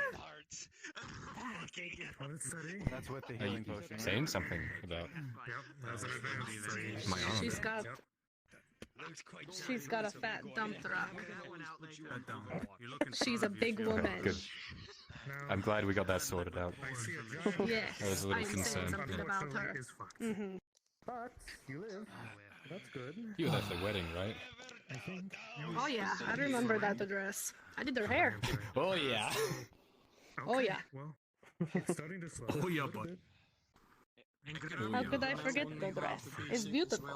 That's what the Are you healing potion is. saying something about my arm? She's got a fat dump truck. You're looking She's a big woman. Good. I'm glad we got that sorted out. Yes, I was a little I'm saying concerned. something about her. Mm-hmm. But you live. That's good. You were there for the wedding, right? I think. Oh yeah, I remember that address. I did her hair. Oh yeah. Oh yeah. Well, it's starting to slow. Oh yeah, but How could I forget the dress? It's beautiful.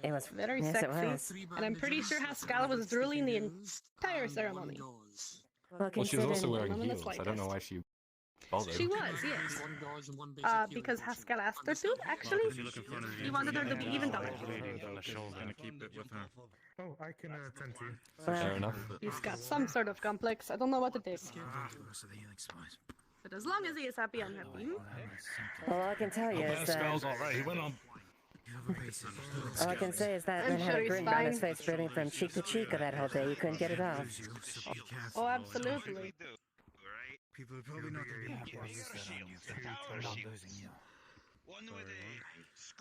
It was Very yes, sexy. It was. And I'm pretty sure Haskell was drooling the entire ceremony. Well, Well, she was also considering- wearing None of the heels. I don't know why she bothered. She was, yes. Because Haskell asked her to, actually. He wanted her to be even taller. Gonna keep it with her. Oh, I can attend to you. Fair enough. He's got some sort of complex. I don't know what it is. But as long as he is happy, I'm happy. All I can tell you is that. Pascal's all right. He went on. All I can say is that I'm man had sure a he's grin on his fine. face, grinning from cheek to cheek that whole day. You couldn't get it off. Oh, absolutely. People are probably not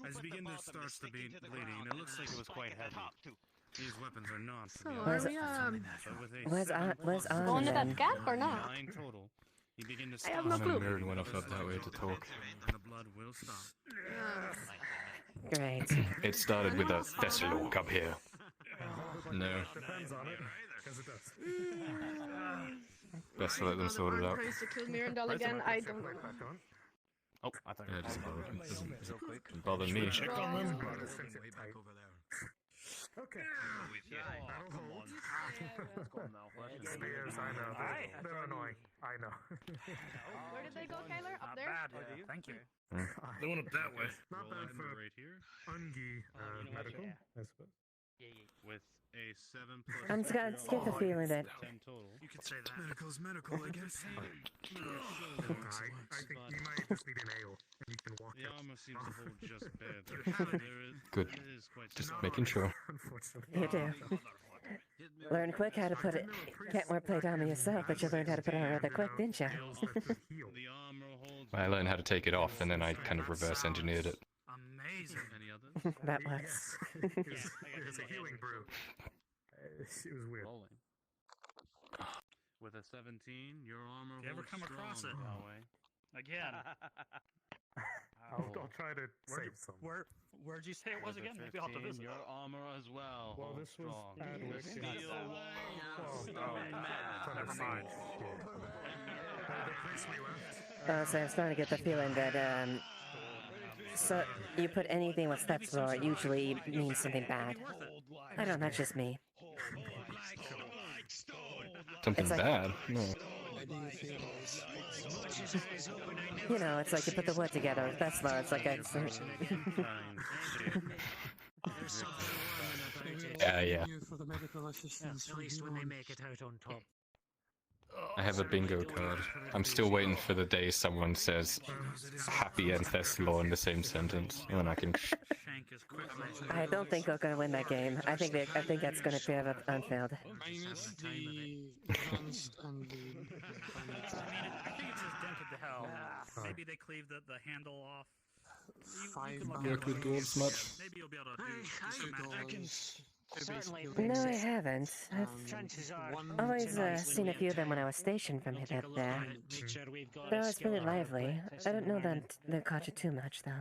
As you begin to start to be bleeding, and it looks like it was quite heavy. These weapons are not. So, are we, Where's going to then? that gap or not? 9 total. You begin to I have no And clue. Mirren went off up that way to talk. And the blood will stop. Great. It started with a Thessalok up here. No. Depends on it, because it does. Best to let them sort it out. Tries to kill Mirandol again. I don't know. Oh, I thought Yeah, it doesn't bother me. Doesn't bother me. Check on them. Okay. That'll hold. Spears, I know. They're annoying. I know. Where did they go, Kyler? Up there? Thank you. They went up that way. Not bad for right here. Ungi medical, I suppose. With a 7 plus. I'm just gonna get the feeling that 10 total. You could say that. Medical's medical, I guess. I think you might just need an ale, and you can walk The out. armor seems to hold just barely. Good. Just making sure. Unfortunately. you do. Learn quick how to put it. Can't more play dummy yourself, but you learned how to put it on rather quick, didn't you? The armor holds. I learned how to take it off, and then I kind of reverse engineered it. Amazing. Any others? That works. It was a healing brew. It was weird. Rolling. With a 17, your armor If you ever holds come across strong, it. Yahweh. Again. I'll try to save some. Where'd you say it was With a again? Maybe I'll have to 15, visit. your armor as well. Well, holds this was strong. Adwick. Steel walls. It's on the side. The place we left. So I'm starting to get the feeling that so you put anything with steps or it usually means something bad. I don't know, that's just me. Something It's like- bad? No. You know, it's like you put the wood together with Tesla, it's like a... Yeah. For the medical assistance. At least when they make it out on top. I have a bingo card. I'm still waiting for the day someone says happy and Thessalon in the same sentence, and then I can. I don't think they're going to win that game. I think that's going to be unfailed. Minus the guns and the... I think it's just dented to hell. Maybe they cleave the handle off. You can look Worked with dwarves much? Maybe you'll be able to do some magic. Certainly. No, I haven't. Chances are. I've always seen a few of them when I was stationed from here there. They're always pretty lively. I don't know that they caught you too much, though.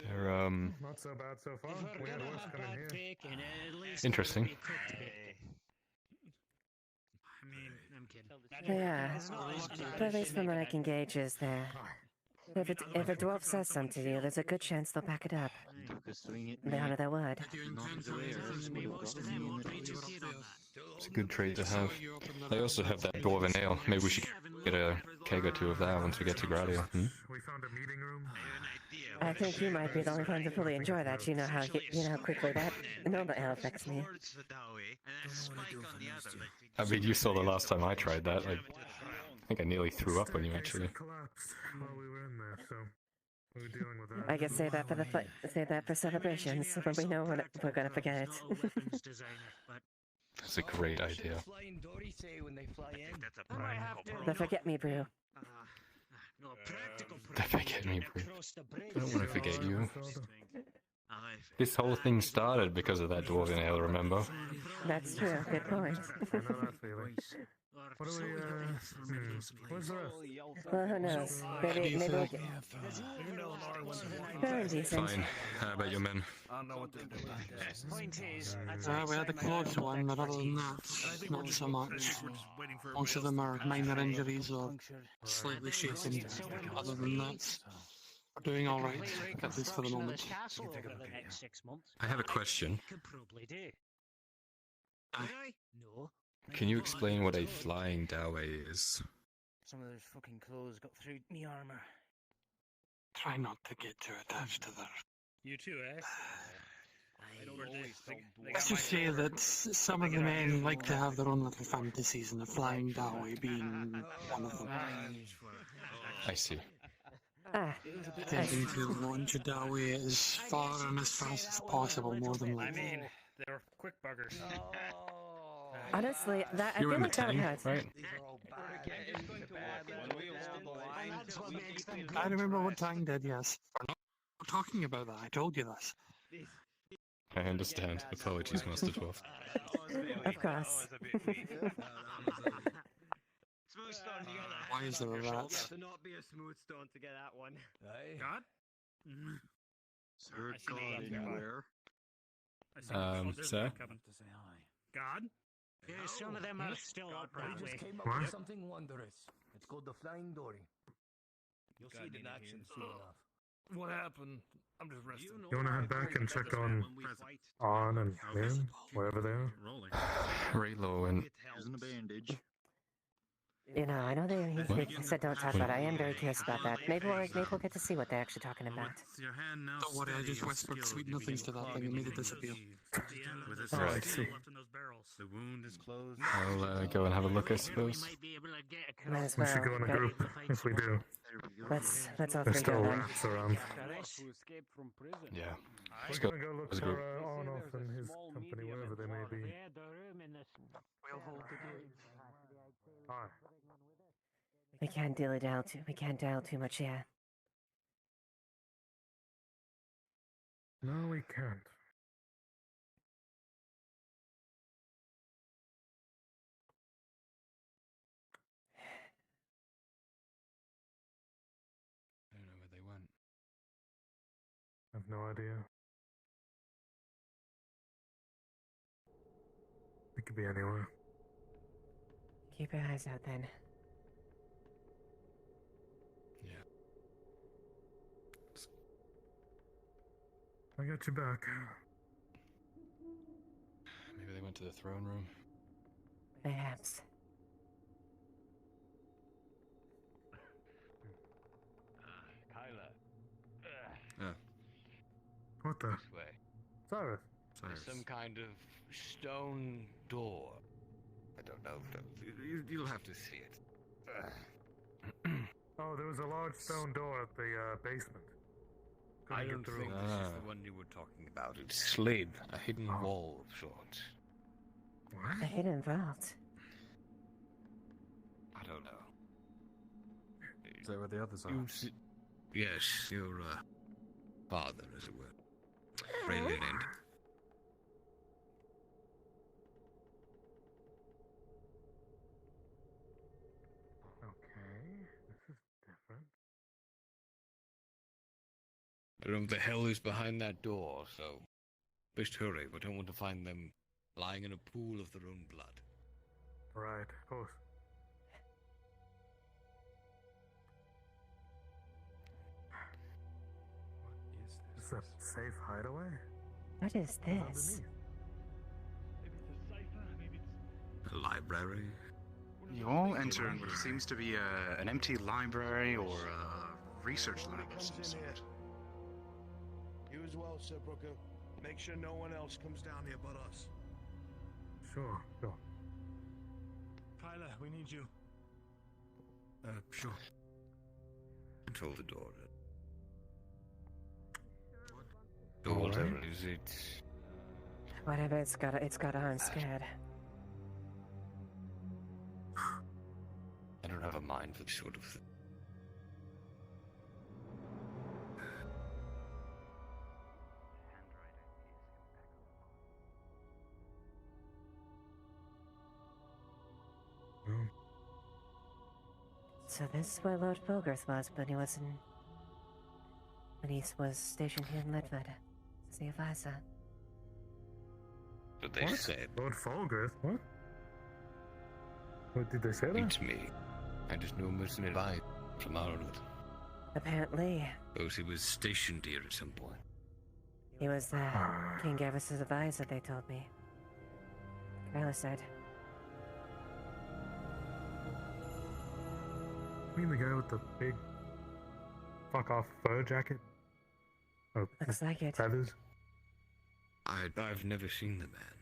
They're Not so bad so far. We had worse coming here. interesting. I mean, I'm kidding. Yeah, but at least from what I can gauge is there. If a dwarf says something to you, there's a good chance they'll back it up. They honor their word. It's a good trait to have. They also have that dwarven ale. Maybe we should get a keg or two of that once we get to Gradia. Hmm? We found a meeting room. I think you might be the only one to fully enjoy that. You know how quickly that noble ale affects me. I mean, you saw the last time I tried that. I think I nearly threw up on you, actually. Collapsed while we were in there, so we were dealing with that. I guess save that for celebrations when we know when we're gonna forget it. That's a great idea. The forget me brew. The forget me, bro. I don't want to forget you. This whole thing started because of that dwarven ale, remember? That's true. Good point. I know that feeling. What do we, where's the rest? Well, who knows? Maybe we'll get... Very decent. Fine. How about your men? Point is, we had a close one, but other than that, not so much. Most of them are minor injuries or slightly shaken. Other than that, we're doing alright, at least for the moment. I have a question. No. Can you explain what a flying doway is? Some of those fucking clothes got through me armor. Try not to get too attached to their... You too, eh? Let's just say that some of the men like to have their own little fantasies, and the flying doway being one of them. I see. Tending to launch a doway as far and as fast as possible, more than I likely. mean, they're quick buggers. Honestly, I You feel remember like that Tang, hurts. right? I remember what Tang did, yes. We're not talking about that, I told you this. I understand. Apologies, Master Dwarf. Of course. Why is there a rat? To not be a smooth stone to get that one. God? Third god anywhere. Sir? God? Yeah, some of them are still up We that just way. came up with something wondrous. It's called the Flying Dory. You'll see it in action soon enough. What happened? I'm just resting. You wanna head back and check on and Miriam, wherever they are? Raylo and Using a bandage. You know, I know he said don't talk about it. I am very curious about that. Maybe we'll get to see what they're actually talking about. Your hand now Don't worry, I just whispered sweet nothings to that thing and made it disappear. With this Right. The wound is closed. I'll go and have a look, I suppose. Might as We well. should go in a but group if we do. Let's all There's three still go then. rats around. Yeah. We're Let's go gonna go look as a group. for Arnold and his company, wherever they may be. Hi. We can't dial too much yet. No, we can't. I don't know where they went. I've no idea. It could be anywhere. Keep your eyes out then. I got your back. Maybe they went to the throne room. Perhaps. Kyla. What the? This way. Cyrus. There's some kind of stone door. I don't know. You'll have to see it. Oh, there was a large stone door at the basement. I Couldn't don't get through. think this is the one you were talking about. It's slid, a hidden wall of sorts. A hidden vault. I don't know. Is that where the others are? Yes, your father, as it were. Raylan. Okay, this is different. I don't know what the hell is behind that door, so best hurry. We don't want to find them lying in a pool of their own blood. Right, of course. Is that safe hideaway? What is this? A library? You all enter in what seems to be an empty library or a research lab of some sort. You as well, Sir Brooker. Make sure no one else comes down here but us. Sure, sure. Kyla, we need you. Sure. Control the door. Or whatever it is, Whatever it's got on scared. I don't have a mind for this sort of thing. So this is where Lord Fulgurth was, but he wasn't. When he was stationed here in Ledford as the advisor. But they said. Lord Fulgurth? What? What did they say that? It's me. I just knew him as an advisor from Ireland. Apparently, Suppose he was stationed here at some point. he was King Garrus's advisor, they told me. Kyla said. You mean the guy with the big fuck off fur jacket? Oh, Looks like it. feathers? I've never seen the man.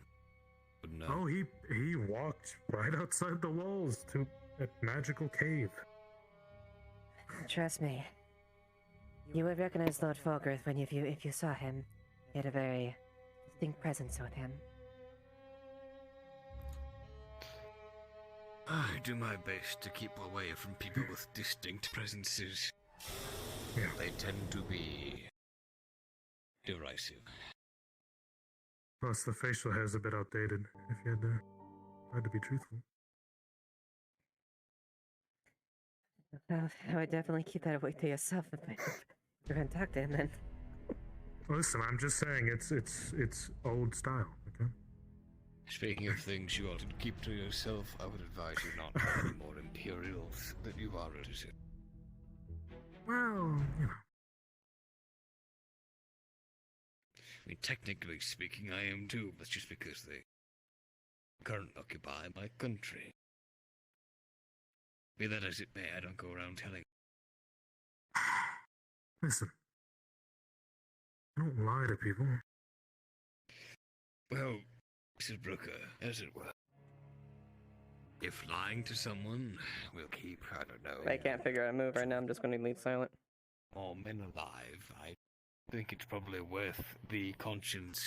But no. Oh, he walked right outside the walls to a magical cave. Trust me. You would recognize Lord Fulgurth if you saw him. He had a very distinct presence with him. I do my best to keep away from people with distinct presences. Yeah. They tend to be derisive. Plus, the facial hair's a bit outdated, if you had to be truthful. Well, I would definitely keep that away to yourself if you're going to talk to him then. Listen, I'm just saying it's old style, okay? Speaking of things you ought to keep to yourself, I would advise you not to have any more Imperials than you are at. Well, you know. I mean, technically speaking, I am too, but just because they currently occupy my country. Be that as it may, I don't go around telling. Listen. Don't lie to people. Well, Mrs. Brooker, as it were. If lying to someone will keep, I don't know. I can't figure out a move right now. I'm just going to leave silent. More men alive, I think it's probably worth the conscience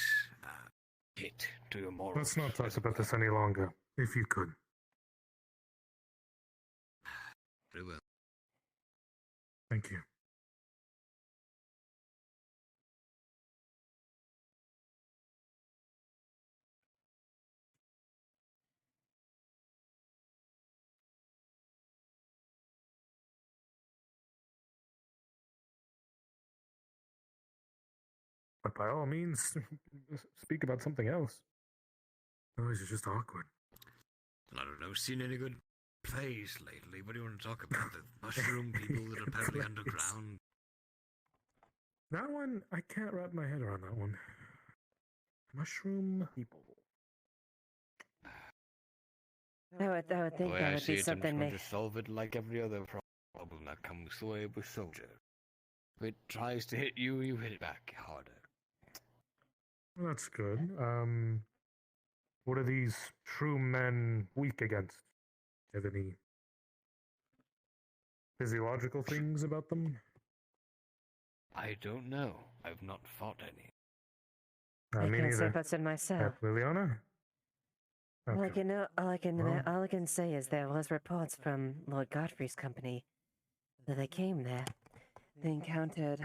hit to your morals. Let's not talk about this any longer, if you could. Very well. Thank you. But by all means, speak about something else. Otherwise, it's just awkward. I don't know, seen any good plays lately? What do you want to talk about? The mushroom people that are apparently underground? That one, I can't wrap my head around that one. Mushroom people. I would think that would be something I'm they... trying to solve it like every other problem that comes the way with soldiers. If it tries to hit you, you hit it back harder. Well, that's good. What are these true men weak against? Do you have any physiological things about them? I don't know. I've not fought any. I Me can't say neither. what's in myself. Liliana? All I Okay. can know, all Well. I can say is there was reports from Lord Godfrey's company that they came there. They encountered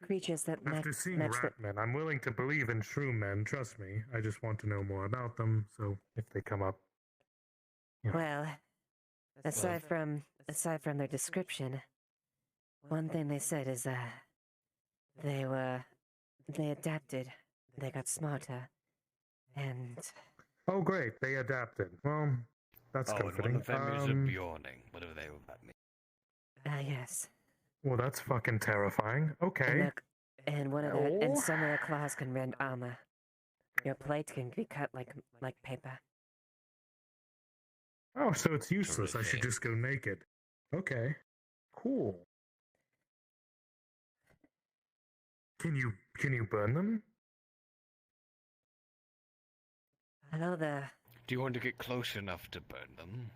creatures that After seeing matched Ratmen, I'm willing to believe in true men, trust me. I just want to know more about them, so if they come up... Well, aside from their description, one thing they said is they adapted, they got smarter, and Oh, great, they adapted. Well, that's comforting. And one of them is a Bjorning, whatever they were at me. yes. Well, that's fucking terrifying. Okay. And one of their, and some of their claws can rend armor. Your plates can be cut like paper. Oh, so it's useless. I should just go naked. Okay. Cool. Can you burn them? Hello there. Do you want to get close enough to burn them?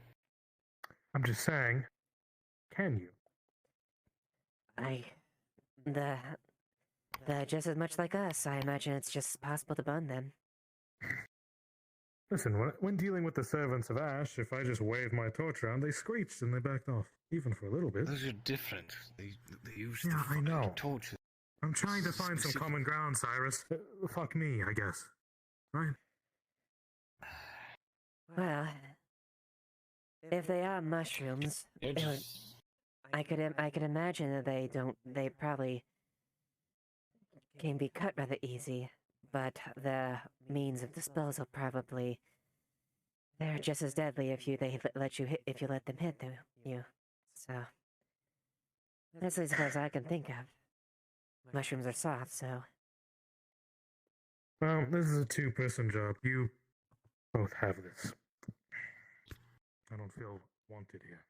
I'm just saying. Can you? They're just as much like us. I imagine it's just possible to burn them. Listen, when dealing with the servants of Ash, if I just waved my torch around, they screeched and they backed off, even for a little bit. Those are different. They use I know. torches. I'm trying to find some common ground, Cyrus. Fuck me, I guess. Right? Well, if they are mushrooms, I could imagine that they probably can be cut rather easy, but the means of disposal probably, they're just as deadly if you let them hit you. So that's as far as I can think of. Mushrooms are soft, so. Well, this is a two-person job. You both have this. I don't feel wanted here.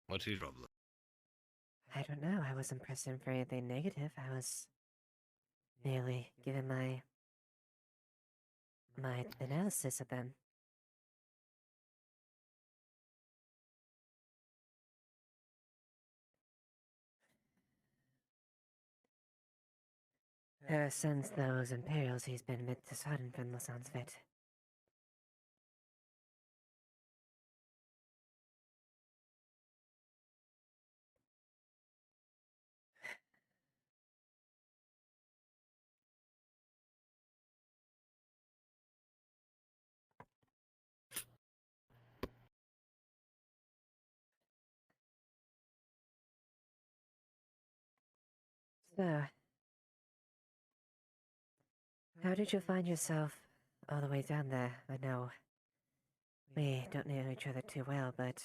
What's his problem? I don't know. I wasn't pressing for anything negative. I was merely giving my analysis of them. Ever since those Imperials, he's been a bit disheartened from the sounds of it. So, how did you find yourself all the way down there? I know we don't know each other too well, but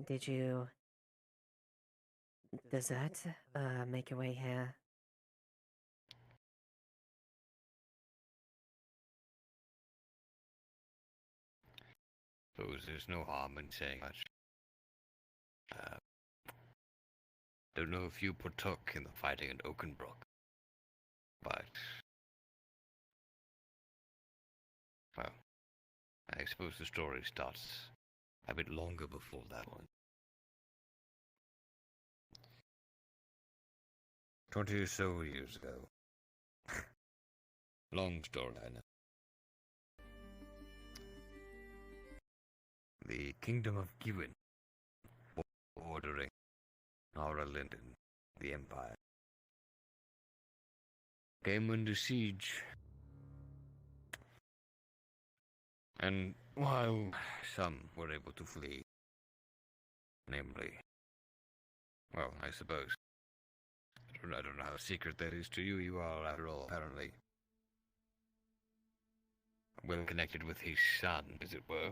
did you desert, make your way here? Suppose there's no harm in saying much. Don't know if you partook in the fighting in Oakenbrook, but well, I suppose the story starts a bit longer before that one. 20 or so years ago. Long story, I know. The Kingdom of Giwen, bordering Ireland and the Empire, came under siege. And while some were able to flee, namely, well, I suppose, I don't know how secret that is to you. You are, after all, apparently well connected with his son, as it were.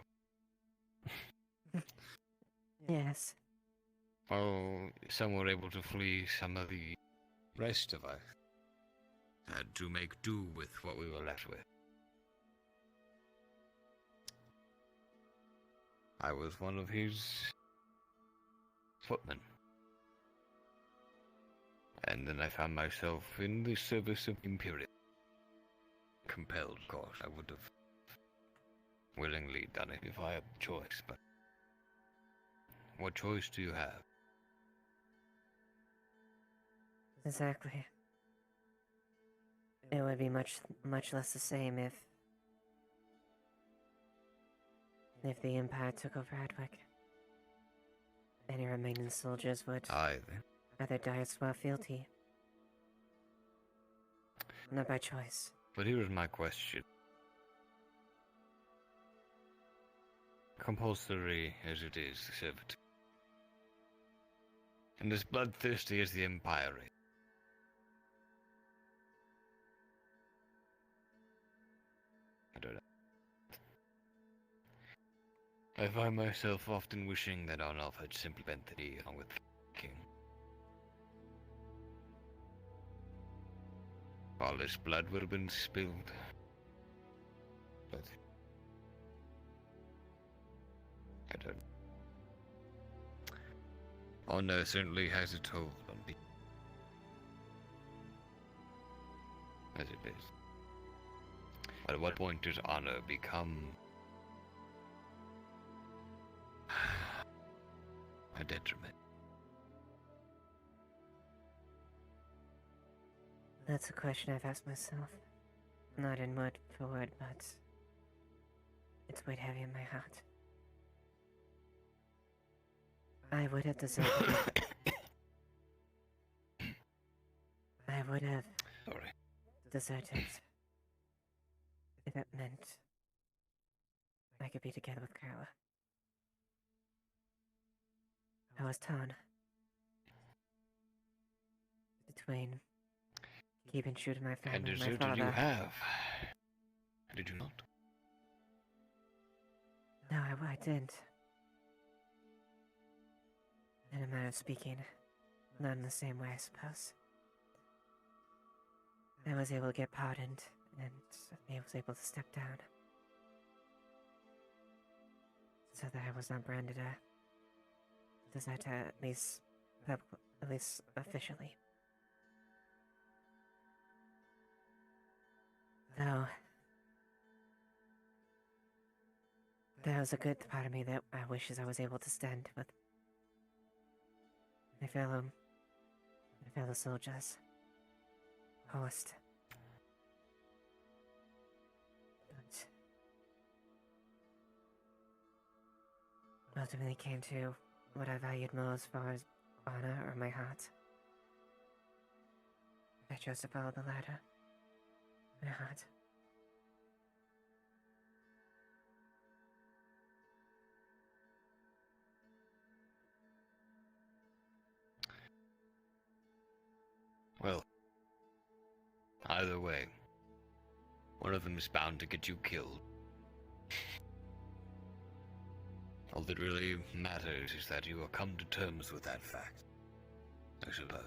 Yes. Well, some were able to flee, some of the rest of us had to make do with what we were left with. I was one of his footmen. And then I found myself in the service of Imperial. Compelled, of course. I would have willingly done it if I had the choice, but what choice do you have? Exactly. It would be much less the same if the Empire took over Adwick. Any remaining soldiers would either die of swell fealty. Not by choice. But here is my question. Compulsory as it is, the servitude, and as bloodthirsty as the Empire is, I don't know. I find myself often wishing that Arnulf had simply bent the knee along with the king. All this blood would have been spilled. But I don't. Honor certainly has a toll on me. As it is. But at what point does honor become a detriment? That's a question I've asked myself. Not in word for word, but it's weighed heavy in my heart. I would have deserted it. I would have deserted if it meant I could be together with Carla. I was torn between keeping true to my family And and my deserted father. you have. Did you not? No, I didn't. In a manner of speaking, not in the same way, I suppose. I was able to get pardoned, and I was able to step down. So that I was not branded a deserter, at least officially. Though, there was a good part of me that I wishes I was able to stand with my fellow soldiers. Horst. But ultimately came to what I valued more as far as honor or my heart. I chose to follow the latter. My heart. Well, either way, one of them is bound to get you killed. All that really matters is that you have come to terms with that fact, I suppose.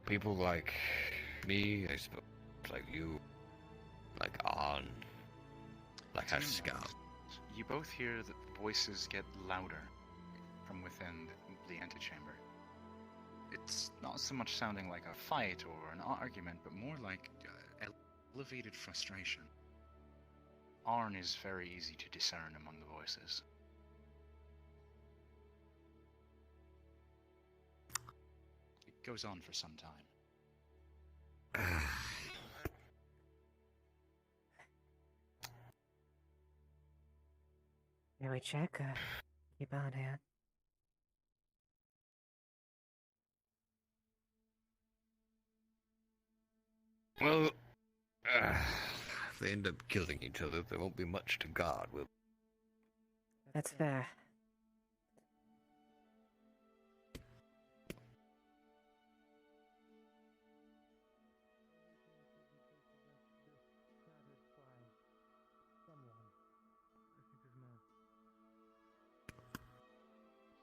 People like me, I suppose, like you, like Arn, like our scout. You both hear that the voices get louder from within the antechamber. It's not so much sounding like a fight or an argument, but more like elevated frustration. Arn is very easy to discern among the voices. It goes on for some time. Can we check? Keep on hand. Well, if they end up killing each other, there won't be much to guard, will there? That's fair.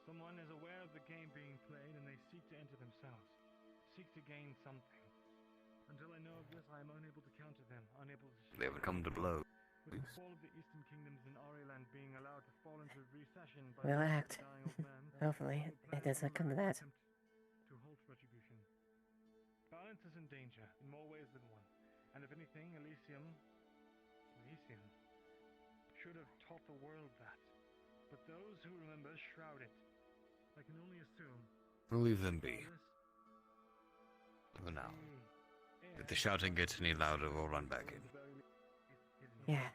Someone is aware of the game being played and they seek to enter themselves. Seek to gain something. Until I know of this, I am unable to counter them, unable to... They haven't come to blows. With the fall of the Eastern Kingdoms in Ariland being allowed to fall into recession by We'll the act. dying old man, Hopefully, it doesn't come to that. to halt retribution. Balance is in danger in more ways than one, and if anything, Elysium should have taught the world that. But those who remember shroud it. I can only assume. We'll leave them be. For now. If the shouting gets any louder, we'll run back in. Yeah,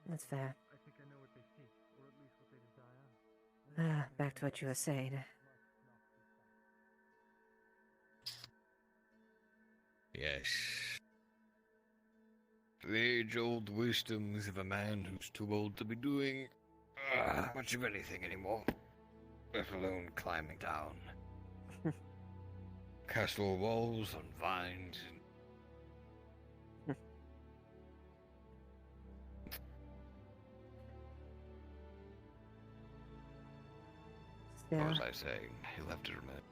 that's fair. I think I know what they seek, or at least what they desire. Back to what you were saying. Yes. The age-old wisdoms of a man who's too old to be doing much of anything anymore, let alone climbing down. Castle walls on vines and... Still, What was I saying? You'll have to remember.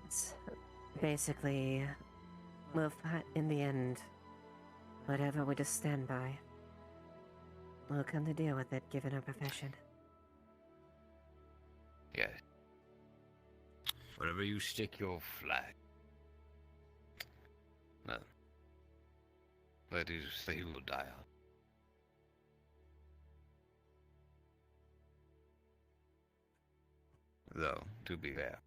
it's basically, we'll fight in the end. Whatever we just stand by. We'll come to deal with it, given our profession. Yes. Wherever you stick your flag. Well, that is the hill to die on. Though, to be fair,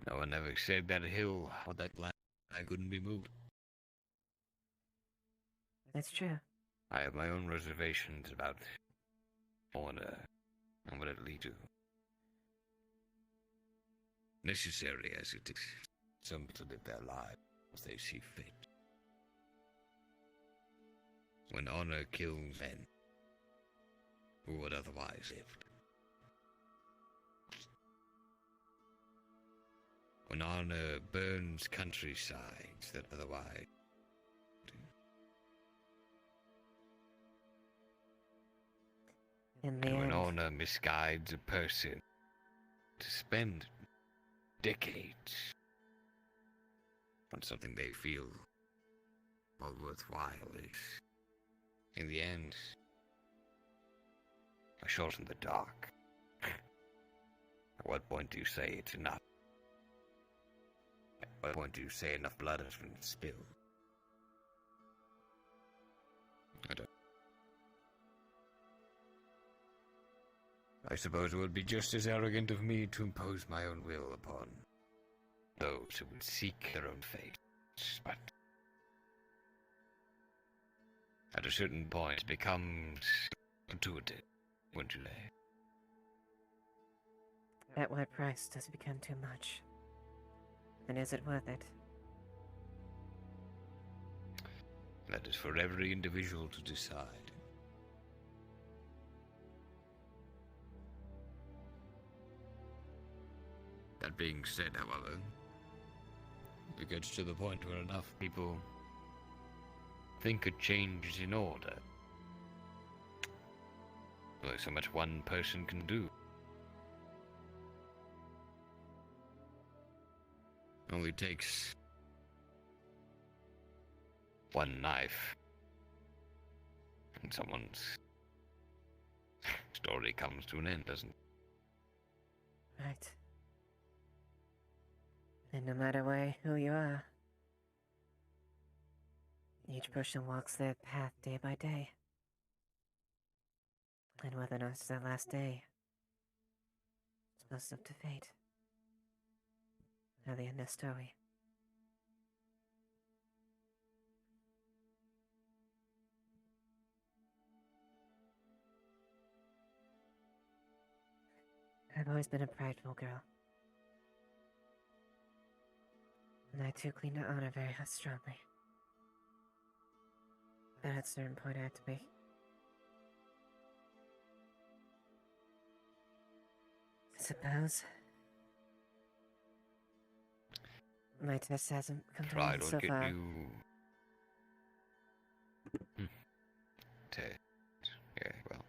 no one ever said that hill or that flag couldn't be moved. That's true. I have my own reservations about honor and what it leads to. Necessary as it is, some to live their lives as they see fit. When honor kills men who would otherwise live. When honor burns countrysides that otherwise In the and when end, honor misguides a person to spend decades on something they feel all worthwhile is, in the end, a shot in the dark. At what point do you say it's enough? At what point do you say enough blood has been spilled? I suppose it would be just as arrogant of me to impose my own will upon those who would seek their own fate, but at a certain point it becomes intuitive, wouldn't you say? at what price does it become too much? And is it worth it? That is for every individual to decide. That being said, however, it gets to the point where enough people think a change is in order, Only so much one person can do. Only takes one knife, and someone's story comes to an end, doesn't it? Right. And no matter who you are, each person walks their path day by day. And whether or not it's their last day, it's most up to fate. Or the end of the story. I've always been a prideful girl. And I too cling to honor very strongly. But at a certain point I had to be. I suppose my test hasn't come Pride to will so get far. you. Yeah, well.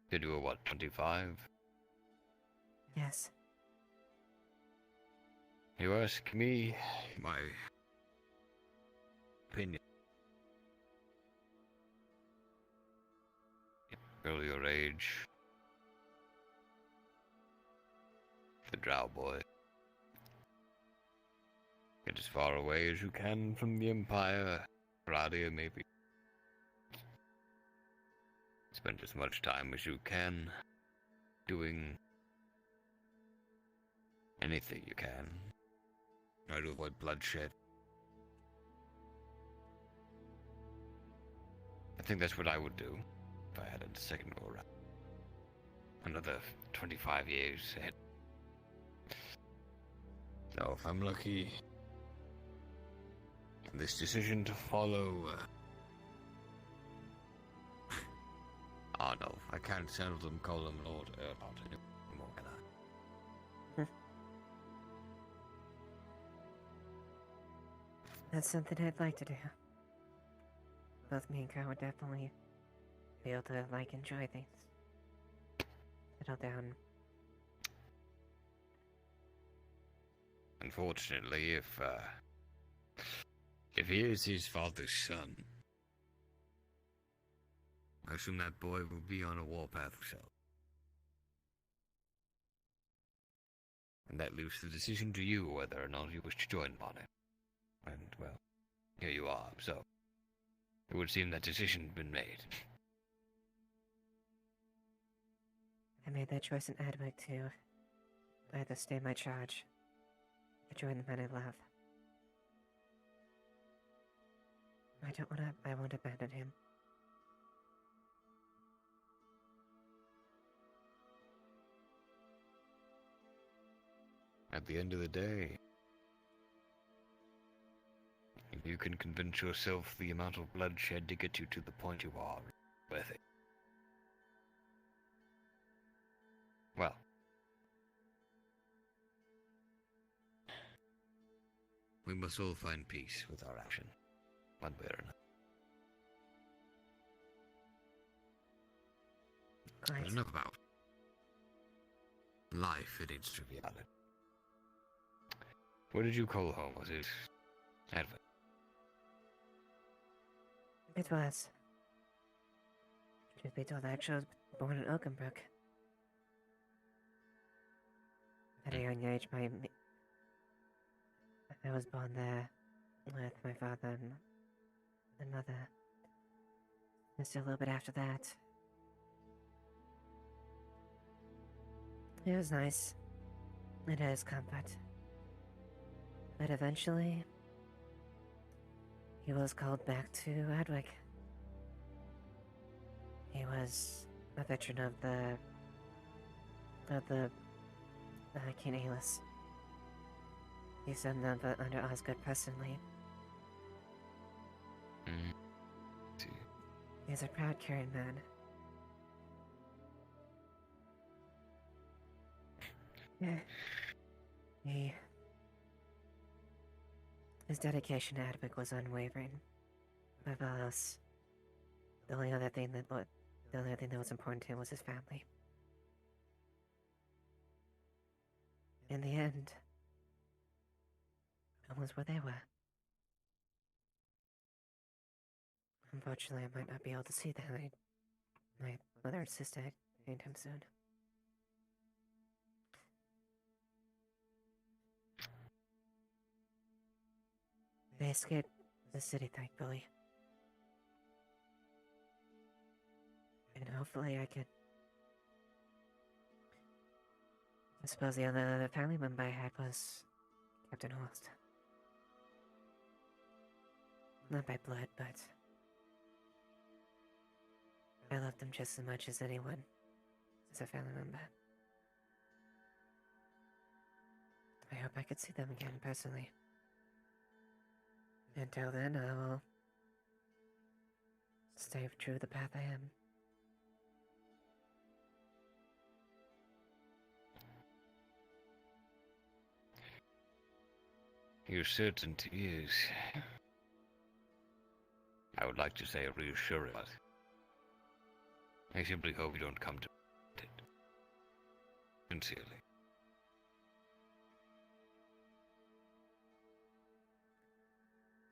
Did you what, 25? Yes. You ask me my opinion. Girl your age. The drow boy. Get as far away as you can from the Empire. Radia, maybe. Spend as much time as you can doing anything you can. Try to avoid bloodshed. I think that's what I would do if I had a second go around. Another 25 years ahead. So if I'm lucky, this decision to follow Arnulf, I can't seldom call him Lord Erlot anymore, can I? That's something I'd like to do. Both me and Kyle would definitely be able to, enjoy things. Settle down. Unfortunately, if he is his father's son, I assume that boy will be on a warpath himself. And that leaves the decision to you whether or not you wish to join upon it. And, well, here you are, so it would seem that decision has been made. I made that choice in Adwick to either stay my charge or join the men I love. I won't abandon him. At the end of the day, if you can convince yourself the amount of bloodshed to get you to the point you are, worth it. Well. We must all find peace with our action, one way or another. Quite. Enough about life in its triviality. What did you call home? Was it Advent? It was. Truth be told, I actually was born in Oakenbrook. At a young age, I was born there with my father and mother. Just a little bit after that. It was nice. It has comfort. But eventually, he was called back to Adwick. He was a veteran of the King Aelus. He served under Osgood Prestonly. He's a proud, caring man. His dedication to Adwick was unwavering. Above all else, the only other thing that was important to him was his family. In the end, I was where they were. Unfortunately, I might not be able to see them. My mother and sister anytime soon. They escaped the city, thankfully. And hopefully I could... I suppose the other family member I had was Captain Holst. Not by blood, but... I loved him just as much as anyone as a family member. I hope I could see them again personally. Until then, I will stay true to the path I am. Your certainty is, I would like to say, reassuring, but I simply hope you don't come to it. Sincerely.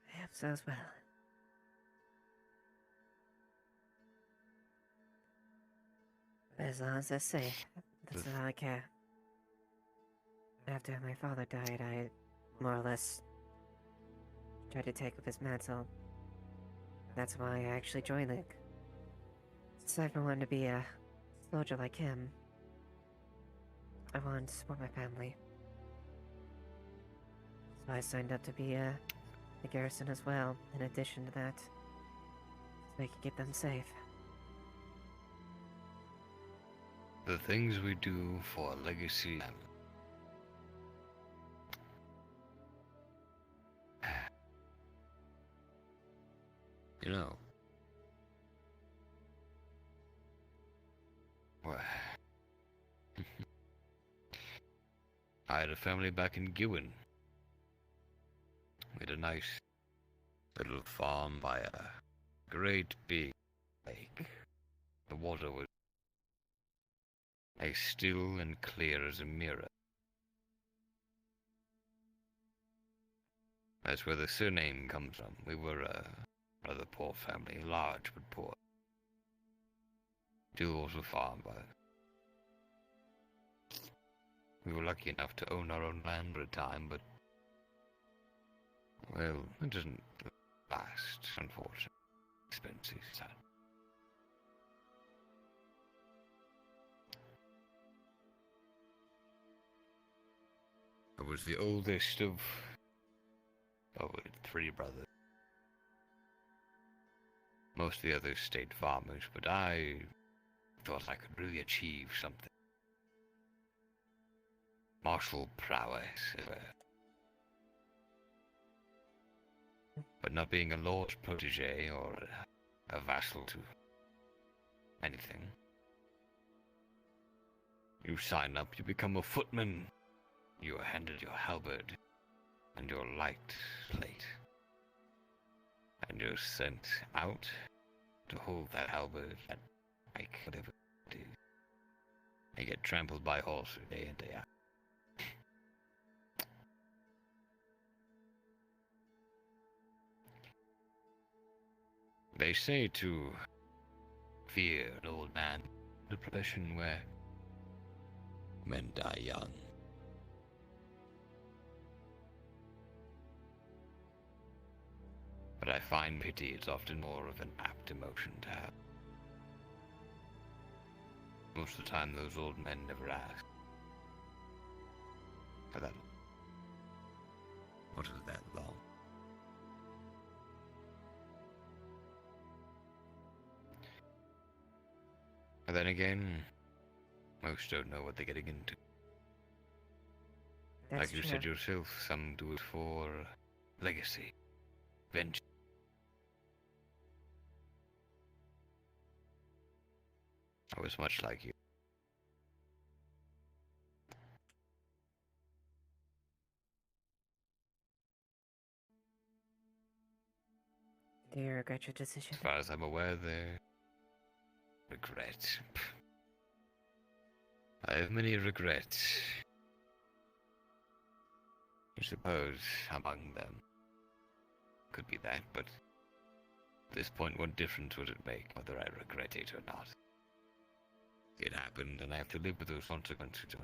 I hope so as well. But as long as they're safe, that's all I care. After my father died, I more or less tried to take up his mantle. That's why I actually joined the... Aside from wanting to be a soldier like him, I wanted to support my family. So I signed up to be the garrison as well, in addition to that, so they could keep them safe. The things we do for a legacy. You know. Well, I had a family back in Gwen. We had a nice little farm by a great big lake. The water was as still and clear as a mirror. That's where the surname comes from. We were a rather poor family, large but poor. Still was a farm, but we were lucky enough to own our own land for a time, but well, it doesn't last, unfortunately. Expensive, sad. I was the oldest of 3 brothers. Most of the others stayed farmers, but I thought I could really achieve something. Martial prowess, but not being a lord's protege or a vassal to anything. You sign up, you become a footman. You are handed your halberd and your light plate, and you're sent out to hold that halberd and make whatever it is. You get trampled by horses day in, day out. They say to fear an old man, the profession where men die young. But I find pity is often more of an apt emotion to have. Most of the time, those old men never ask. For that. What is that long? And then again, most don't know what they're getting into. That's like you said yourself, some do it for legacy, vengeance. I was much like you. Do you regret your decision? As far as I'm aware, there. Regret. I have many regrets. I suppose among them could be that, but at this point, what difference would it make whether I regret it or not? It happened, and I have to live with those consequences.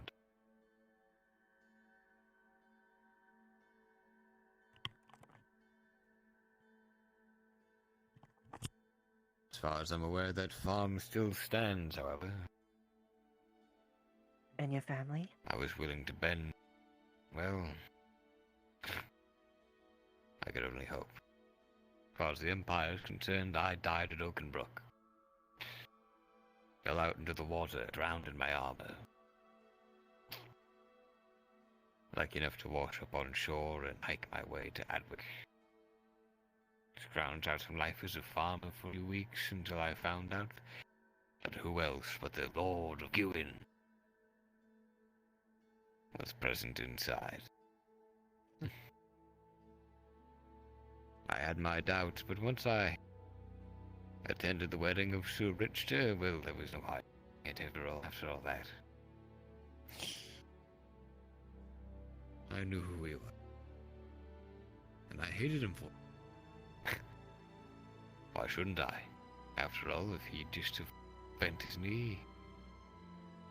As far as I'm aware, that farm still stands, however. And your family? I was willing to bend. Well, I could only hope. As far as the Empire is concerned, I died at Oakenbrook. Fell out into the water, drowned in my armor. Lucky enough to wash up on shore and hike my way to Adwick. Scrounged out some life as a farmer for a few weeks until I found out that who else but the Lord of Gwyn was present inside. I had my doubts, but once I attended the wedding of Sir Richard, well, there was no hiding it after all that. I knew who he was, and I hated him for it. Why shouldn't I? After all, if he'd just have bent his knee,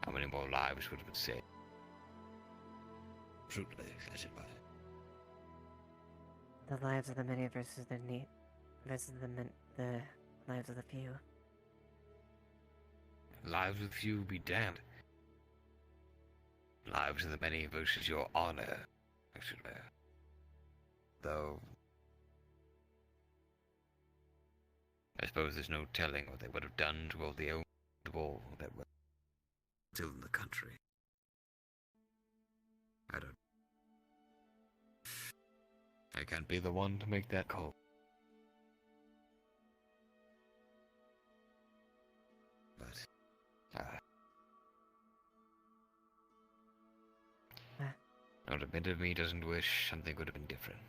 how many more lives would have been saved? Truly, as it were. The lives of the many versus the lives of the few. Lives of few be damned. Lives of the many versus your honor, I should wear. Though, I suppose there's no telling what they would have done to all the old war that were still in the country. I can't be the one to make that call. But, not a bit of me doesn't wish something could have been different.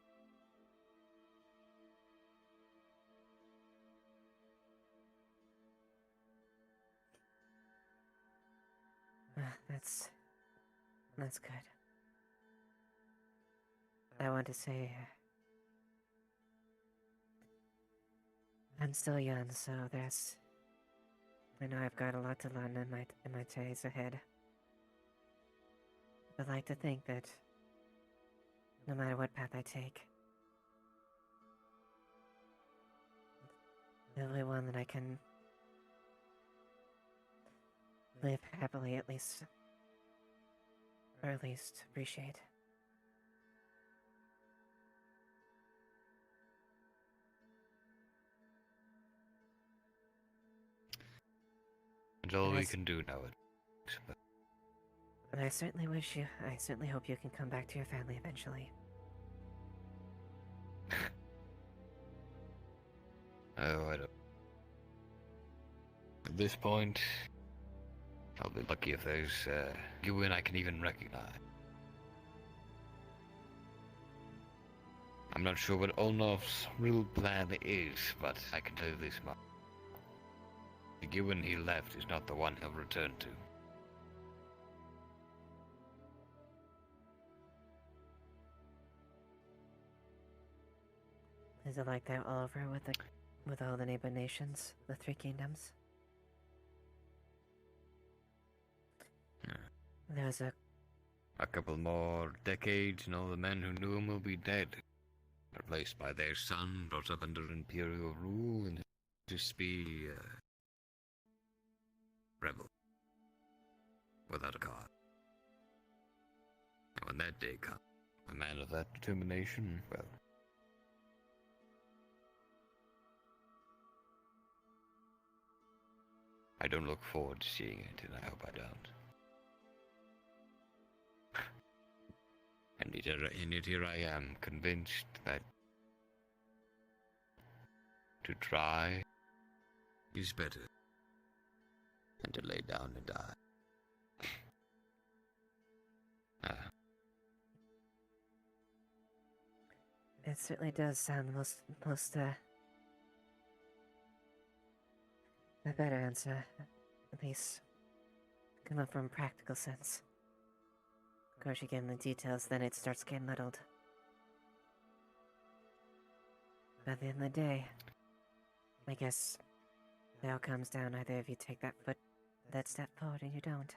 That's good. I want to say, I'm still young, so I know I've got a lot to learn in my days ahead. I'd like to think that no matter what path I take, it'll be one that I can live happily, at least, or at least appreciate. It's all we can do now. And I certainly hope you can come back to your family eventually. Oh, I don't. At this point, I'll be lucky if there's Gwyn I can even recognize. I'm not sure what Olnof's real plan is, but I can tell you this much. The Gwyn he left is not the one he'll return to. Is it like that all over with all the neighbor nations, the Three Kingdoms? There's a couple more decades and all the men who knew him will be dead. Replaced by their son, brought up under imperial rule, and just be rebel. Without a cause. And when that day comes, a man of that determination, well, I don't look forward to seeing it, and I hope I don't. And yet here I am, convinced that to try is better than to lay down and die. It certainly does sound most The better answer, at least, come up from a practical sense. Of course, you get in the details, then it starts getting muddled. But at the end of the day, I guess it all comes down either if you take that step forward, or you don't.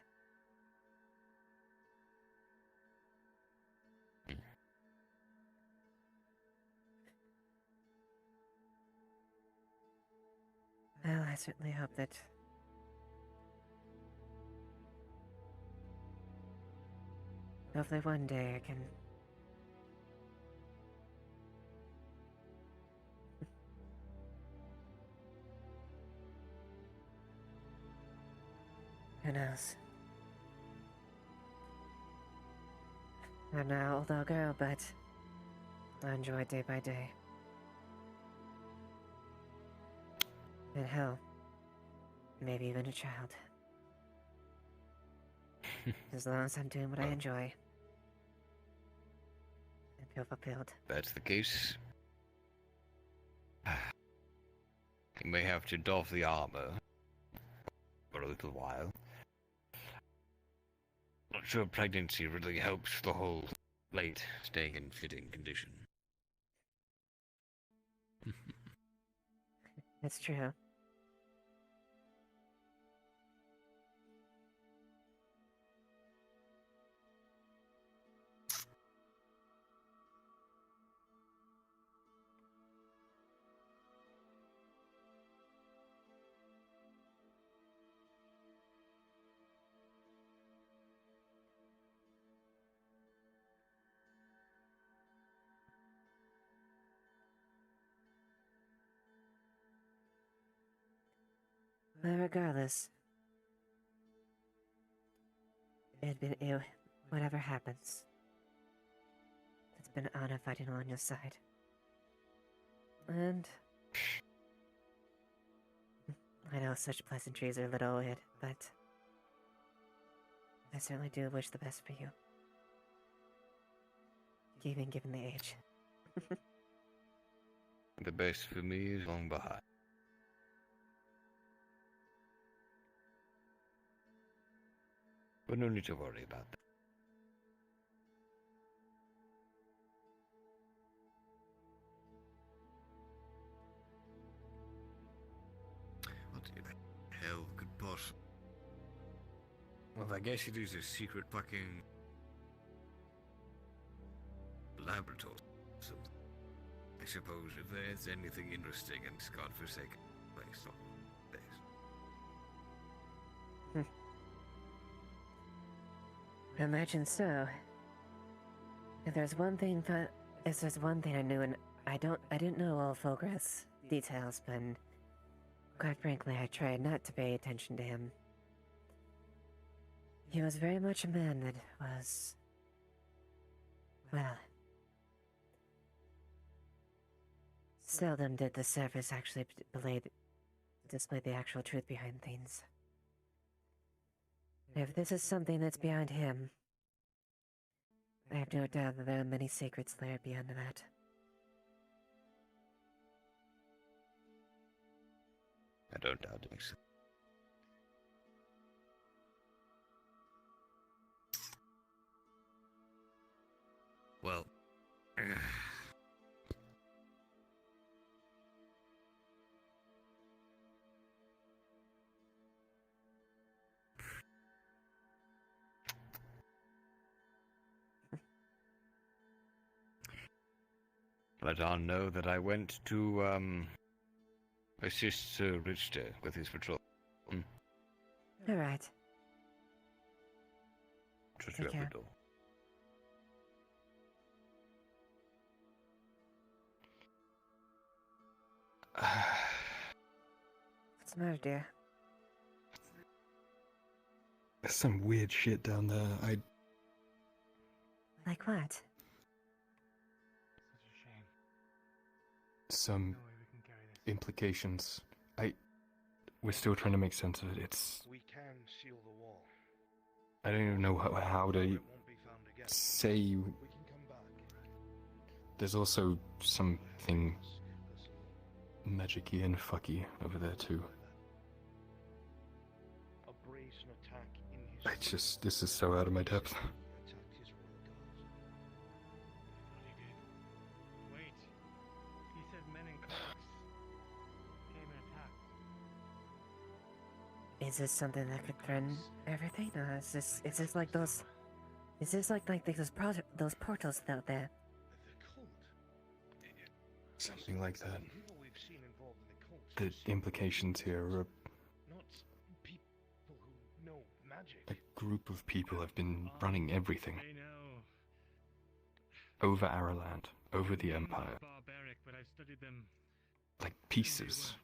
Well, I certainly hope that hopefully one day I can who knows? I'm not an old little girl, but I enjoy it day by day. And hell, maybe even a child. As long as I'm doing what I enjoy. And feel fulfilled. That's the case. You may have to doff the armor for a little while. Not sure pregnancy really helps the whole late staying in fitting condition. That's true. Well, regardless, whatever happens, it's been an honor fighting on your side. And I know such pleasantries are a little weird, but I certainly do wish the best for you. Even given the age. The best for me is long behind. But no need to worry about that. What the hell could possibly... Well, I guess it is a secret fucking... laboratory. So, I suppose if there's anything interesting in this godforsaken place, I imagine so. If there's one thing I knew, and I didn't know all Fulgras details, but quite frankly, I tried not to pay attention to him. He was very much a man that was, well, seldom did the surface actually display the actual truth behind things. If this is something that's behind him, I have no doubt that there are many secrets layered beyond that. I don't doubt it. Well... Let on know that I went to, assist Sir Richter with his patrol. Alright. Trust you at the door. What's the matter, dear? There's some weird shit down there. Like what? Some implications. We're still trying to make sense of it. We can seal the wall. I don't even know how to say. There's also something magic-y and fucky over there too. This is so out of my depth. Wait. He said men in cloaks came and attacked. Is this something that could threaten everything? Or is this like those... Is this like those portals out there? Something like that. The implications here are a group of people have been running everything. Over Araland, over the Empire. Like pieces.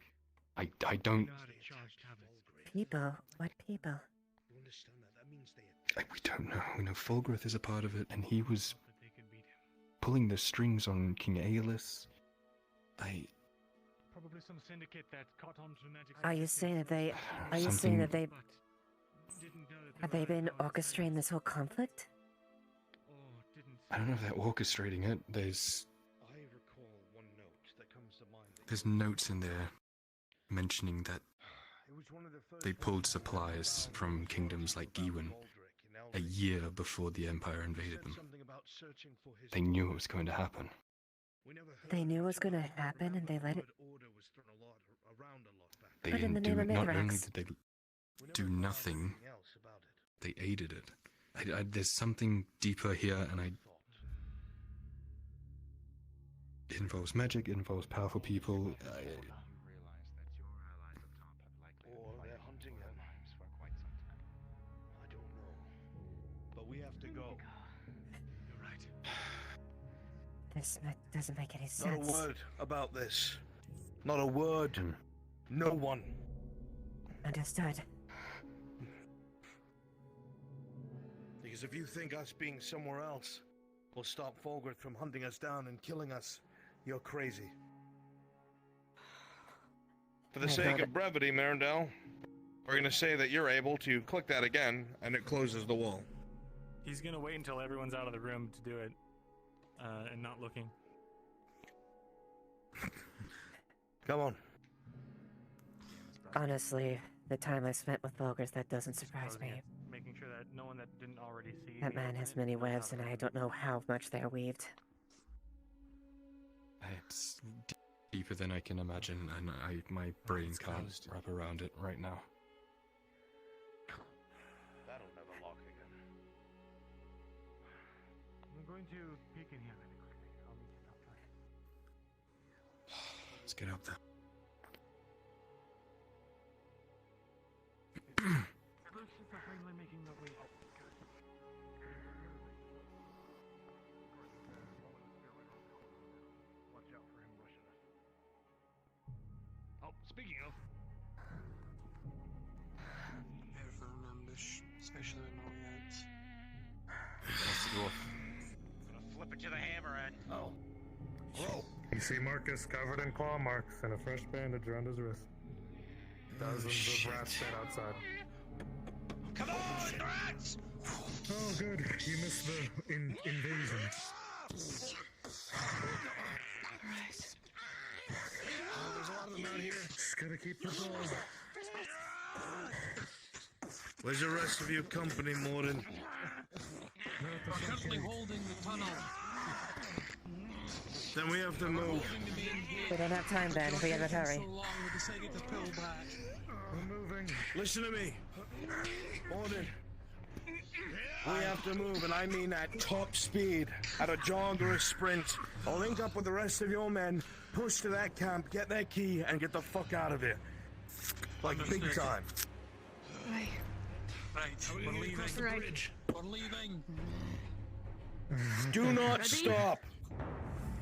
I don't... People? What people? We don't know. We know Fulgrith is a part of it, and he was pulling the strings on King Aelus. Probably some syndicate that caught on to magic. Are you saying that they... Are you saying that they... Have they been orchestrating this whole conflict? I don't know if they're orchestrating it. There's notes in there mentioning that they pulled supplies from kingdoms like Gewin a year before the Empire invaded them. They knew it was going to happen. They knew it was going to happen and they let it... They But in the didn't name do of it. Not only Mithrax. did they do nothing, they aided it. There's something deeper here, and it involves magic, it involves powerful people. Or they're hunting them. I don't know. But we have to go. You're right. This doesn't make any Not sense. a word about this. Not a word. No one. Understood. Because if you think us being somewhere else will stop Fulgrith from hunting us down and killing us, you're crazy. For the sake of brevity, Marindel, we're gonna say that you're able to click that again, and it closes the wall. He's gonna wait until everyone's out of the room to do it, and not looking. Come on. Honestly, the time I spent with Fulgurs, that doesn't surprise me. Making sure that no one that didn't already see. That man has many webs, and I don't know how much they're weaved. It's deeper than I can imagine, and my brain can't wrap around it right now. That'll never lock again. I'm going to peek in here really quickly. I'll meet you outside. Let's get up there. Lucius are finally making their way up. Watch out for him rushing us. Oh, speaking of. Prepare for an ambush, especially with no yet. That's the dwarf. Gonna flip it to the hammerhead. Oh. Hello. You see Marcus covered in claw marks and a fresh bandage around his wrist. Dozens of rats dead outside. Come on, rats! Oh, good. You missed the invasion. There's a lot of them out here. Just gotta keep the ball. Where's the rest of your company, Morden? We're currently holding the tunnel. Then we have to move. We don't have time, Ben. We gotta hurry. So long, we decided to pull back. We're moving. Listen to me. Morden. We have to move, and I mean at top speed, at a jog or a sprint. I'll link up with the rest of your men, push to that camp, get that key, and get the fuck out of here. Like big time. Right. Right, we're leaving. The bridge. We're leaving. Do not stop.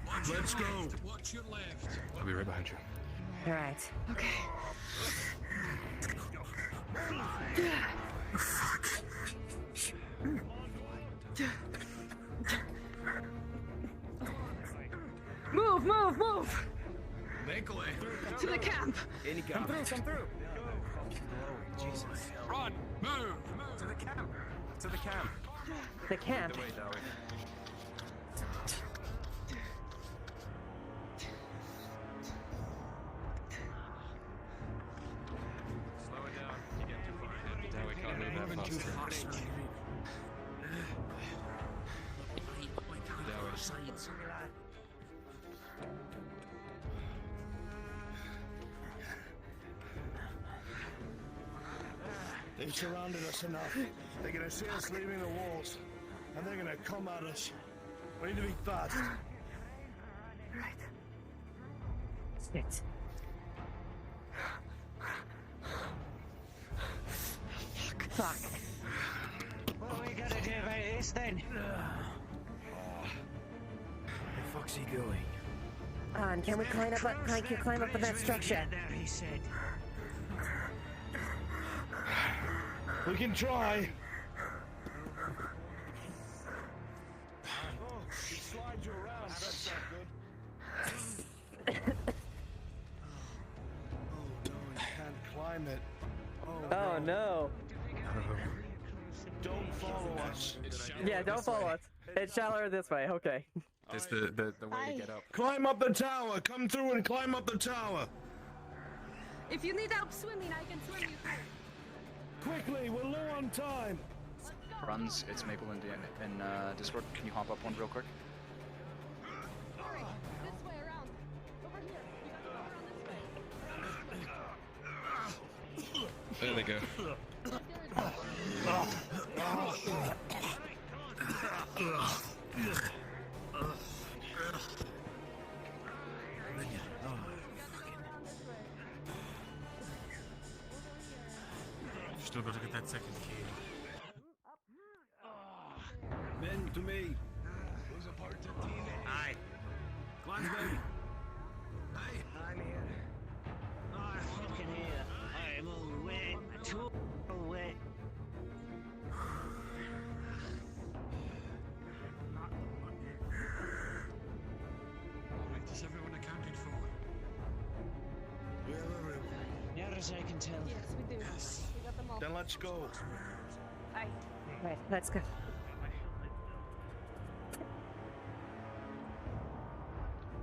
Watch Let's your go. left. Watch your left. I'll be right behind you. Alright. Okay. Move, move, move! Make way. To the camp! Come through, come through! Jesus. Run! Move! To the camp. To the camp. The camp? The way, Dowie. Slow it down. You get too far ahead. Dowie can't move that fast. They've surrounded us enough. They're gonna see us leaving the walls, and they're gonna come at us. We need to be fast. Right. Shit. Fuck. What are we gonna do about this then? Where the fuck's he going? Can we climb up? Can you climb up on that structure? There, he said. We can try. He slides you around. That's not good. Oh no, you can't climb it. Oh no. Don't follow us. Yeah, don't follow us. It's shallower this way. Okay. There's the way to get up. Climb up the tower. Come through and climb up the tower. If you need help swimming, I can swim you through. Quickly, we're low on time. Runs, it's Maple in Discord. Can you hop up one real quick? This way around. Over here. You gotta go around this way. There they go. Still got to get that second key. Men to me. Aye. Clansmen. Aye. I'm here. Oh, fucking here. I'm all wet. Too wet. Alright, is everyone accounted for? We have everyone. Near as I can tell. Yes, we do. Yes. We got them all. Then let's go. Aye. Right, let's go.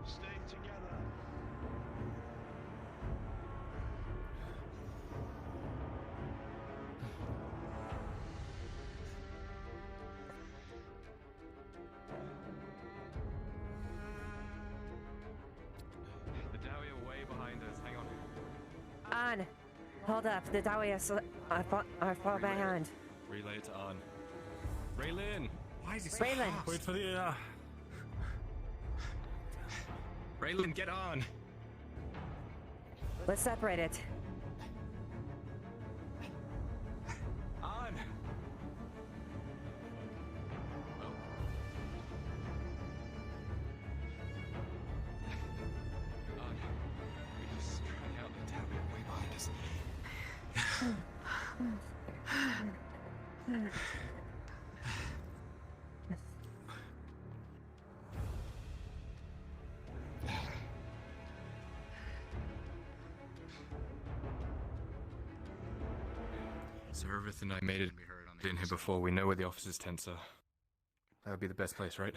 Stay together. The Dowie are way behind us. Hang on. On. Hold up. The Dahlia are far behind. Relay it to on. Raylin! Why is he so Raylan. fast? Wait for the Raylin, get on! Let's separate it. On! On. We just struck out the Dowie way behind us. So everything I made it in here before. We know where the officers' tents are. That would be the best place, right?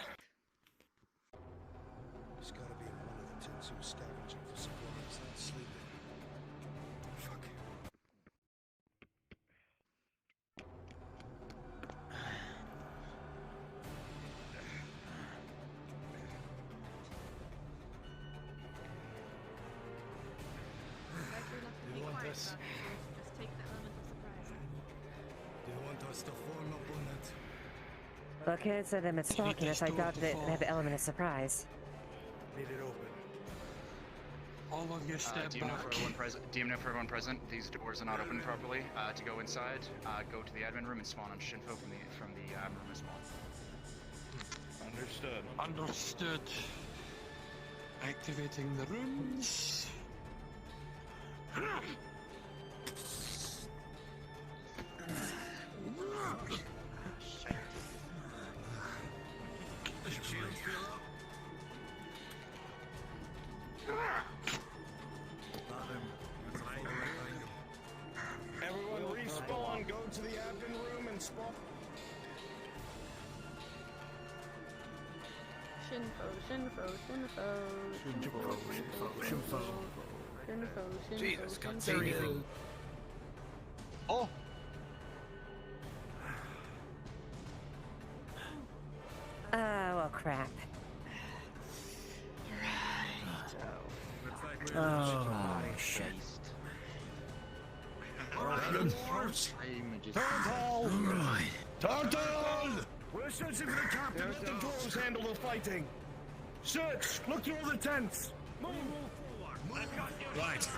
It's gotta be in one of the tents he was scavenging for supplies, not sleeping. Fuck. Do you want us? Just take the element of surprise. Do you want us to form up on it? Well, kids said them it's stalking us. I doubt they have the element of surprise. Lead it open. All of you step Do you know back. for everyone present? These doors are not open properly. To go inside, go to the admin room and spawn on Shinfo from the admin room as well. Understood. Understood. Activating the runes. Everyone respawn, go to the admin room and spawn. Shinfo. Jesus, God damn it. Oh! Oh, well, crap. Oh, shit. Run, corpse. Turtle! Right. Turtle! We're searching for the captain. Let the dwarves handle the fighting. Search! Look through all the tents. Move forward. Right.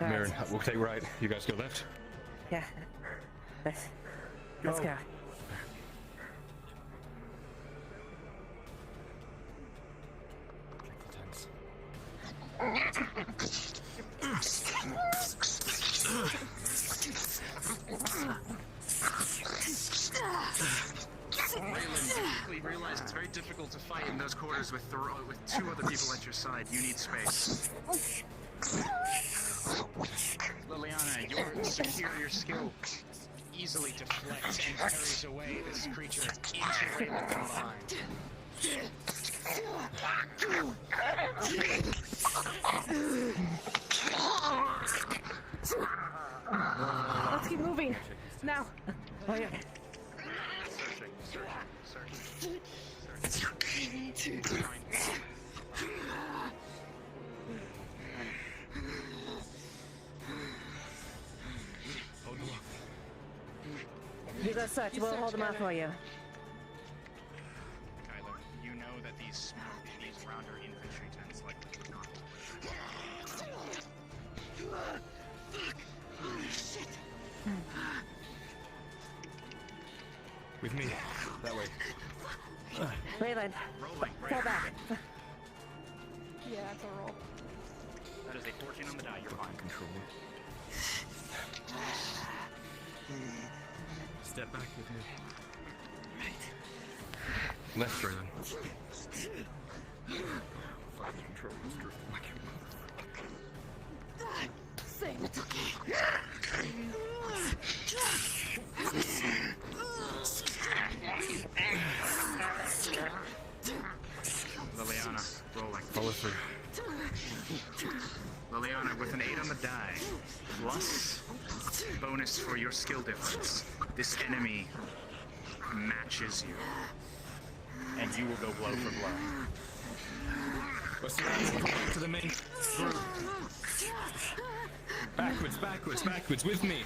Mirren, we'll take right. You guys go left. Yeah. Let's go. Raylan, you quickly realize it's very difficult to fight in those quarters with two other people at your side. You need space. Leiliana, your superior skill easily deflects and carries away this creature into Raylan combined. Let's keep moving. Now. Oh yeah. Searching. You go search. We'll hold them off for you. Kyler, you know that these rounder infantry tents likely would not. Holy shit. With me. That way. Raylan, fall back. Yeah, it's a roll. That is a 14 on the die. You're fine. Control. Step back with me. Left, Raylan. Fucking control this drift. Same, it's okay. Leiliana, rolling. Follow through. Leiliana, with an 8 on the die, plus bonus for your skill difference, this enemy matches you, and you will go blow for blow. What's the back to the main group? Backwards, with me.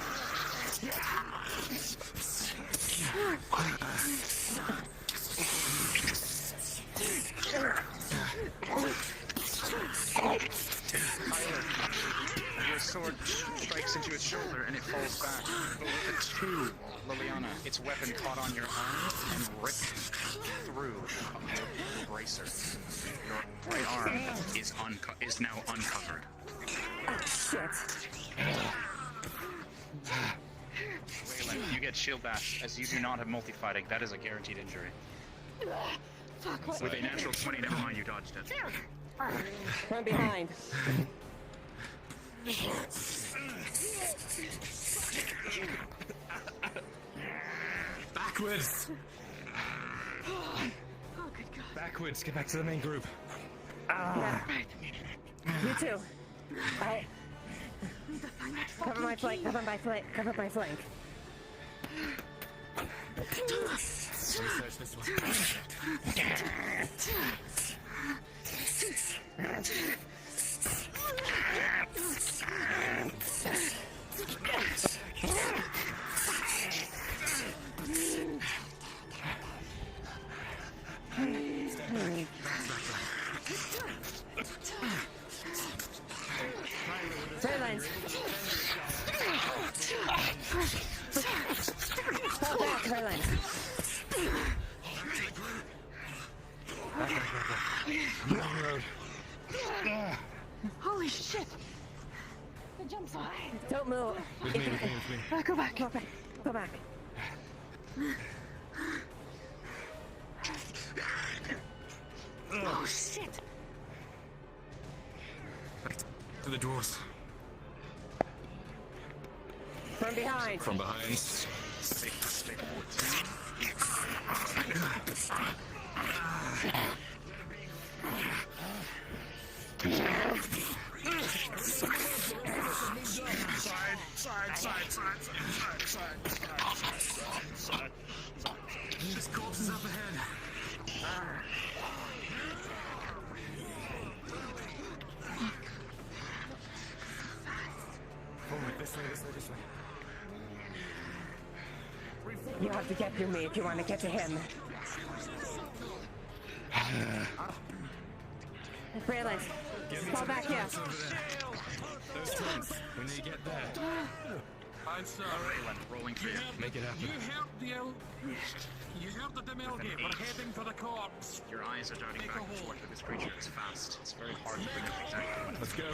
Your sword strikes into its shoulder and it falls back. But with a 2, Leiliana, its weapon caught on your arm and ripped through the bracer. Your right arm is now uncovered. Oh, shit. Raylan, you get shield bash, as you do not have multi-fighting. That is a guaranteed injury. With a natural 20, never mind, you dodged it. From behind. Backwards. Oh, good God. Backwards. Get back to the main group. Yeah. You too. Cover my flank. Cover my flank. Cover my flank. Research this one. Sidelines. Fall back, sidelines. Long road. Holy shit. The jump's on. Don't move. With me. Go back. Go back. Go back. Oh, shit. To the dwarves. From behind. From behind. Side. This corpse is up ahead. Forward, this way. have to get through me if you want to get to him. Braylon, fall back here. Those tents. We need to get there. I'm sorry. Rolling for you. Make it happen. You heard the Demelgate. We're heading for the corpse. Your eyes are darting back and forth with this creature. It's fast. It's very hard to bring up exactly when Let's go.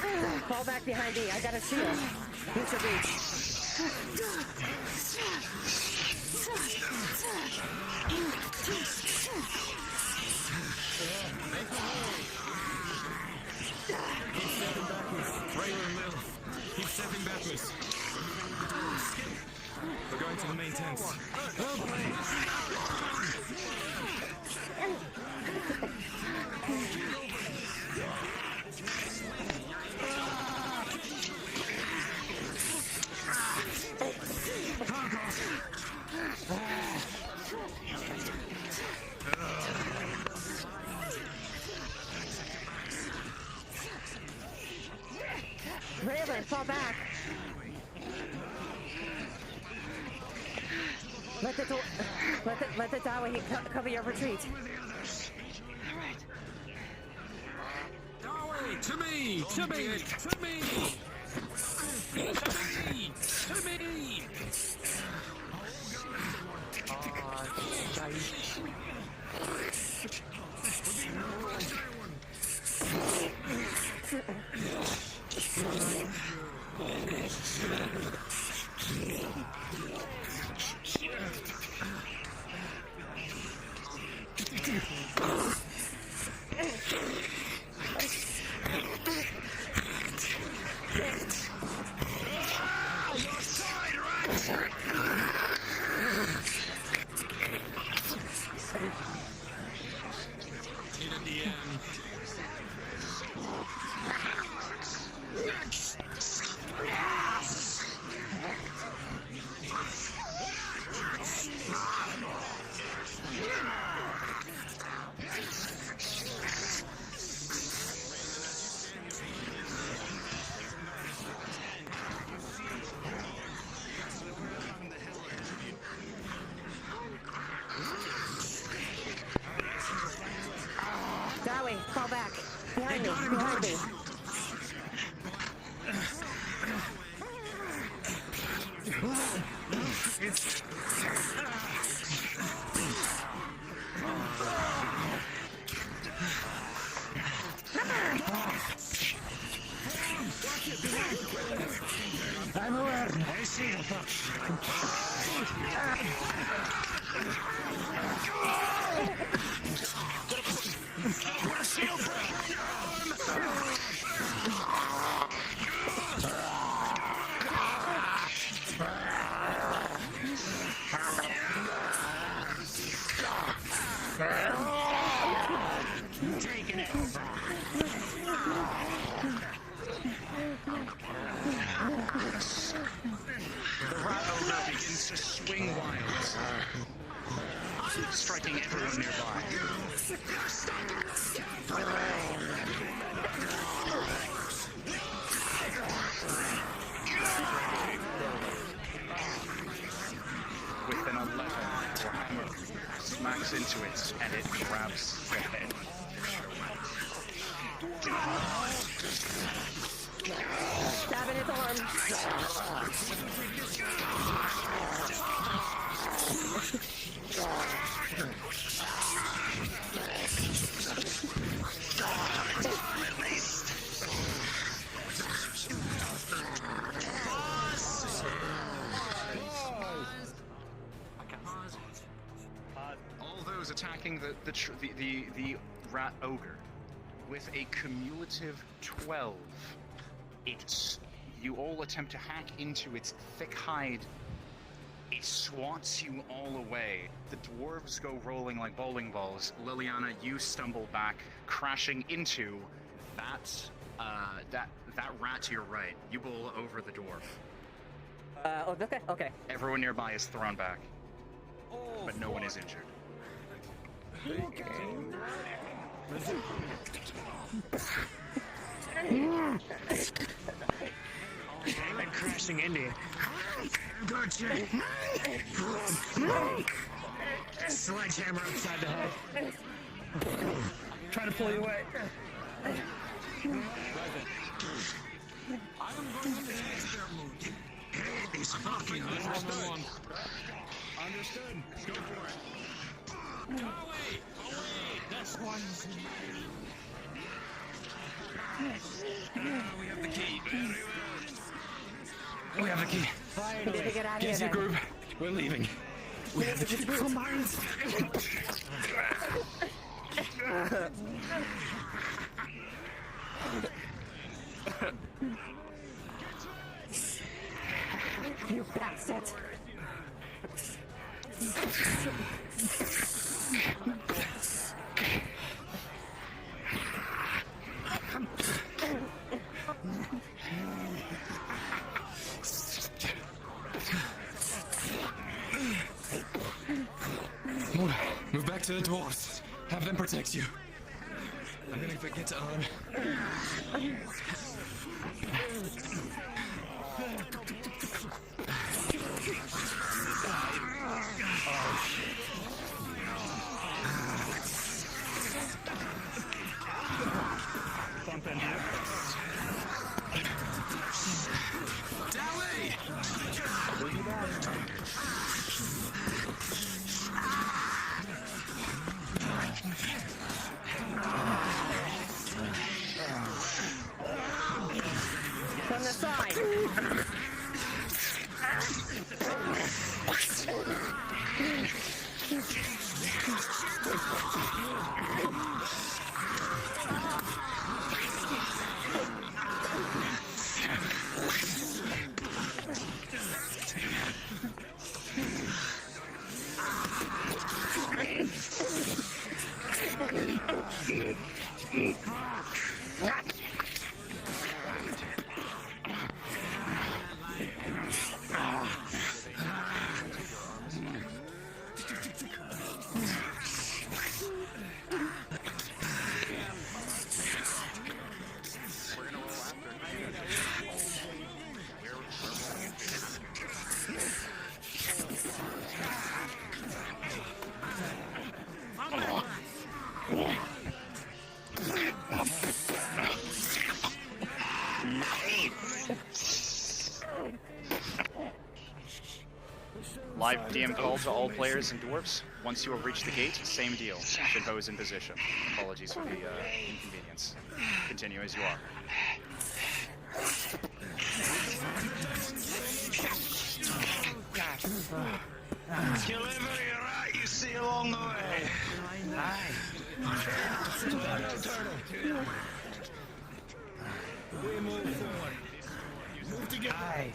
Braylon, fall back behind me. I got a shield. Use your reach. Keep stepping backwards. We're going to the main tents. Braylon, fall back. Let the Dawi cover your retreat. Dawi, to me! To me! To me! To me! To me! Dawi, fall back. Behind me, behind me. I'm aware. I see the fox. Taking it. The rat ogre begins to swing wild, striking everyone nearby. With an 11, your hammer smacks into it and it grabs the head. Stabbing its arm. All those attacking the rat ogre with a cumulative 12. You all attempt to hack into its thick hide. It swats you all away. The dwarves go rolling like bowling balls. Leiliana, you stumble back, crashing into that rat to your right. You bowl over the dwarf. Oh, okay, okay. Everyone nearby is thrown back, but no one is injured. I'm crashing into you. Gotcha. Sledgehammer upside the head. Trying to pull you away. He's fucking Understood. Understood. Go for it. Away! This one's we have the key. Very well. We have the key. Finally. Get out of Get here, your then. group. We're leaving. We have the key. You bastard! Move back to the dwarves. Have them protect you. I'm gonna get to arm. Bump into you. From the side. Live DM call to all players and dwarves. Once you have reached the gate, same deal. Shinpo is in position. Apologies for the inconvenience. Continue as you are. Deliver your rat you see along the way. We move forward. Move together.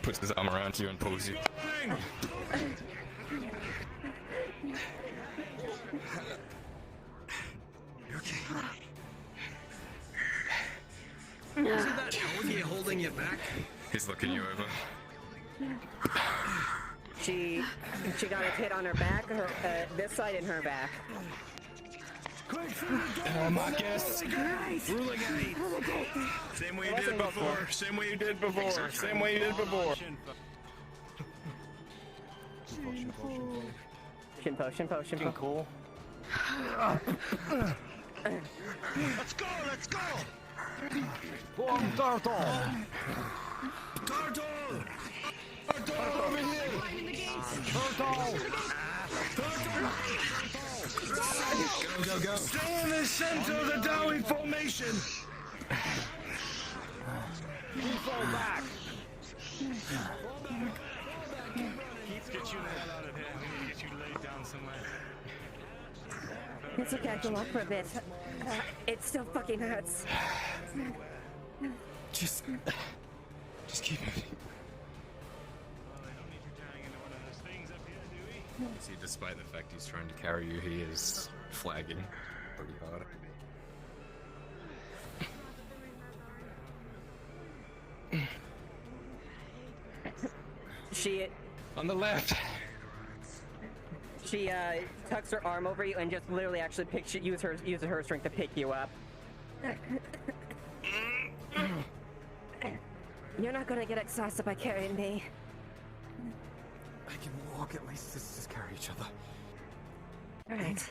Puts his arm around you and pulls you. Isn't that Helgi holding you back? He's looking you over. She got a hit on her back, this side and her back. Marcus! Same way you did before. Same way you did before. Same way you did before. Shinpo. Cool. Let's go! Let's go! Bomb turtle! Turtle! Turtle, over here! Turtle! Turtle! Go. Stay in the center of the Dowie formation! You fall back! Get you the hell out of here. We need to get you laid down somewhere. It's okay, I can walk for a bit. It still fucking hurts. Just keep moving. See, despite the fact he's trying to carry you, he is flagging pretty hard. She... On the left! She, tucks her arm over you and just literally actually uses her strength to pick you up. You're not gonna get exhausted by carrying me. I can walk at least. Let's just carry each other. Alright.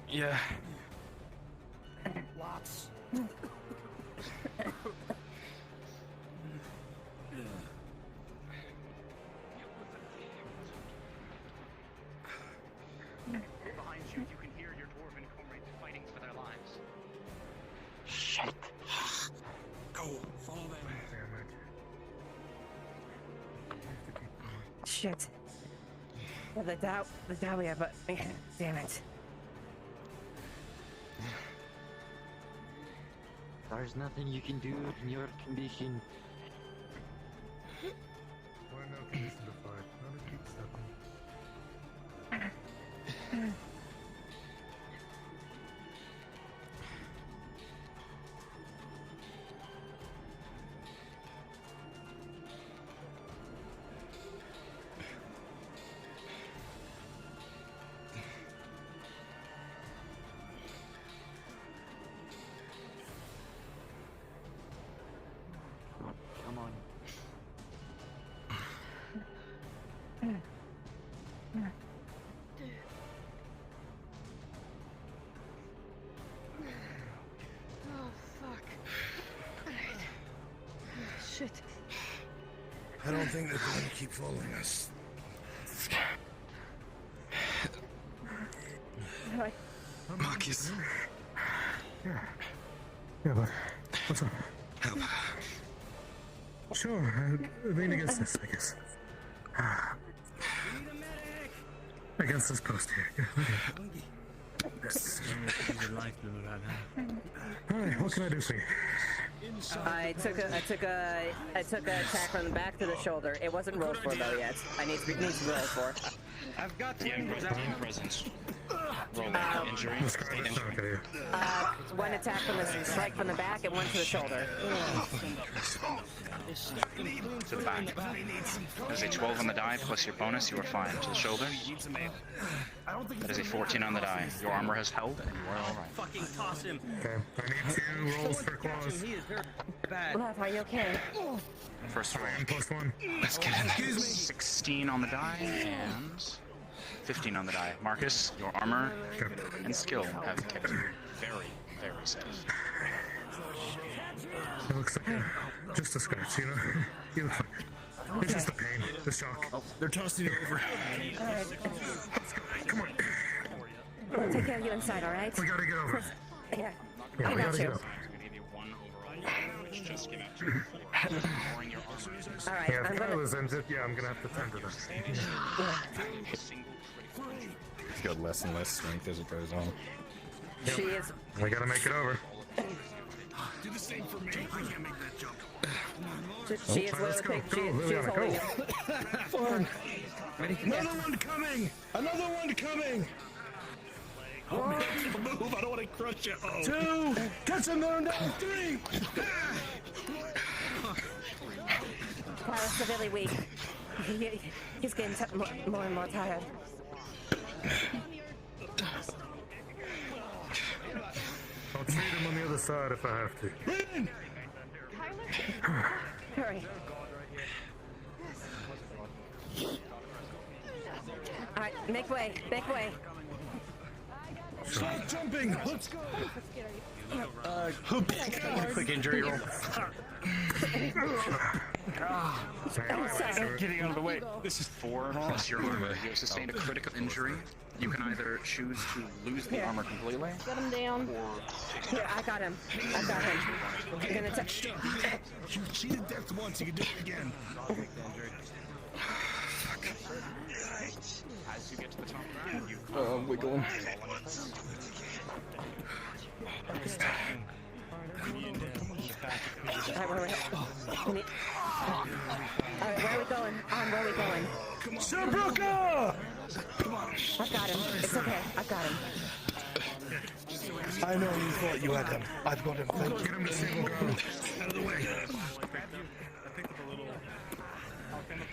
Yeah. Lots. Behind you, you can hear your dwarven comrades fighting for their lives. Shit. Go. Follow them. Shit. Well, the Dahlia, but damn it. There's nothing you can do in your condition. We're in no condition to fight. Not a keep stepping. Come on. Oh, fuck. Alright. Shit. I don't think they're going to keep following us. Marcus. Yeah, but what's up? Help. Sure, lean against this, I guess. Against this post here. Yeah, yes. Alright, what can I do for you? I took a attack from the back to the shoulder. It wasn't rolled for though yet. I need to roll for. I've got to presence. Roll injury. One attack from the strike from the back and one to the shoulder. To the back. There's a 12 on the die plus your bonus. You are fine. To the shoulder. That is a 14 on the die. Your armor has held, and you are all right. Fucking toss him. Okay, I need 2 rolls for claws. He is very bad. Left, are you okay? First roll. +1. Let's get in there. 16 on the die and 15 on the die. Marcus, your armor and skill have kept you very, very safe. It looks like just a scratch, you know? You look fine. It's just the pain, the shock. Oh, they're tossing it over. Alright. Let's go. Come on. We'll take care of you inside, alright? We gotta get over. Yeah. Yeah, I we got gotta you. get over. Alright, Yeah, I'm if gonna... Kyla's injured, yeah, I'm gonna have to tend to that. He's got less and less strength as it goes on. She is... We gotta make it over. Do the same for me. I can't make that jump. She is Let's go. literally... Go, She's Liliana, holding go. you. Fun. Another one coming! Another one coming! Oh, move! I don't want to crush you. Oh. 2! Catch him there now! 3! Kyle's severely weak. He's getting more and more tired. I'll treat him on the other side if I have to. Brandon! Hurry. Alright, make way, make way. Stop jumping! Let's go! Quick injury roll. Getting out of the way. This is 4 plus your armor. You have sustained a critical injury. You can either choose to lose the armor completely. Get him down. Here, I got him. I got him. I'm gonna touch. You cheated death once, you can do it again. As you get to the top ground, you wiggling. Alright, where are we going? Where are we going? Sabruka! I've got him. It's okay. I've got him. I know you thought you had him. I've got him. Thank you. Get him to stable ground. Out of the way.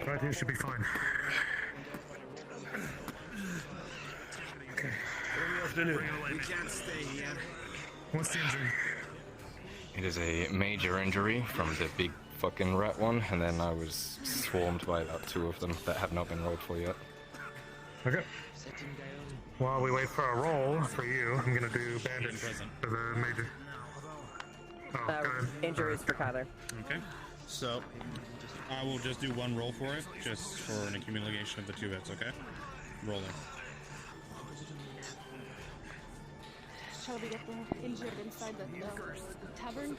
Right here should be fine. Okay. What do we have to do? We can't stay here. What's the injury? It is a major injury from the big fucking rat one, and then I was swarmed by about 2 of them that have not been rolled for yet. Okay. While we wait for a roll for you, I'm gonna do bandage for the major. Oh, go ahead. Injuries for Kyler. Okay. So, I will just do 1 roll for it, just for an accumulation of the 2 hits, okay? Rolling. Shall we get the injured inside the tavern?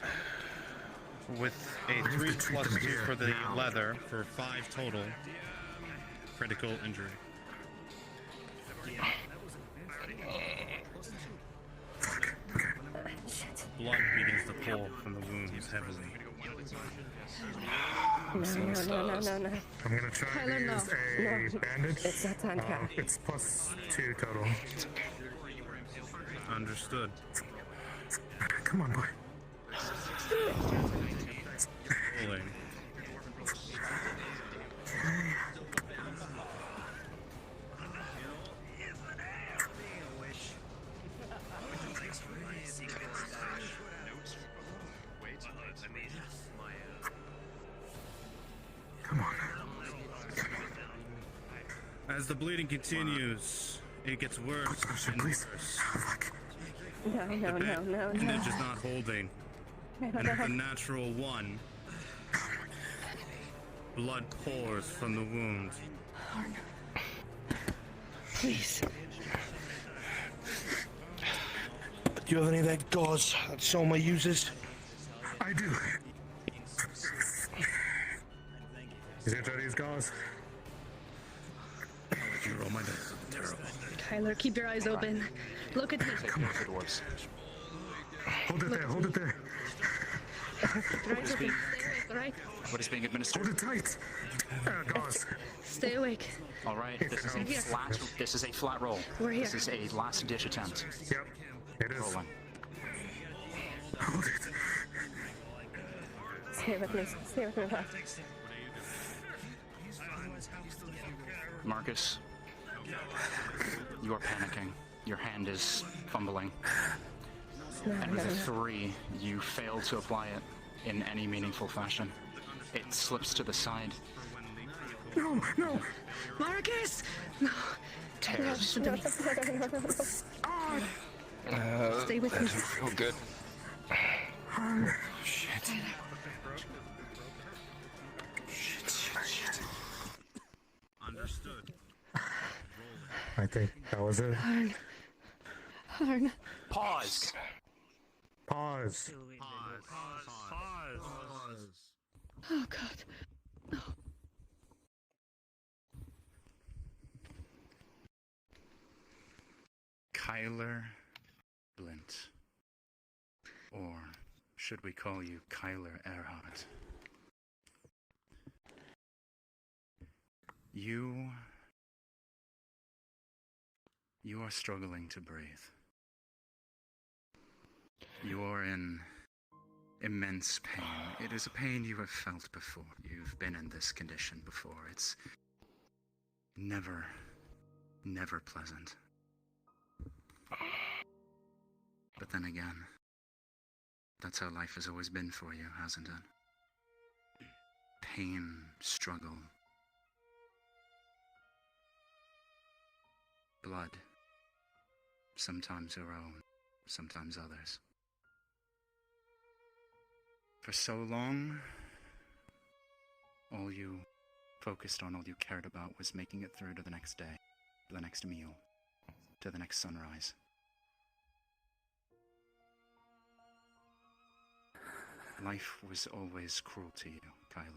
With a 3 plus 2 for the leather, for 5 total, critical injury. Blood begins to pull from the wounds heavily. No. I'm gonna try Tyler, to use a bandage. It's not time, Tyler. It's +2 total. Understood. Come on, boy. Rolling. Come on. As the bleeding continues, it gets worse and worse. No. Bandage is not holding. And at the natural 1, blood pours from the wound. Please. Do you have any of that gauze that Soma uses? I do. Is it ready as gauze? I'll let you roll my dice. Terrible. Tyler, keep your eyes open. Look at me. Come on. It was. Hold it there, hold it there. Right. What is being administered? Hold it tight. Gauze. Stay awake. All right. This is a flat roll. We're here. This is a last ditch attempt. Yep. It is. Rolling. Hold it. Stay with me. Stay with me. Marcus, you are panicking. Your hand is fumbling. And with a 3, you fail to apply it in any meaningful fashion. It slips to the side. No. Marcus! No. Tears. Stay with me. Doesn't feel good. Shit. Understood. I think that was it. Harn. Pause. Pause. Oh, God. Kyler Blint. Or should we call you Kyler Earhart? You are struggling to breathe. You are in immense pain. It is a pain you have felt before. You've been in this condition before. It's never pleasant. But then again, that's how life has always been for you, hasn't it? Pain, struggle, blood, sometimes her own, sometimes others. For so long, all you focused on, all you cared about was making it through to the next day, to the next meal, to the next sunrise. Life was always cruel to you, Kyla.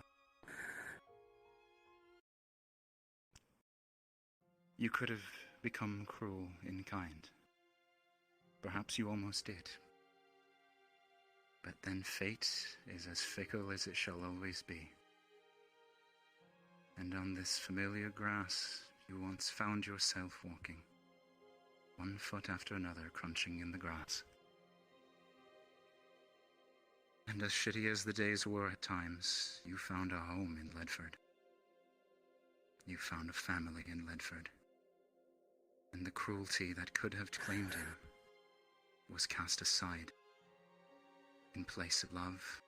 You could have become cruel in kind. Perhaps you almost did. But then fate is as fickle as it shall always be. And on this familiar grass, you once found yourself walking, one foot after another crunching in the grass. And as shitty as the days were at times, you found a home in Ledford. You found a family in Ledford. And the cruelty that could have claimed you was cast aside in place of love.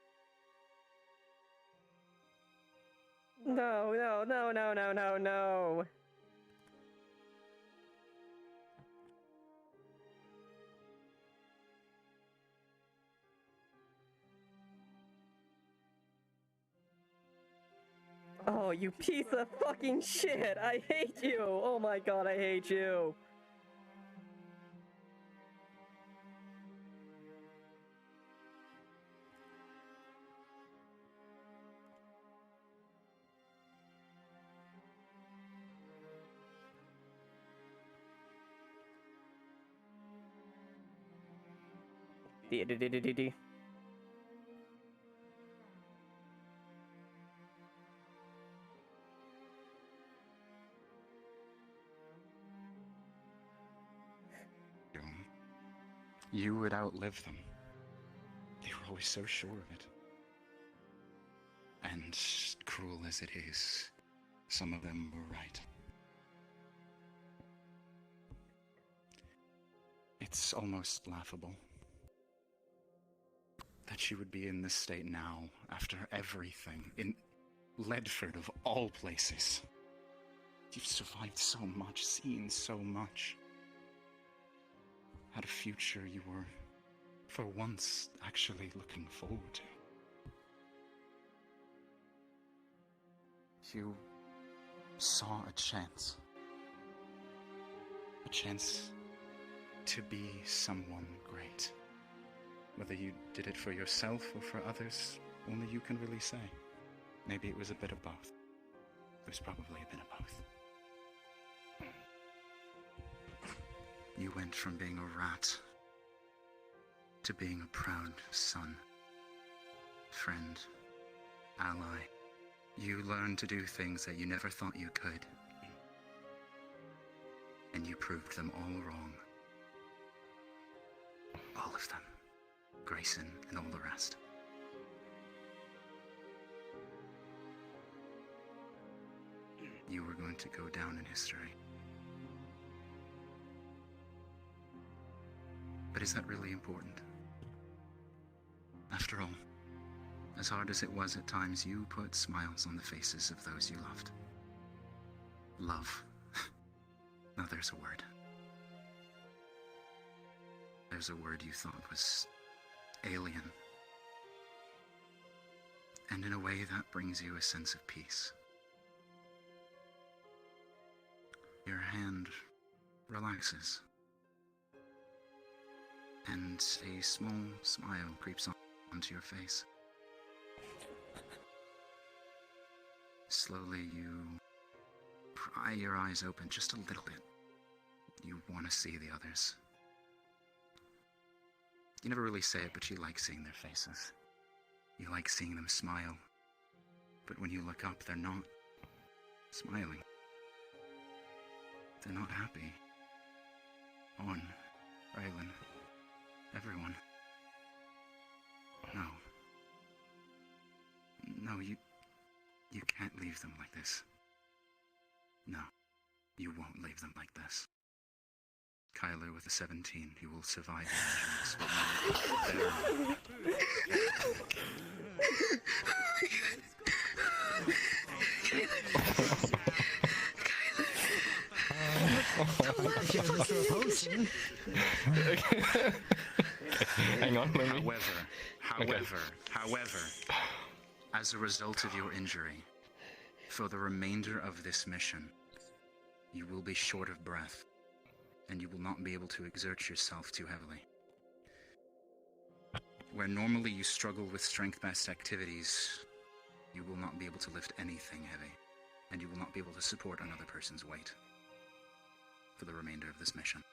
No, no, no, no, no, no, no. Oh, you piece of fucking shit! I hate you! Oh my god, I hate you! D. You would outlive them. They were always so sure of it. And cruel as it is, some of them were right. It's almost laughable that you would be in this state now, after everything, in Ledford of all places. You've survived so much, seen so much. Had a future you were, for once, actually looking forward to. You saw a chance to be someone great. Whether you did it for yourself or for others, only you can really say. Maybe it was a bit of both. It was probably a bit of both. You went from being a rat to being a proud son, friend, ally. You learned to do things that you never thought you could. And you proved them all wrong. All of them. Grayson and all the rest. You were going to go down in history. But is that really important? After all, as hard as it was at times, you put smiles on the faces of those you loved. Love. Now there's a word. There's a word you thought was alien. And in a way that brings you a sense of peace. Your hand relaxes. And a small smile creeps onto your face. Slowly you pry your eyes open just a little bit. You want to see the others. You never really say it, but you like seeing their faces. You like seeing them smile. But when you look up, they're not smiling. They're not happy. On, Raylan, everyone. No. No, you can't leave them like this. No, you won't leave them like this. Kyler with a 17, he will survive Hang on, let me... However, as a result of your injury, for the remainder of this mission, you will be short of breath, and you will not be able to exert yourself too heavily. Where normally you struggle with strength-based activities, you will not be able to lift anything heavy, and you will not be able to support another person's weight for the remainder of this mission.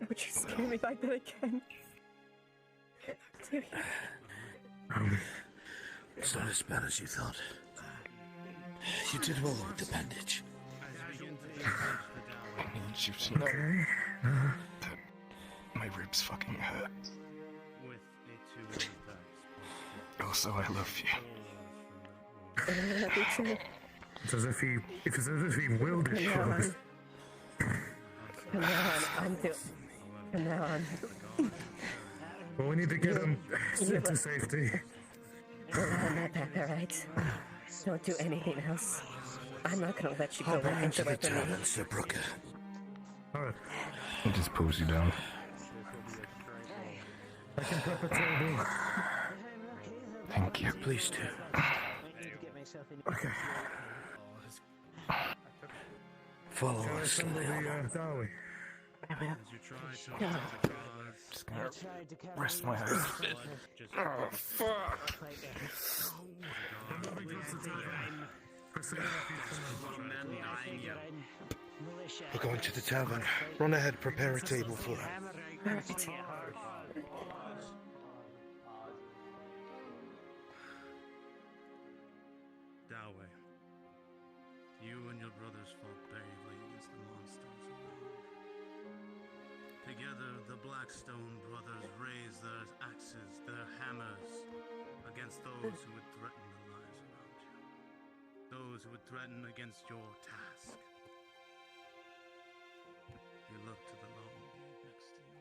Would you scare me like that again? It's not as bad as you thought. You did well with the bandage. I need you to know that my ribs fucking hurt. Also, I love you. It's as if he willed it closed. From now on, From now on. Well, we need to get him to safety. I'm not that, alright? Don't do anything else. I'm not gonna let you go back into the weaponry. tavern, Sir Brooker. Alright. He just pulls you down. I can prep a table. Thank you. Please do. Okay. Follow Shall I us, assemble Leiliana. the Dawi? Just gonna rest my eyes. Oh, fuck! We're going to the tavern. Run ahead, prepare a table for him. Alright. Dawi, you and your brothers fought bravely against the monsters around. Together, the Blackstone brothers raised their axes, their hammers, against those who would threaten the lives around you. Those who would threaten against your task. You look to the long beard next to you.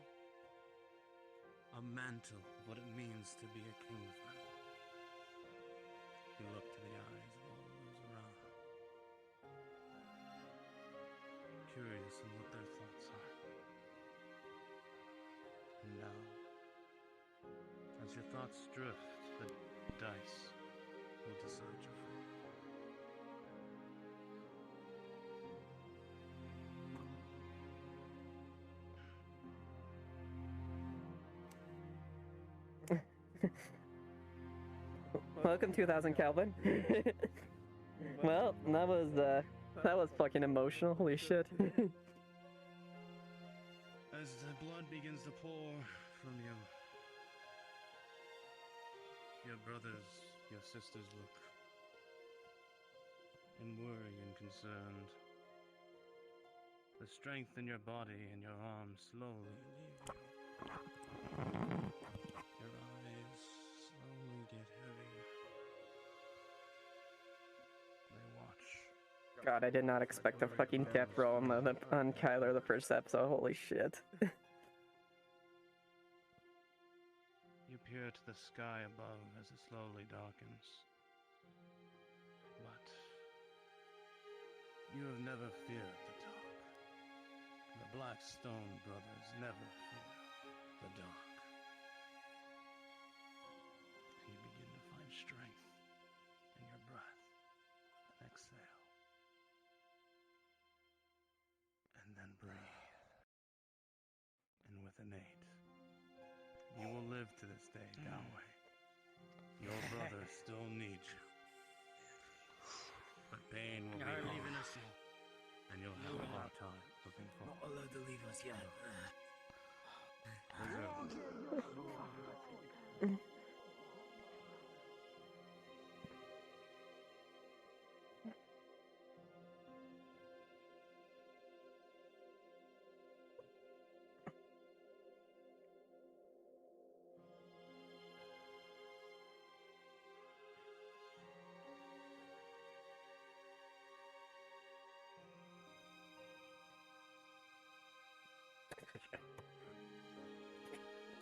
A mantle of what it means to be a kingsman. You look to the eyes of all those around. Curious in what their thoughts are. And now, as your thoughts drift, the dice will decide your fate. Welcome 2000 Calvin. Well, that was fucking emotional. Holy shit. As the blood begins to pour from you, your brothers, your sisters look and worry and concerned. The strength in your body and your arms slowly leave you. Your eyes slowly get heavy. They watch. God, I did not expect a fucking death roll on Kyler the first episode. Holy shit. You peer to the sky above as it slowly darkens. But you have never feared the dark. The Blackstone brothers never fear the dark. And you begin to find strength in your breath. Exhale. And then breathe. And with an 8, you will live to this day, Dawi. Your brothers still need you. But pain will be leaving us, and you'll have a hard time looking forward. Not allowed to leave us yet.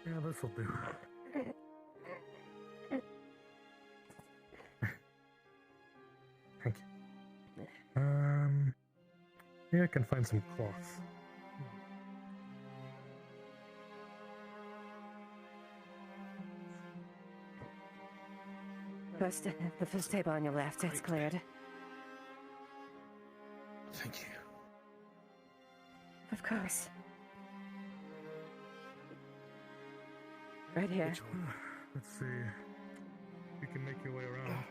Yeah, this'll do. Thank you. Yeah, I can find some cloth. The first table on your left, it's cleared. Thank you. Of course. Right here. Which one? Let's see. You can make your way around.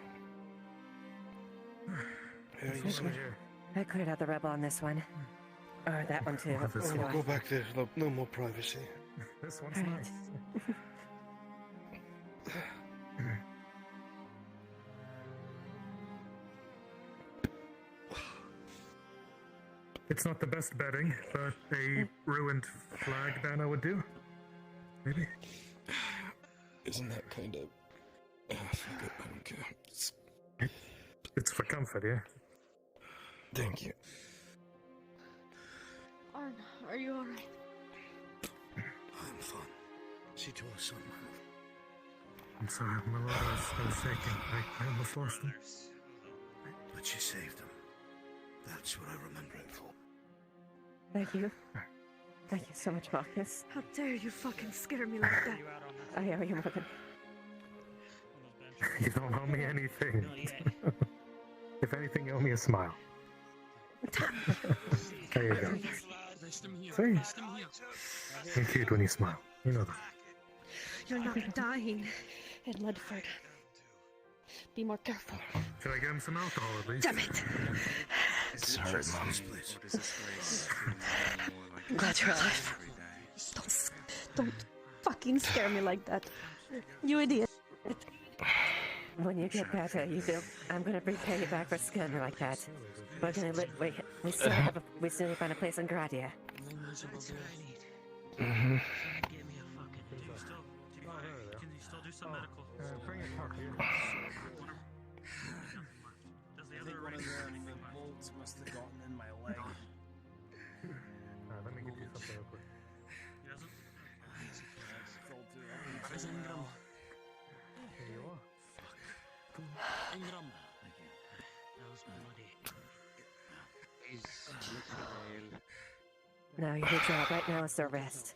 I cleared out the rebel on this one. Or that one too. We'll go back there. No more privacy. This one's Right. nice. It's not the best bedding, but a ruined flag banner would do. Maybe. Isn't that kind of... fuck it, I don't care. It's for comfort, yeah? Thank you. Arn, are you alright? I'm fine. See to our son, my love. I'm sorry, my lord, I was shaking. I almost lost him. But she saved him. That's what I remember it for. Thank you. Thank you so much, Marcus. How dare you fucking scare me like that? I owe you more than... You don't owe me anything. If anything, you owe me a smile. There you go. See? You're cute when you smile. You know that. You're not dying, Ed Ledford. Be more careful. Should I get him some alcohol at least? Damn it! Sorry, Mom. I'm glad you're alive. Don't fucking scare me like that. You idiot. When you get better, I'm gonna repay you back for scaring me like that. We're gonna we still find a place in Gradia. Mm-hmm. Can you still do some medical? Bring it up here. Does the I other think one of the bolts must have gotten in my leg. Let me get you something real quick. He doesn't? Here you are. Ingram. That was bloody. Now your job right now is to rest.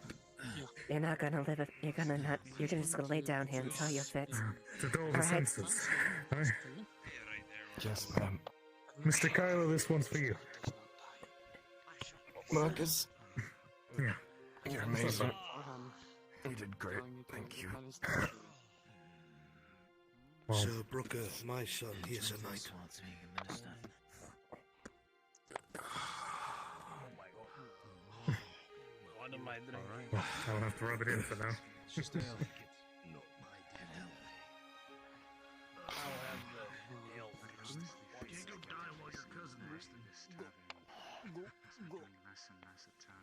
You're not gonna live it. You're just gonna lay down here until you're fit. To dull the senses. Right? Yes, ma'am. Mr. Kylo, this one's for you. Marcus. Yeah. You're amazing. You did great. Thank you. Sir Brooker, my son, he is a knight. What am I doing? Well, I don't have to rub it in for now.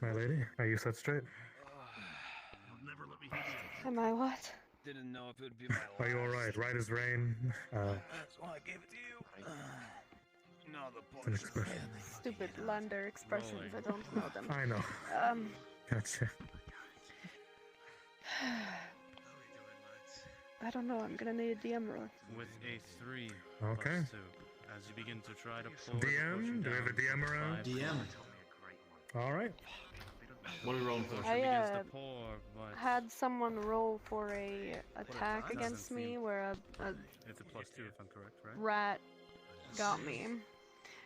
My lady, are you set straight? Am I what? Didn't know if it would be my last. Are you alright? Right as rain? That's why I gave it to you. No, the It's an expression. Stupid Lander expressions, I don't know them. I know. Gotcha. I don't know, I'm gonna need a DM roll. With a 3. Okay. +2. As you begin to try to pull DM? Do we have a DM around? DM. Alright. What are we rolling for? I had someone roll for a attack against me where a It's a +2 if I'm correct, right? rat got me.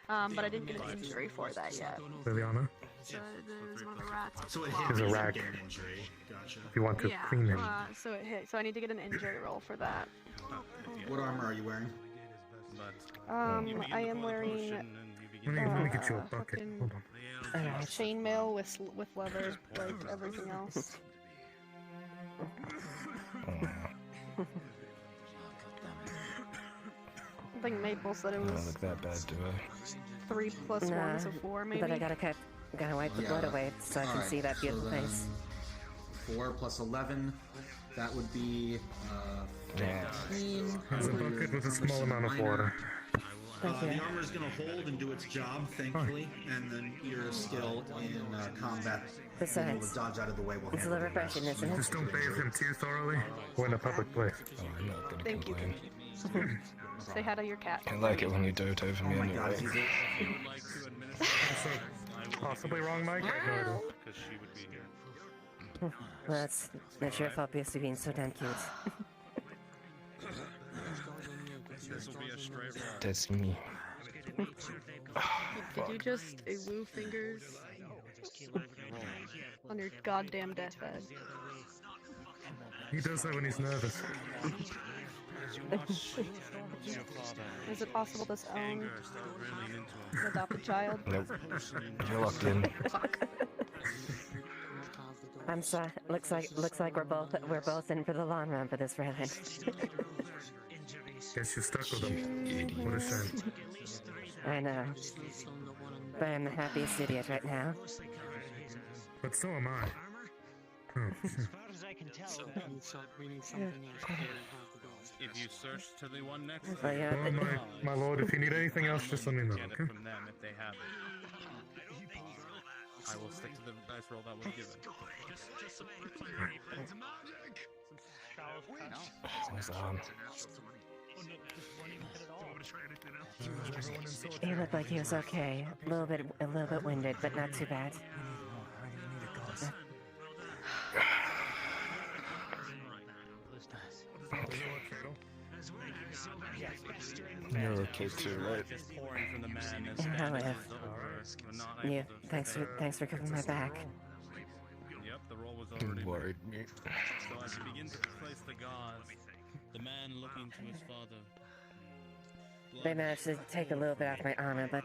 But I didn't get an injury for that yet. Leiliana? So there was one of the rats. So it hit. There's a rag. Get an injury. Gotcha. If you want to clean him. So it hit. So I need to get an injury roll for that. What armor are you wearing? I am wearing Let me get you a bucket. Hold on. chainmail with leather, like everything else. I think Maple said it Don't was look that bad, do I? 3 plus 1, so 4 maybe. But I gotta wipe the blood away so I can see that beautiful face. 4 plus 11. That would be 15. There's a bucket with a small amount of water. The armor is going to hold and do its job, thankfully, and then your skill in combat, being able to dodge out of the way will It's a little refreshing, isn't it? Just don't bathe him too thoroughly. We're in a public place. Oh, I'm not gonna Thank complain. you. Say hi to your cat. I like it when you dote over me anyway. Also, Possibly wrong, Mike. I have no idea. Because she would be here. That's your fault because you're being so damn cute. This will be a straight roll. That's me. Did you just woo fingers on your goddamn deathbed? He does that when he's nervous. Is it possible this own an adopted child? Nope. You're locked in. I'm sorry. Looks like we're both in for the long run for this round. Guess you're stuck with him. What a shame. I know. But I'm the happiest idiot right now. But so am I. Oh. If you search to the one next to Well, yeah, Well, my lord, if you need anything else, just let me know, get it okay? from them if they have it. I will stick to the dice roll that was given. What's on? He looked like he was okay. A little bit winded, but not too bad. You're okay too, right? Yeah, thanks for covering my back. Yep, the roll was You already worried me. So as you begin to place the gauze, the man looking to his father. They managed to take a little bit off my armor, but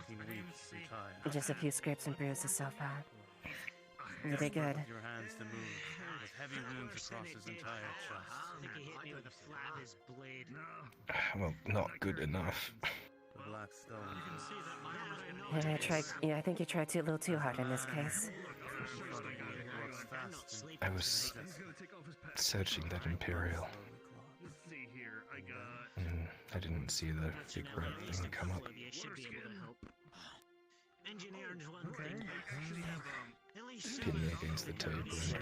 He weeps and tired. just a few scrapes and bruises so far. You did good. Your hands to move, with heavy wounds across his entire chest. Well, not good enough. The black stone. And I think you tried a little too hard in this case. I was searching that Imperial. And I didn't see the big red thing come up. Pinning against the table and it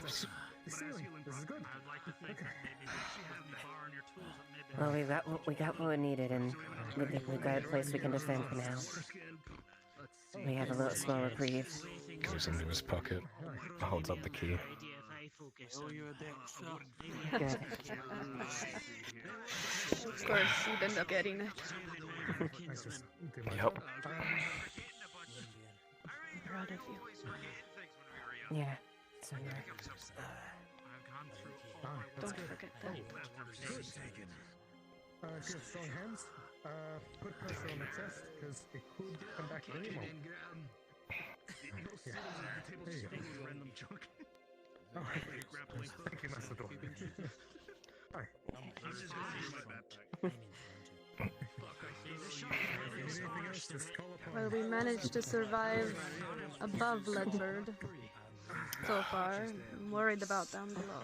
was... This is good. Well, we got what we needed, and we've got a place we can defend for now. We have a little small reprieve. Goes into his pocket, holds up the key. Good. Of course, you'd end up getting it. Yep. Proud of you. Yeah. So Don't forget that. If you have strong hands, put pressure on the chest, because it could come back at any moment. Yeah. There you go. Oh, thank you, Matador. Hi. Well, we managed to survive above Leadbird so far. I'm worried about down below.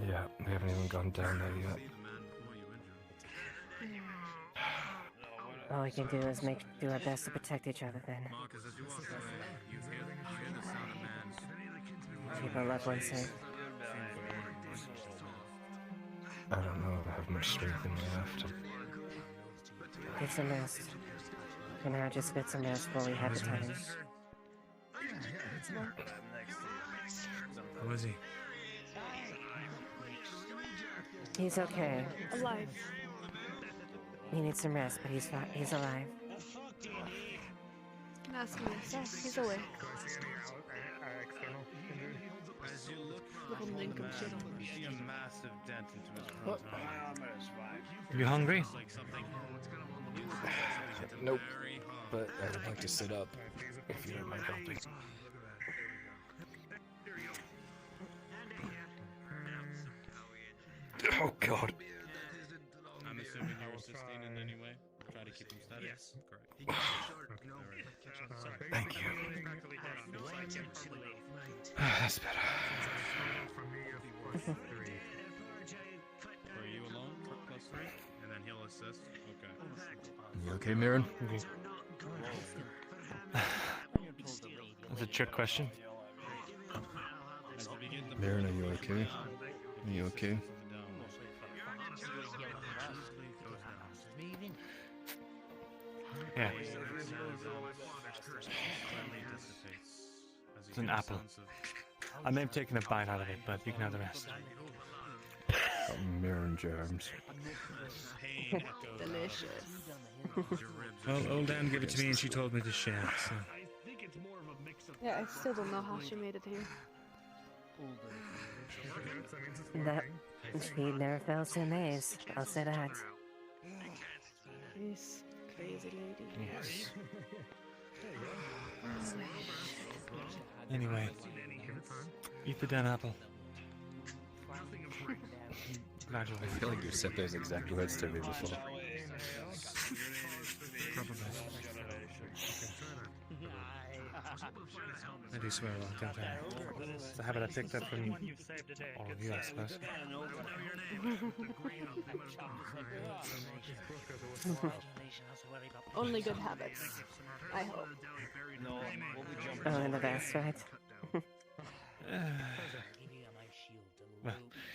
Yeah, we haven't even gone down there yet. all we can do is do our best to protect each other then. Keep our loved ones safe. I don't know if I have much strength in me left. Get some rest. For now, just get some rest while we have the time. Who is he? He's okay. Alive. He needs some rest, but he's fine. He's alive. I'm asking myself. He's awake. Little nincompoop. You see a massive dent into his front arm. You hungry? Nope. But I would like to sit up, if you don't mind helping. Oh God. I'm assuming you were sustained in any way? Try to keep him steady? Yes. Correct. Thank you. That's better. Are you alone? +3? And then he'll assist? Okay. You okay, Mirren? That's a trick question. Mirren, are you okay? Are you okay? Yeah. It's an apple. I may have taken a bite out of it, but you can have the rest. Mirror and germs. Delicious. Well, old Anne gave it to me and she told me to share, so... Yeah, I still don't know how she made it here. That she never fails to amaze. I'll say that. This crazy lady. Yes. Anyway, eat the damn apple. Congratulations. I feel like you've said those exact words to me before. Probably. I do swear a lot, don't I? It's a habit I picked up from all of you, I suppose. Only good habits, I hope. Only the best, right?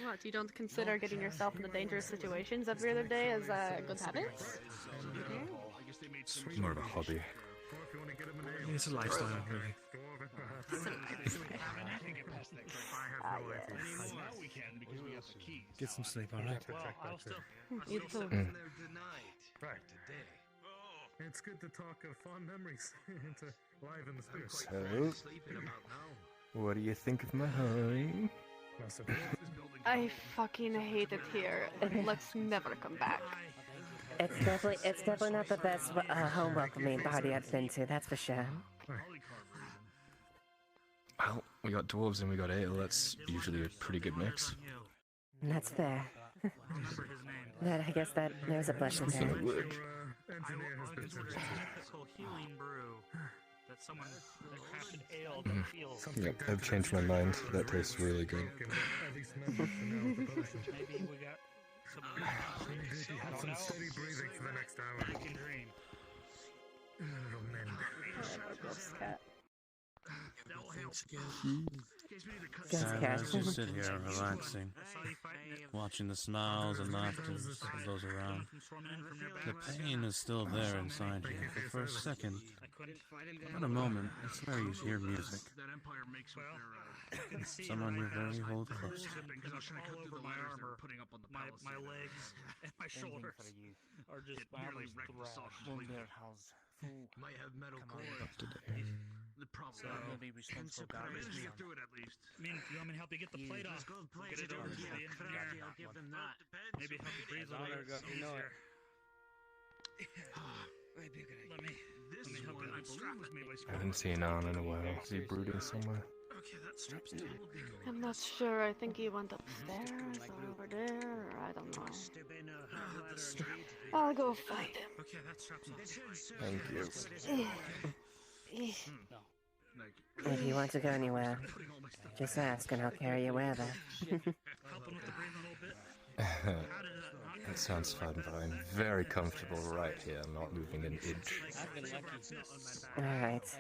What, you don't consider getting yourself into dangerous situations every other day as good habits? It's more of a hobby. It's a lifestyle, really. Get some sleep, alright? You too. Right. It's good to talk of fond memories to liven the spirit. So, what do you think of my home? I fucking hate it here. Let's never come back. It's definitely not the best home welcoming party I've been to, that's for sure. Well, we got dwarves and we got ale. That's usually a pretty good mix. That's fair. That, I guess that there's a blessing there. Yep, I've changed my mind. That tastes really good. Have some steady breathing for the next hour. I just sit here relaxing, watching the smiles and laughter of those around. The pain is still there inside you, but for a second, for a moment, I swear you hear music. Someone you very hold close. My legs and my shoulders are just badly wrecked with sausage. Might have metal cords. The problem Maybe responsible guys through it at least. I mean, you want me to help you get the plate off? Get it over to the engineer. I'll give them that. Maybe help you breathe a little easier. Let me help you unstrap me by I haven't seen Arn in a while. Is he brooding somewhere? Okay, that strap's too big. I'm not sure. I think he went upstairs or over there, or I don't know. I'll go find him. Okay, that strap's on. Thank you. If you want to go anywhere, just ask and I'll carry you wherever. That sounds fun, but I'm very comfortable right here, not moving an inch. Alright.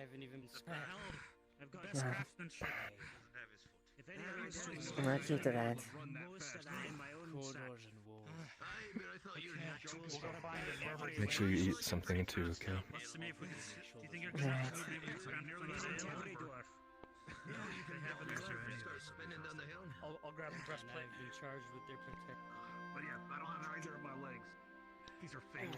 I'll keep to that. Make sure you eat something too, okay? Alright. I'll grab the breastplate. I've been charged with their protection. But yeah, I don't have either of my legs. These are fake. Do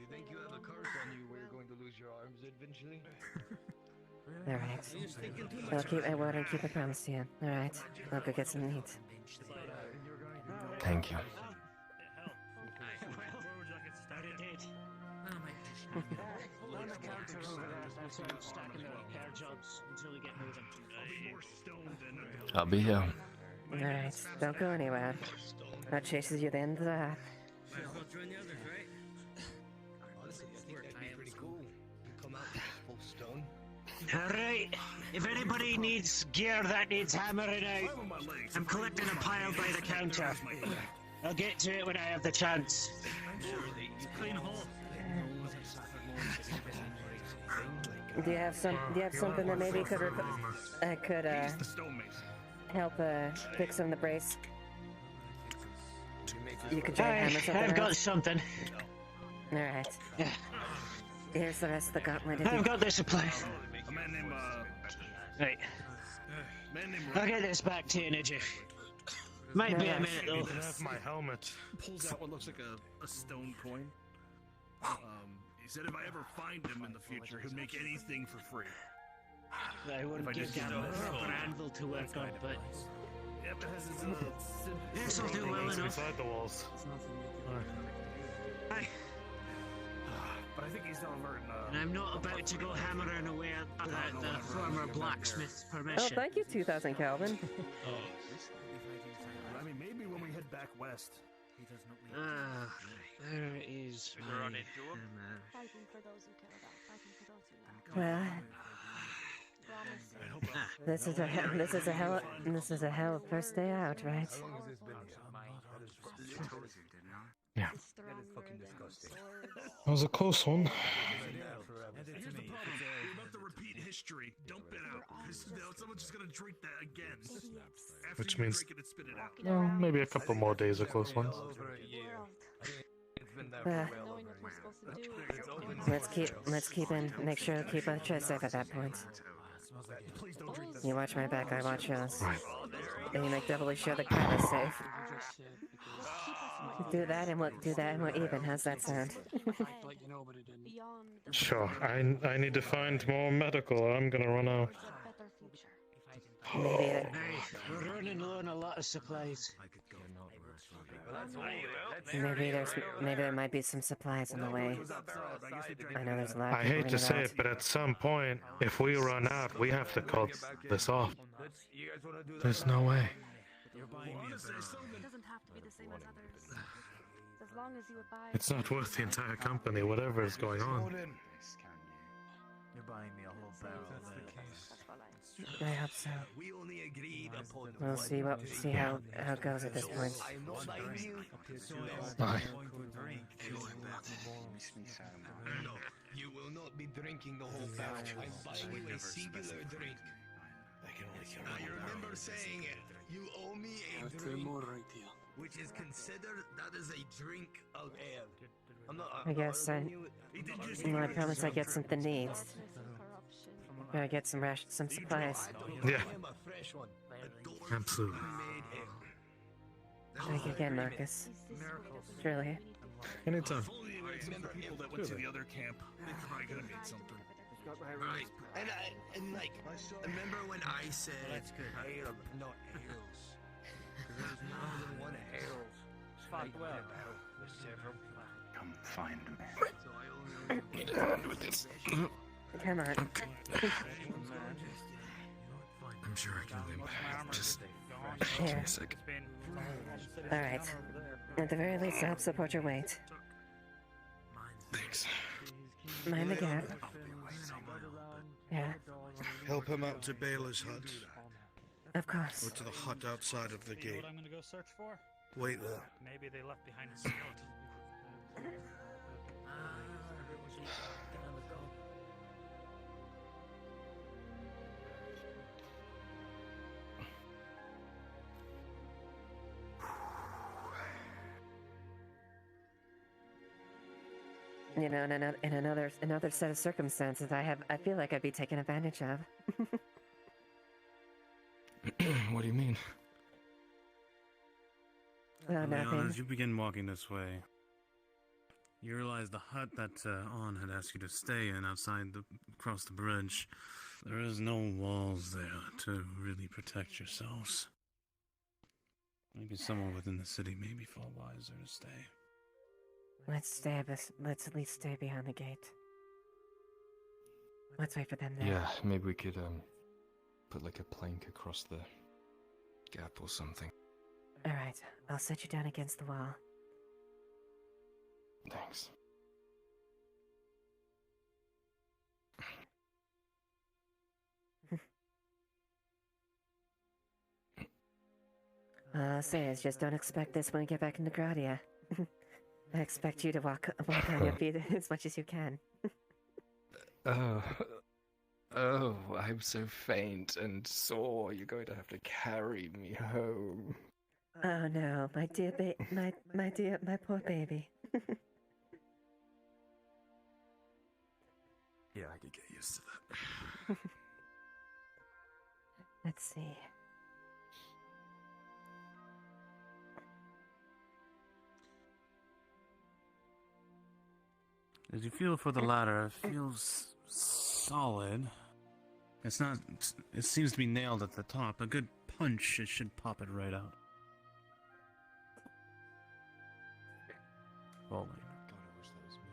you think you have a curse on you where you're going to lose your arms eventually? Alright. I'll keep my word and keep a promise to you. Alright. I'll go get some meat. Thank you. I'll be here. Alright. Don't go anywhere. That chases you to the end of the earth. Honestly, I think that'd be pretty cool. Come out full stone. Alright, if anybody needs gear that needs hammering out, I'm collecting a pile by the counter. I'll get to it when I have the chance. Do you have something that maybe could help fix some of the brace? You could try to hammer something I've got else? something. Alright. Here's the rest of the gauntlet. I've got the supply. A man named, Right. I'll get this back to you in a jiff. Might be a minute though. Have my helmet. Pulls out what looks like a stone coin. He said if I ever find him in the future, he'll make anything for free. I wouldn't give just him don't a proper know. anvil to work on, but Yep, it has its this will do well enough. Beside the walls. Aye. But I think he's over in, And I'm not about to go hammering away at the former blacksmith's Oh, permission. thank you, 2000 Kelvin. I mean, maybe when we head back west. He does not There is my hammer. Fighting for those who care about fighting for those who love. Well, this is a hell of first day out, right? Yeah. That was a close one. Here's the problem. We're about to repeat history. Dump it out. Because someone's just gonna drink that again. After Which you means, drink it and spit it out. well, maybe a couple more days of close ones. Let's keep in. Make sure to keep each other safe at that point. You watch my back, I watch yours. Right. And you make doubly sure the crowd is safe. Do that and we're even. How's that sound? Sure. I need to find more medical or I'm gonna run out. Hey, we're running low on a lot of supplies. Maybe there might be some supplies on the way. I know there's a lot of I people hate in to and say out. it, but at some point, if we run out, we have to cut this off. There's no way. It doesn't have to be the same as others. As long as you abide. It's not worth the entire company, whatever is going on. You're buying me a whole barrel. That's the case. I hope so. We only agreed upon We'll see how it goes at this point. I'm not buying you. Bye. No, you will not be drinking the whole barrel. I'm buying you a singular drink. I remember saying it. You owe me a drink, which is considered that is a drink of ale. I guess I promise I get something neat. I get some supplies. Yeah. Absolutely. Thank you again, Marcus. Truly. Anytime. People that went to the other camp, they're probably gonna need something. Right. And like, remember when I said ale, not ales? There's more than one ales. Fight well. Come find me. Need a hand with this. Come on. I'm sure I can limp. Just give me Here. a second. Alright. At the very least, I'll support your weight. Thanks. Mind the gap. Yeah, Help him out to Baylor's hut. of course. Or to the hut outside of the gate. What I'm gonna go search for? Wait there. Maybe they left behind a skeleton. You know, in another set of circumstances, I feel like I'd be taken advantage of. What do you mean? Well, nothing. As you begin walking this way, you realize the hut that On had asked you to stay in across the bridge. There is no walls there to really protect yourselves. Maybe someone within the city may be far wiser to stay. Let's at least stay behind the gate. Let's wait for them there. Yeah, maybe we could put like a plank across the gap or something. Alright, I'll set you down against the wall. Thanks. All I'll say is just don't expect this when we get back into Gradia. I expect you to walk on your feet as much as you can. Oh, I'm so faint and sore. You're going to have to carry me home. Oh no, my poor baby. I could get used to that. Let's see. As you feel for the ladder, it feels solid. It's not. It seems to be nailed at the top. A good punch, it should pop it right out. Falling. God, I wish that was me.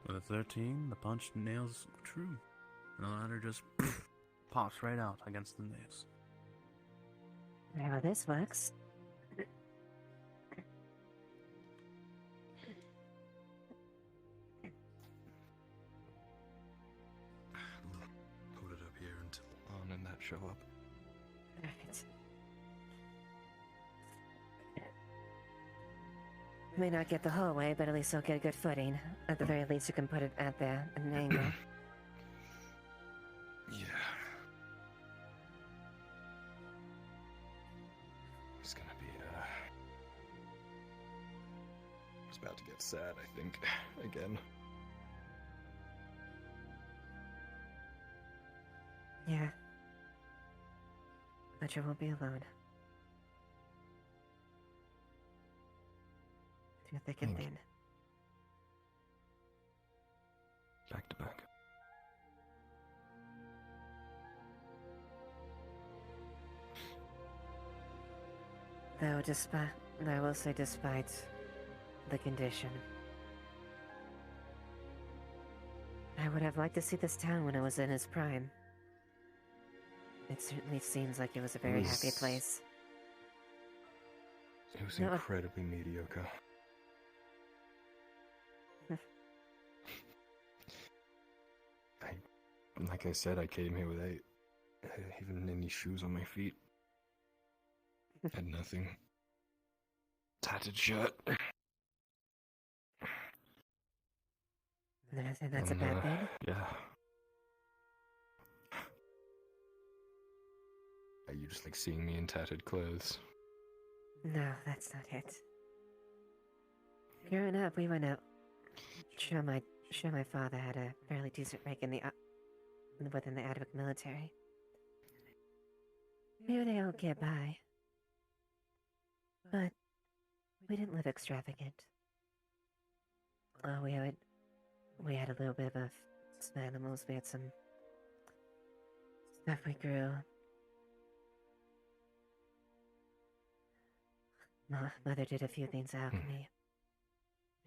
With a 13, the punch nails true. And the ladder just pops right out against the nails. Well, this works. Hold it up here until on and that show up. Alright. May not get the whole way, but at least I'll get a good footing. At the very least, you can put it at there at an angle. Yeah. It's gonna be, it's about to get sad, I think, again. Yeah. But you won't be alone. Through thick and thin. Back to back. Though I will say despite the condition. I would have liked to see this town when it was in its prime. It certainly seems like it was a very happy place. It was incredibly mediocre. Like I said, I came here without even any shoes on my feet. Had nothing. Tattered shirt. That's a bad thing? Yeah. Are you just like seeing me in tattered clothes? No, that's not it. Growing up, we went out. Sure, my father had a fairly decent rank in within the Advic military. We were able to get by. But we didn't live extravagant. Oh, we had a little bit of some animals. We had some stuff we grew. Mother did a few things out for me.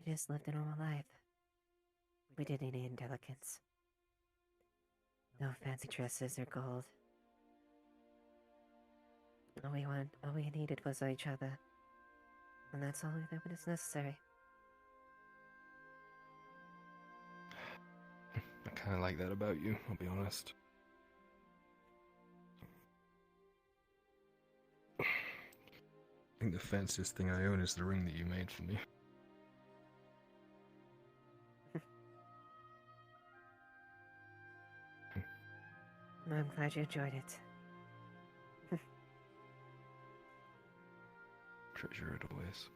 We just lived a normal life. We didn't need intelligence. No fancy dresses or gold. All we needed was each other. And that's all that was necessary. I kind of like that about you, I'll be honest. I think the fanciest thing I own is the ring that you made for me. I'm glad you enjoyed it. Treasure it always.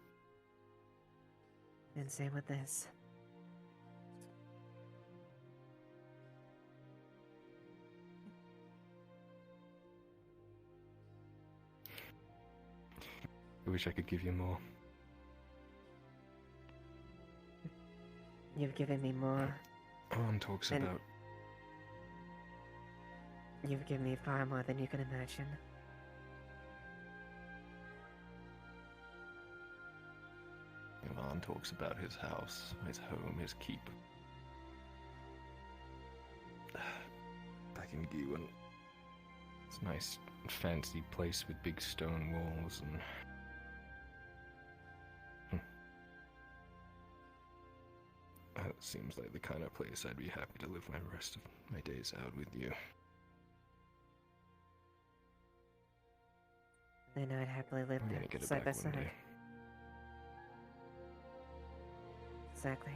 And same with this. I wish I could give you more. You've given me more. Ron talks about... You've given me far more than you can imagine. Ivan talks about his house, his home, his keep. Back in Giwan. It's a nice, fancy place with big stone walls and... That seems like the kind of place I'd be happy to live my rest of my days out with you. And I'd happily live I'm there, gonna get it side by back one side. day. Exactly.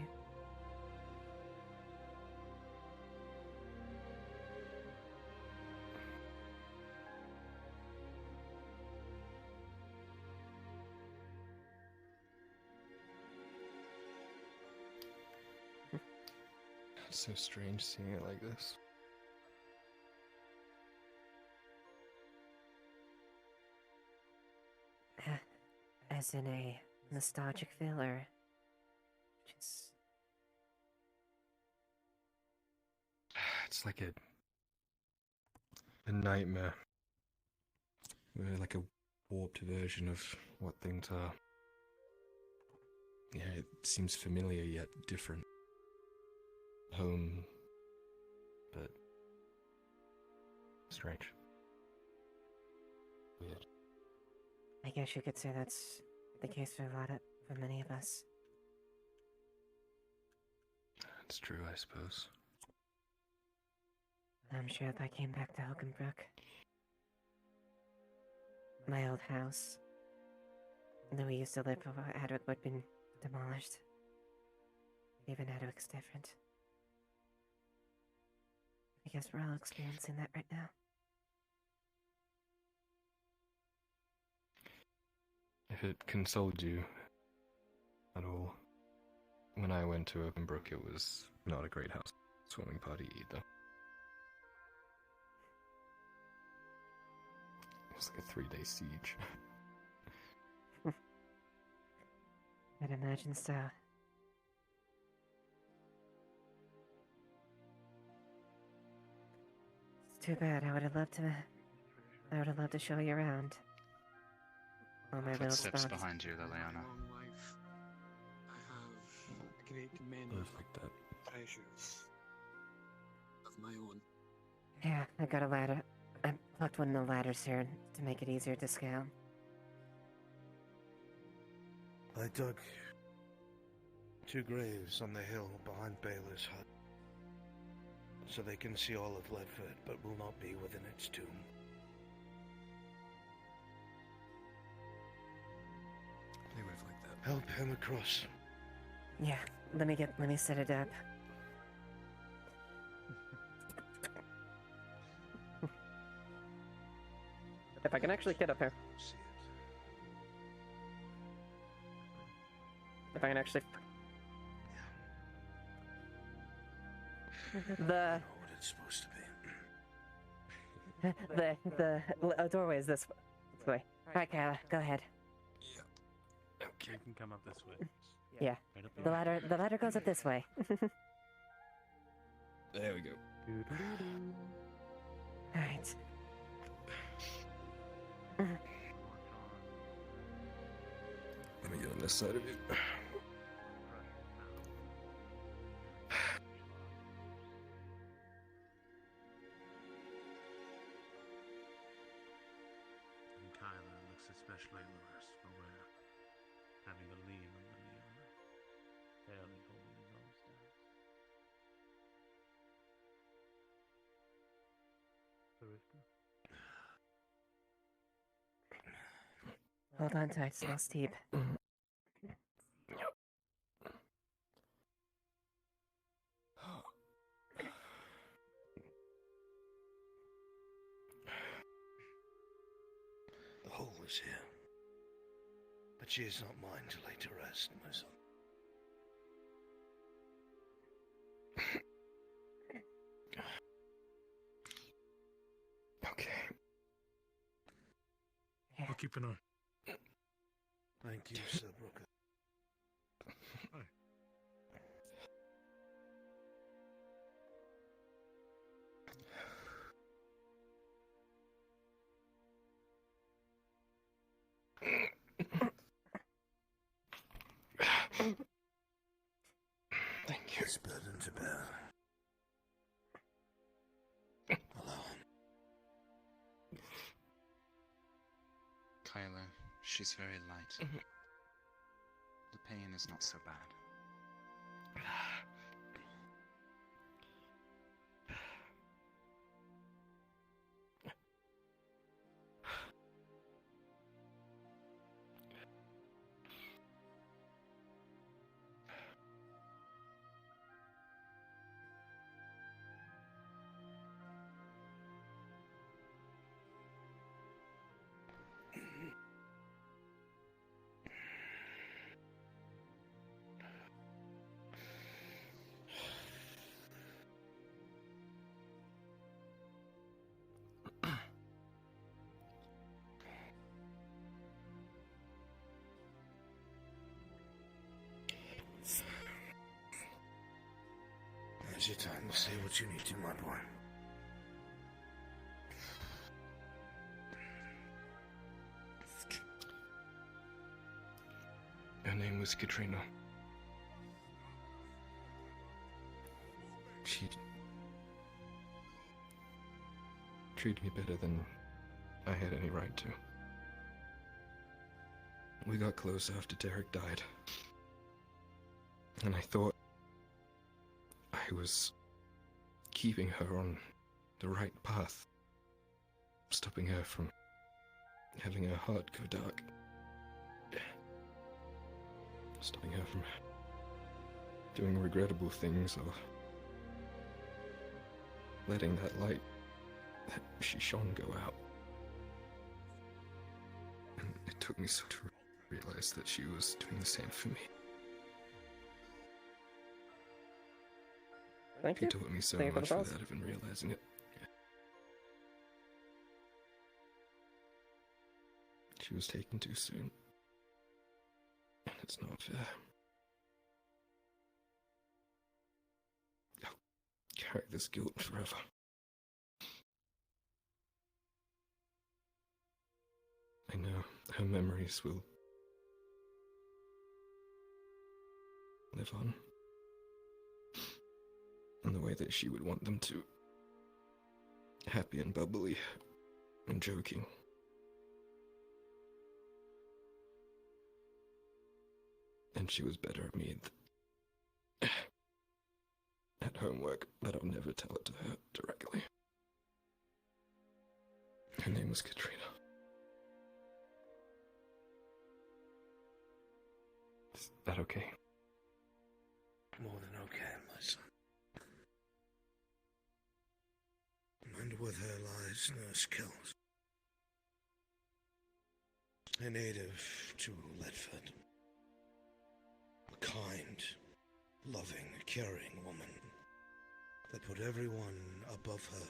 It's so strange seeing it like this. As in a nostalgic feel, or just... It's like a nightmare. We're like a warped version of what things are. Yeah, it seems familiar yet different. Home, but strange. Weird. I guess you could say that's the case for for many of us. It's true, I suppose. I'm sure if I came back to Hokenbrook, my old house, that we used to live before Adwick would have been demolished. Even Adwick's different. I guess we're all experiencing that right now. If it consoled you at all, when I went to Openbrook, it was not a great house swimming party either. It was like a 3-day siege. I'd imagine so. It's too bad. I would have loved to show you around. All my little Footsteps spots. behind you, Leiliana. I have great many treasures of my own. Yeah, I got a ladder. I plucked one of the ladders here to make it easier to scale. I dug 2 graves on the hill behind Baylor's hut, so they can see all of Ledford, but will not be within its tomb. They would have liked that. Help him across. Yeah, let me set it up. If I can actually get up here. If I can actually... The doorway is this way. Alright, Kyla, go ahead. Okay. You can come up this way. Yeah. Right up The ladder goes up this way. There we go. Alright. Let me get on this side of it. And Kyla looks especially worse for wear, having to lean on Leiliana, barely holding his own stance. Barista? Hold on tight, small steep. The hole is here, but she is not mine to lay to rest, my son. Okay. I'll keep an eye. Thank you, Sir Brooker. Thank you. It's burden to bear. Kyla, she's very light. The pain is not so bad. Now's your time to say what you need to, my boy. Her name was Katrina. She treated me better than I had any right to. We got close after Derek died. And I thought I was keeping her on the right path, stopping her from having her heart go dark, stopping her from doing regrettable things or letting that light that she shone go out. And it took me so to realize that she was doing the same for me. Thank She you. taught me so Thank you for much the balls. without even realizing it. She was taken too soon. And it's not fair. I'll carry this guilt forever. I know her memories will live on in the way that she would want them to. Happy and bubbly and joking. And she was better at me at homework, but I'll never tell it to her directly. Her name was Katrina. Is that okay? More than okay, my son. And with her lies Nurse Kells, a native to Ledford. A kind, loving, caring woman that put everyone above her.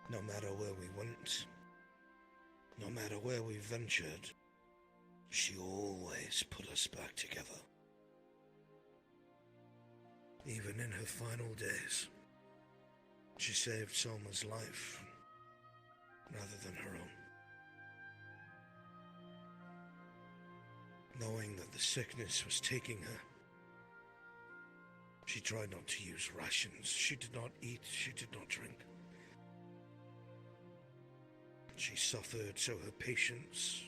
No matter where we went, no matter where we ventured, she always put us back together. Even in her final days, she saved Selma's life rather than her own. Knowing that the sickness was taking her, she tried not to use rations. She did not eat, she did not drink. She suffered so her patients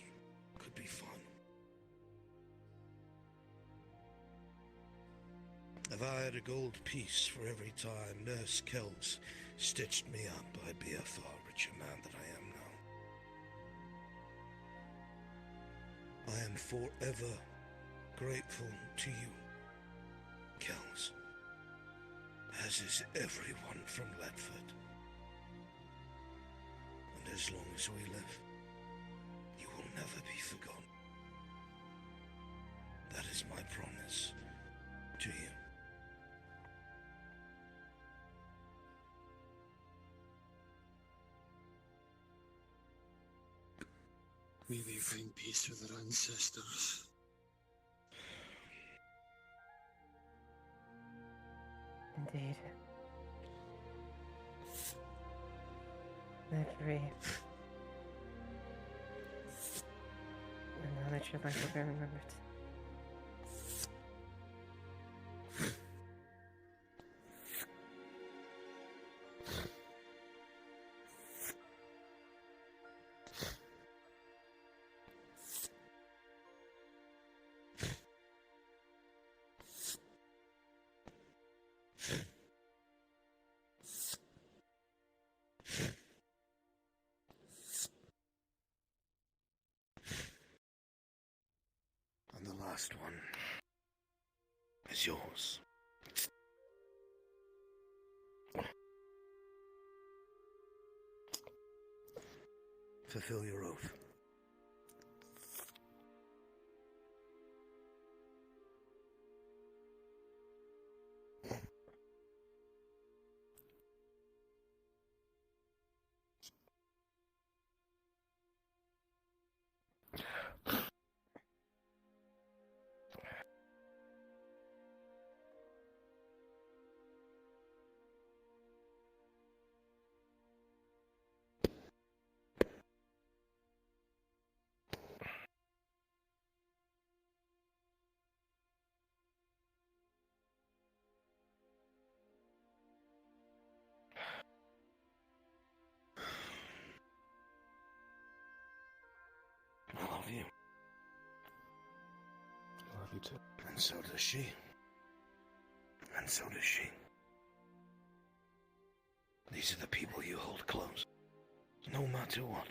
could be fine. If I had a gold piece for every time Nurse Kells stitched me up, I'd be a far richer man than I am now. I am forever grateful to you, Kells, as is everyone from Ledford. And as long as we live, you will never be forgotten. That is my promise to you. May they find peace with their ancestors. Indeed. Victory. And now that your life will be remembered. And the last one is yours. Fulfill your oath. And so does she. And so does she. These are the people you hold close, no matter what.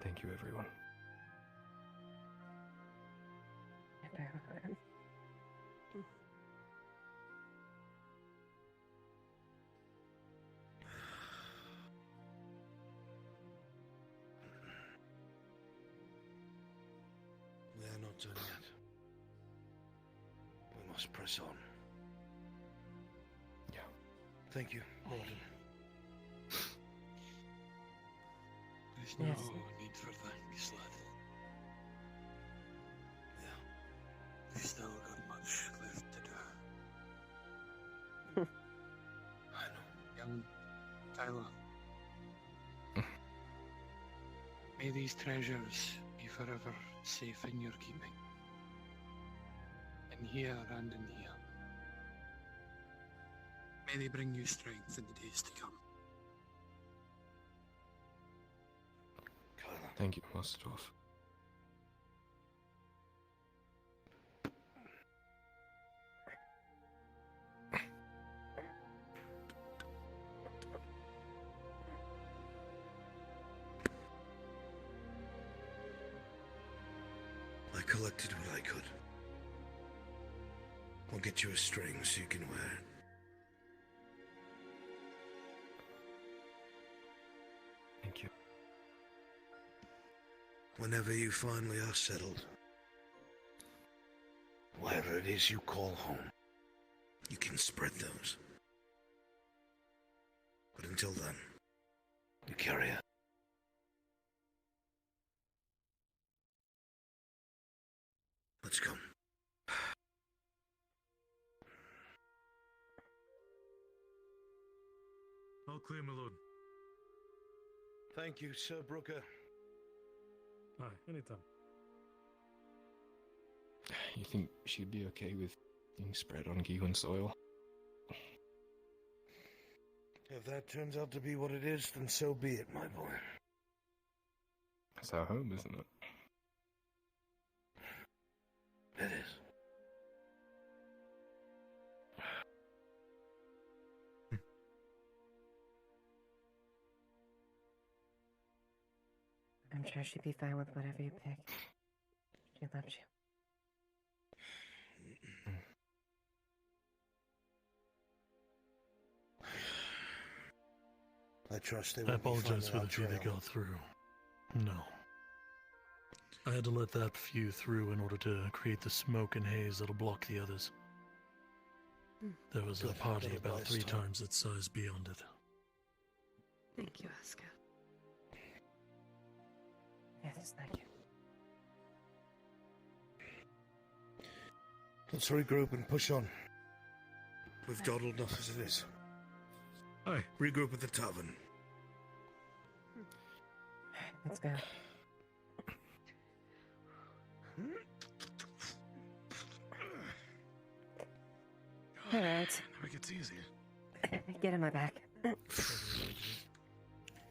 Thank you, everyone. We are not done yet. We must press on. Yeah. Thank you, Morgan. There's no need for thanks, lad. Yeah. We've still got much left to do. I know. Young Tyler. May these treasures be forever safe in your keeping. In here and in here. May they bring you strength in the days to come. Thank you, Master Dwarf. I collected what I could. I'll get you a string so you can wear it. Thank you. Whenever you finally are settled, wherever it is you call home, you can spread those. But until then, you carry it. Let's go. All clear, my lord. Thank you, Sir Brooker. Aye, anytime. You think she'd be okay with being spread on Giwan soil? If that turns out to be what it is, then so be it, my boy. That's our home, isn't it? It is. I'm sure she'd be fine with whatever you pick. She loves you. I trust they I will be apologize for finding the few our that trail. got through. No. I had to let that few through in order to create the smoke and haze that'll block the others. There was a Good. party That'll buy about us 3 time. times its size beyond it. Thank you, Aska. Yes, thank you. Let's regroup and push on. We've dawdled enough as it is. Aye. Regroup at the tavern. Let's go. All right. Now it gets easier. Get in my back. Oh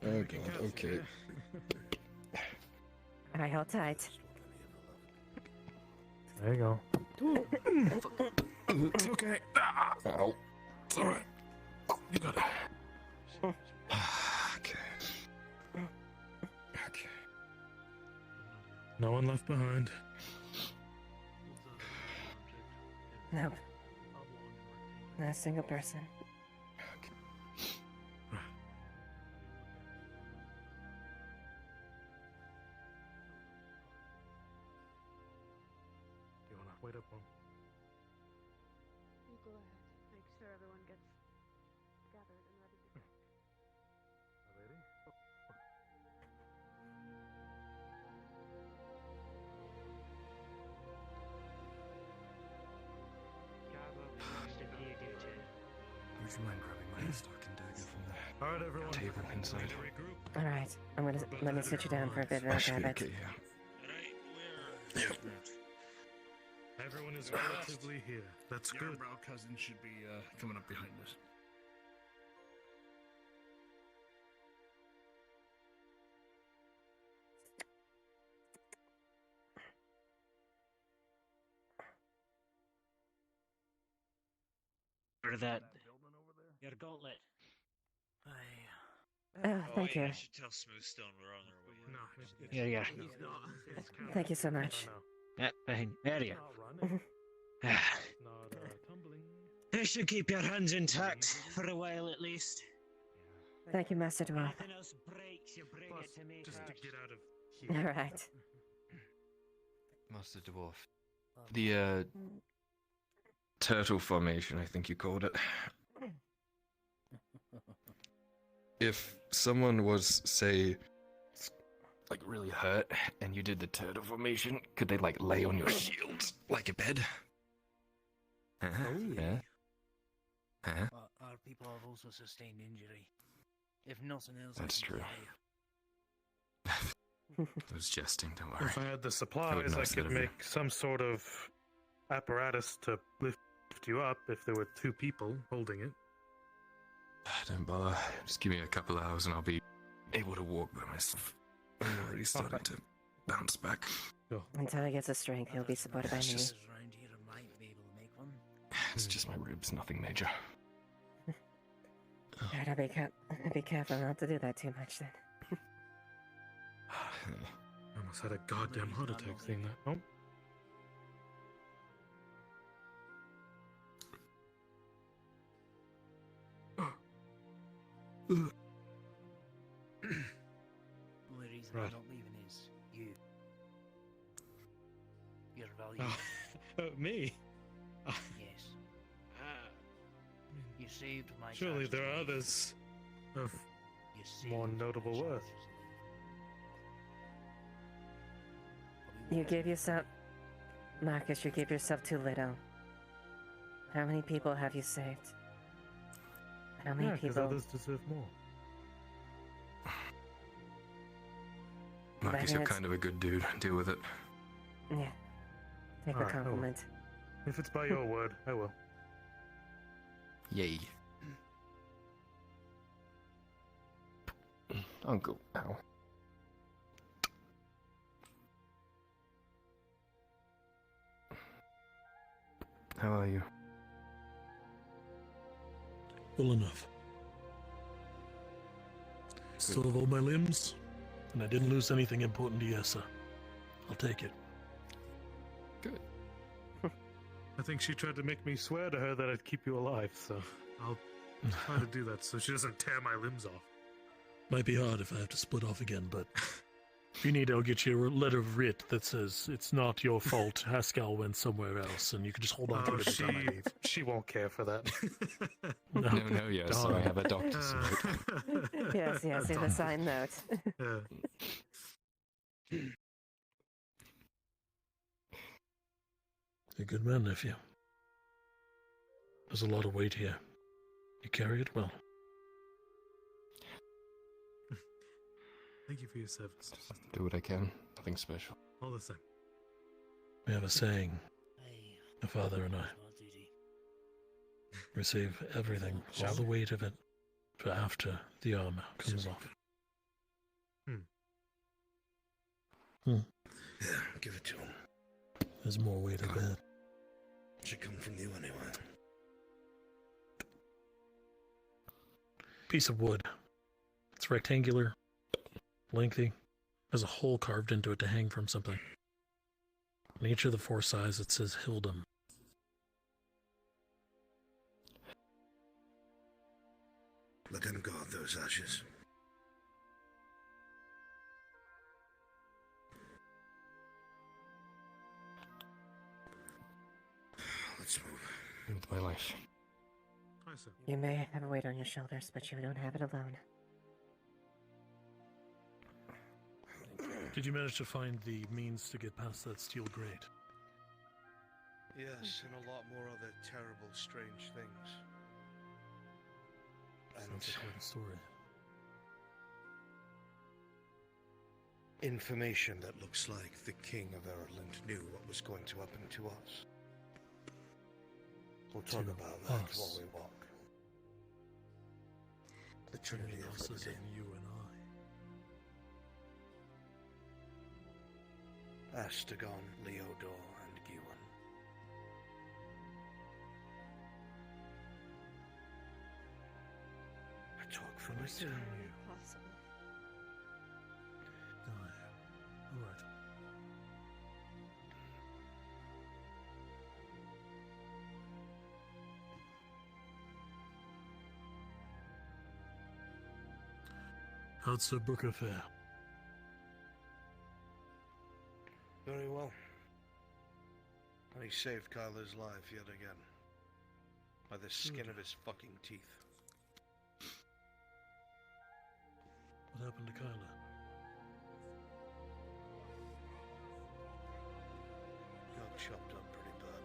god, okay. All right, hold tight. There you go. It's okay. Ow. It's alright. You got it. Okay. Okay. No one left behind. Nope. Not a single person. You wanna wait up one? You go ahead. Make sure everyone gets gathered and ready to go. Ready? Would you mind grabbing my stock and dagger from the Alright, everyone. table inside? All right. I'm gonna let me sit you down for a bit and I'll grab it. Okay, yeah. Everyone is relatively here. That's Your good. brow cousin should be coming up behind us. for that. Your gauntlet. Oh, thank you. I should tell Smoothstone we're on our way. Here you are. Thank you so much. Yeah, fine. There you are. This should keep your hands intact for a while at least. Thank you, Master Dwarf. Anything else breaks, you bring it to me Just to first. get out of All here. right. Master Dwarf. The turtle formation, I think you called it. If someone was, say, like really hurt, and you did the turtle formation, could they like lay on your shield like a bed? Yeah. Our people have also sustained injury. If nothing else, That's true. I was jesting, don't worry. If I had the I supplies, would I not could serve you. make some sort of apparatus to lift you up if there were two people holding it. Don't bother. Just give me a couple hours and I'll be able to walk by myself. I'm already starting to bounce back. Until he gets his strength, he'll be supported by me. It's just my ribs, nothing major. Alright, I'll be careful not to do that too much then. I almost had a goddamn heart attack seeing that. Oh. Only reason Right. I'm not leaving is you. Your value. Me? Yes. You saved my Surely charge's there are life. others of You saved more my notable worth. charge's You gave yourself... Marcus, you gave yourself too little. How many people have you saved? How many Yeah, because people... others deserve more. But I Marcus, mean, you're it's- kind of a good dude. Deal with it. Yeah. Take the Alright, I will. compliment. If it's by your word, I will. Yay. Uncle, ow. How are you? Well enough. Still have all my limbs, and I didn't lose anything important to Yessa. I'll take it. Good. I think she tried to make me swear to her that I'd keep you alive, so I'll try to do that so she doesn't tear my limbs off. Might be hard if I have to split off again, but if you need, I'll get you a letter of writ that says it's not your fault. Haskell went somewhere else, and you can just hold on to it until I leave. She won't care for that. No, yes, darn. I have a doctor's note. Yes, yes, in a signed note. A good man, nephew. There's a lot of weight here. You carry it well. Thank you for your service. Do what I can. Nothing special. All the same. We have a saying, my father and I. We save everything, all the weight of it, for after the armor comes off. Yeah, give it to him. There's more weight ahead. Should come from you anyway. Piece of wood. It's rectangular, lengthy. There's a hole carved into it to hang from something. On each of the four sides it says Hildum. Let him guard those ashes. Let's move. With my life. You may have a weight on your shoulders, but you don't have it alone. Did you manage to find the means to get past that steel grate? Yes, and a lot more other terrible, strange things. Sounds like quite a story. Information that looks like the King of Ireland knew what was going to happen to us. We'll talk To about that us. while we walk. The Trinity of Us as Liberty. in you and Astagon, Leodor, and Giwan. Where's you? Possible. Alright. How'd Sir Booker fare? Very well. And he saved Kyler's life yet again. By the skin of his fucking teeth. What happened to Kyler? Got chopped up pretty bad.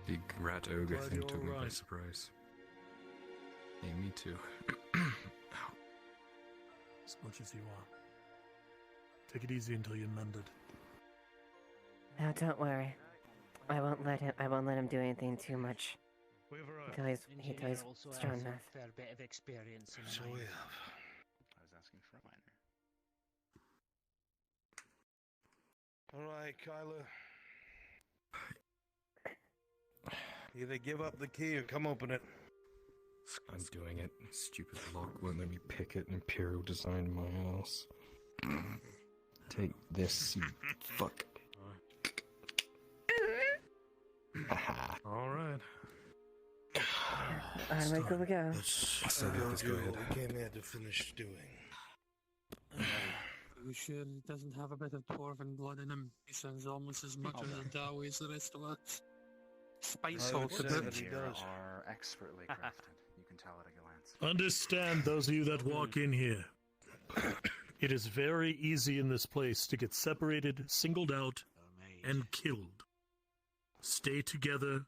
Big rat ogre Glad thing you're took me by alright. surprise. Hey, me too. As much as you are. Take it easy until you're mended. No, don't worry. I won't let him do anything too much. Until he's Engineer also strong has enough. a fair bit of experience in So mining. we have. I was asking for a minor. Alright, Kyler. Either give up the key or come open it. I'm doing it. Stupid lock won't let me pick it. Imperial design my house. Take this, you fuck. Alright. Alright, here we go. Let's go go ahead. do what we came here to finish doing. Are you sure he doesn't have a bit of dwarven blood in him? He sounds almost as much of a Dawi as the rest of us. Spice I would salt a say bit. that he does. Are expertly crafted. You can tell at a glance. Understand, those of you that walk in here. It is very easy in this place to get separated, singled out, and killed. Stay together,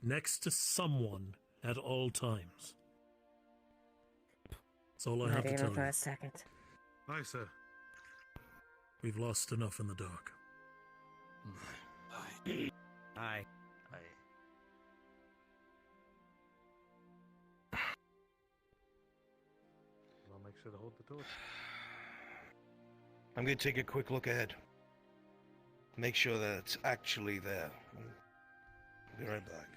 next to someone at all times. That's all I have Not to even tell for you. a second. Aye, sir. We've lost enough in the dark. Aye. Aye. I'll make sure to hold the torch. I'm going to take a quick look ahead. Make sure that it's actually there. Be right back.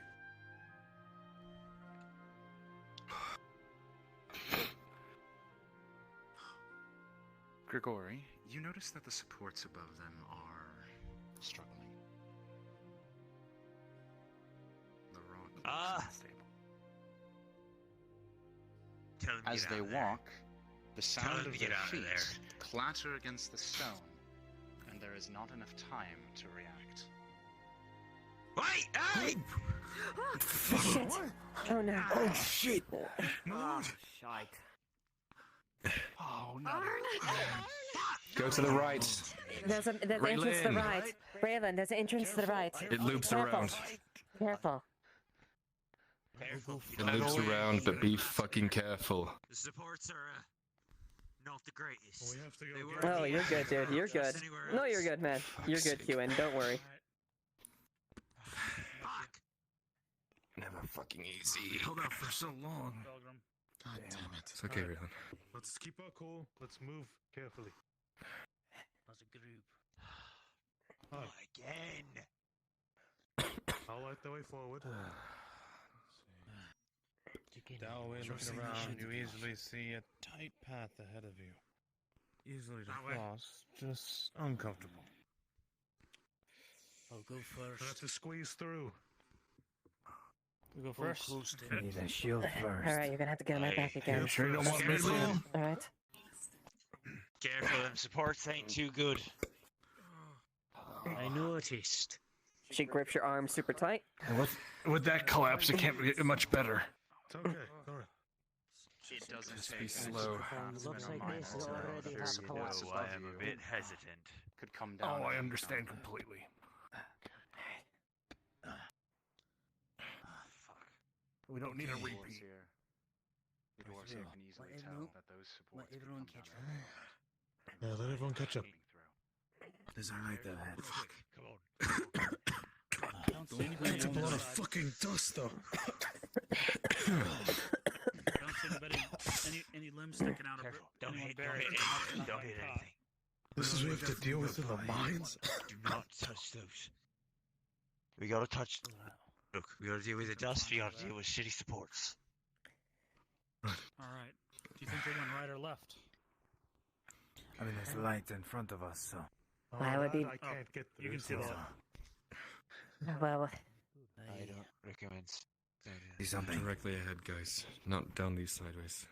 Grigori, you notice that the supports above them are struggling. The rock is unstable. Tell him to As get they out of there. walk, the Tell sound him of to their get out of feet there. clatter against the stone, and there is not enough time to react. Wait! Hey! Shit! Oh no. Oh shit! Shite. Oh no. Go to the right. There's an entrance to the right. Braylon, there's an entrance to the right. It loops Careful. around. Careful. It loops around, but be fucking careful. The supports are not the greatest. We have to They go. were Oh, the you're good, dude. You're good. anywhere No, else. you're good, man. You're good, Ewan. Don't worry. Fuck! Never fucking easy. Held out for so long. God damn it. It's okay, Raylan. Let's keep our cool. Let's move carefully. As a group. Aye. Again! I'll light the way forward. Dalway, looking around, you easily see a tight path ahead of you. Easily to That way. cross, just uncomfortable. I'll go I have first. to squeeze through. You go Full first. close to him. Need a shield first. Alright, you're gonna have to get on my back again. Sure you don't want me to? Alright. Careful, them supports ain't too good. I noticed. She grips your arm super tight. With that collapse, it can't get much better. It's okay. Alright. It doesn't Just take be an slow. extra Looks craftsman or like this miner to already know that has supports support. above I am a you bit hesitant. could come down. Oh, I at any understand time. completely. We don't need a Dwarves repeat. here. The dwarves here can easily Let tell everyone- that those Let supports could everyone come catch down. up. Yeah, let everyone catch up. There's a light ahead. Come on. Don't see anybody That's a on the lot of side. fucking dust, though. Don't see anybody, any limbs sticking out of it. Don't hit anything. Don't hit anything. This is what we have to deal with in the mines? Do not touch those. We gotta touch. Look, we gotta deal with the dust. We gotta deal with shitty supports. Alright. Do you think they went right or left? I mean, there's light in front of us, so. I would be. I can't get through. You can see the light. Well, I don't recommend. See something directly ahead, guys. Not down these sideways.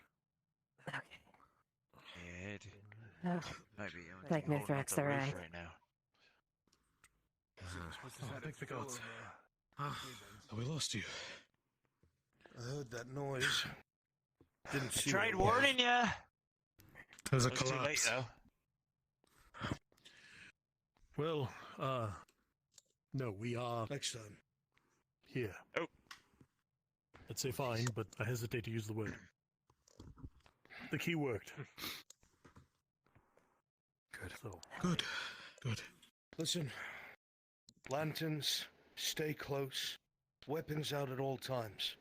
Head. oh, Might be. like Mithrax, the roof alright. right now. I think the gods. We lost you. I heard that noise. Didn't see. Tried what it was. warning ya. There's a It was too late collapse. though. Well, no, we are Next time. here. Oh. I'd say fine, but I hesitate to use the word. The key worked. Good. So. Good. Good. Listen, lanterns, stay close, weapons out at all times.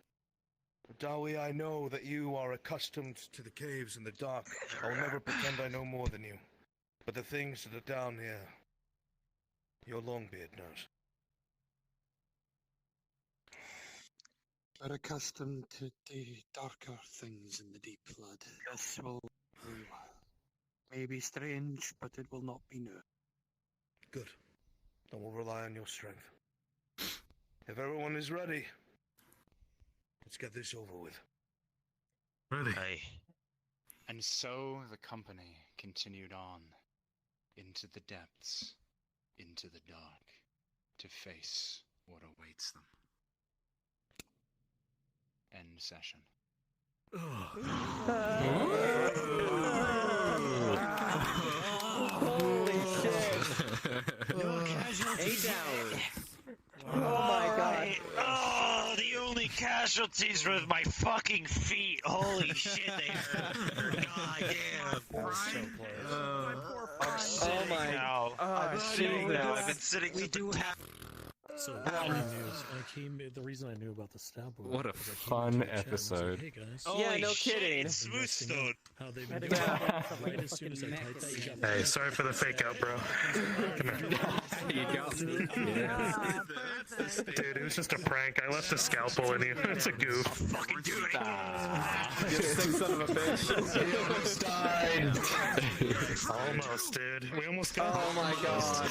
Dawi, I know that you are accustomed to the caves and the dark. I'll never pretend I know more than you. But the things that are down here, your Longbeard knows. We're accustomed to the darker things in the deep flood. This will maybe strange, but it will not be new. Good. Then we'll rely on your strength. If everyone is ready, let's get this over with. Ready. Aye. And so the company continued on into the depths, into the dark, to face what awaits them. End session. Holy shit! 8 hours. Oh my god. Oh, the only casualties were my fucking feet. Holy shit, they hurt. God damn. I'm sitting my- now. I'm sitting now. I've been sitting. We do have. So the reason I knew about the stab wound. What a was I came fun into the chat and said, episode. Hey guys. Yeah, no kidding. It's smooth stone. How they've I been didn't doing know. right as soon as I typed that, you got Hey, sorry for the fake out, bro. You got me. Yeah. Dude, it was just a prank. I left a scalpel in you. It's a goof. Fucking do it. You sick son of a bitch. You almost died. Almost, dude. We almost got. Oh my god.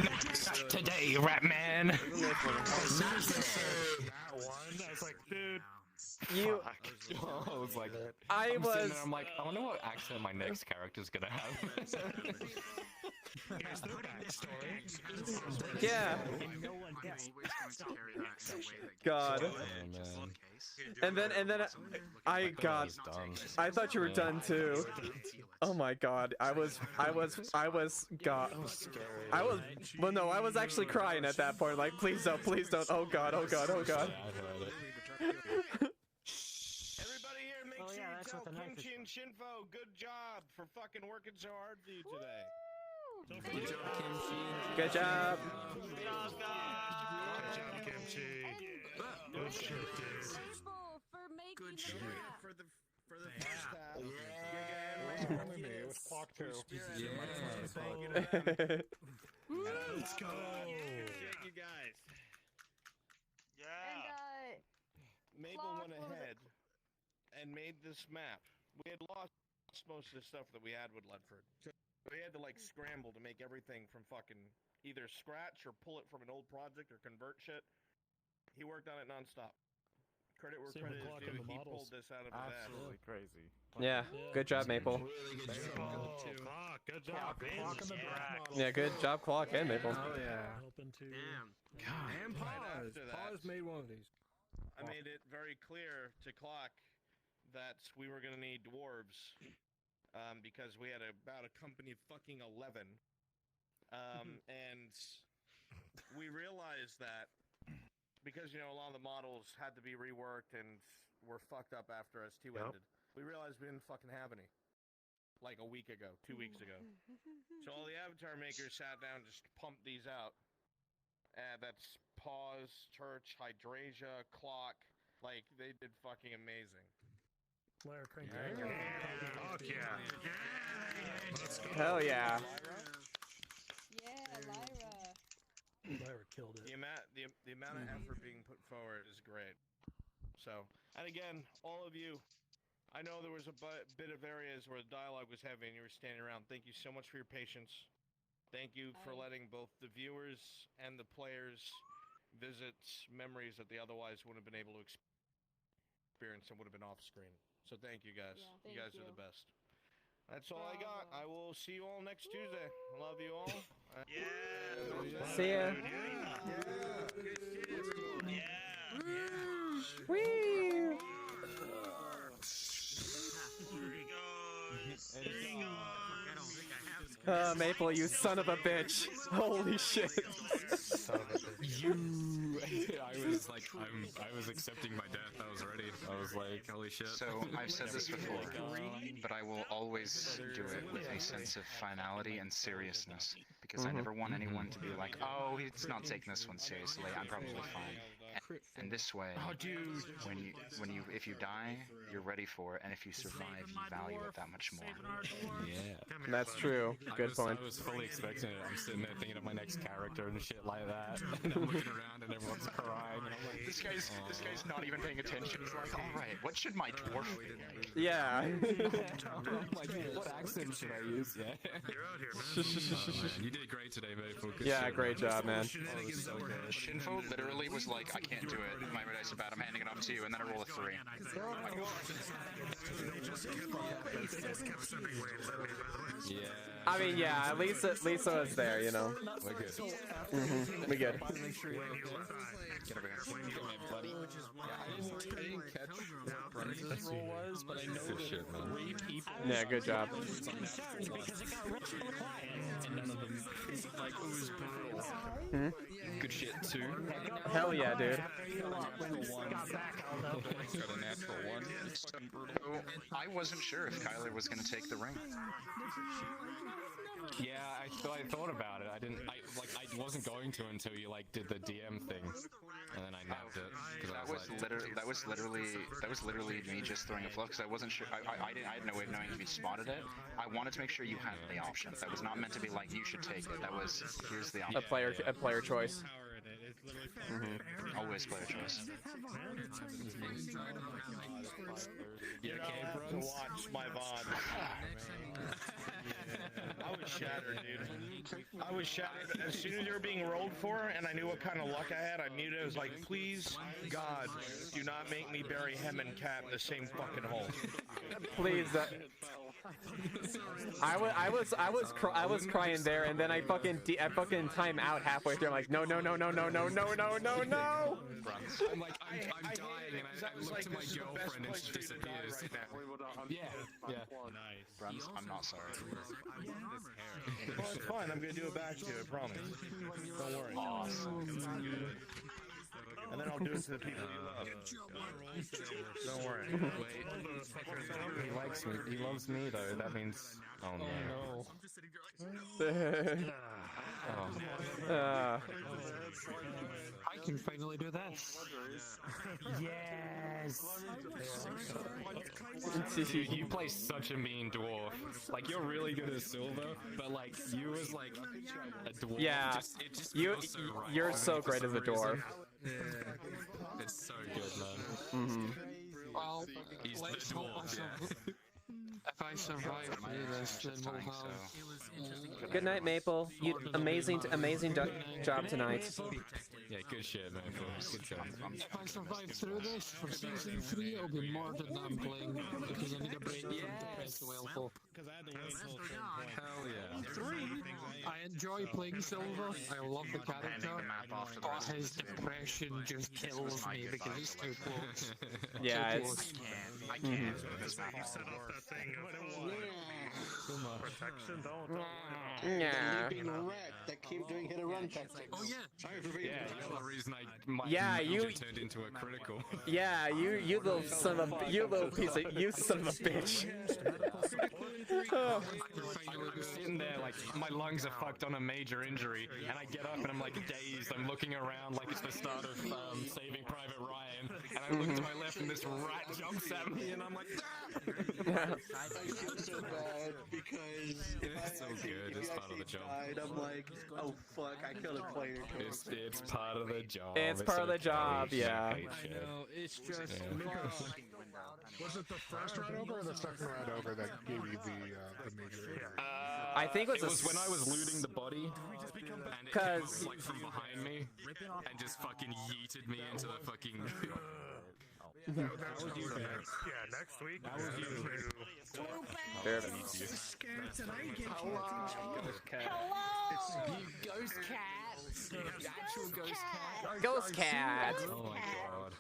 Not today, Ratman. As soon as they said that one, I was like, dude. You. I was like, I I'm sitting was. there, I'm like, I wonder what accent my next character's gonna have. Here's the backstory. Yeah. God. And then I got. I thought you were done too. Oh my god. I was. God. Well, no, I was actually crying at that point. Like, please don't. Oh god. Oh god. Oh god. Everybody here, make sure you tell Kimchi and Shinfo, good job for fucking working so hard for you today. Good job. Good job, Kimchi. Good shit, dude. Good shit. For the first half. Yeah. It was clock too. Let's go. You guys. Yeah. Mabel went ahead and made this map. We had lost most of the stuff that we had with Ledford. So we had to like scramble to make everything from fucking either scratch or pull it from an old project or convert shit. He worked on it nonstop. Credit where credit is due. He pulled this out of his ass. Absolutely crazy. Yeah. Good job, Maple. Good job. Yeah. Good job, Clock and Maple. Oh yeah. Damn. God. And Right Pause. after that, Pause made one of these. I made it very clear to Clock that we were going to need dwarves because we had about a company of fucking 11. And we realized that because, you know, a lot of the models had to be reworked and were fucked up after S2 ended, we realized we didn't fucking have any. Like a week ago, 2 weeks ago. So all the avatar makers sat down and just pumped these out. That's Pause, Church, Hydrasia, Clock. Like, they did fucking amazing. Lyra crank. Fuck yeah. Hell yeah. Yeah, Lyra. Lyra killed it. The amount of effort being put forward is great. So, and again, all of you, I know there was a bit of areas where the dialogue was heavy and you were standing around. Thank you so much for your patience. Thank you for letting both the viewers and the players visit memories that they otherwise wouldn't have been able to experience and would have been off screen. So thank you guys. Yeah, you guys are the best. That's all I got. I will see you all next Tuesday. Love you all. See ya. Whee! Maple, you son of a bitch! Holy shit! Son of a bitch. You. I was accepting my death. I was ready. I was like, holy shit. So I've said this before, but I will always do it with a sense of finality and seriousness, because I never want anyone to be like, oh, he's not taking this one seriously. I'm probably fine. And this way, if you die, you're ready for it, and if you survive, you value it that much more. Yeah. That's true. Good point. I was fully expecting it. I'm sitting there thinking of my next character and shit like that, and I'm looking around and everyone's crying, and I'm like, this guy's not even paying attention. He's like, all right, what should my dwarf be like? Yeah. Like, what accent should I use? Yeah. You did great today, Maple. Yeah, great job, man. Shinfo literally was like, I can't do it. My dice are bad. I'm handing it off to you, and then I roll a 3. Yeah. I mean, yeah, Lisa was there, you know. We're good. We good. Get over here. Buddy. I didn't catch what Brandon's role was, but I know that 3 people... Yeah, good job. And none of them, like, it was brutal. Good shit, too. Hell yeah, dude. Got a natural 1. I wasn't sure if Kyler was going to take the ring. Yeah, I thought about it. I wasn't going to until you like did the DM thing, and then I nabbed it. That was literally me just throwing a fluff because I wasn't sure. I had no way of knowing if you spotted it. I wanted to make sure you had the option. That was not meant to be like you should take it. That was here's the option. A player choice. Always player choice. You know, to watch my VOD. I was shattered, dude. I was shattered as soon as you were being rolled for, and I knew what kind of luck I had. I knew it. I was like, please, God, do not make me bury Hem and Cat in the same fucking hole. Please. I was crying there, and then I fucking time out halfway through. I'm like, no. I'm like, I'm dying, and I look to my girlfriend, and she disappears. Yeah. Nice. I'm not sorry. Well, it's fine. I'm gonna do it back to you. I promise. Don't worry. Awesome. And then I'll do it to the people you love. Don't worry. He likes me. He loves me, though. That means... Oh, no. I can finally do this. Yes! Dude, you play such a mean dwarf. Like, you're really good at silver, but, like, you as, like, a dwarf... Yeah, you're so great as a dwarf. It's so good, man. Well, he's the dwarf, yeah. If I survive through this, then we'll have... Good night, Maple. You amazing job tonight. Yeah, good shit, man. Good job. If I survive through this, for season 3, it'll be more than I'm playing, because I need a break from Depressed Wellful. Hell yeah. I enjoy playing Silver. I love the character, but his depression just kills me because it's too close. Yeah, too it's... close. I can't. You set up that thing protection, don't. Yeah. Being wrecked, that keep doing hit and run tactics. Oh yeah. Yeah, you're the reason my you turned into a critical. Yeah, you little son of a, you little piece of, you son of a bitch. I was sitting there like my lungs are fucked on a major injury, and I get up and I'm like dazed. I'm looking around like it's the start of Saving Private Ryan, and I look to my left and this rat jumps at me, and I'm like, I feel so bad because it's so good. It's part of the job. I'm like, oh fuck, I killed a player. It's part of the job. It's part of the job, yeah. I know, it's just... Was it the first ride over or the second ride over that gave you the major... I think it was when I was looting the body, and it came up, like from behind me, and just fucking yeeted me into the fucking... That was you next. Yeah, next week. That was you. There it is. is. Scared tonight. Ghost cat. Hello! You ghost cat! Actual ghost cat! Ghost cat! Oh my god.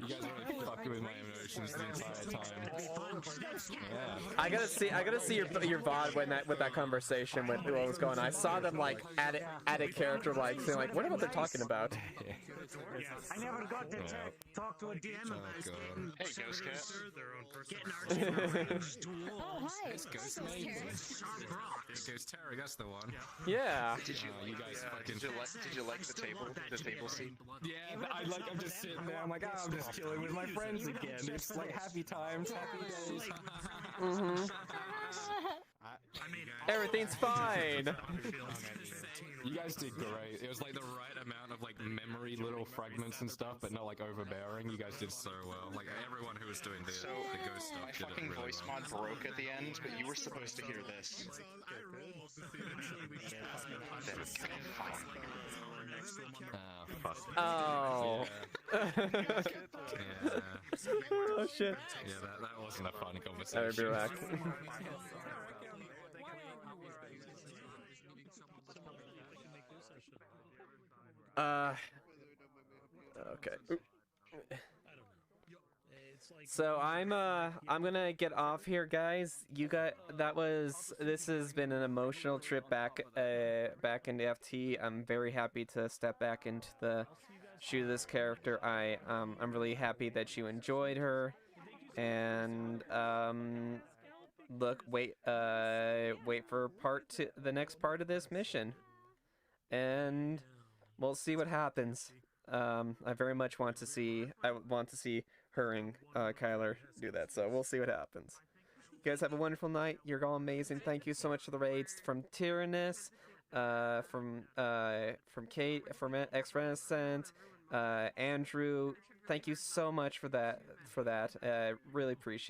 You guys are really fucking with my emotions the entire time. Yeah. I gotta see your VOD when with that conversation with what was going on. I saw them like add a character like saying like, what what they're talking about. I never got to talk to a DM about Hey, Ghost Cat. Oh, hi. It's Ghost Mate. Ghost Terry, that's the one. Yeah. Did you guys fucking... Did you like the table scene? Yeah, I'm just sitting there. I'm like, I'm just chilling with my friends again. It's like happy times, happy days. Everything's fine. You guys did great. It was like the right amount of like memory little fragments and stuff, but not like overbearing. You guys did so well. Like everyone who was doing the ghost stuff My did it fucking really voice well. mod broke at the end, but you were supposed to hear this. Fuck. Oh. Yeah. Oh shit. Yeah, that wasn't a fun conversation. I would be back. Okay. So I'm gonna get off here, guys. This has been an emotional trip back into FT. I'm very happy to step back into the shoe of this character. I'm really happy that you enjoyed her, and wait for the next part of this mission, and we'll see what happens. I very much want to see her and Kyler do that, so we'll see what happens. You guys have a wonderful night. You're all amazing. Thank you so much for the raids from Tyrannus, from Kate, from X-Renaissance, Andrew. Thank you so much for that. Really appreciate it.